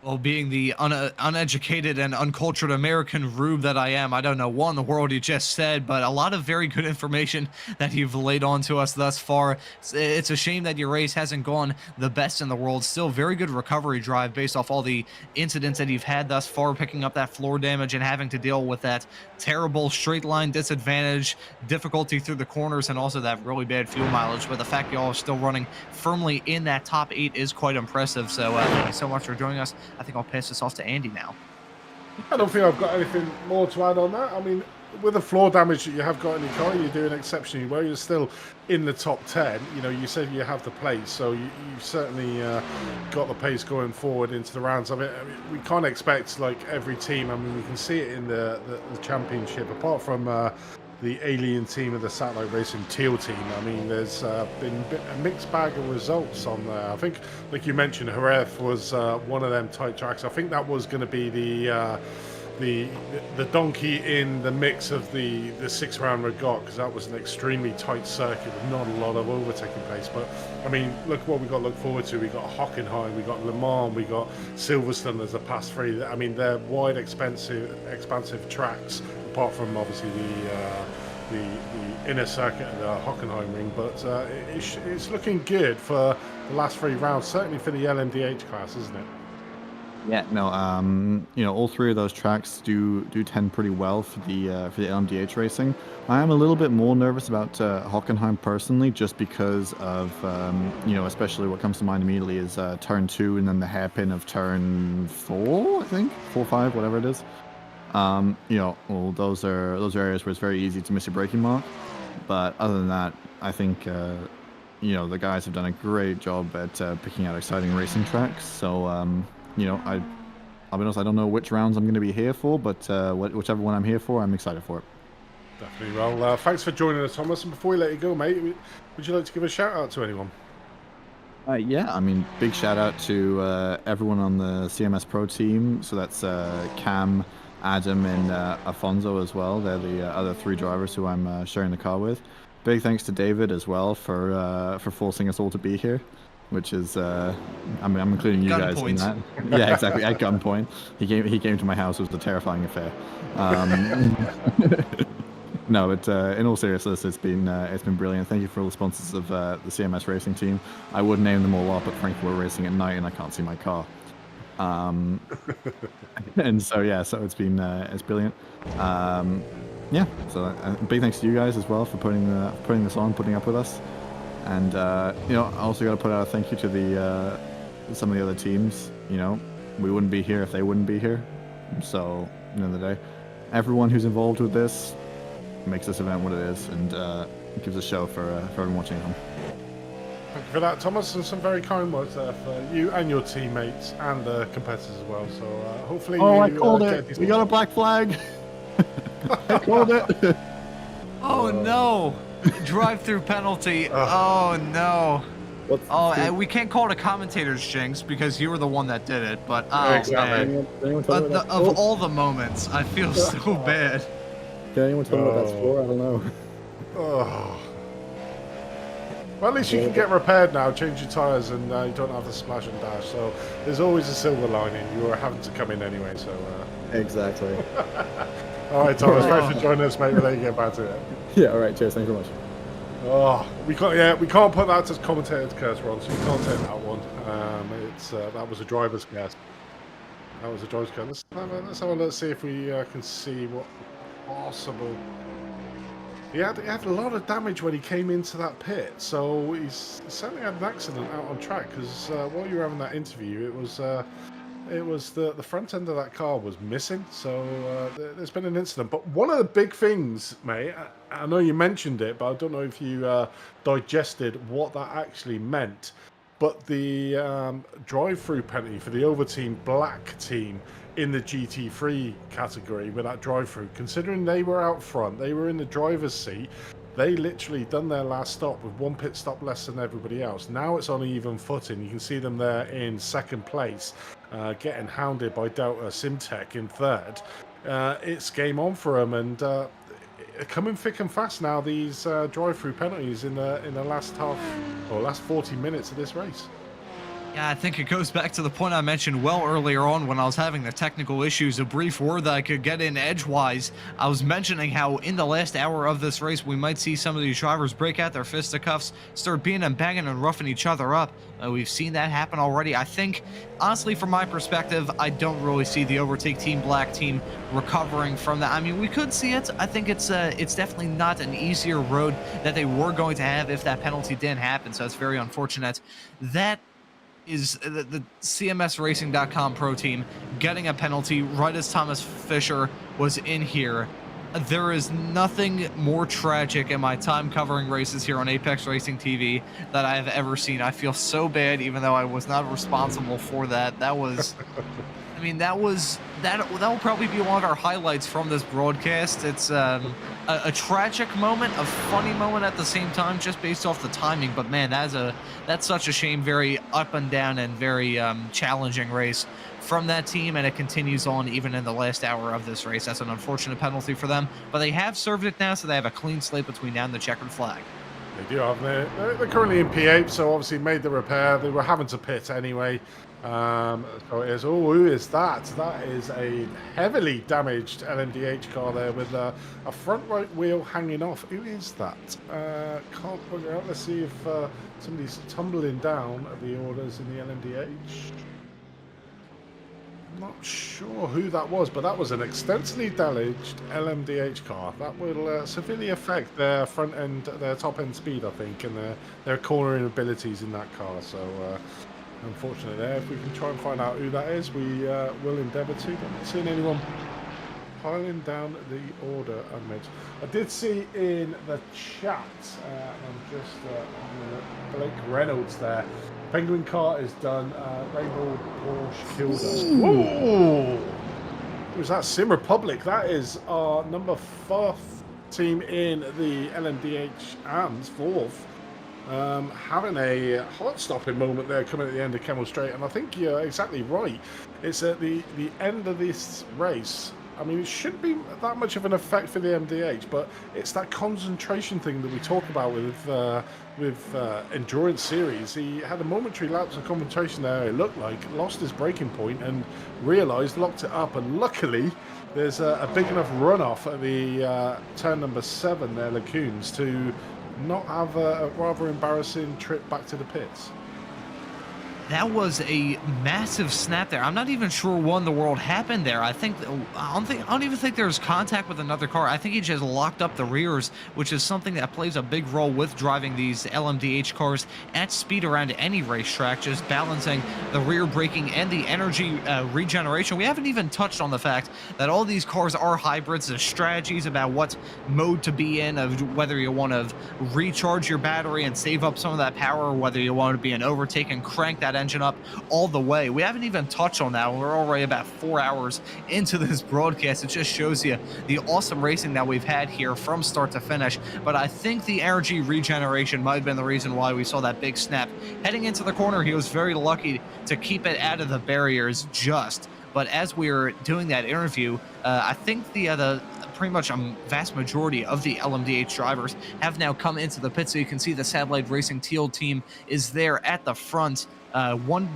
Well, being the uneducated and uncultured American rube that I am, I don't know what in the world you just said, but a lot of very good information that you've laid on to us thus far. It's a shame that your race hasn't gone the best in the world. Still very good recovery drive based off all the incidents that you've had thus far, picking up that floor damage and having to deal with that terrible straight line disadvantage, difficulty through the corners, and also that really bad fuel mileage. But the fact y'all are still running firmly in that top 8 is quite impressive. So thank you so much for joining us. I think I'll pass this off to Andy now. I don't think I've got anything more to add on that. I mean, with the floor damage that you have got in your car, you're doing exceptionally well. You're still in the top 10. You know, you said you have the pace, so you've certainly got the pace going forward into the rounds. I mean, we can't expect, like, every team. I mean, we can see it in the championship, apart from the alien team of the Satellite Racing Teal team. I mean, there's been a mixed bag of results on there. I think, like you mentioned, Jerez was one of them tight tracks. I think that was going to be the donkey in the mix of the 6-round regatta, because that was an extremely tight circuit with not a lot of overtaking pace. But I mean, look what we got to look forward to. We got Hockenheim, we got Le Mans, we got Silverstone as a pass 3. I mean, they're wide, expansive tracks, apart from obviously the inner circuit of the Hockenheim ring. But it's looking good for the last 3 rounds, certainly for the LMDH class, isn't it? Yeah, no, you know, all 3 of those tracks do tend pretty well for the LMDH racing. I am a little bit more nervous about Hockenheim personally, just because of you know, especially what comes to mind immediately is turn 2 and then the hairpin of turn 4, I think 4, 5, whatever it is. You know, well, those are areas where it's very easy to miss your braking mark. But other than that, I think you know, the guys have done a great job at picking out exciting racing tracks. So you know, I'll be honest, I don't know which rounds I'm going to be here for, but whichever one I'm here for, I'm excited for it. Definitely. Well, thanks for joining us, Thomas. And before we let you go, mate, would you like to give a shout out to anyone? Yeah, I mean, big shout out to everyone on the CMS Pro team. So that's Cam, Adam, and Afonso as well. They're the other 3 drivers who I'm sharing the car with. Big thanks to David as well for forcing us all to be here, which is, I mean, I'm including you guys in that. Yeah, exactly. At gunpoint, he came to my house. It was a terrifying affair. No, but in all seriousness, it's been brilliant. Thank you for all the sponsors of the CMS Racing team. I would name them all up, but frankly, we're racing at night and I can't see my car. And so yeah, so it's brilliant. Yeah, so big thanks to you guys as well for putting this on, putting up with us. And you know, I also got to put out a thank you to some of the other teams. You know, we wouldn't be here if they wouldn't be here. So at the end of the day, everyone who's involved with this makes this event what it is, and gives a show for everyone watching at home. Thank you for that, Thomas, and some very kind words there for you and your teammates and the competitors as well. So hopefully, I called it. We got a black flag. I called it. Oh no! Drive-through penalty. Oh no. And we can't call it a commentator's jinx because you were the one that did it. But exactly. man, of all the moments, I feel so bad. Can anyone tell me what that's for? I don't know. Oh. Well, at least you can get repaired now, change your tyres, and you don't have the splash and dash. So there's always a silver lining. You are having to come in anyway, so... Exactly. All right, Thomas, thanks for joining us, mate. We'll let you get back to it. Yeah, all right, cheers. Thank you very much. Oh, we can't put that as commentator's curse, Ron, so you can't take that one. That was a driver's curse. That was a driver's curse. Let's have a look, see if we can see what possible... He had a lot of damage when he came into that pit, so he's certainly had an accident out on track, because while you were having that interview, it was the front end of that car was missing, so there's been an incident. But one of the big things, mate, I know you mentioned it, but I don't know if you digested what that actually meant, but the drive-through penalty for the Overteam Black team in the GT3 category with that drive-through, considering they were out front, they were in the driver's seat, they literally done their last stop with 1 pit stop less than everybody else. Now it's on even footing. You can see them there in 2nd place, getting hounded by Delta Simtech in 3rd. It's game on for them, and coming thick and fast now, these drive-through penalties in the last last 40 minutes of this race. Yeah, I think it goes back to the point I mentioned well earlier on when I was having the technical issues. A brief word that I could get in edgewise. I was mentioning how in the last hour of this race, we might see some of these drivers break out their fisticuffs, start beating and banging and roughing each other up. We've seen that happen already. I think, honestly, from my perspective, I don't really see the Overtake Team Black team recovering from that. I mean, we could see it. I think it's definitely not an easier road that they were going to have if that penalty didn't happen, so it's very unfortunate. That is the CMSRacing.com pro team getting a penalty right as Thomas Fisher was in here. There is nothing more tragic in my time covering races here on Apex Racing TV that I have ever seen. I feel so bad, even though I was not responsible for that. That was, I mean, that will probably be one of our highlights from this broadcast. It's a tragic moment, a funny moment at the same time, just based off the timing. But man, that's such a shame. Very up and down and very challenging race from that team, and it continues on even in the last hour of this race. That's an unfortunate penalty for them, but they have served it now, so they have a clean slate between now and the checkered flag. They do have. They're currently in P8, so obviously made the repair. They were having to pit anyway. So it is. Oh, who is that? That is a heavily damaged LMDH car there with a front right wheel hanging off. Who is that? Can't figure out. Let's see if somebody's tumbling down the orders in the LMDH. Not sure who that was, but that was an extensively damaged LMDH car. That will severely affect their front end, their top end speed, I think, and their cornering abilities in that car. So, unfortunately, there, if we can try and find out who that is, we will endeavour to. I'm not seeing anyone piling down the order amid. I did see in the chat, I'm just Blake Reynolds there. Penguin car is done. Rainbow Porsche killed us. Whoa! Was that Sim Republic? That is our number 4 team in the LMDH AMS, 4th. Having a hot stopping moment there coming at the end of Kemmel Straight, and I think you're exactly right. It's at the end of this race. I mean, it shouldn't be that much of an effect for the MDH, but it's that concentration thing that we talk about with endurance series. He had a momentary lapse of concentration there, it looked like, lost his braking point and realised, locked it up, and luckily there's a big enough runoff at the turn number 7 there, Lacoons, to not have a rather embarrassing trip back to the pits. That was a massive snap there. I'm not even sure what in the world happened there. I don't even think there was contact with another car. I think he just locked up the rears, which is something that plays a big role with driving these LMDH cars at speed around any racetrack, just balancing the rear braking and the energy regeneration. We haven't even touched on the fact that all these cars are hybrids. There's strategies about what mode to be in, of whether you want to recharge your battery and save up some of that power, or whether you want to be an overtake and crank that engine up all the way. We haven't even touched on that. We're already about 4 hours into this broadcast. It just shows you the awesome racing that we've had here from start to finish. But I think the energy regeneration might have been the reason why we saw that big snap. Heading into the corner, he was very lucky to keep it out of the barriers just. But as we were doing that interview, I think the pretty much a vast majority of the LMDH drivers have now come into the pit, so you can see the Satellite Racing Teal team is there at the front. 1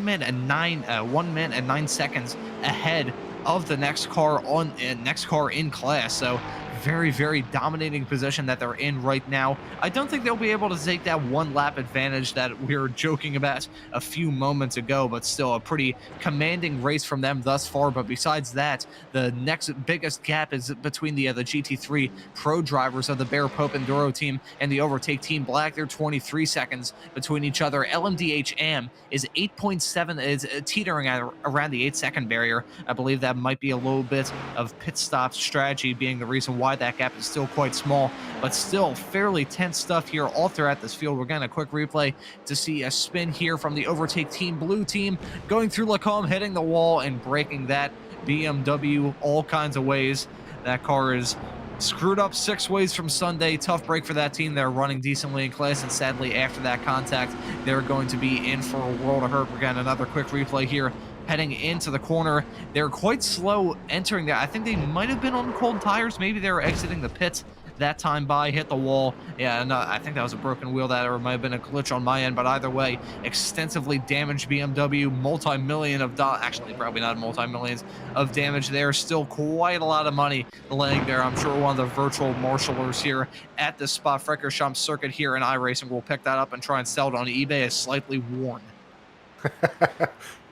minute and 9 seconds ahead of the next car in class. So very, very dominating position that they're in right now. I don't think they'll be able to take that 1 lap advantage that we were joking about a few moments ago, but still a pretty commanding race from them thus far. But besides that, the next biggest gap is between the GT3 pro drivers of the Bear Pope Enduro team and the Overtake Team Black. They're 23 seconds between each other. LMDH AM is 8.7, is teetering at around the 8-second barrier. I believe that might be a little bit of pit stop strategy being the reason why that gap is still quite small, but still fairly tense stuff here all throughout this field. We're getting a quick replay to see a spin here from the Overtake Team Blue team, going through Lacombe, hitting the wall and breaking that BMW all kinds of ways. That car is screwed up 6 ways from Sunday. Tough break for that team. They're running decently in class, and sadly after that contact, they're going to be in for a world of hurt. We're getting another quick replay here. Heading into the corner, they're quite slow entering there. I think they might have been on cold tires. Maybe they were exiting the pits that time by, hit the wall. Yeah, no, I think that was a broken wheel, that, or it might have been a glitch on my end, but either way, extensively damaged BMW, multi-million of dollars, actually probably not multi-millions of damage there. Still quite a lot of money laying there. I'm sure one of the virtual marshalers here at the spot Francorchamps circuit here in iRacing will pick that up and try and sell it on eBay as slightly worn.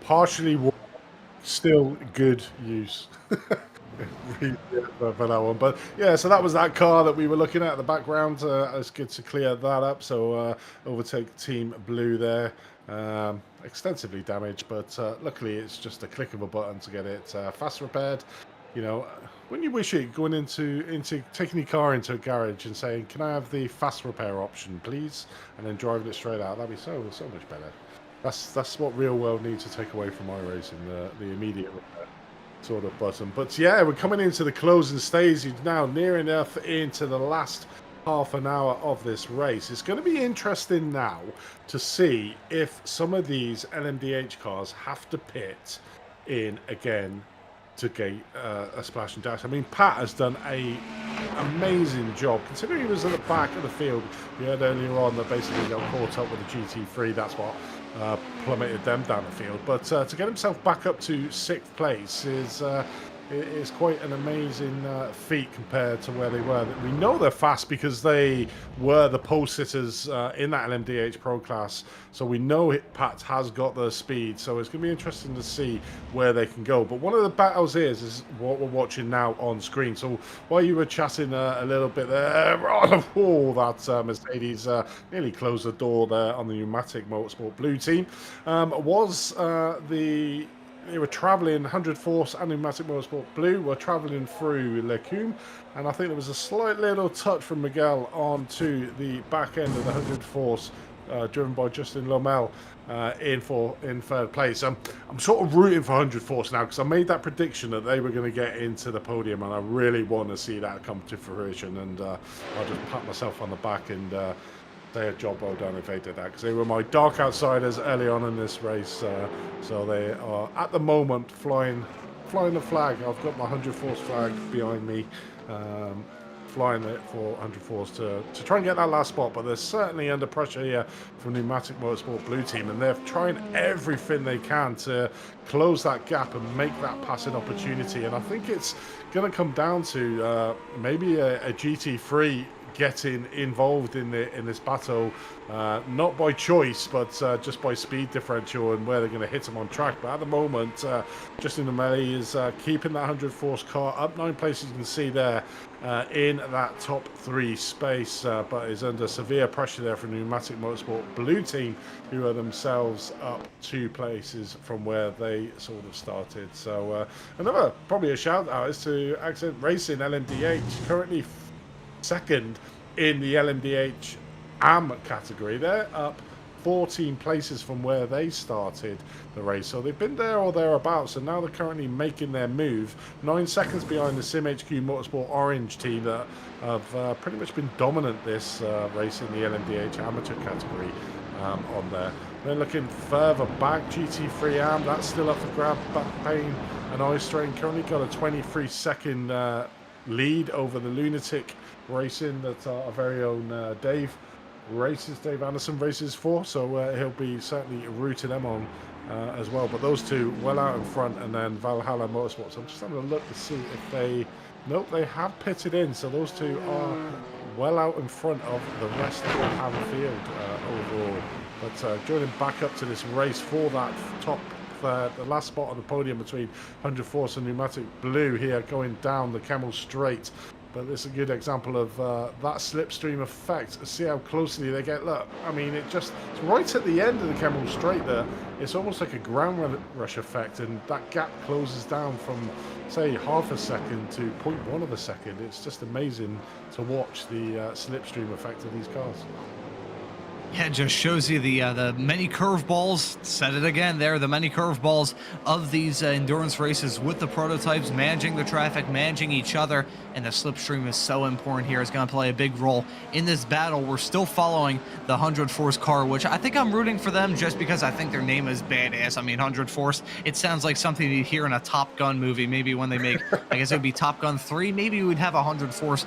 Partially still good use for that one. But yeah, so that was that car that we were looking at in the background. It's good to clear that up. So Overtake Team Blue there. extensively damaged, but luckily it's just a click of a button to get it fast repaired. You know, when you wish it, going into taking your car into a garage and saying, "Can I have the fast repair option, please?" and then driving it straight out, that'd be so much better. That's what real world needs to take away from iRacing, the immediate repair sort of button. But yeah, we're coming into the closing stage now, near enough into the last half an hour of this race. It's going to be interesting now to see if some of these LMDH cars have to pit in again to get a splash and dash. I mean, Pat has done a amazing job, considering he was at the back of the field. We heard earlier on that basically got caught up with the GT3. That's what plummeted them down the field. But to get himself back up to 6th place is quite an amazing feat compared to where they were. We know they're fast because they were the pole sitters in that LMDH Pro class, so we know Pat has got the speed, so it's going to be interesting to see where they can go. But one of the battles is what we're watching now on screen. So while you were chatting a little bit there, that Mercedes nearly closed the door there on the Pneumatic Motorsport Blue team, they were travelling, 100 Force and Pneumatic Motorsport Blue were travelling through Lecumbe, and I think there was a slight little touch from Miguel onto the back end of the 100 Force, driven by Justin Lomel in 3rd place. I'm sort of rooting for 100 Force now, because I made that prediction that they were going to get into the podium, and I really want to see that come to fruition, and I'll just pat myself on the back and say a job well done if they did that, because they were my dark outsiders early on in this race. So they are at the moment flying the flag. I've got my 100 Force flag behind me, flying it for 100 Force to try and get that last spot. But they're certainly under pressure here from Pneumatic Motorsport Blue team, and they're trying everything they can to close that gap and make that passing opportunity. And I think it's going to come down to maybe a GT3 getting involved in this battle, not by choice, but just by speed differential and where they're going to hit them on track. But at the moment, Justin Lomel is keeping that 100 Force car up 9 places. You can see there in that top 3 space, but is under severe pressure there from Pneumatic Motorsport Blue team, who are themselves up 2 places from where they sort of started. So another probably a shout out is to Accent Racing LMDH, currently 2nd in the LMDH AM category. They're up 14 places from where they started the race, so they've been there or thereabouts, and now they're currently making their move. 9 seconds behind the SimHQ Motorsport Orange team that have pretty much been dominant this race in the LMDH amateur category on there. Then looking further back, GT3 AM, that's still up for grab. Back pain and eye strain currently got a 23-second lead over the Lunatic Racing that our very own Dave Anderson races for, so he'll be certainly rooting them on as well. But those two well out in front, and then Valhalla Motorsports. I'm just having a look to see if they have pitted in, so those two are well out in front of the rest of the Ham field overall. But joining back up to this race for that top the last spot on the podium between 100 Force and Pneumatic Blue here, going down the Camel Straight. But this is a good example of that slipstream effect. See how closely they get. Look, I mean, it's right at the end of the Camel Straight there. It's almost like a ground rush effect, and that gap closes down from, say, half a second to 0.1 of a second. It's just amazing to watch the slipstream effect of these cars. Yeah, it just shows you the many curveballs. Said it again there, the many curveballs of these endurance races with the prototypes, managing the traffic, managing each other, and the slipstream is so important here. It's going to play a big role in this battle. We're still following the 100 Force car, which I think I'm rooting for them just because I think their name is badass. I mean, 100 Force, it sounds like something you'd hear in a Top Gun movie. Maybe when they make, I guess it would be Top Gun 3, maybe we'd have a 100 Force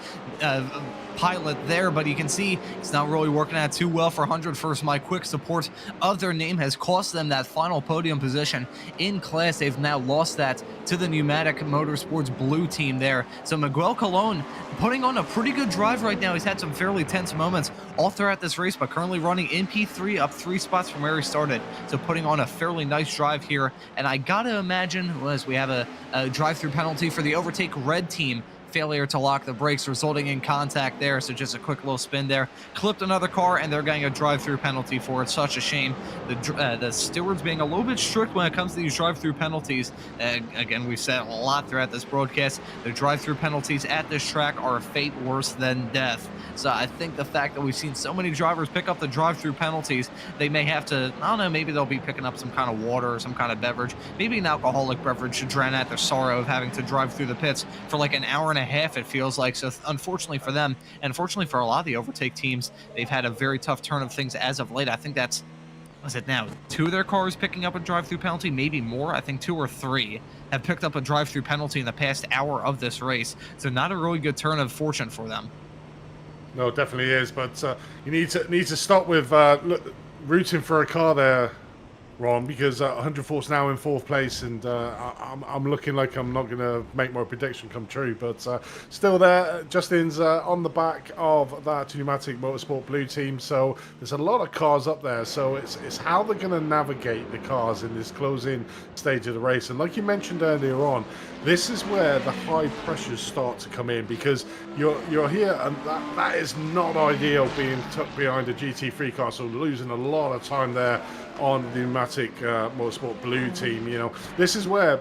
pilot there, but you can see it's not really working out too well for 100 Force. My quick support of their name has cost them that final podium position in class. They've now lost that to the Pneumatic Motorsports Blue team there. So Miguel Colon putting on a pretty good drive right now. He's had some fairly tense moments all throughout this race, but currently running in P3, up 3 spots from where he started. So putting on a fairly nice drive here. And I gotta imagine, as we have a drive-through penalty for the overtake red team failure to lock the brakes, resulting in contact there. So just a quick little spin there, clipped another car, and they're getting a drive-through penalty for it. Such a shame. The stewards being a little bit strict when it comes to these drive-through penalties. Again, we've said a lot throughout this broadcast. The drive-through penalties at this track are a fate worse than death. So I think the fact that we've seen so many drivers pick up the drive-through penalties, they may have to, I don't know, maybe they'll be picking up some kind of water or some kind of beverage, maybe an alcoholic beverage to drown out their sorrow of having to drive through the pits for like an hour and a half, it feels like. So unfortunately for them, and unfortunately for a lot of the overtake teams, they've had a very tough turn of things as of late. I think that's, was it now, 2 of their cars picking up a drive-through penalty, maybe more. I think 2 or 3 have picked up a drive-through penalty in the past hour of this race. So not a really good turn of fortune for them. No, definitely is. But you need to stop with rooting for a car there, Ron, because 100 Force now in 4th place, and I'm looking like I'm not going to make my prediction come true. But still there, Justin's on the back of that Pneumatic Motorsport Blue team. So there's a lot of cars up there. So it's how they're going to navigate the cars in this closing stage of the race. And like you mentioned earlier on, this is where the high pressures start to come in, because you're here, and that is not ideal, being tucked behind a GT3 car. So losing a lot of time there on the Pneumatic Motorsport Blue team. You know, this is where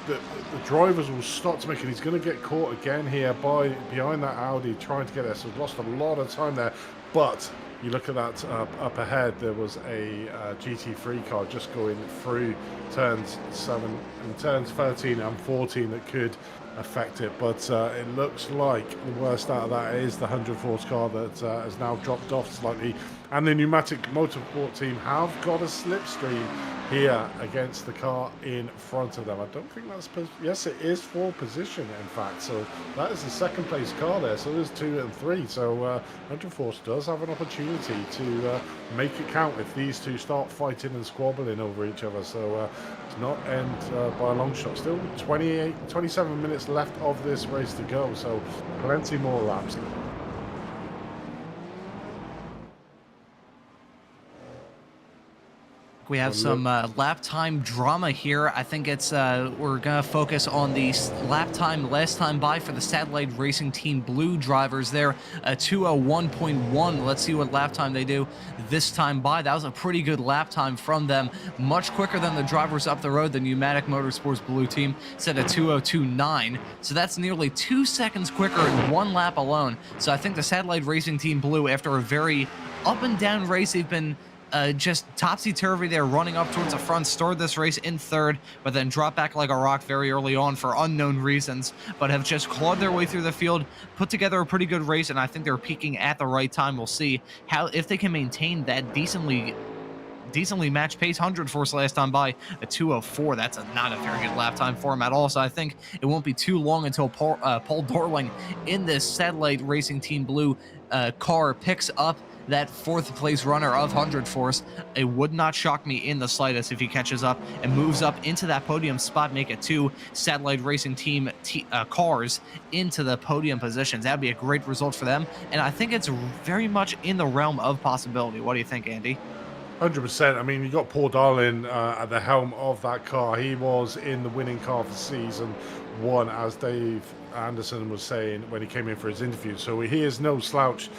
the drivers will start to make it. He's going to get caught again here behind that Audi trying to get there, so he's lost a lot of time there. But you look at that up ahead, there was a GT3 car just going through turns 7 and turns 13 and 14 that could affect it. But it looks like the worst out of that is the 100 Force car that has now dropped off slightly. And the Pneumatic Motorsport team have got a slipstream here against the car in front of them. I don't think that's... Yes, it is for position, in fact. So that is the 2nd place car there. So there's 2 and 3. So 100 Force does have an opportunity to make it count if these two start fighting and squabbling over each other. So it's not end by a long shot. Still 27 minutes left of this race to go. So plenty more laps. We have some lap time drama here. I think it's we're gonna focus on the lap time last time by for the Satellite Racing Team Blue drivers there, 2:01.1. Let's see what lap time they do this time by. That was a pretty good lap time from them, much quicker than the drivers up the road. The Pneumatic Motorsports Blue team set a 2:02.9, so that's nearly 2 seconds quicker in 1 lap alone. So I think the Satellite Racing Team Blue, after a very up and down race, they've been just topsy-turvy there, running up towards the front, started this race in 3rd, but then dropped back like a rock very early on for unknown reasons, but have just clawed their way through the field, put together a pretty good race, and I think they're peaking at the right time. We'll see how, if they can maintain that decently matched pace. 100 Force last time by a 2:04. That's not a very good lap time for him at all. So I think it won't be too long until Paul Dorling in this Satellite Racing Team Blue car picks up that 4th place runner of 100 Force. It would not shock me in the slightest if he catches up and moves up into that podium spot, make it 2 Satellite Racing Team cars into the podium positions. That would be a great result for them, and I think it's very much in the realm of possibility. What do you think, Andy? 100%. I mean, you got Paul Darlin at the helm of that car. He was in the winning car for season 1, as Dave Anderson was saying when he came in for his interview. So he is no slouch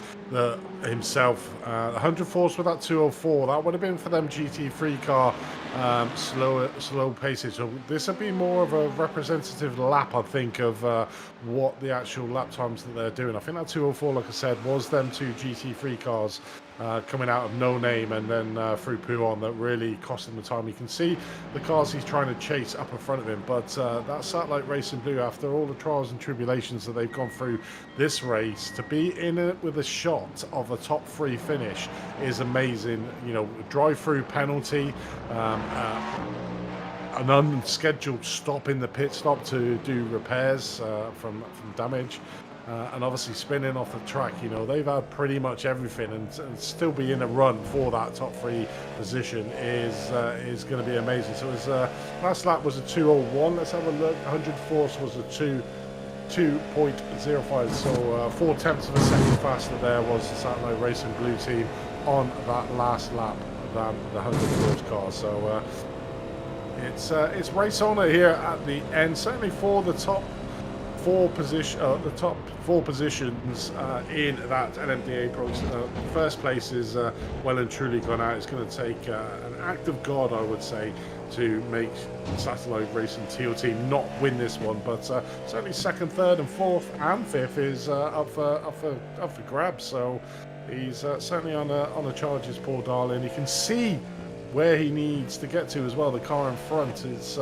himself. 100 Force with that 2:04, that would have been for them GT3 car, slow paces. So this would be more of a representative lap, I think, of what the actual lap times that they're doing. I think that 2:04, like I said, was them 2 GT3 cars coming out of no name and then through Pouon that really cost him the time. You can see the cars he's trying to chase up in front of him, but that Satellite Racing Blue, after all the trials and tribulations that they've gone through this race, to be in it with a shot of a top 3 finish is amazing. You know, drive-through penalty, an unscheduled stop in the pit stop to do repairs from damage. And obviously spinning off the track. You know, they've had pretty much everything, and still be in a run for that top 3 position is going to be amazing. So his last lap was a 2:01. Let's have a look. 100 Force was a 2:05. So 4/10 of a second faster there was the Satellite Racing Blue team on that last lap than the 100 Force car. So it's race on here at the end, certainly for the top the top four positions in that LMDA Pro. First place is well and truly gone out. It's going to take an act of God, I would say, to make Satellite Racing Teal Team not win this one. But certainly second, third, and fourth, and fifth is up for grabs. So he's certainly on a charges, poor darling. You can see where he needs to get to as well. The car in front is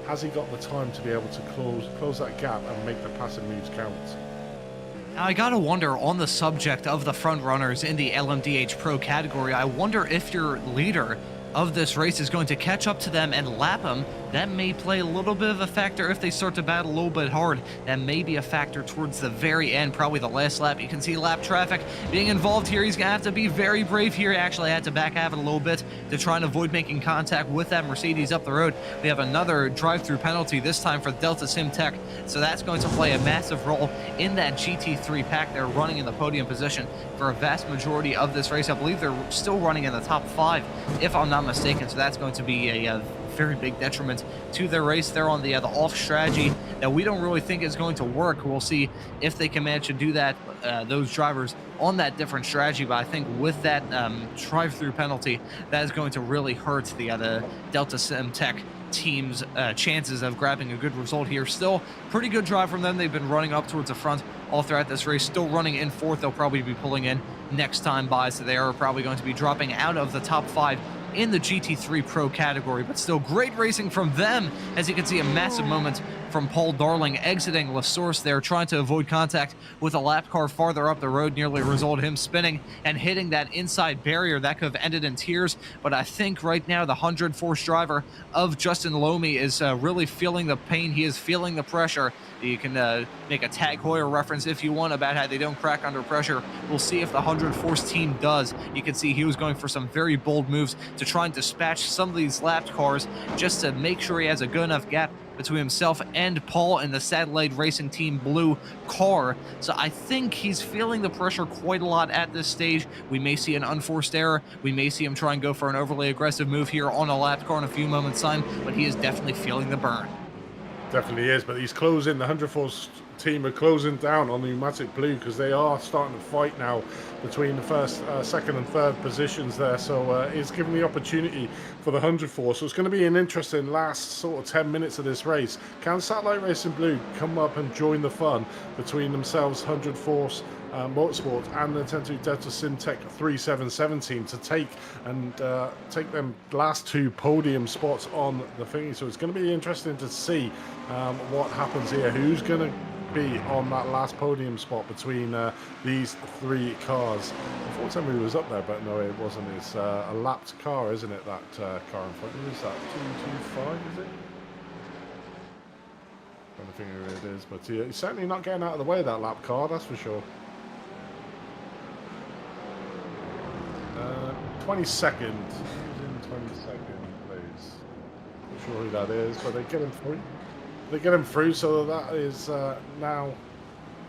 has he got the time to be able to close that gap and make the passing moves count? Now, I gotta wonder, on the subject of the front runners in the LMDH Pro category, I wonder if your leader of this race is going to catch up to them and lap them. That may play a little bit of a factor if they start to battle a little bit hard. That may be a factor towards the very end, probably the last lap. You can see lap traffic being involved here. He's going to have to be very brave here. He actually had to back out it a little bit to try and avoid making contact with that Mercedes up the road. We have another drive-through penalty, this time for Delta Sim Tech. So that's going to play a massive role in that GT3 pack. They're running in the podium position for a vast majority of this race. I believe they're still running in the top 5, if I'm not mistaken. So that's going to be a very big detriment to their race. They're on the off strategy that we don't really think is going to work. We'll see if they can manage to do that, those drivers on that different strategy. But I think with that drive-through penalty, that is going to really hurt the Delta Sim Tech team's chances of grabbing a good result here. Still pretty good drive from them. They've been running up towards the front all throughout this race, still running in fourth. They'll probably be pulling in next time by, so they are probably going to be dropping out of the top 5 in the GT3 Pro category, but still great racing from them. As you can see, a massive moment from Paul Darling exiting La Source there, trying to avoid contact with a lap car farther up the road, nearly resulted him spinning and hitting that inside barrier. That could have ended in tears, but I think right now the 100 Force driver of Justin Lomi is really feeling the pain. He is feeling the pressure. You can make a Tag Heuer reference if you want about how they don't crack under pressure. We'll see if the 100 Force team does. You can see he was going for some very bold moves to try and dispatch some of these lapped cars just to make sure he has a good enough gap between himself and Paul in the Satellite Racing Team Blue car. So I think he's feeling the pressure quite a lot at this stage. We may see an unforced error. We may see him try and go for an overly aggressive move here on a lapped car in a few moments' time, but he is definitely feeling the burn. Definitely is, but he's closing. The 100 Force team are closing down on the Pneumatic Blue because they are starting to fight now between the first, second and third positions there. So it's giving the opportunity for the 100 Force. So it's going to be an interesting last sort of 10 minutes of this race. Can Satellite Racing Blue come up and join the fun between themselves, 100 Force, Motorsports, and the Nintendo Delta Simtech 3717 team to take them last 2 podium spots on the thingy? So it's going to be interesting to see what happens here. Who's going to be on that last podium spot between these 3 cars? I thought somebody was up there, but no, it wasn't. It's a lapped car, isn't it? That car in front of us, that 225, is it? I don't think who it is, but he's certainly not getting out of the way of that lap car, that's for sure. 22nd. Who's in 22nd, please? Not sure who that is, but they get him through. They get him through, so that is now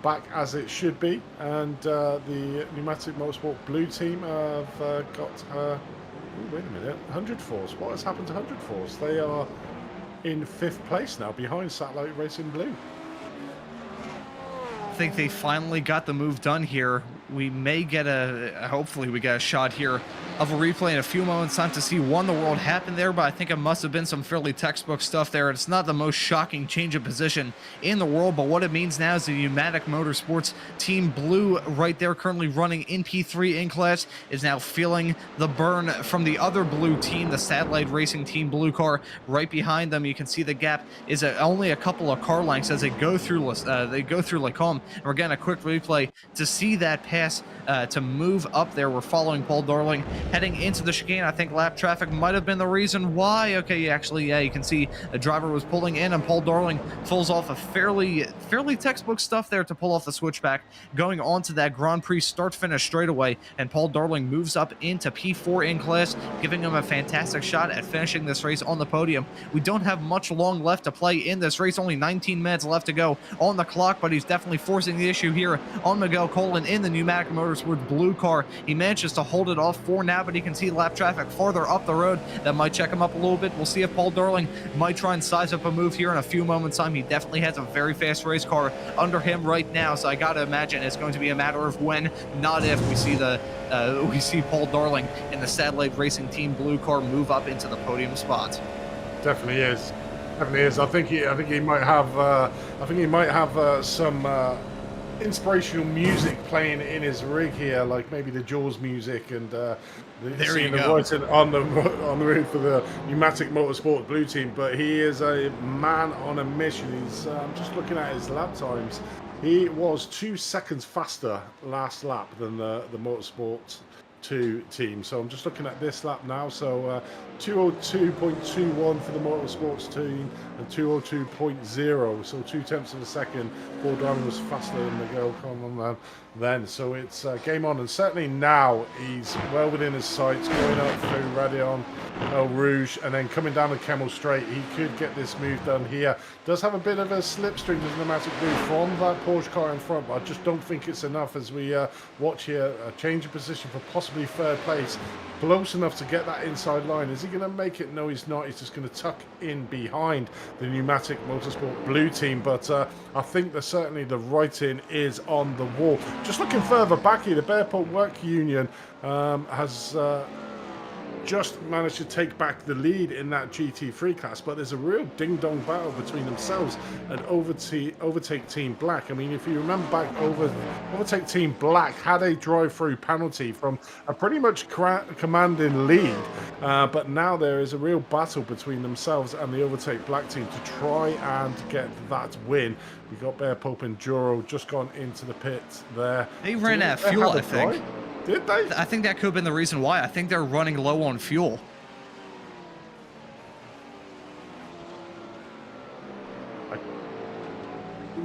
back as it should be. And the Pneumatic Motorsport Blue team have got... wait a minute. 100 Force. What has happened to 100 Force? They are in 5th place now, behind Satellite Racing Blue. I think they finally got the move done here. We may get hopefully we get a shot here of a replay in a few moments time to see what in the world happened there, but I think it must have been some fairly textbook stuff there. It's not the most shocking change of position in the world, but what it means now is the Pneumatic Motorsports Team Blue right there, currently running in P3 in class, is now feeling the burn from the other blue team, the Satellite Racing Team Blue car right behind them. You can see the gap is only a couple of car lengths as they go through Lacombe, and we're getting a quick replay to see that pass to move up there. We're following Paul Darling heading into the chicane. I think lap traffic might have been the reason why. Okay, actually, yeah, you can see the driver was pulling in and Paul Darling pulls off a fairly textbook stuff there to pull off the switchback, going on to that Grand Prix start-finish straightaway, and Paul Darling moves up into P4 in class, giving him a fantastic shot at finishing this race on the podium. We don't have much long left to play in this race, only 19 minutes left to go on the clock, but he's definitely forcing the issue here on Miguel Colin in the Pneumatic Motorsports Blue car. He manages to hold it off for now now, but you can see lap traffic farther up the road. That might check him up a little bit. We'll see if Paul Darling might try and size up a move here in a few moments' time. He definitely has a very fast race car under him right now, so I got to imagine it's going to be a matter of when, not if, we see Paul Darling in the Satellite Racing Team Blue car move up into the podium spots. Definitely is. Definitely is. I think he might have some inspirational music playing in his rig here, like maybe the Jaws music, and there you go. writing on the rig for the Pneumatic Motorsports Blue Team. But he is a man on a mission. He's I'm just looking at his lap times. He was 2 seconds faster last lap than the Motorsports 2 team. So I'm just looking at this lap now. So 202.21 for the Motorsports team and 202.0. So 2/10 of a second. Paul Darling was faster than Miguel Colon then. So it's game on. And certainly now he's well within his sights, going up through Radion, El Rouge, and then coming down the Camel Straight. He could get this move done here. Does have a bit of a slipstream, does Pneumatic Blue, from that Porsche car in front, but I just don't think it's enough as we watch here a change of position for possibly third place. Close enough to get that inside line. Is he going to make it? No, he's not. He's just going to tuck in behind the Pneumatic Motorsport Blue Team. But I think that certainly the writing is on the wall. Just looking further back here, the Bearport Work Union has just managed to take back the lead in that GT3 class, but there's a real ding-dong battle between themselves and Overtake Team Black. I mean, if you remember back, Overtake Team Black had a drive-through penalty from a pretty much commanding lead, but now there is a real battle between themselves and the Overtake Black team to try and get that win. We got Bear Pope and Juro just gone into the pit there. They ran out of fuel, I think. Right? Did they? I think that could have been the reason why. I think they're running low on fuel.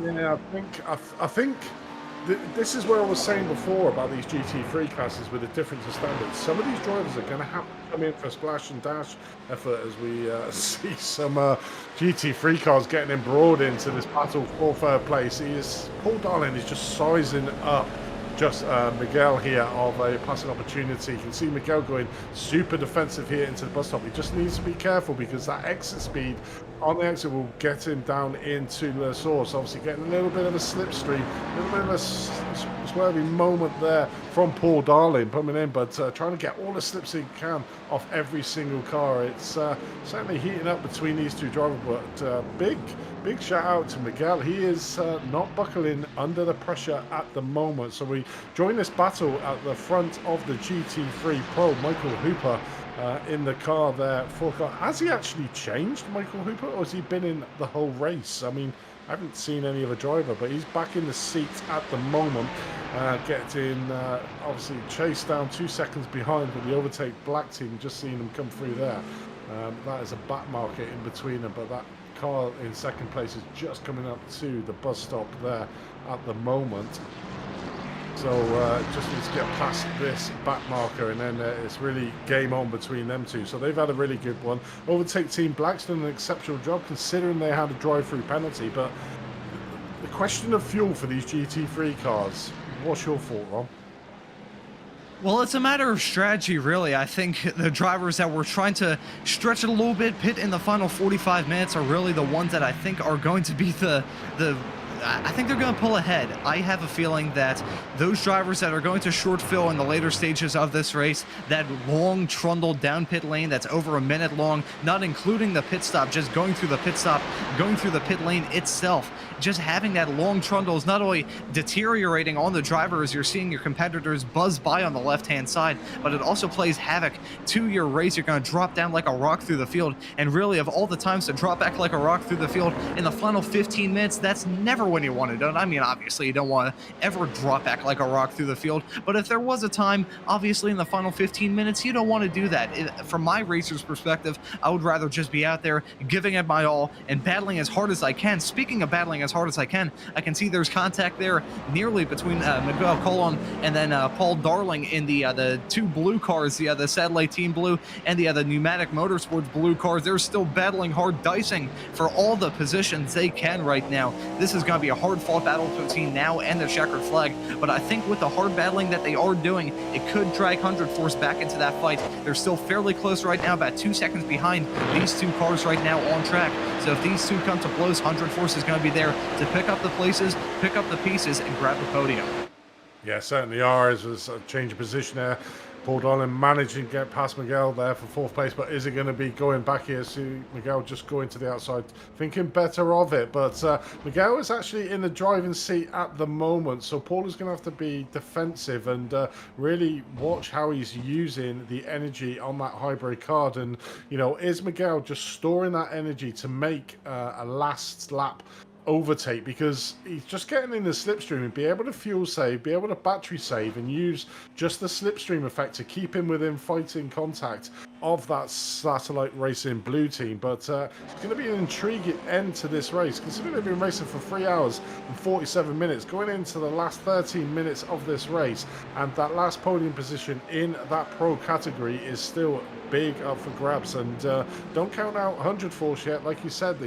Yeah, I think this is where I was saying before about these GT3 classes with the difference of standards. Some of these drivers are going to have to come in for splash and dash effort as we see some GT3 cars getting embroiled into this battle for third place. Paul Darling is just sizing up just Miguel here of a passing opportunity. You can see Miguel going super defensive here into the bus stop. He just needs to be careful because that exit speed on the exit will get him down into the source. Obviously getting a little bit of a slipstream, a little bit of a swervy moment there from Paul Darling coming in, but trying to get all the slips he can off every single car. It's certainly heating up between these two drivers, but big shout out to Miguel. He is not buckling under the pressure at the moment. So we join this battle at the front of the GT3 Pro. Michael Hooper in the car there for car. Has he actually changed, Michael Hooper, or has he been in the whole race? I mean, I haven't seen any other driver, but he's back in the seat at the moment. Getting obviously chased down 2 seconds behind with the Overtake Black team. Just seeing him come through there. That is a back market in between them, but that car in second place is just coming up to the bus stop there at the moment. So just needs to get past this back marker, and then it's really game on between them two. So they've had a really good one. Overtake Team Black's done an exceptional job considering they had a drive-through penalty. But the question of fuel for these GT3 cars, what's your thought, Ron? Well, it's a matter of strategy, really. I think the drivers that were trying to stretch it a little bit, pit in the final 45 minutes, are really the ones that I think are going to be I think they're going to pull ahead. I have a feeling that those drivers that are going to short fill in the later stages of this race, that long trundle down pit lane that's over a minute long, not including the pit stop, just going through the pit stop, going through the pit lane itself, just having that long trundle is not only deteriorating on the driver as you're seeing your competitors buzz by on the left-hand side, but it also plays havoc to your race. You're going to drop down like a rock through the field, and really, of all the times to drop back like a rock through the field in the final 15 minutes, that's never when you want to do it. I mean, obviously, you don't want to ever drop back like a rock through the field, but if there was a time, obviously, in the final 15 minutes, you don't want to do that. From my racer's perspective, I would rather just be out there giving it my all and battling as hard as I can. Speaking of battling as hard as I can see there's contact there nearly between Miguel Colon and then Paul Darling in the two blue cars, the Satellite Team Blue and the Pneumatic Motorsports Blue cars. They're still battling hard, dicing for all the positions they can right now. This is going to be a hard-fought battle between now and the checkered flag, but I think with the hard battling that they are doing, it could drag 100 Force back into that fight. They're still fairly close right now, about 2 seconds behind these two cars right now on track. So if these two come to blows, 100 Force is going to be there to pick up the places, pick up the pieces, and grab the podium. Yeah, certainly are. As was a change of position there. Paul Dolan managing to get past Miguel there for 4th place, but is it going to be going back here? See Miguel just going to the outside, thinking better of it. But Miguel is actually in the driving seat at the moment, so Paul is going to have to be defensive and really watch how he's using the energy on that hybrid card. And, you know, is Miguel just storing that energy to make a last lap overtake, because he's just getting in the slipstream and be able to fuel save, be able to battery save, and use just the slipstream effect to keep him within fighting contact of that Satellite Racing blue team. But it's going to be an intriguing end to this race, considering they've been racing for 3 hours and 47 minutes, going into the last 13 minutes of this race, and that last podium position in that pro category is still big up for grabs. And don't count out 100 Force yet. Like you said,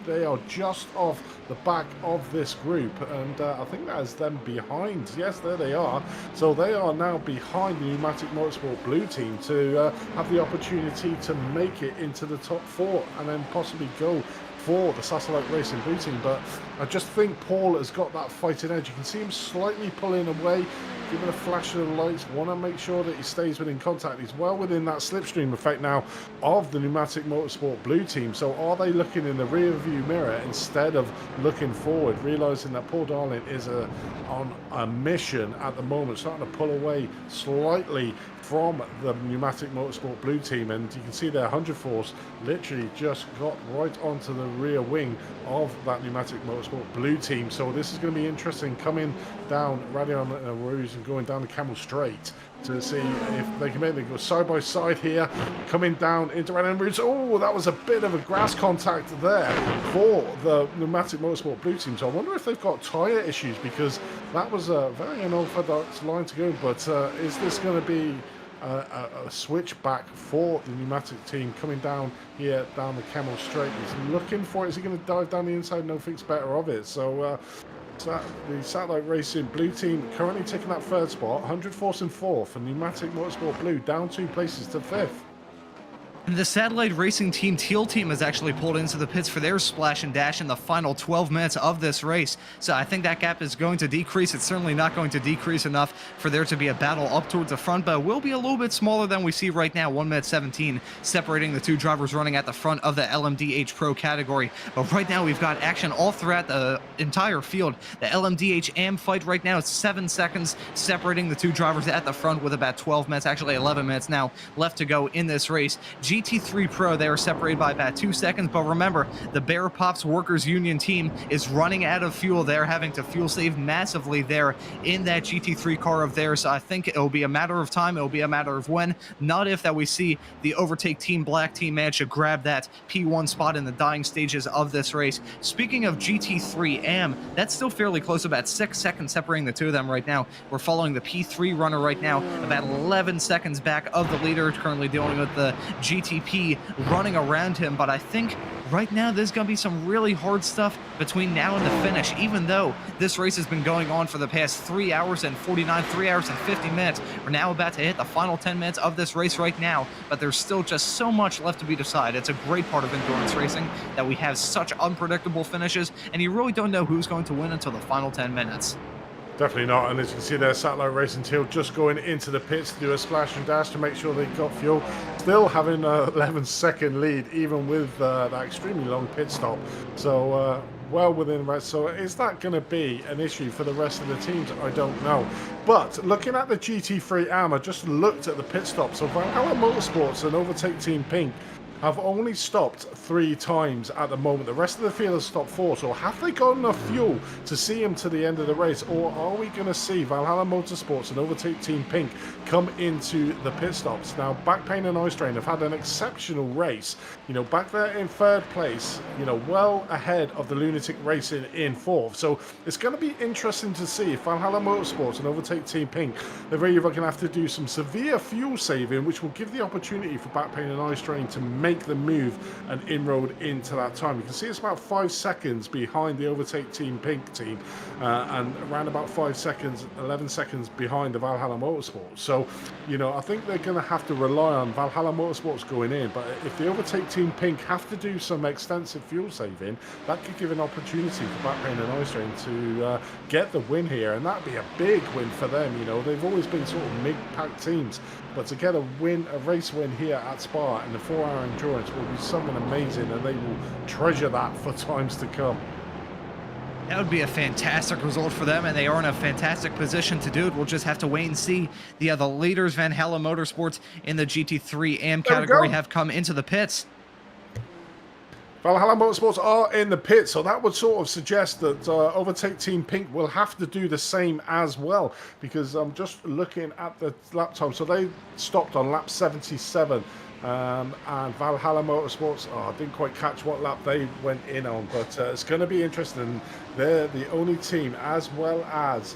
they are just off the back of this group, and I think that is them behind. Yes, there they are. So they are now behind the Pneumatic Motorsport blue team to have the opportunity to make it into the top 4 and then possibly go for the Satellite Racing blue team. But I just think Paul has got that fighting edge. You can see him slightly pulling away, giving a flash of the lights, want to make sure that he stays within contact. He's well within that slipstream effect now of the Pneumatic Motorsport blue team. So are they looking in the rear view mirror instead of looking forward, realizing that Paul Darling is on a mission at the moment, starting to pull away slightly from the Pneumatic Motorsport blue team? And you can see their 100 Force literally just got right onto the rear wing of that Pneumatic Motorsport blue team. So this is going to be interesting, coming down Radion Rouge and going down the Camel Straight to see if they can maybe go side by side here, coming down into Radion Rouge. Oh, that was a bit of a grass contact there for the Pneumatic Motorsport blue team. So I wonder if they've got tyre issues, because that was a very unorthodox line to go. But is this going to be a switch back for the Pneumatic team coming down here down the Camel Straight? He's looking for it. Is he going to dive down the inside? No, thinks better of it. So the Satellite Racing blue team currently taking that 3rd spot, 100 Force in 4th, and Pneumatic Motorsport blue down 2 places to 5th. And the Satellite Racing team, Teal team, has actually pulled into the pits for their splash and dash in the final 12 minutes of this race. So I think that gap is going to decrease. It's certainly not going to decrease enough for there to be a battle up towards the front, but it will be a little bit smaller than we see right now, 1 minute 17, separating the two drivers running at the front of the LMDH Pro category. But right now we've got action all throughout the entire field. The LMDH AM fight right now is 7 seconds, separating the two drivers at the front with about 12 minutes, actually 11 minutes now left to go in this race. GT3 Pro, they are separated by about 2 seconds, but remember, the Bear Pops Workers Union team is running out of fuel. They're having to fuel save massively there in that GT3 car of theirs. So I think it'll be a matter of time. It'll be a matter of when, not if, that we see the Overtake Team Black team manage to grab that P1 spot in the dying stages of this race. Speaking of GT3 AM, that's still fairly close, about 6 seconds separating the two of them right now. We're following the P3 runner right now, about 11 seconds back of the leader, currently dealing with the GTP running around him. But I think right now there's going to be some really hard stuff between now and the finish, even though this race has been going on for the past 3 hours and 49, 3 hours and 50 minutes. We're now about to hit the final 10 minutes of this race right now, but there's still just so much left to be decided. It's a great part of endurance racing that we have such unpredictable finishes, and you really don't know who's going to win until the final 10 minutes. Definitely not. And as you can see there, Satellite Racing Teal just going into the pits to do a splash and dash to make sure they got fuel. Still having an 11-second lead, even with that extremely long pit stop. So well within the rest. So is that going to be an issue for the rest of the teams? I don't know. But looking at the GT3 AM, I just looked at the pit stop. So Valhalla Motorsports and Overtake Team Pink have only stopped 3 times at the moment. The rest of the field has stopped 4. So have they got enough fuel to see him to the end of the race? Or are we going to see Valhalla Motorsports and Overtake Team Pink come into the pit stops? Now, Backpain and Ice Train have had an exceptional race. You know, back there in 3rd place, you know, well ahead of the Lunatic Racing in 4th. So it's going to be interesting to see if Valhalla Motorsports and Overtake Team Pink, they're really going to have to do some severe fuel saving, which will give the opportunity for Backpain and Ice Train to make the move and inroad into that time. You can see it's about 5 seconds behind the Overtake Team Pink team, and around about 5 seconds, 11 seconds behind the Valhalla Motorsports. So, you know, I think they're going to have to rely on Valhalla Motorsports going in, but if the Overtake Team Pink have to do some extensive fuel saving, that could give an opportunity for Backpain and Ice Train to get the win here, and that'd be a big win for them. You know, they've always been sort of mid-pack teams, but to get a race win here at Spa in the 4-hour endurance will be something amazing, and they will treasure that for times to come. That would be a fantastic result for them, and they are in a fantastic position to do it. We'll just have to wait and see. The leaders, Valhalla Motorsports, in the GT3 AM category have come into the pits. Valhalla Motorsports are in the pit, so that would sort of suggest that Overtake Team Pink will have to do the same as well, because I'm just looking at the lap time. So they stopped on lap 77. And Valhalla Motorsports, I didn't quite catch what lap they went in on, but it's going to be interesting. They're the only team, as well as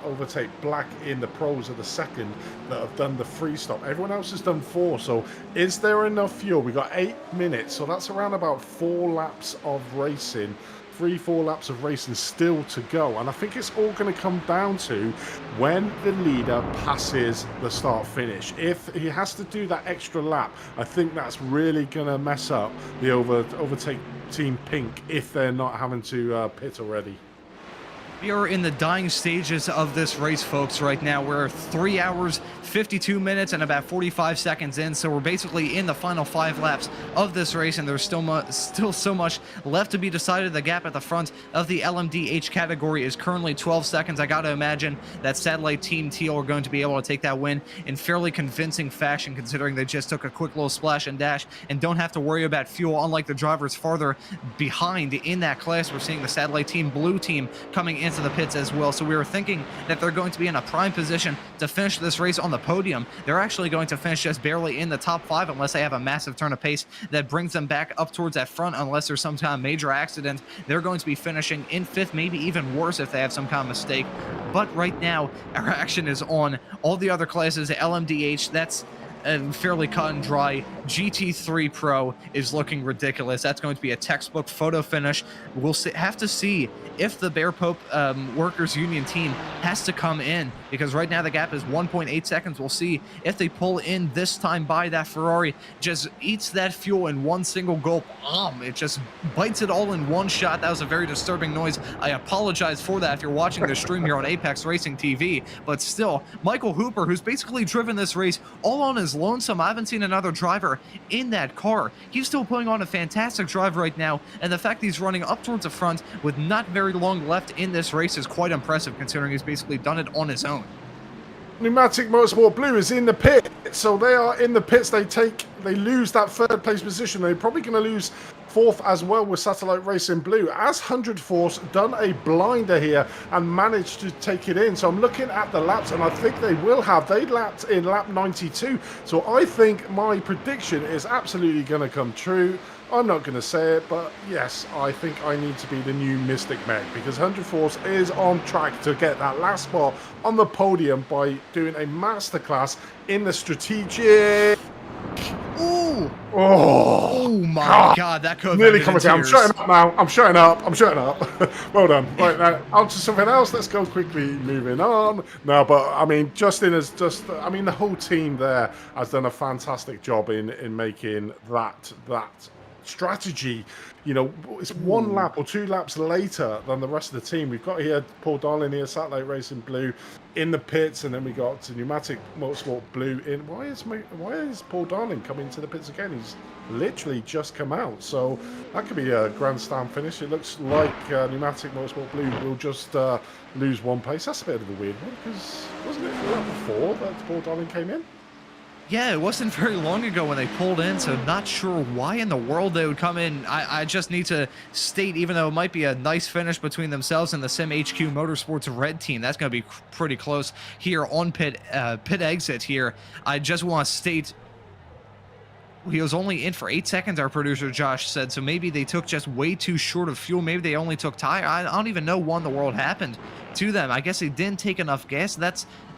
Overtake Black in the pros, are the second that have done the free stop. Everyone else has done 4. So is there enough fuel? We got 8 minutes, so that's around about 4 laps of racing. 3-4 laps of racing still to go, and I think it's all going to come down to when the leader passes the start finish. If he has to do that extra lap, I think that's really going to mess up the Overtake Team Pink if they're not having to pit already. We are in the dying stages of this race, folks, right now. We're 3 hours, 52 minutes, and about 45 seconds in, so we're basically in the final 5 laps of this race, and there's still so much left to be decided. The gap at the front of the LMDH category is currently 12 seconds. I gotta imagine that Satellite Team Teal are going to be able to take that win in fairly convincing fashion, considering they just took a quick little splash and dash and don't have to worry about fuel, unlike the drivers farther behind in that class. We're seeing the Satellite Team Blue team coming into the pits as well, so we were thinking that they're going to be in a prime position to finish this race on the podium. They're actually going to finish just barely in the top 5 unless they have a massive turn of pace that brings them back up towards that front. Unless there's some kind of major accident, they're going to be finishing in 5th, maybe even worse if they have some kind of mistake. But right now, our action is on all the other classes. LMDH, that's fairly cut and dry. GT3 Pro is looking ridiculous. That's going to be a textbook photo finish. We'll have to see if the Bear Pope Workers Union team has to come in, because right now the gap is 1.8 seconds. We'll see if they pull in this time by. That Ferrari just eats that fuel in one single gulp. It just bites it all in one shot. That was a very disturbing noise. I apologize for that if you're watching the stream here on Apex Racing TV, but still, Michael Hooper, who's basically driven this race all on his lonesome. I haven't seen another driver in that car. He's still putting on a fantastic drive right now, and the fact that he's running up towards the front with not very long left in this race is quite impressive, considering he's basically done it on his own. Pneumatic Motorsport Blue is in the pit, so they are in the pits. They lose that 3rd place position. They're probably going to lose 4th as well with Satellite Racing Blue, as 100 Force done a blinder here and managed to take it in. So I'm looking at the laps, and I think they lapped in lap 92. So I think my prediction is absolutely going to come true. I'm not going to say it, but yes, I think I need to be the new Mystic Meg, because 100 Force is on track to get that last spot on the podium by doing a masterclass in the strategic. Ooh! Oh my God, that could have nearly ended coming in down. I'm tears. shutting up now. I'm shutting up. Well done. Right, now on to something else. Let's go quickly moving on. No, but I mean, the whole team there has done a fantastic job in making that strategy. You know, it's 1 lap or 2 laps later than the rest of the team. We've got here Paul Darling here, Satellite Racing Blue in the pits, and then we got Pneumatic Motorsport Blue in. Why is Paul Darling coming to the pits again? He's literally just come out, so that could be a grandstand finish. It looks like Pneumatic Motorsport Blue will just lose 1 place. That's a bit of a weird one, because wasn't it the lap before that Paul Darling came in? Yeah, it wasn't very long ago when they pulled in, so not sure why in the world they would come in. I just need to state, even though it might be a nice finish between themselves and the Sim HQ Motorsports Red team, that's going to be pretty close here on pit exit here. I just want to state he was only in for 8 seconds, our producer Josh said, so maybe they took just way too short of fuel. Maybe they only took tire. I don't even know what in the world happened to them. I guess they didn't take enough gas.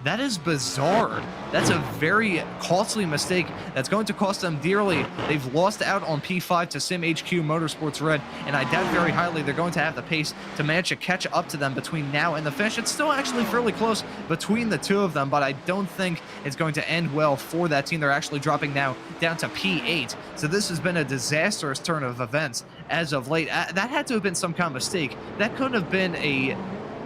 That is bizarre. That's a very costly mistake that's going to cost them dearly. They've lost out on P5 to Sim HQ Motorsports Red, and I doubt very highly they're going to have the pace to manage to catch up to them between now and the finish. It's still actually fairly close between the two of them, but I don't think it's going to end well for that team. They're actually dropping now down to P8. So this has been a disastrous turn of events as of late. That had to have been some kind of mistake. That could have been a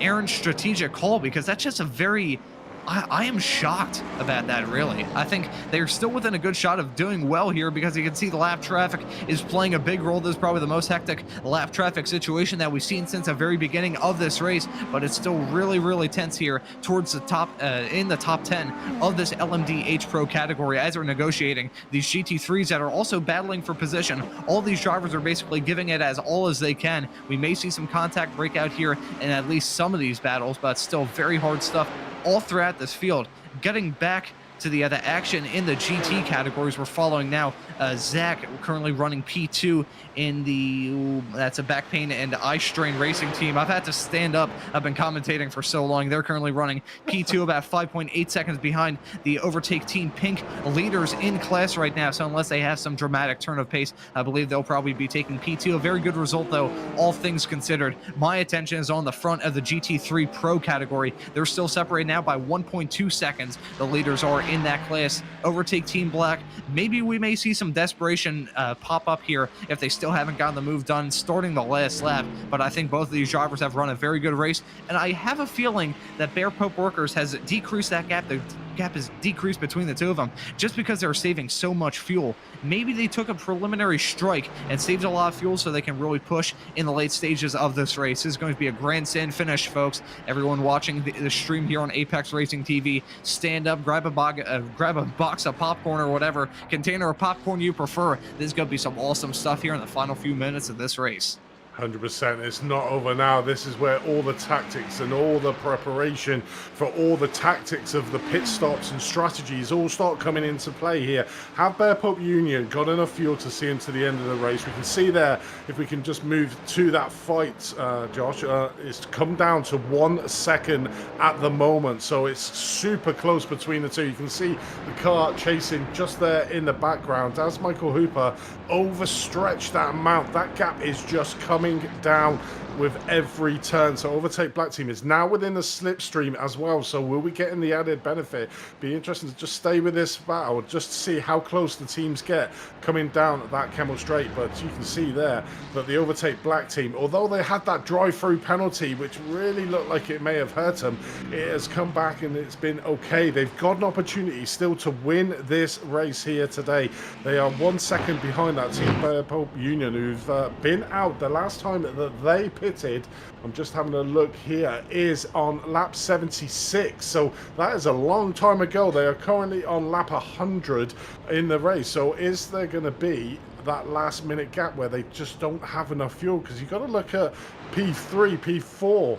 errant strategic call, because that's just a very... I am shocked about that, really. I think they're still within a good shot of doing well here, because you can see the lap traffic is playing a big role. This is probably the most hectic lap traffic situation that we've seen since the very beginning of this race, but it's still really, really tense here towards the top, in the top 10 of this LMD H Pro category as we're negotiating these GT3s that are also battling for position. All these drivers are basically giving it as all as they can. We may see some contact breakout here in at least some of these battles, but still very hard stuff all throughout this field. Getting back to the other action in the GT categories, we're following now Zach, currently running P2 in the, that's a back pain and eye strain racing team. I've had to stand up. I've been commentating for so long. They're currently running P2, about 5.8 seconds behind the Overtake Team Pink leaders in class right now. So unless they have some dramatic turn of pace, I believe they'll probably be taking P2. A very good result, though, all things considered. My attention is on the front of the GT3 Pro category. They're still separated now by 1.2 seconds. The leaders are in that class. Overtake Team Black, maybe we may see some desperation pop up here if they still haven't gotten the move done starting the last lap, but I think both of these drivers have run a very good race, and I have a feeling that Bear Pope Workers has decreased that gap. The gap is decreased between the two of them just because they're saving so much fuel. Maybe they took a preliminary strike and saved a lot of fuel so they can really push in the late stages of this race. This is going to be a grandstand finish, folks. Everyone watching the stream here on Apex Racing TV, stand up, grab a box of popcorn or whatever container of popcorn you prefer. This is going to be some awesome stuff here in the final few minutes of this race. 100%. It's not over now. This is where all the tactics and all the preparation for all the tactics of the pit stops and strategies all start coming into play here. Have Bear Pope Union got enough fuel to see him to the end of the race? We can see there, if we can just move to that fight, Josh, it's come down to 1 second at the moment. So it's super close between the two. You can see the car chasing just there in the background. As Michael Hooper overstretched that amount, that gap is just coming down with every turn. So Overtake Black Team is now within the slipstream as well. So will we get in the added benefit? Be interesting to just stay with this battle, just to see how close the teams get coming down that Camel Straight. But you can see there that the Overtake Black Team, although they had that drive-through penalty, which really looked like it may have hurt them, it has come back and it's been okay. They've got an opportunity still to win this race here today. They are 1 second behind that team, Bear Pope Union, who've been out. The last time that they pitted, I'm just having a look here, is on lap 76. So that is a long time ago. They are currently on lap 100 in the race. So is there going to be that last minute gap where they just don't have enough fuel? Because you've got to look at P3, P4.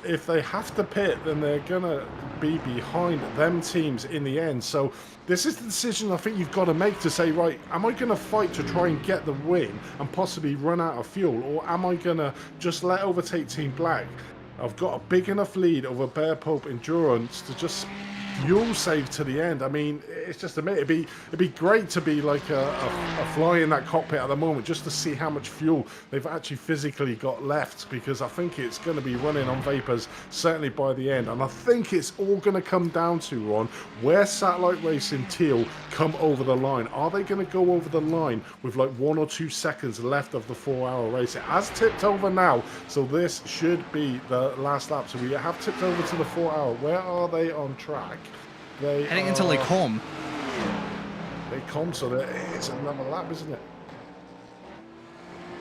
If they have to pit, then they're going to be behind them teams in the end. So this is the decision I think you've got to make to say, right, am I going to fight to try and get the win and possibly run out of fuel? Or am I going to just let Overtake Team Black? I've got a big enough lead over Bear Pope Endurance to just fuel save to the end. I mean, it's just a minute. It'd be great to be like a fly in that cockpit at the moment, just to see how much fuel they've actually physically got left, because I think it's going to be running on vapors certainly by the end. And I think it's all going to come down to, Ron, where Satellite Racing Teal come over the line. Are they going to go over the line with like 1 or 2 seconds left of the 4-hour race? It has tipped over now, so this should be the last lap. So we have tipped over to the 4-hour. Where are they on track? They Heading into Lake Holm. Lake Holm, so it's another lap, isn't it?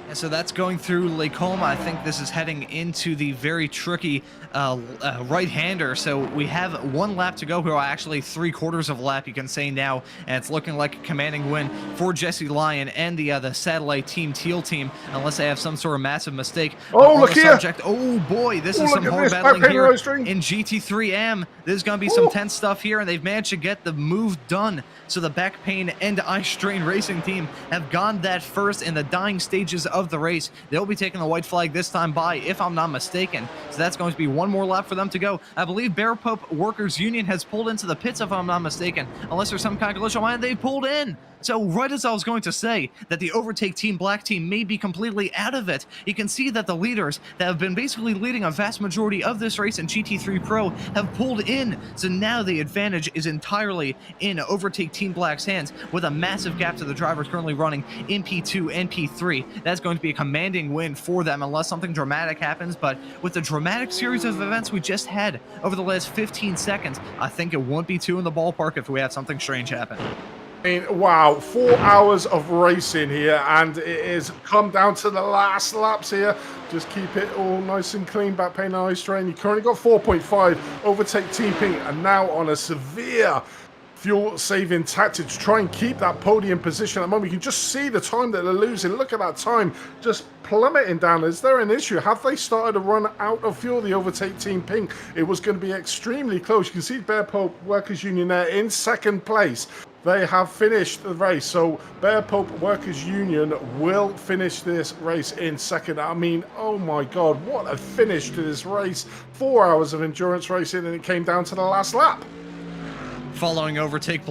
And so that's going through Lake Holm. I think this is heading into the very tricky right-hander. So we have 1 lap to go here, actually 3/4 of a lap, you can say now, and it's looking like a commanding win for Jesse Lyon and the Satellite Team Teal team, unless they have some sort of massive mistake. Oh, look here! Oh boy, this is some hard battling here in GT3M. This is going to be some tense stuff here, and they've managed to get the move done. So the Back Pain and Eye Strain Racing team have gone that first in the dying stages of of the race. They'll be taking the white flag this time by, if I'm not mistaken. So that's going to be one more lap for them to go. I believe Bear Pope Workers Union has pulled into the pits, if I'm not mistaken, unless there's some kind of collision, and they pulled in. So right as I was going to say that the Overtake Team Black team may be completely out of it, you can see that the leaders that have been basically leading a vast majority of this race in GT3 Pro have pulled in. So now the advantage is entirely in Overtake Team Black's hands, with a massive gap to the drivers currently running in P2 and P3. That's going to be a commanding win for them unless something dramatic happens. But with the dramatic series of events we just had over the last 15 seconds, I think it won't be too in the ballpark if we have something strange happen. I mean, wow, 4 hours of racing here, and it has come down to the last laps here. Just keep it all nice and clean, back pain and eye strain. You currently got 4.5, overtake Team Pink, and now on a severe fuel-saving tactic to try and keep that podium position at the moment. You can just see the time that they're losing. Look at that time just plummeting down. Is there an issue? Have they started to run out of fuel, the overtake Team Pink? It was going to be extremely close. You can see Bear Pope Workers Union there in second place. They have finished the race, so Bear Pope Workers Union will finish this race in second. I mean, oh my God, what a finish to this race. 4 hours of endurance racing, and it came down to the last lap. Following Overtake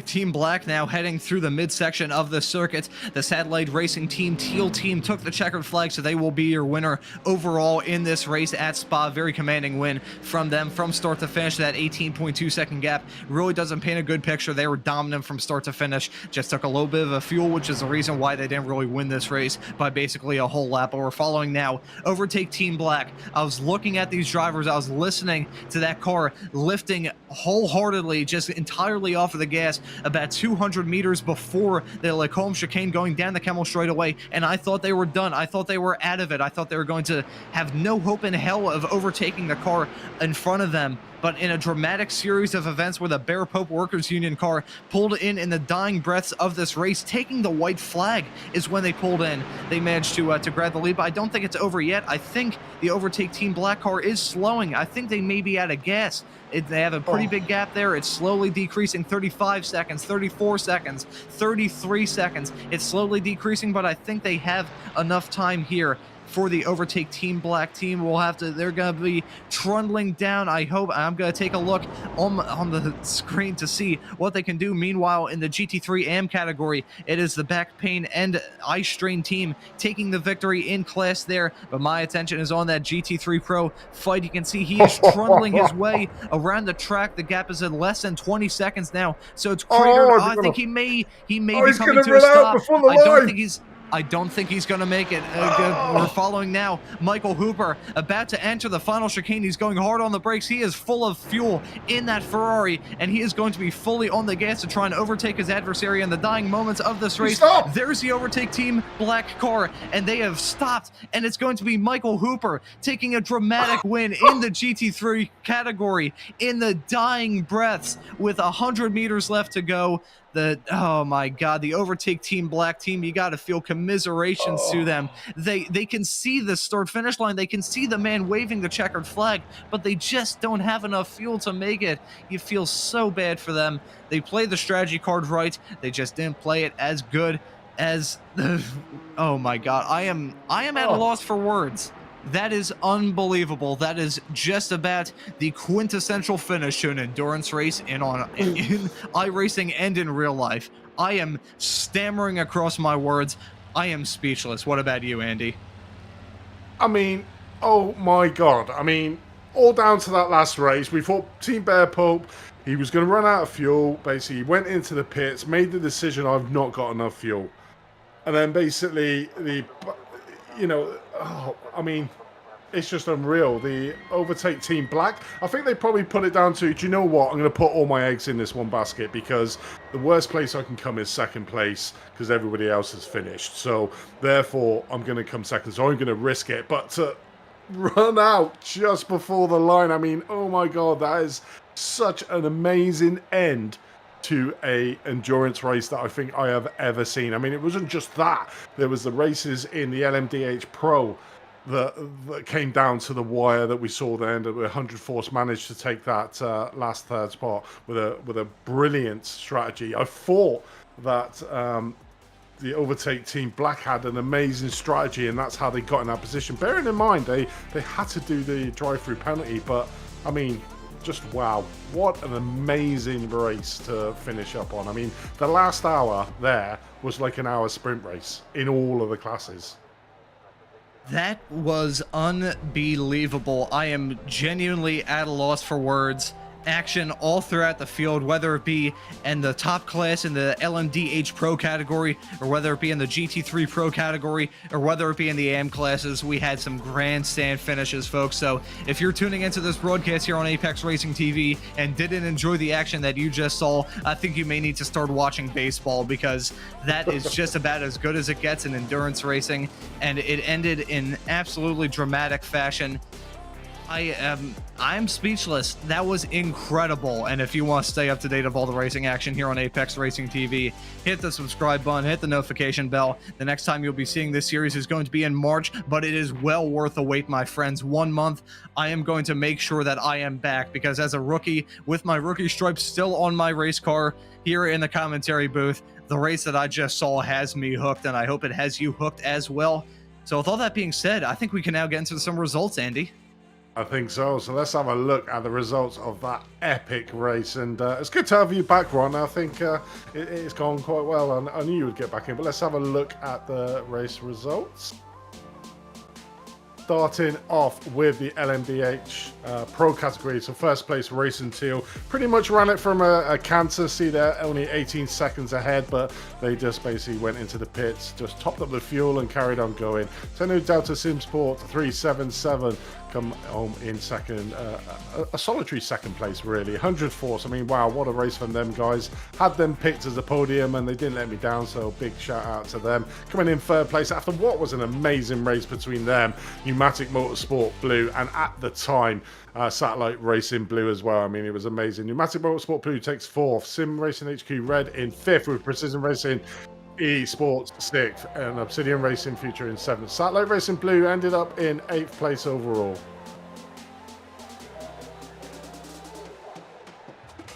Team Black now heading through the midsection of the circuit. The Satellite Racing Team Teal Team took the checkered flag, so they will be your winner overall in this race at Spa. Very commanding win from them from start to finish. That 18.2 second gap really doesn't paint a good picture. They were dominant from start to finish. Just took a little bit of a fuel, which is the reason why they didn't really win this race by basically a whole lap. But we're following now Overtake Team Black. I was looking at these drivers. I was listening to that car lifting wholeheartedly, just entirely off of the gas about 200 meters before the Lacombe chicane, going down the Camel straightaway, and I thought they were done. I thought they were out of it. I thought they were going to have no hope in hell of overtaking the car in front of them. But in a dramatic series of events where the Bear Pope Workers Union car pulled in the dying breaths of this race, taking the white flag is when they pulled in. They managed to grab the lead, but I don't think it's over yet. I think the Overtake Team Black car is slowing. I think they may be out of gas. They have a pretty big gap there. It's slowly decreasing. 35 seconds, 34 seconds, 33 seconds. It's slowly decreasing, but I think they have enough time here for the Overtake Team Black team. They're gonna be trundling down. I hope. I'm gonna take a look on the screen to see what they can do. Meanwhile, in the GT3 AM category, it is the back pain and eye strain team taking the victory in class there, but my attention is on that GT3 Pro fight. You can see he is trundling his way around the track. The gap is at less than 20 seconds now, so it's cratered. I think he may be coming to a stop. I don't think he's going to make it. We're following now Michael Hooper about to enter the final chicane. He's going hard on the brakes. He is full of fuel in that Ferrari, and he is going to be fully on the gas to try and overtake his adversary in the dying moments of this race. Stop. There's the Overtake Team Black car, and they have stopped, and it's going to be Michael Hooper taking a dramatic win in the GT3 category in the dying breaths with 100 meters left to go. Oh my God, the Overtake Team Black team, you got to feel commiserations to them. They can see the start finish line. They can see the man waving the checkered flag, but they just don't have enough fuel to make it. You feel so bad for them. They played the strategy card right. They just didn't play it as good as oh my God. I am at a loss for words. That is unbelievable. That is just about the quintessential finish to an endurance race in iRacing and in real life. I am stammering across my words. I am speechless. What about you, Andy? I mean, oh my God. I mean, all down to that last race. We thought Team Bear Pope, he was going to run out of fuel. Basically, he went into the pits, made the decision, I've not got enough fuel. And then basically, I mean, it's just unreal. The Overtake Team Black, I think they probably put it down to, do you know what? I'm going to put all my eggs in this one basket because the worst place I can come is second place because everybody else has finished. So, therefore, I'm going to come second. So, I'm going to risk it. But to run out just before the line, I mean, oh my God, that is such an amazing end to a endurance race that I think I have ever seen. I mean, it wasn't just that. There was the races in the LMDH Pro that came down to the wire that we saw then. That 100 Force managed to take that last third spot with a brilliant strategy. I thought that the overtake team Black had an amazing strategy, and that's how they got in that position. Bearing in mind, they had to do the drive-through penalty, but I mean, just wow, what an amazing race to finish up on. I mean, the last hour there was like an hour sprint race in all of the classes. That was unbelievable. I am genuinely at a loss for words. Action all throughout the field, whether it be in the top class in the LMDH Pro category, or whether it be in the GT3 Pro category, or whether it be in the AM classes. We had some grandstand finishes, folks. So if you're tuning into this broadcast here on Apex Racing TV and didn't enjoy the action that you just saw, I think you may need to start watching baseball, because that is just about as good as it gets in endurance racing, and it ended in absolutely dramatic fashion. I'm speechless. That was incredible. And if you want to stay up to date of all the racing action here on Apex Racing TV, hit the subscribe button, hit the notification bell. The next time you'll be seeing this series is going to be in March, but it is well worth the wait, my friends. 1 month, I am going to make sure that I am back, because as a rookie, with my rookie stripes still on my race car here in the commentary booth, the race that I just saw has me hooked, and I hope it has you hooked as well. So with all that being said, I think we can now get into some results, Andy. I think so. So let's have a look at the results of that epic race. And it's good to have you back, Ron. I think it's gone quite well. I knew you would get back in, but let's have a look at the race results. Starting off with the LMDH Pro category. So first place, Racing Teal. Pretty much ran it from a canter. See, they're only 18 seconds ahead, but they just basically went into the pits, just topped up the fuel and carried on going. Tenno Delta Sim Sport 377 come home in second, a solitary second place, really. 104th. I mean, wow, what a race from them guys. Had them picked as a podium and they didn't let me down, so big shout out to them. Coming in third place after what was an amazing race between them, Pneumatic Motorsport Blue, and at the time, Satellite Racing Blue as well. I mean, it was amazing. Pneumatic Motorsport Blue takes fourth. Sim Racing HQ Red in fifth, with Precision Racing Esports 6th, and Obsidian Racing Future in 7th. Satellite Racing Blue ended up in 8th place overall.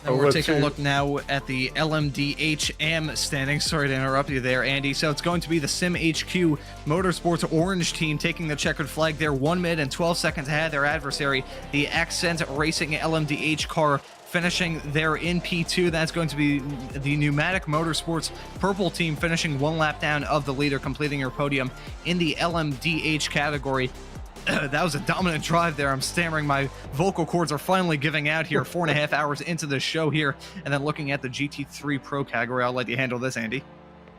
And we're taking a look now at the LMDHM standings. Sorry to interrupt you there, Andy. So it's going to be the Sim HQ Motorsports Orange team taking the checkered flag there, 1 minute and 12 seconds ahead of their adversary, the Accent Racing LMDH car, finishing there in P2. That's going to be the Pneumatic Motorsports Purple team finishing 1 lap down of the leader, completing her podium in the LMDH category. That was a dominant drive there. I'm stammering. My vocal cords are finally giving out here 4.5 hours into the show here. And then looking at the GT3 Pro category, I'll let you handle this, Andy.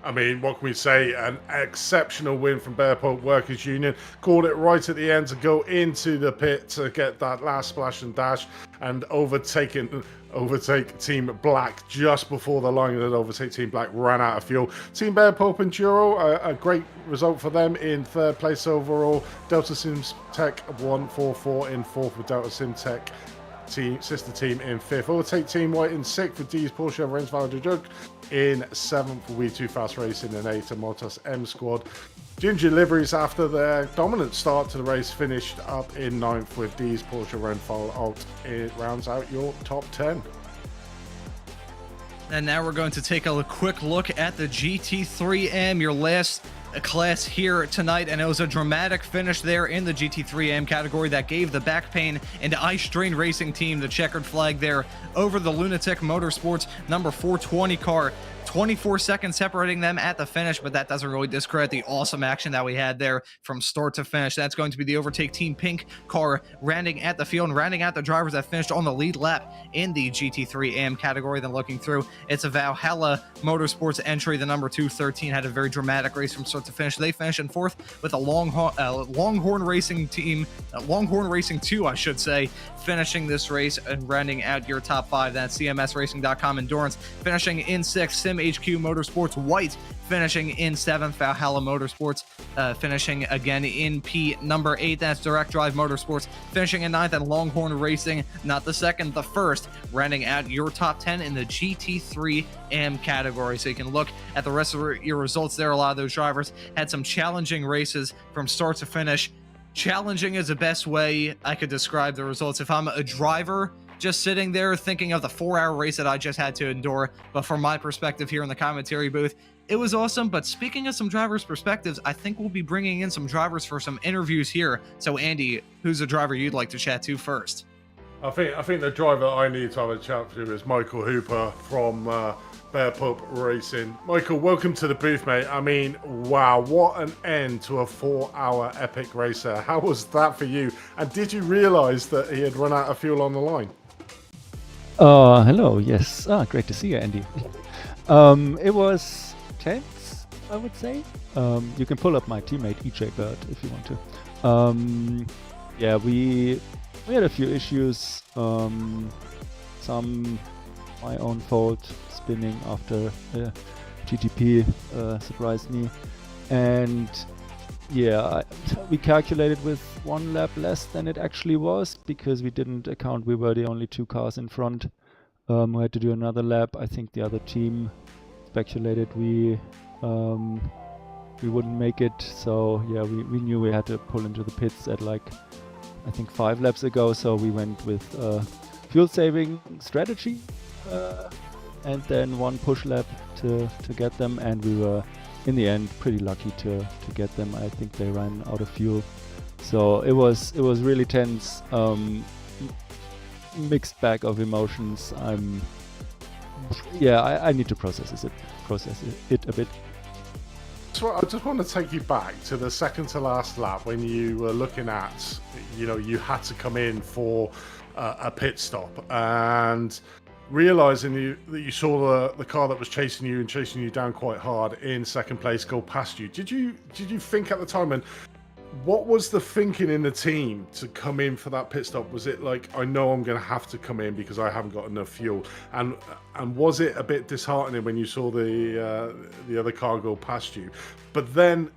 I mean, what can we say? An exceptional win from Bearport Workers Union. Called it right at the end to go into the pit to get that last splash and dash, and overtake Team Black just before the line that overtake Team Black ran out of fuel. Team Bearport Enduro, a great result for them in third place overall. Delta Sims Tech 144 in fourth, with Delta Sim Tech sister team in fifth. Overtake Team White in sixth, with D's Porsche Rensvaldo Jug in seventh, We Too Fast Racing in eighth, and Motos M Squad. Ginger Liveries, after their dominant start to the race, finished up in ninth, with D's Porsche Renfal Alt. It rounds out your top 10. And now we're going to take a quick look at the GT3M, your last class here tonight, and it was a dramatic finish there in the GT3M category that gave the back pain and eye strain racing team the checkered flag there over the Lunatic Motorsports number 420 car. 24 seconds separating them at the finish, but that doesn't really discredit the awesome action that we had there from start to finish. That's going to be the Overtake Team Pink car rounding at the field and rounding out the drivers that finished on the lead lap in the GT3AM category. Then looking through, it's a Valhalla Motorsports entry. The number 213 had a very dramatic race from start to finish. They finished in fourth, with a Longhorn Racing team, Longhorn Racing 2, I should say, finishing this race and rounding out your top 5. That's CMSRacing.com Endurance finishing in 6th. Sim HQ Motorsports White finishing in 7th. Valhalla Motorsports finishing again in P number 8. That's Direct Drive Motorsports finishing in 9th, and Longhorn Racing, not the second, the first, rounding out your top 10 in the GT3M category. So you can look at the rest of your results there. A lot of those drivers had some challenging races from start to finish. Challenging is the best way I could describe the results. If I'm a driver just sitting there thinking of the 4-hour race that I just had to endure, but from my perspective here in the commentary booth, It was awesome, but speaking of some drivers' perspectives, I think we'll be bringing in some drivers for some interviews here. So, Andy, who's a driver you'd like to chat to first? I think the driver I need to have a chat to is Michael Hooper from Bear Pup Racing. Michael, welcome to the booth, mate. I mean, wow, what an end to a 4-hour epic race there. How was that for you? And did you realise that he had run out of fuel on the line? Hello, yes. Great to see you, Andy. It was tense, I would say. You can pull up my teammate EJ Bird if you want to. Yeah, we had a few issues. Some my own fault, spinning after GTP surprised me. And yeah, we calculated with 1 lap less than it actually was because we didn't account we were the only 2 cars in front. We had to do another lap. I think the other team speculated we wouldn't make it. So yeah, we knew we had to pull into the pits at like, I think 5 laps ago. So we went with fuel saving strategy and then 1 push lap to get them, and we were in the end pretty lucky to get them. I think they ran out of fuel, so it was really tense. Mixed bag of emotions. I need to process it a bit. So I just want to take you back to the second to last lap when you were looking at, you had to come in for a pit stop, and realizing that you saw the car that was chasing you down quite hard in second place go past you. Did you think at the time, and what was the thinking in the team to come in for that pit stop? Was it like, I know I'm going to have to come in because I haven't got enough fuel? And was it a bit disheartening when you saw the other car go past you? But then,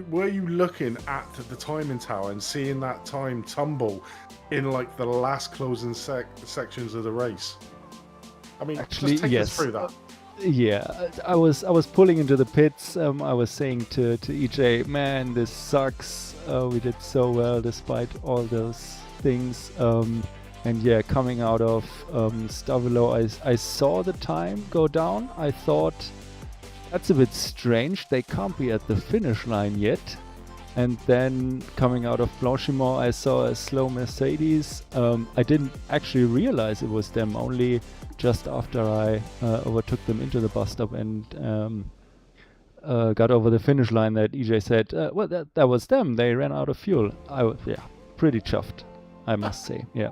were you looking at the timing tower and seeing that time tumble in like the last closing sections of the race? I mean, actually, just take yes. us through that. Yeah, I was pulling into the pits. I was saying to EJ, man, this sucks. We did so well despite all those things. And yeah, coming out of Stavilo, I saw the time go down. I thought, that's a bit strange. They can't be at the finish line yet. And then coming out of Blanchimont, I saw a slow Mercedes. I didn't actually realize it was them, only just after I overtook them into the bus stop and got over the finish line that EJ said, well, that was them. They ran out of fuel. I was, pretty chuffed, I must say, yeah.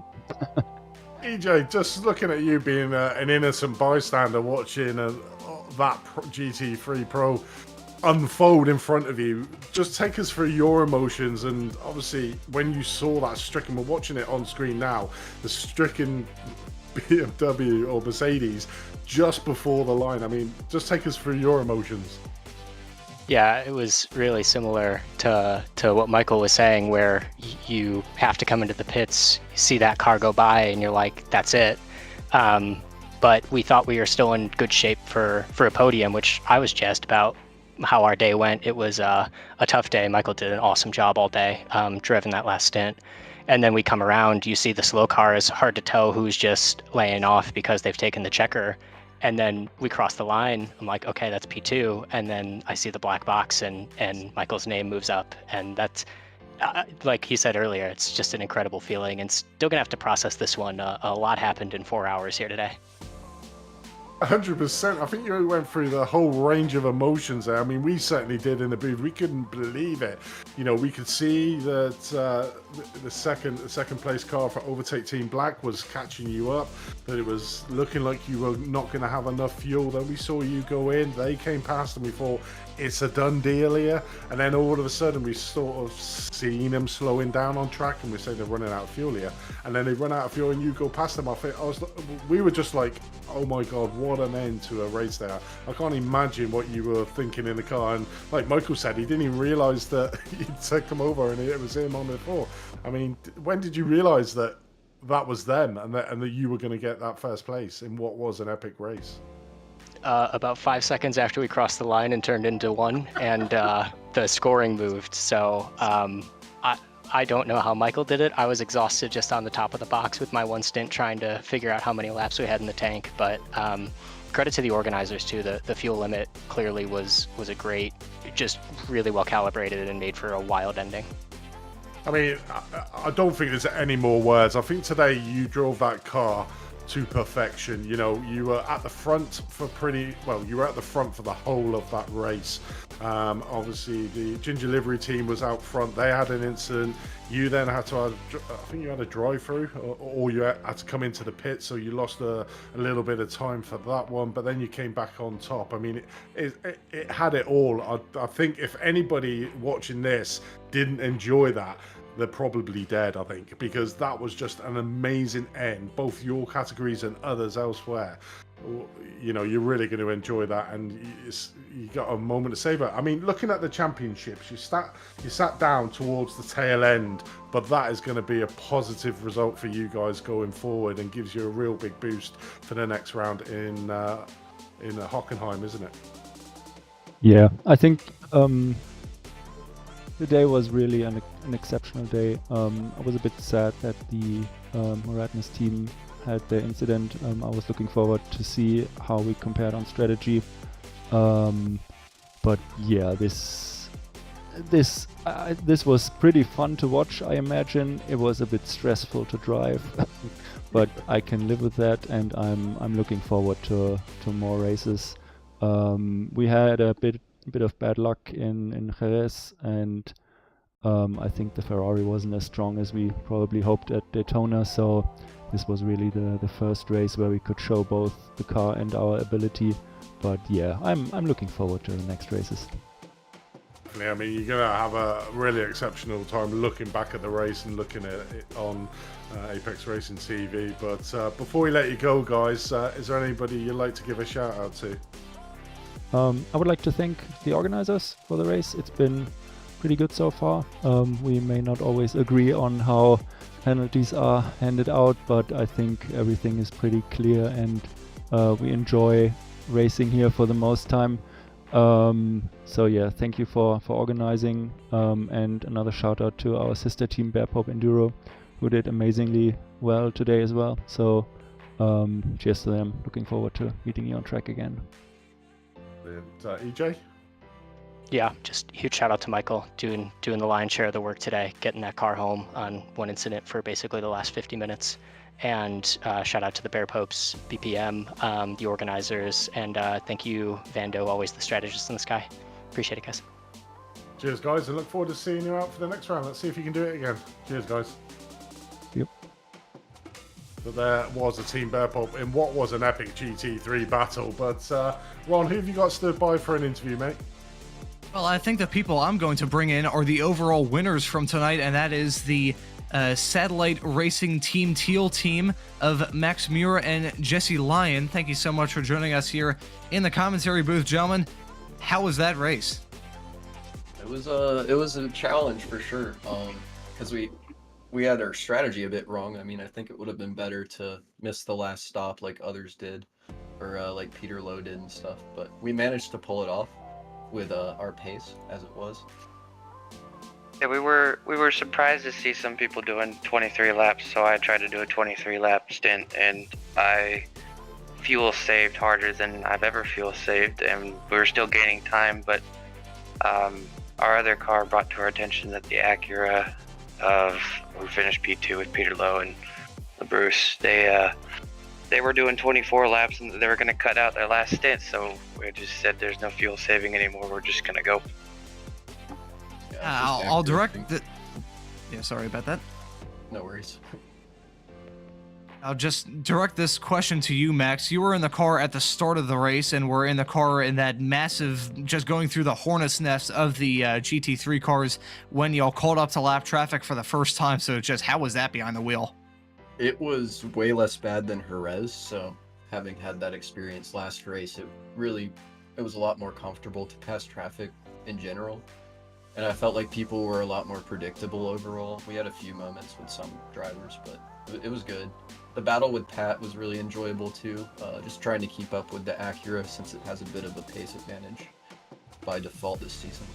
EJ, just looking at you being an innocent bystander watching that GT3 Pro unfold in front of you, just take us through your emotions. And obviously when you saw that stricken, we're watching it on screen now, the stricken BMW or Mercedes just before the line. I mean, just take us through your emotions. Yeah, it was really similar to what Michael was saying, where you have to come into the pits, you see that car go by, and you're like, that's it. But we thought we were still in good shape for a podium, which I was jazzed about how our day went. It was a tough day. Michael did an awesome job all day, driven that last stint. And then we come around, you see the slow car, is hard to tell who's just laying off because they've taken the checker. And then we cross the line. I'm like, okay, that's P2. And then I see the black box and Michael's name moves up. And that's, like he said earlier, it's just an incredible feeling, and still gonna have to process this one. A lot happened in 4 hours here today. 100%. I think you went through the whole range of emotions there. I mean, we certainly did in the booth. We couldn't believe it. We could see that the second place car for Overtake Team Black was catching you up, that it was looking like you were not going to have enough fuel. Then we saw you go in, they came past, and we thought, it's a done deal here. And then all of a sudden we sort of seen them slowing down on track, and we say they're running out of fuel here. And then they run out of fuel and you go past them. We were just like, oh my God, what an end to a race there. I can't imagine what you were thinking in the car. And like Michael said, he didn't even realize that you'd take him over and it was him on the floor. I mean, when did you realize that was them and that you were going to get that first place in what was an epic race? About 5 seconds after we crossed the line and turned into one, and the scoring moved. So I don't know how Michael did it. I was exhausted just on the top of the box with my one stint trying to figure out how many laps we had in the tank. But credit to the organizers too. The fuel limit clearly was a great, just really well calibrated and made for a wild ending. I mean, I don't think there's any more words. I think today you drove that car to perfection. You know, you were at the front for you were at the front for the whole of that race. Obviously, the Ginger Livery team was out front. They had an incident. You then had to, I think you had a drive-through, or you had to come into the pit, so you lost a little bit of time for that one, but then you came back on top. I mean, it had it all. I think if anybody watching this didn't enjoy that, they're probably dead, I think, because that was just an amazing end, both your categories and others elsewhere. You know, you're really going to enjoy that, and you got a moment to savor. I mean, looking at the championships, you sat down towards the tail end, but that is going to be a positive result for you guys going forward, and gives you a real big boost for the next round in Hockenheim, isn't it? Yeah, I think the day was really an exceptional day. I was a bit sad that the Moratnes team had their incident. I was looking forward to see how we compared on strategy. But yeah, this was pretty fun to watch. I imagine it was a bit stressful to drive, but I can live with that, and I'm looking forward to more races. We had a bit of bad luck in Jerez, and I think the Ferrari wasn't as strong as we probably hoped at Daytona, so this was really the first race where we could show both the car and our ability. But yeah, I'm looking forward to the next races. I mean, you're going to have a really exceptional time looking back at the race and looking at it on Apex Racing TV. But before we let you go, guys, is there anybody you'd like to give a shout out to? I would like to thank the organizers for the race. It's been pretty good so far. We may not always agree on how penalties are handed out, but I think everything is pretty clear, and we enjoy racing here for the most time. So yeah, thank you for organizing, and another shout out to our sister team Bearpop Enduro, who did amazingly well today as well. So cheers to them. Looking forward to meeting you on track again. EJ? Yeah, just huge shout out to Michael doing the lion's share of the work today, getting that car home on one incident for basically the last 50 minutes. And shout out to the Bear Popes, BPM, the organizers, and thank you, Vando, always the strategist in the sky. Appreciate it, guys. Cheers, guys. I look forward to seeing you out for the next round. Let's see if you can do it again. Cheers, guys. Yep. But there was a Team Bear Pop in what was an epic GT3 battle. But Ron, who have you got stood by for an interview, mate? Well, I think the people I'm going to bring in are the overall winners from tonight, and that is the Satellite Racing Team Teal team of Max Muir and Jesse Lyon. Thank you so much for joining us here in the commentary booth, gentlemen. How was that race? It was a challenge for sure, because we had our strategy a bit wrong. I mean, I think it would have been better to miss the last stop like others did, or like Peter Lowe did and stuff, but we managed to pull it off with our pace as it was. Yeah, we were surprised to see some people doing 23 laps, so I tried to do a 23 lap stint, and I fuel saved harder than I've ever fuel saved, and we were still gaining time, but our other car brought to our attention that the Acura who finished P2 with Peter Lowe and LeBruce, they were doing 24 laps and they were going to cut out their last stint, so we just said there's no fuel saving anymore, we're just going to go. Yeah, I'll direct the... Yeah, sorry about that. No worries. I'll just direct this question to you, Max. You were in the car at the start of the race and were in the car in that massive, just going through the hornet's nest of the GT3 cars when y'all caught up to lap traffic for the first time, so just how was that behind the wheel? It was way less bad than Jerez, so having had that experience last race, it was a lot more comfortable to pass traffic in general. And I felt like people were a lot more predictable overall. We had a few moments with some drivers, but it was good. The battle with Pat was really enjoyable too, just trying to keep up with the Acura since it has a bit of a pace advantage by default this season.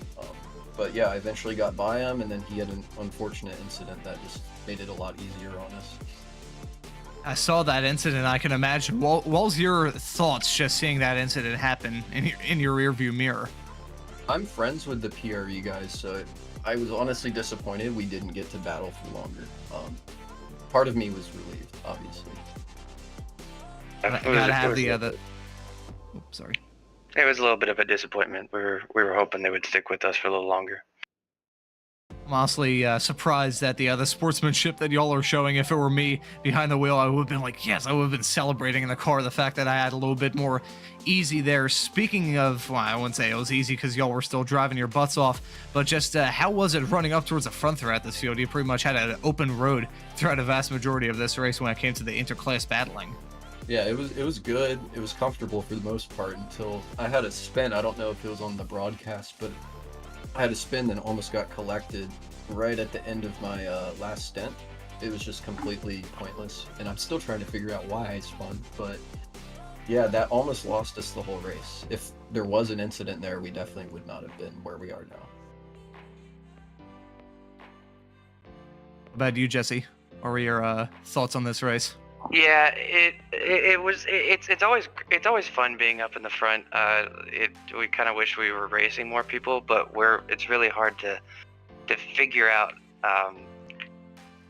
But yeah, I eventually got by him, and then he had an unfortunate incident that just made it a lot easier on us. I saw that incident. I can imagine. What was your thoughts just seeing that incident happen in your rearview mirror? I'm friends with the PRE guys, so I was honestly disappointed we didn't get to battle for longer. Part of me was relieved, obviously. I gotta have the other. Oops, sorry. It was a little bit of a disappointment. We were hoping they would stick with us for a little longer. I'm honestly surprised at the other sportsmanship that y'all are showing. If it were me behind the wheel, I would have been like, yes, I would have been celebrating in the car the fact that I had a little bit more easy there. Speaking of, well, I wouldn't say it was easy because y'all were still driving your butts off, but just how was it running up towards the front throughout this field? You pretty much had an open road throughout a vast majority of this race when it came to the interclass battling. Yeah, it was good. It was comfortable for the most part until I had a spin. I don't know if it was on the broadcast, but I had a spin that almost got collected right at the end of my last stint. It was just completely pointless, and I'm still trying to figure out why I spun, but yeah, that almost lost us the whole race. If there was an incident there, we definitely would not have been where we are now. What about you, Jesse? What were your thoughts on this race? Yeah, it's always fun being up in the front. We kind of wish we were racing more people, but it's really hard to figure out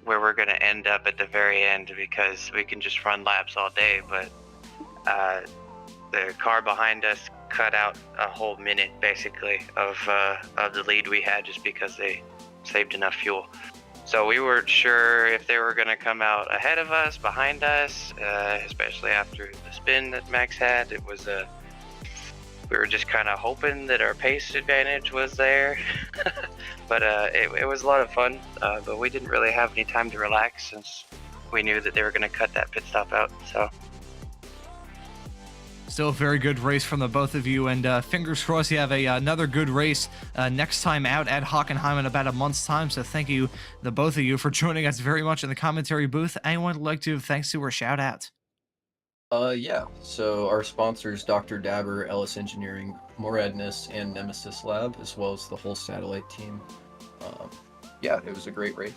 where we're gonna end up at the very end, because we can just run laps all day, but the car behind us cut out a whole minute basically of the lead we had just because they saved enough fuel. So we weren't sure if they were going to come out ahead of us, behind us, especially after the spin that Max had. It was we were just kind of hoping that our pace advantage was there. But it was a lot of fun, but we didn't really have any time to relax since we knew that they were going to cut that pit stop out. So still a very good race from the both of you, and fingers crossed you have another good race next time out at Hockenheim in about a month's time. So thank you, the both of you, for joining us very much in the commentary booth. Anyone would like to give thanks to or shout out? Yeah, so our sponsors, Dr. Dabber, Ellis Engineering, Moradness, and Nemesis Lab, as well as the whole satellite team. Yeah, it was a great race.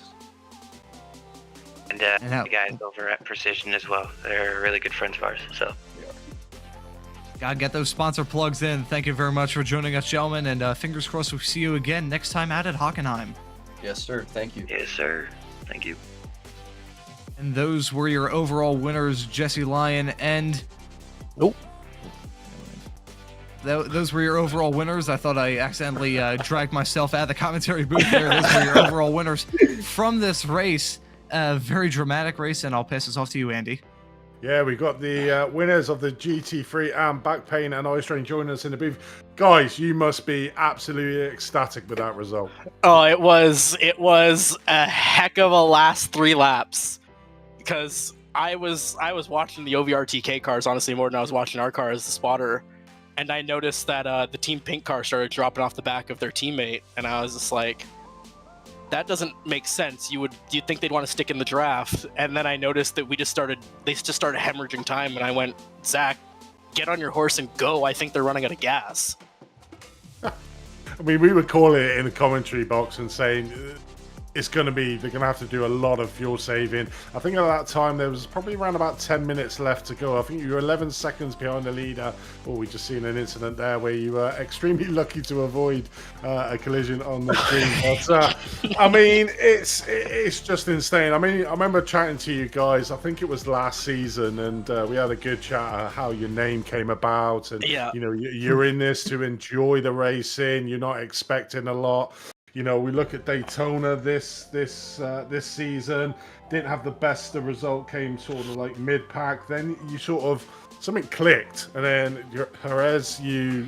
And the guys over at Precision as well. They're really good friends of ours, so. Gotta get those sponsor plugs in. Thank you very much for joining us, gentlemen, and fingers crossed we'll see you again next time out at Hockenheim. Yes, sir. Thank you. Yes, sir. Thank you. And those were your overall winners, Jesse Lyon and... Nope. Those were your overall winners. I thought I accidentally dragged myself out of the commentary booth there. Those were your overall winners from this race. A very dramatic race, and I'll pass this off to you, Andy. Yeah, we got the winners of the GT3 and Back Pain and Ice Train joining us in the booth. Guys, you must be absolutely ecstatic with that result. Oh, it was a heck of a last 3 laps, because I was watching the OVRTK cars honestly more than I was watching our car as the spotter, and I noticed that the Team Pink car started dropping off the back of their teammate, and I was just like, that doesn't make sense. You'd think they'd want to stick in the draft, and then I noticed that they just started hemorrhaging time, and I went, Zach, get on your horse and go. I think they're running out of gas. I mean, we were calling it in the commentary box and saying they're going to have to do a lot of fuel saving. I think at that time there was probably around about 10 minutes left to go. I think you were 11 seconds behind the leader. Oh, we just seen an incident there where you were extremely lucky to avoid a collision on the screen. But I mean, it's just insane. I mean, I remember chatting to you guys. I think it was last season, and we had a good chat how your name came about, and you know, you're in this to enjoy the racing. You're not expecting a lot. You know, we look at Daytona this season, didn't have the best. The result came sort of like mid-pack. Then you sort of, something clicked, and then Jerez, you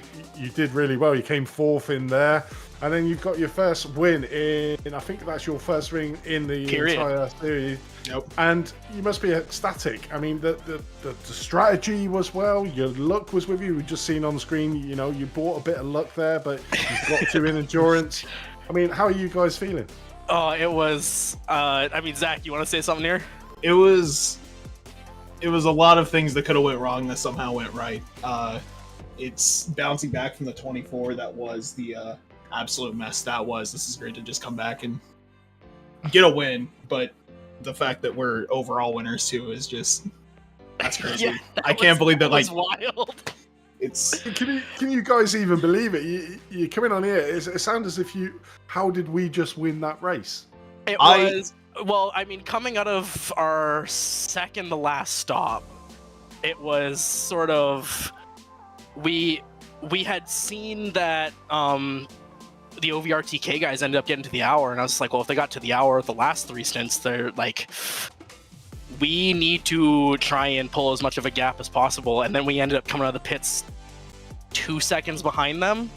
did really well. You came 4th in there, and then you've got your first win in, I think that's your first win in the entire series. Yep. And you must be ecstatic. I mean, the strategy was well, your luck was with you. We've just seen on screen, you know, you bought a bit of luck there, but you got to in endurance. I mean, how are you guys feeling? Oh, it was. I mean, Zach, you want to say something here? It was a lot of things that could have went wrong that somehow went right. It's bouncing back from the 24. That was the absolute mess that was. This is great to just come back and get a win, but the fact that we're overall winners too is just that's crazy. Yeah, I can't believe that. was Like, wild. it's Can you guys even believe it? You coming on here. It sounds as if you. How did we just win that race? It was, well, I mean, coming out of our second to last stop, it was sort of, we had seen that the OVRTK guys ended up getting to the hour, and I was like, well, if they got to the hour the last 3 stints, they're like, we need to try and pull as much of a gap as possible, and then we ended up coming out of the pits 2 seconds behind them,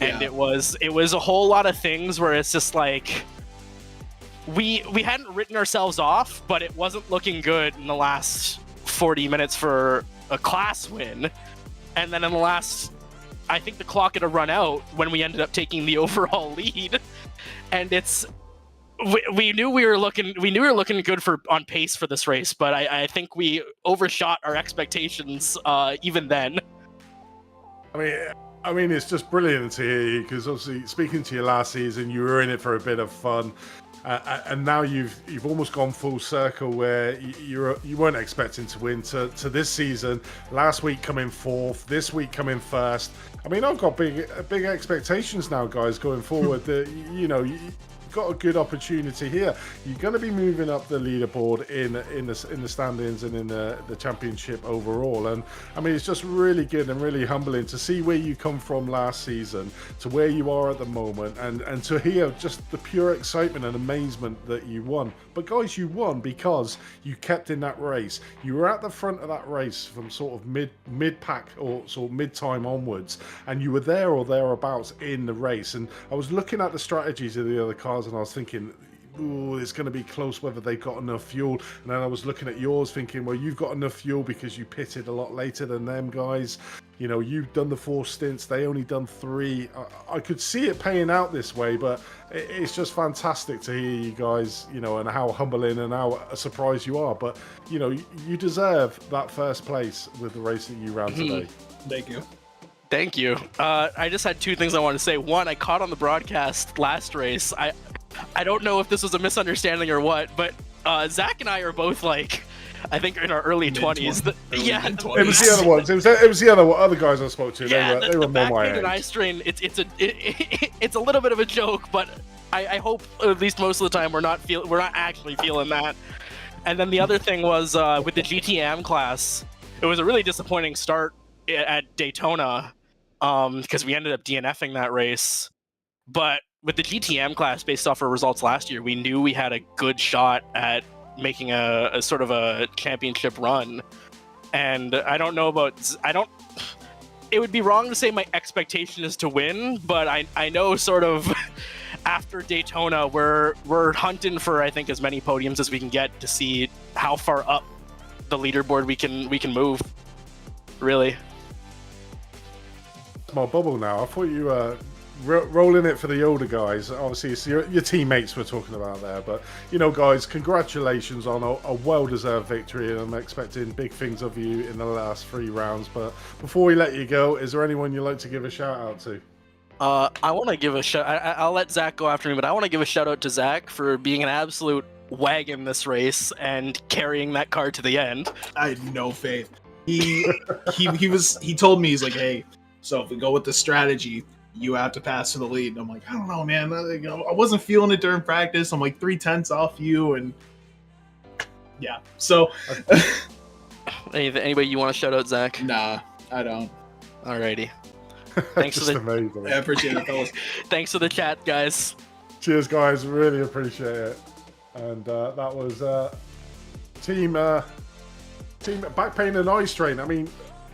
and it was a whole lot of things where it's just like, we hadn't written ourselves off, but it wasn't looking good in the last 40 minutes for a class win. And then in the last, I think the clock had run out when we ended up taking the overall lead. And we knew we were looking good on pace for this race, but I think we overshot our expectations even then. I mean, it's just brilliant to hear you, because obviously speaking to you last season, you were in it for a bit of fun. And now you've almost gone full circle where you weren't expecting to win to this season. Last week coming 4th, this week coming 1st. I mean, I've got big expectations now, guys, going forward. That you got a good opportunity here. You're going to be moving up the leaderboard in the standings and in the championship overall. And I mean, it's just really good and really humbling to see where you come from last season to where you are at the moment, and to hear just the pure excitement and amazement that you won. But guys, you won because you kept in that race. You were at the front of that race from sort of mid pack or sort of mid time onwards, and you were there or thereabouts in the race. And I was looking at the strategies of the other cars, and I was thinking, ooh, it's going to be close whether they've got enough fuel. And then I was looking at yours thinking, well, you've got enough fuel because you pitted a lot later than them guys. You know, you've done the 4 stints, they only done 3. I could see it paying out this way, but it's just fantastic to hear you guys, and how humbling and how surprised you are. But, you deserve that first place with the race that you ran today. Thank you. Thank you. I just had 2 things I wanted to say. One, I caught on the broadcast last race. I don't know if this was a misunderstanding or what, but Zach and I are both like, I think in our early 20s. Yeah, it was the other ones. It was the other guys I spoke to. Yeah, they were more my age. And eye strain. It's a little bit of a joke, but I hope at least most of the time we're not actually feeling that. And then the other thing was with the GTM class, it was a really disappointing start at Daytona because we ended up DNFing that race. But with the GTM class, based off our results last year, we knew we had a good shot at making a sort of a championship run. And I don't know about... It would be wrong to say my expectation is to win, but I know sort of after Daytona, we're hunting for, I think, as many podiums as we can get to see how far up the leaderboard we can move. Really. It's my bubble now. I thought you were rolling it for the older guys. Obviously, it's your teammates we're talking about there. But, guys, congratulations on a well-deserved victory. And I'm expecting big things of you in the last 3 rounds. But before we let you go, is there anyone you'd like to give a shout-out to? I want to give a shout. I'll let Zach go after me, but I want to give a shout out to Zach for being an absolute wagon this race and carrying that car to the end. I had no faith. He told me, he's like, hey, so if we go with the strategy, you have to pass to the lead. And I'm like, I don't know, man. I wasn't feeling it during practice. I'm like 3/10 off you, and yeah. So, anybody you want to shout out, Zach? Nah, I don't. Alrighty. Thanks for the amazing. I appreciate it, fellas. Thanks for the chat, guys. Cheers, guys. Really appreciate it. And that was team back pain and eye strain. I mean,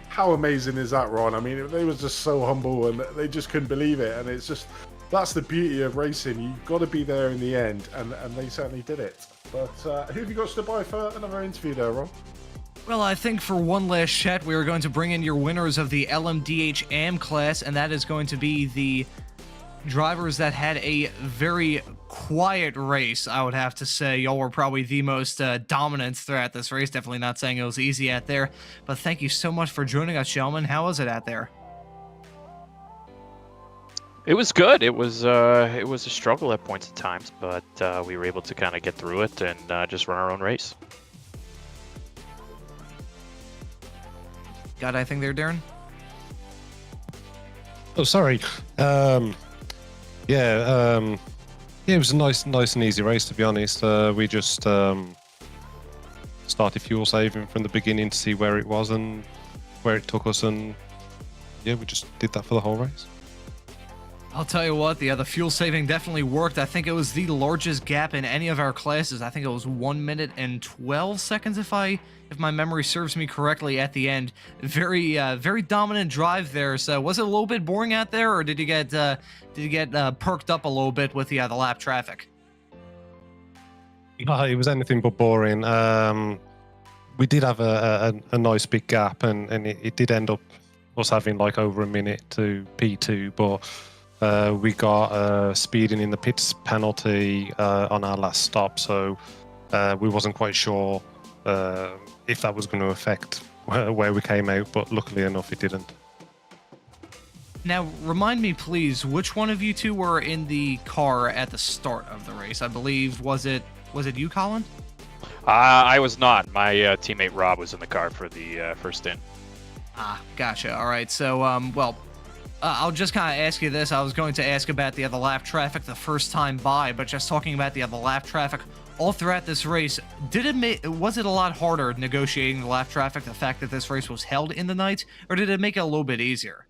how amazing is that, Ron? I mean, they were just so humble and they just couldn't believe it. And it's just, that's the beauty of racing. You've got to be there in the end, and they certainly did it. But who have you got stood by for another interview there, Ron? Well, I think for one last chat, we are going to bring in your winners of the LMDH AM class, and that is going to be the drivers that had a very quiet race, I would have to say. Y'all were probably the most dominant throughout this race. Definitely not saying it was easy out there, but thank you so much for joining us, gentlemen. How was it out there? It was good. It was a struggle at points at times, but we were able to kind of get through it and just run our own race. Got anything there, Darren? Oh, sorry. Yeah, it was a nice and easy race, to be honest. We just started fuel saving from the beginning to see where it was and where it took us, and yeah, we just did that for the whole race. I'll tell you what, the fuel saving definitely worked. I think it was the largest gap in any of our classes. I think it was 1 minute and 12 seconds, if my memory serves me correctly, at the end. Very dominant drive there. So was it a little bit boring out there, or did you get perked up a little bit with the lap traffic? It was anything but boring. We did have a nice big gap, and it did end up us having like over a minute to P2, but we got speeding in the pits penalty on our last stop, so we wasn't quite sure if that was going to affect where we came out, but luckily enough it didn't. Now, remind me, please, which one of you two were in the car at the start of the race? I believe, was it you, Colin? I was not. My teammate Rob was in the car for the first stint. Ah, gotcha. All right, so, well, I'll just kind of ask you this. I was going to ask about the lap traffic the first time by, but just talking about the lap traffic all throughout this race, was it a lot harder negotiating the lap traffic, the fact that this race was held in the night, or did it make it a little bit easier?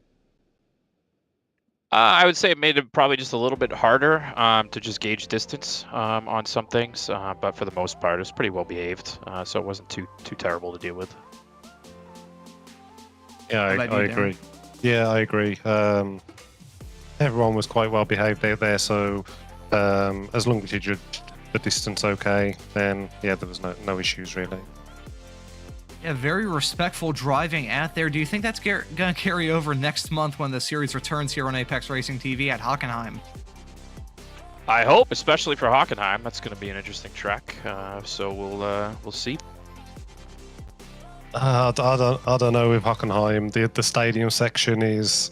I would say it made it probably just a little bit harder to just gauge distance on some things, but for the most part, it was pretty well behaved, so it wasn't too terrible to deal with. Yeah, I agree. Yeah, I agree. Everyone was quite well behaved out there, so as long as you judged the distance okay, then yeah, there was no issues really. Yeah, very respectful driving out there. Do you think that's going to carry over next month when the series returns here on Apex Racing TV at Hockenheim? I hope, especially for Hockenheim. That's going to be an interesting track, so we'll see. I don't know with Hockenheim. The stadium section is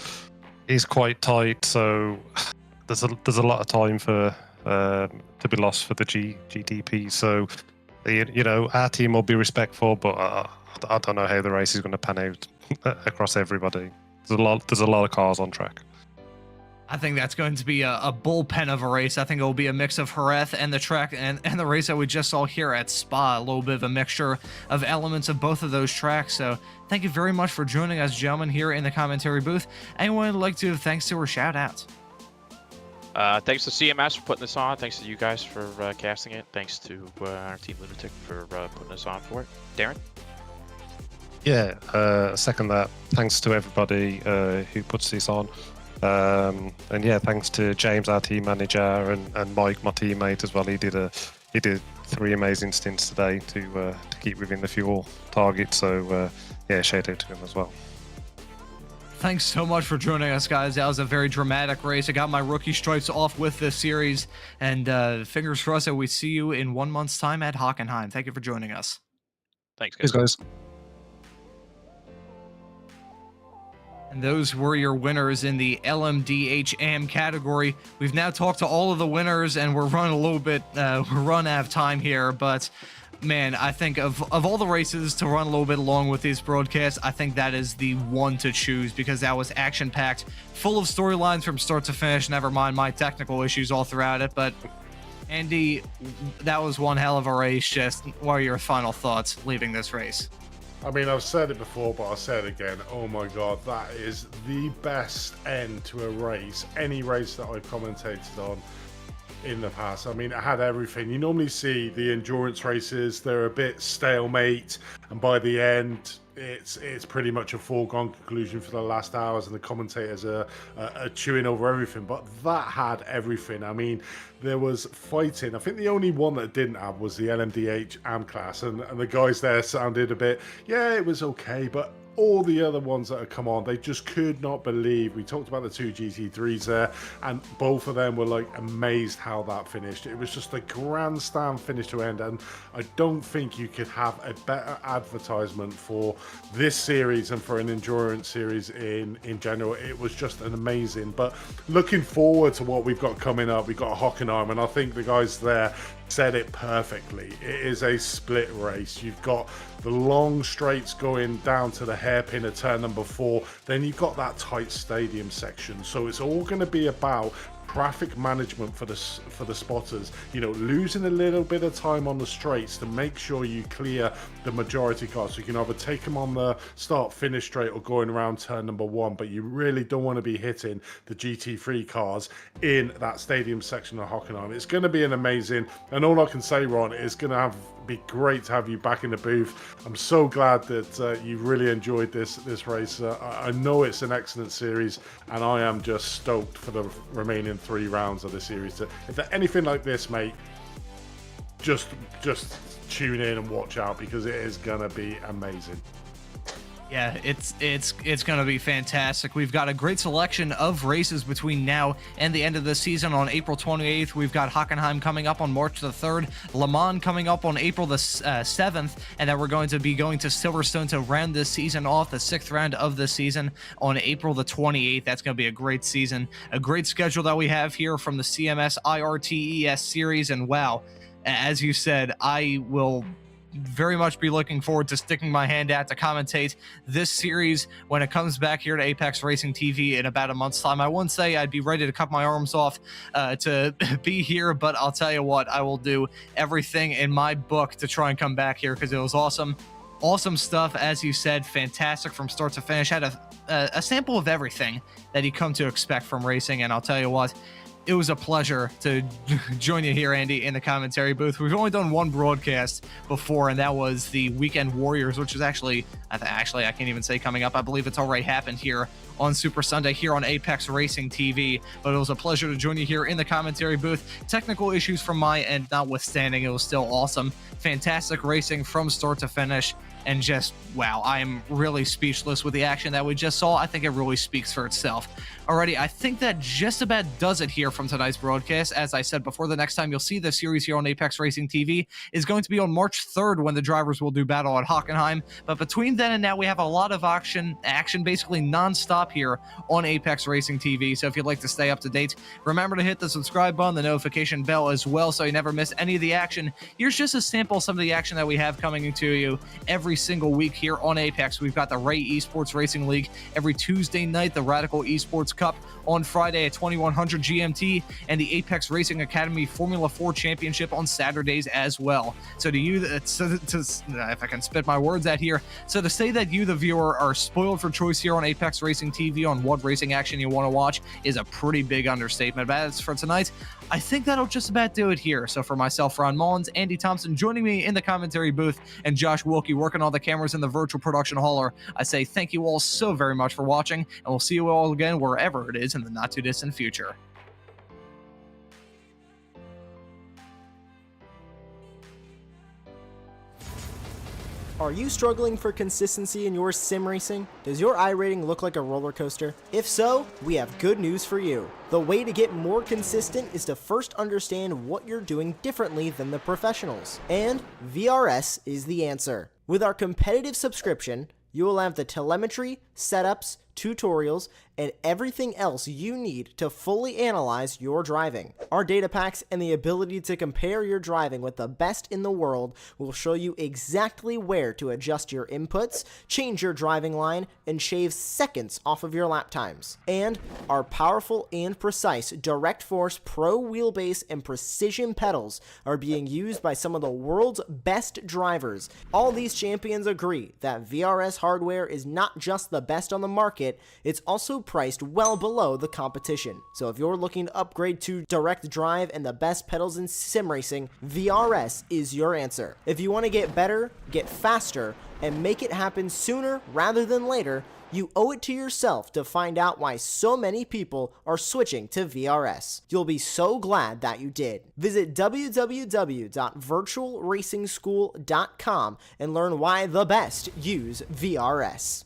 quite tight, so there's a lot of time for to be lost for the GTP. So you know, our team will be respectful, but I don't know how the race is going to pan out across everybody. There's a lot of cars on track. I think that's going to be a bullpen of a race. I think it will be a mix of Jerez and the track and the race that we just saw here at Spa. A little bit of a mixture of elements of both of those tracks. So thank you very much for joining us, gentlemen, here in the commentary booth. Anyone would like to give thanks to or shout out? Thanks to CMS for putting this on. Thanks to you guys for casting it. Thanks to our team Lunatic for putting us on for it. Darren? Yeah, second that. Thanks to everybody who puts this on. And yeah, thanks to James, our team manager, and Mike, my teammate as well. He did 3 amazing stints today to keep within the fuel target. So yeah, shout out to him as well. Thanks so much for joining us, guys. That was a very dramatic race. I got my rookie stripes off with this series, and fingers crossed that we see you in 1 month's time at Hockenheim. Thank you for joining us. Thanks, guys. Cheers, guys. And those were your winners in the LMDHM category. We've now talked to all of the winners, and we're running a little bit, we're running out of time here, but man, I think of all the races to run a little bit along with these broadcasts, I think that is the one to choose, because that was action-packed, full of storylines from start to finish, never mind my technical issues all throughout it. But Andy, that was one hell of a race. Just what are your final thoughts leaving this race? I mean, I've said it before, but I'll say it again. Oh my God, that is the best end to a race, any race that I've commentated on in the past. I mean, it had everything. You normally see the endurance races, they're a bit stalemate, and by the end, it's pretty much a foregone conclusion for the last hours, and the commentators are chewing over everything. But that had everything. I mean, there was fighting. I think the only one that didn't have was the LMDH AM class, and the guys there sounded a bit, yeah, it was okay, but all the other ones that have come on, they just could not believe. We talked about the 2 GT3s there, and both of them were like amazed how that finished. It was just a grandstand finish to end, and I don't think you could have a better advertisement for this series and for an endurance series in general. It was just an amazing. But looking forward to what we've got coming up, we've got Hockenheim, and I think the guys there said it perfectly. It is a split race. You've got the long straights going down to the hairpin at turn number 4, then you've got that tight stadium section. So it's all going to be about traffic management for the spotters, you know, losing a little bit of time on the straights to make sure you clear the majority cars. So you can either take them on the start finish straight or going around turn number 1, but you really don't want to be hitting the GT3 cars in that stadium section of Hockenheim. It's going to be an amazing, and all I can say, Ron, is going to be great to have you back in the booth. I'm so glad that you really enjoyed this race. I know it's an excellent series, and I am just stoked for the remaining 3 rounds of the series. If they're anything like this, mate, just tune in and watch out, because it is gonna be amazing. Yeah, it's going to be fantastic. We've got a great selection of races between now and the end of the season. On April 28th, we've got Hockenheim coming up on March the 3rd, Le Mans coming up on April the 7th, and then we're going to be going to Silverstone to round this season off, the 6th round of the season on April the 28th. That's going to be a great season, a great schedule that we have here from the CMS iRTES series, and wow, as you said, I will very much be looking forward to sticking my hand out to commentate this series when it comes back here to Apex Racing TV in about a month's time. I wouldn't say I'd be ready to cut my arms off to be here, but I'll tell you what, I will do everything in my book to try and come back here, because it was awesome. Awesome stuff, as you said, fantastic from start to finish. Had a sample of everything that you come to expect from racing, and I'll tell you what, it was a pleasure to join you here, Andy, in the commentary booth. We've only done one broadcast before, and that was the Weekend Warriors, which is actually I can't even say coming up. I believe it's already happened here on Super Sunday here on Apex Racing TV, but it was a pleasure to join you here in the commentary booth. Technical issues from my end notwithstanding, it was still awesome. Fantastic racing from start to finish, and just, wow, I am really speechless with the action that we just saw. I think it really speaks for itself. Alrighty, I think that just about does it here from tonight's broadcast. As I said before, the next time you'll see this series here on Apex Racing TV is going to be on March 3rd, when the drivers will do battle at Hockenheim. But between then and now, we have a lot of action basically non-stop here on Apex Racing TV. So if you'd like to stay up to date, remember to hit the subscribe button, the notification bell as well, so you never miss any of the action. Here's just a sample of some of the action that we have coming to you every single week here on Apex. We've got the Ray Esports Racing League every Tuesday night, the Radical Esports Cup on Friday at 2100 GMT, and the Apex Racing Academy Formula 4 Championship on Saturdays as well. So if I can spit my words out here, so to say that you, the viewer, are spoiled for choice here on Apex Racing TV on what racing action you want to watch is a pretty big understatement. But as for tonight, I think that'll just about do it here. So for myself, Ron Mullins, Andy Thompson joining me in the commentary booth, and Josh Wilkie working on the cameras in the virtual production hauler, I say thank you all so very much for watching, and we'll see you all again wherever it is in the not too distant future. Are you struggling for consistency in your sim racing? Does your iRating look like a roller coaster? If so, we have good news for you. The way to get more consistent is to first understand what you're doing differently than the professionals. And VRS is the answer. With our competitive subscription, you will have the telemetry, setups, tutorials, and everything else you need to fully analyze your driving. Our data packs and the ability to compare your driving with the best in the world will show you exactly where to adjust your inputs, change your driving line, and shave seconds off of your lap times. And our powerful and precise Direct Force Pro wheelbase and precision pedals are being used by some of the world's best drivers. All these champions agree that VRS hardware is not just the best on the market, it's also priced well below the competition. So if you're looking to upgrade to direct drive and the best pedals in sim racing, VRS is your answer. If you want to get better, get faster, and make it happen sooner rather than later, you owe it to yourself to find out why so many people are switching to VRS. You'll be so glad that you did. Visit www.virtualracingschool.com and learn why the best use VRS.